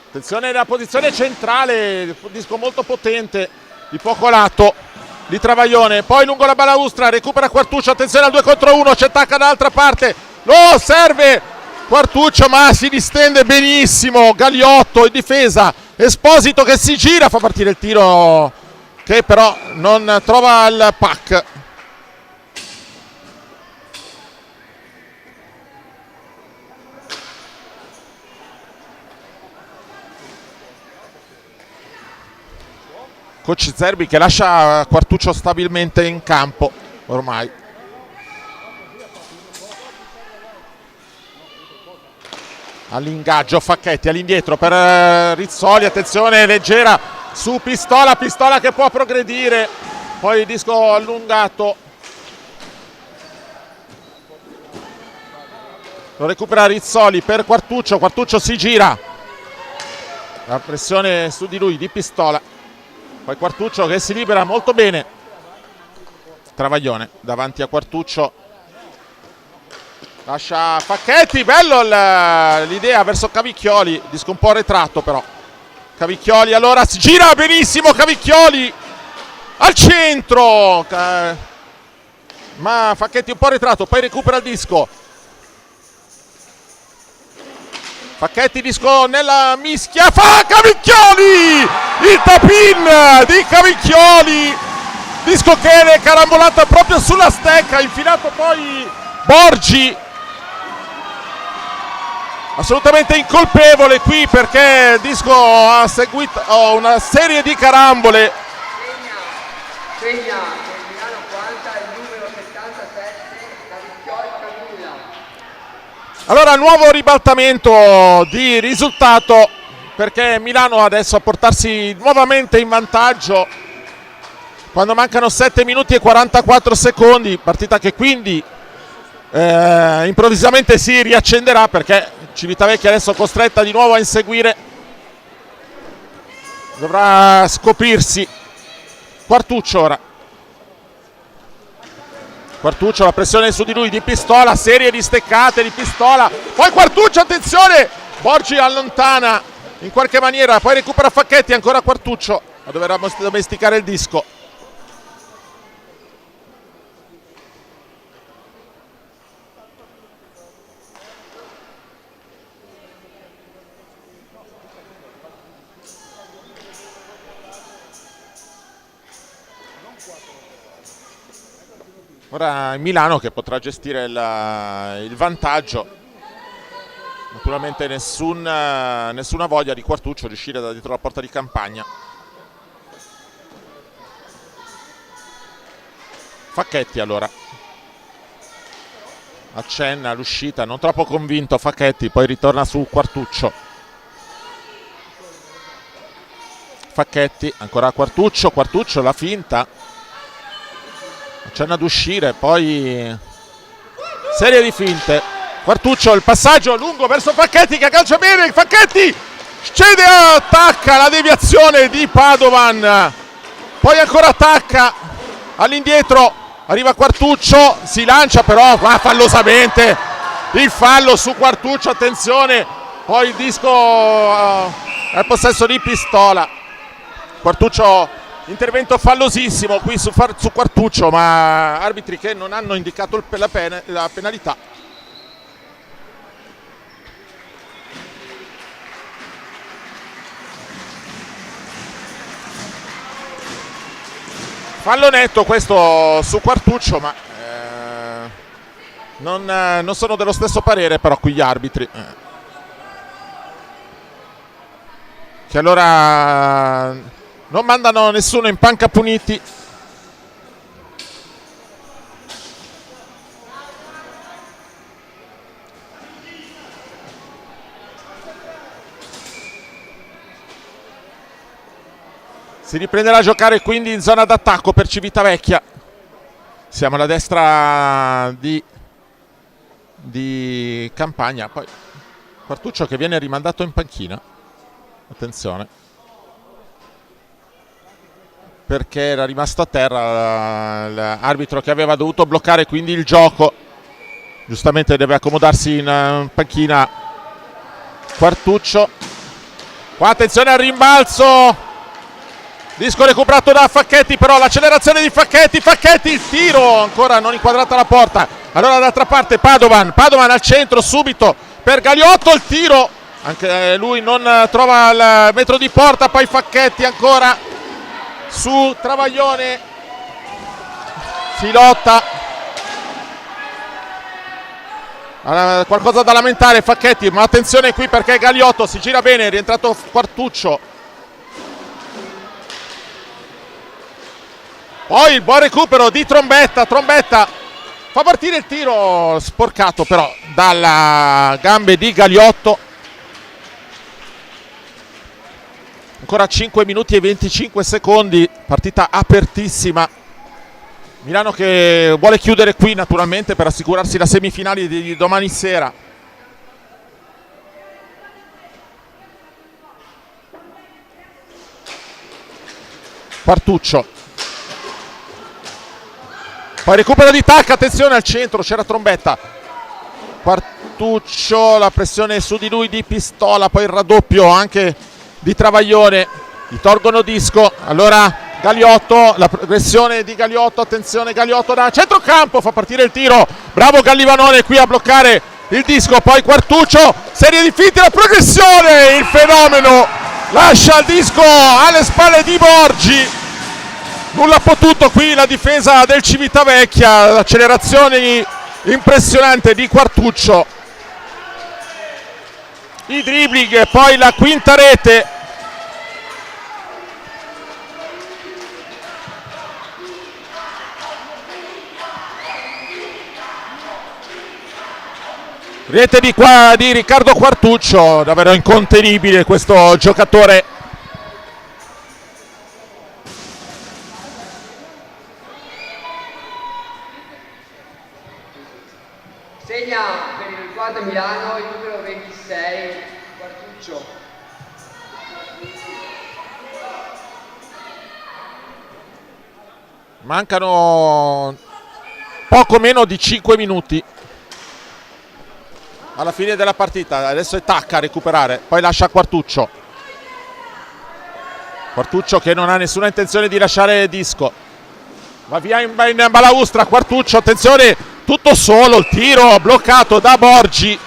attenzione alla posizione centrale, disco molto potente di poco lato di Travaglione, poi lungo la balaustra recupera Quartuccio, attenzione al 2 contro 1, c'è Tacca dall'altra parte, lo serve Quartuccio ma si distende benissimo Galiotto in difesa, Esposito che si gira, fa partire il tiro che però non trova il pack. Coach Zerbi che lascia Quartuccio stabilmente in campo ormai. All'ingaggio Facchetti, all'indietro per Rizzoli, attenzione leggera su Pistola, Pistola che può progredire, poi il disco allungato, lo recupera Rizzoli per Quartuccio, Quartuccio si gira, la pressione su di lui di Pistola, poi Quartuccio che si libera molto bene, Travaglione davanti a Quartuccio, lascia Facchetti, bello l'idea verso Cavicchioli, disco un po' arretrato però, Cavicchioli allora si gira benissimo, Cavicchioli al centro, ma Facchetti un po' arretrato, poi recupera il disco, Facchetti disco nella mischia, fa Cavicchioli, il tap-in di Cavicchioli, disco che è carambolata proprio sulla stecca, infilato poi Borgi, assolutamente incolpevole qui perché Disco ha seguito una serie di carambole. Segna che Milano 40 il numero 77 Cavicchioli Camilla. Allora nuovo ribaltamento di risultato perché Milano adesso a portarsi nuovamente in vantaggio quando mancano 7 minuti e 44 secondi, partita che quindi improvvisamente si riaccenderà perché Civitavecchia adesso costretta di nuovo a inseguire, dovrà scoprirsi. Quartuccio ora, Quartuccio, la pressione su di lui di Pistola, serie di steccate di Pistola, poi Quartuccio, attenzione, Borgi allontana in qualche maniera, poi recupera Facchetti, ancora Quartuccio a dover domesticare il disco. Ora Milano che potrà gestire il vantaggio, naturalmente nessuna voglia di Quartuccio riuscire da dietro la porta di campagna. Facchetti allora accenna l'uscita, non troppo convinto Facchetti, poi ritorna su Quartuccio. Facchetti ancora Quartuccio, Quartuccio la finta, accenna ad uscire, poi serie di finte, Quartuccio il passaggio lungo verso Facchetti che calcia bene, Facchetti scende, attacca la deviazione di Padovan, poi ancora attacca all'indietro, arriva Quartuccio, si lancia però fallosamente il fallo su Quartuccio, attenzione, poi il disco al possesso di Pistola. Quartuccio, intervento fallosissimo qui su Quartuccio, ma arbitri che non hanno indicato la penalità. Fallo netto questo su Quartuccio, ma non sono dello stesso parere però qui gli arbitri. Che allora non mandano nessuno in panca puniti. Si riprenderà a giocare quindi in zona d'attacco per Civitavecchia. Siamo alla destra di Campagna. Poi Quartuccio che viene rimandato in panchina. Attenzione. Perché era rimasto a terra l'arbitro che aveva dovuto bloccare quindi il gioco. Giustamente deve accomodarsi in panchina Quartuccio. Qua attenzione al rimbalzo. Disco recuperato da Facchetti, però l'accelerazione di Facchetti, il tiro, ancora non inquadrata la porta. Allora dall'altra parte Padovan al centro subito per Galiotto, il tiro, anche lui non trova il metro di porta, poi Facchetti ancora su Travaglione, si lotta. Allora, qualcosa da lamentare Facchetti, ma attenzione qui perché Galiotto si gira bene, è rientrato Quartuccio. Poi il buon recupero di Trombetta fa partire il tiro sporcato però dalla gambe di Galiotto. Ancora 5 minuti e 25 secondi, partita apertissima. Milano che vuole chiudere qui naturalmente per assicurarsi la semifinale di domani sera. Quartuccio. Poi recupero di Tacca, attenzione al centro, c'era Trombetta. Quartuccio, la pressione su di lui di Pistola, poi il raddoppio anche di Travaglione. Gli tolgono disco, allora Galiotto, la progressione di Galiotto, attenzione Galiotto da centrocampo, fa partire il tiro. Bravo Gallivanone qui a bloccare il disco, poi Quartuccio, serie di finte, la progressione, il fenomeno lascia il disco alle spalle di Borgi. Nulla potuto qui la difesa del Civitavecchia, l'accelerazione impressionante di Quartuccio, i dribbling e poi la quinta rete. Rete di Riccardo Quartuccio, davvero incontenibile questo giocatore. Segna per il quadro Milano il numero 26, Quartuccio. Mancano poco meno di 5 minuti alla fine della partita. Adesso è Tacca a recuperare, poi lascia Quartuccio. Quartuccio che non ha nessuna intenzione di lasciare disco. Va via in balaustra Quartuccio, attenzione, tutto solo, il tiro bloccato da Borgi.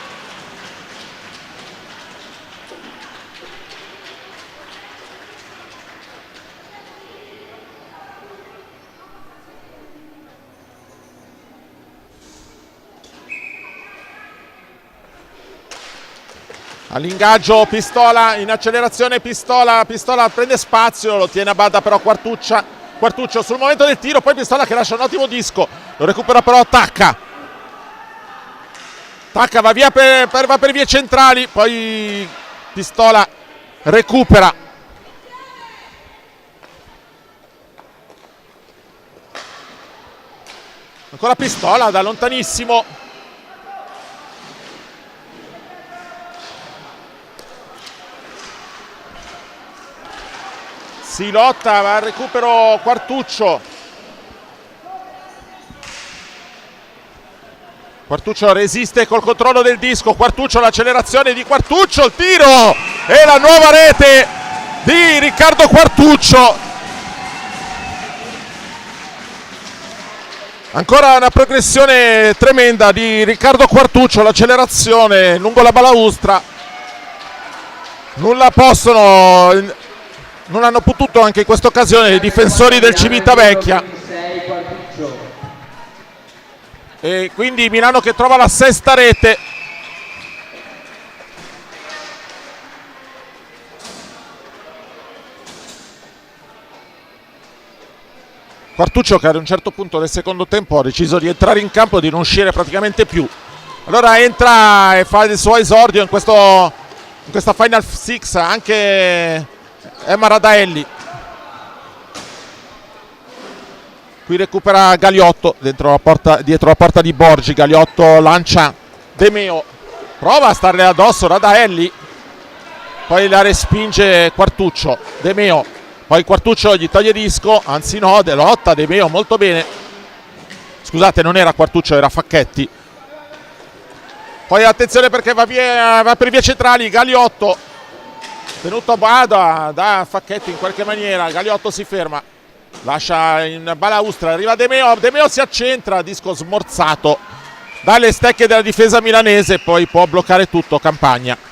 All'ingaggio Pistola, in accelerazione Pistola prende spazio, lo tiene a bada però Quartuccio sul momento del tiro, poi Pistola che lascia un ottimo disco, lo recupera però Tacca va via per vie centrali, poi Pistola recupera. Ancora Pistola da lontanissimo. si lotta, va al recupero Quartuccio. Quartuccio resiste col controllo del disco, Quartuccio, l'accelerazione di Quartuccio, il tiro e la nuova rete di Riccardo Quartuccio. Ancora una progressione tremenda di Riccardo Quartuccio, l'accelerazione lungo la balaustra. Non hanno potuto anche in questa occasione i difensori del Civitavecchia. E quindi Milano che trova la sesta rete. Quartuccio che ad un certo punto del secondo tempo ha deciso di entrare in campo e di non uscire praticamente più. Allora entra e fa il suo esordio in questa Final Six anche Emma Radaelli. Qui recupera Galiotto dietro la porta di Borgi. Galiotto lancia De Meo, prova a starle addosso Radaelli, poi la respinge Quartuccio. De Meo, poi Quartuccio gli toglie disco, anzi no, lotta De Meo molto bene. Scusate, non era Quartuccio, era Facchetti. Poi attenzione perché va per vie centrali Galiotto, tenuto a bada da Facchetti in qualche maniera. Galiotto si ferma, lascia in balaustra, arriva De Meo si accentra, disco smorzato dalle stecche della difesa milanese, poi può bloccare tutto Campagna.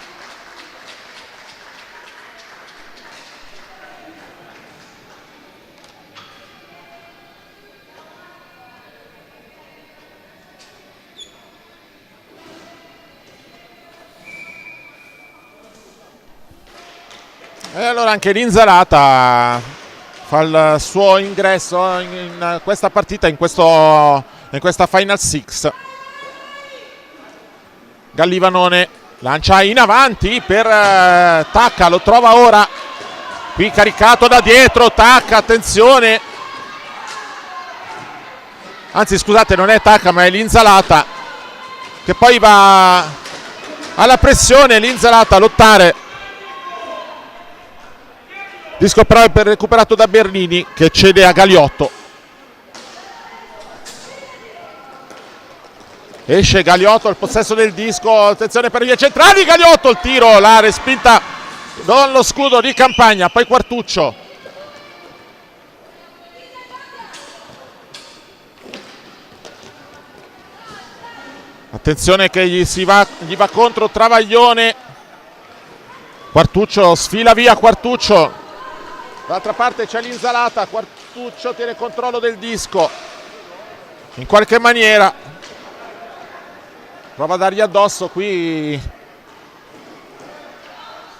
E allora anche l'Insalata fa il suo ingresso in questa partita, in questa Final Six. Gallivanone lancia in avanti per Tacca, lo trova ora. Qui caricato da dietro, Tacca, attenzione. Anzi scusate, non è Tacca ma è l'Insalata che poi va alla pressione, l'Insalata a lottare. Disco però è recuperato da Bernini che cede a Galiotto. Esce Galiotto, il possesso del disco, attenzione per vie centrali, Galiotto, il tiro, la respinta con lo scudo di Campagna, poi Quartuccio. Attenzione che gli va contro Travaglione. Quartuccio sfila via Quartuccio. Dall'altra parte c'è l'Insalata, Quartuccio tiene controllo del disco. In qualche maniera prova a dargli addosso qui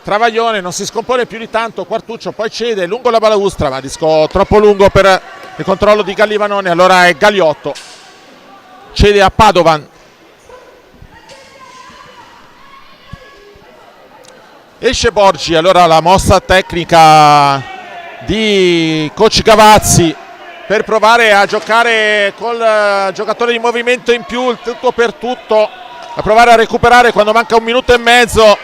Travaglione, non si scompone più di tanto Quartuccio, poi cede lungo la balaustra, ma disco troppo lungo per il controllo di Gallivanone, allora è Galiotto. Cede a Padovan. Esce Borgi, allora la mossa tecnica di coach Gavazzi per provare a giocare col giocatore di movimento in più, il tutto per tutto, a provare a recuperare quando manca un minuto e mezzo.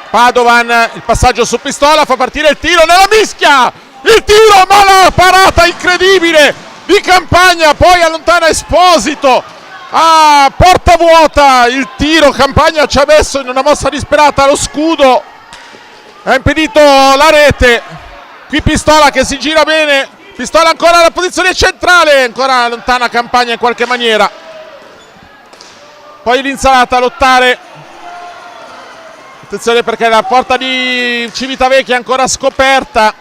Padovan, il passaggio su Pistola, fa partire il tiro nella mischia, il tiro ma la parata incredibile di Campagna, poi allontana Esposito a porta vuota, il tiro Campagna ci ha messo in una mossa disperata lo scudo, ha impedito la rete. Qui Pistola che si gira bene, Pistola ancora alla posizione centrale, ancora lontana Campagna in qualche maniera. Poi l'Insalata a lottare, attenzione perché la porta di Civitavecchia è ancora scoperta.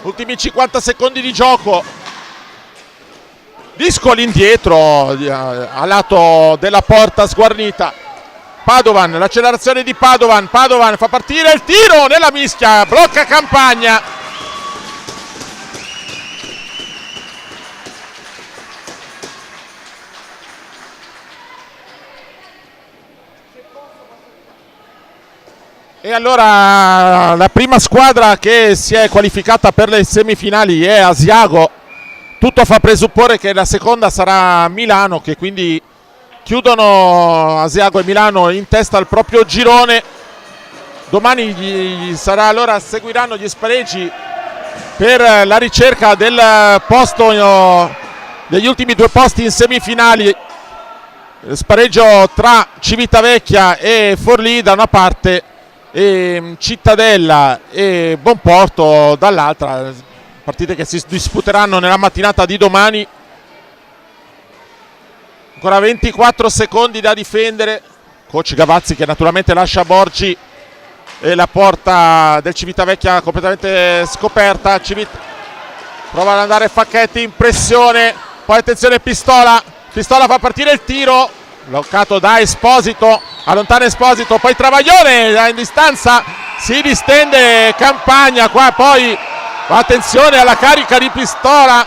Ultimi 50 secondi di gioco. Disco all'indietro a lato della porta sguarnita. Padovan, l'accelerazione di Padovan fa partire il tiro nella mischia, blocca Campagna. E allora la prima squadra che si è qualificata per le semifinali è Asiago. Tutto fa presupporre che la seconda sarà Milano, che quindi chiudono Asiago e Milano in testa al proprio girone. Domani seguiranno gli spareggi per la ricerca del posto, degli ultimi 2 posti in semifinali. Spareggio tra Civitavecchia e Forlì da una parte e Cittadella e Bonporto dall'altra, partite che si disputeranno nella mattinata di domani. Ancora 24 secondi da difendere. Coach Gavazzi che naturalmente lascia Borgi e la porta del Civitavecchia completamente scoperta. Prova ad andare Facchetti in pressione, poi attenzione Pistola fa partire il tiro, bloccato da Esposito, allontana Esposito, poi Travaglione in distanza, si distende Campagna qua, poi attenzione alla carica di Pistola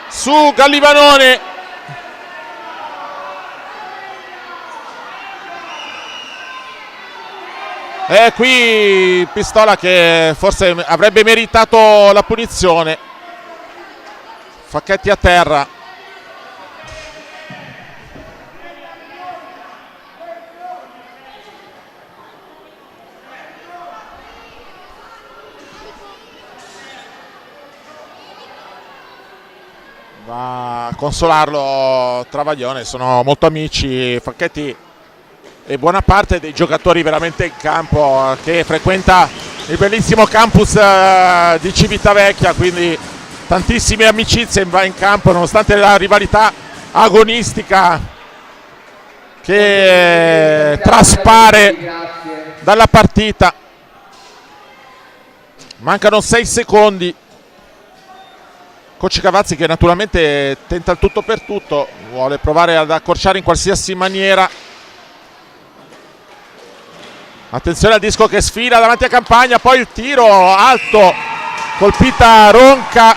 su Gallivanone. E qui Pistola che forse avrebbe meritato la punizione. Facchetti a terra. Va a consolarlo Travaglione, sono molto amici Facchetti e buona parte dei giocatori veramente in campo, che frequenta il bellissimo campus di Civitavecchia, quindi tantissime amicizie in campo nonostante la rivalità agonistica che traspare dalla partita. Mancano 6 secondi. Coach Cavazzi che naturalmente tenta il tutto per tutto, vuole provare ad accorciare in qualsiasi maniera. Attenzione al disco che sfila davanti a Campagna, poi il tiro alto, colpita Ronca.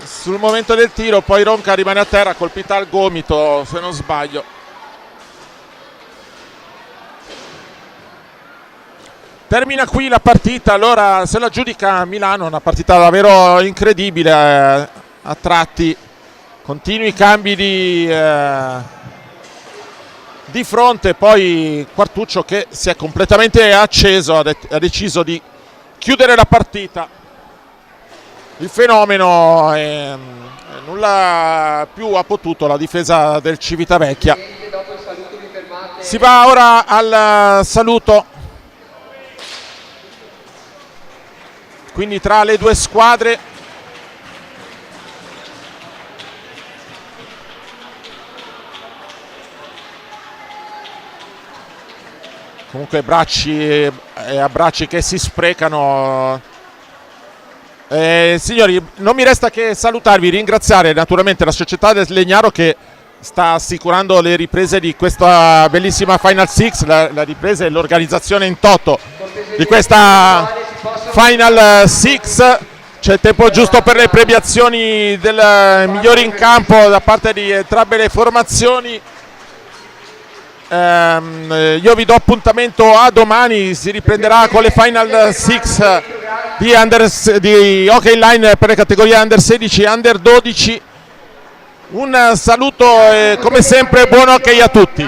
Sul momento del tiro poi Ronca rimane a terra, colpita al gomito se non sbaglio. Termina qui la partita, allora se la giudica Milano, una partita davvero incredibile a tratti, continui cambi di fronte, poi Quartuccio che si è completamente acceso, ha deciso di chiudere la partita. Il fenomeno nulla più ha potuto la difesa del Civitavecchia. Si va ora al saluto, quindi tra le due squadre. Comunque bracci e abbracci che si sprecano. Signori, non mi resta che salutarvi, ringraziare naturalmente la società del Legnaro che sta assicurando le riprese di questa bellissima Final Six, la ripresa e l'organizzazione in toto di questa Final Six. C'è il tempo giusto per le premiazioni del migliore in campo da parte di entrambe le formazioni. Io vi do appuntamento a domani, si riprenderà con le Final Six di Hockey Line per le categorie Under 16 e Under 12. Un saluto e come sempre buon hockey a tutti.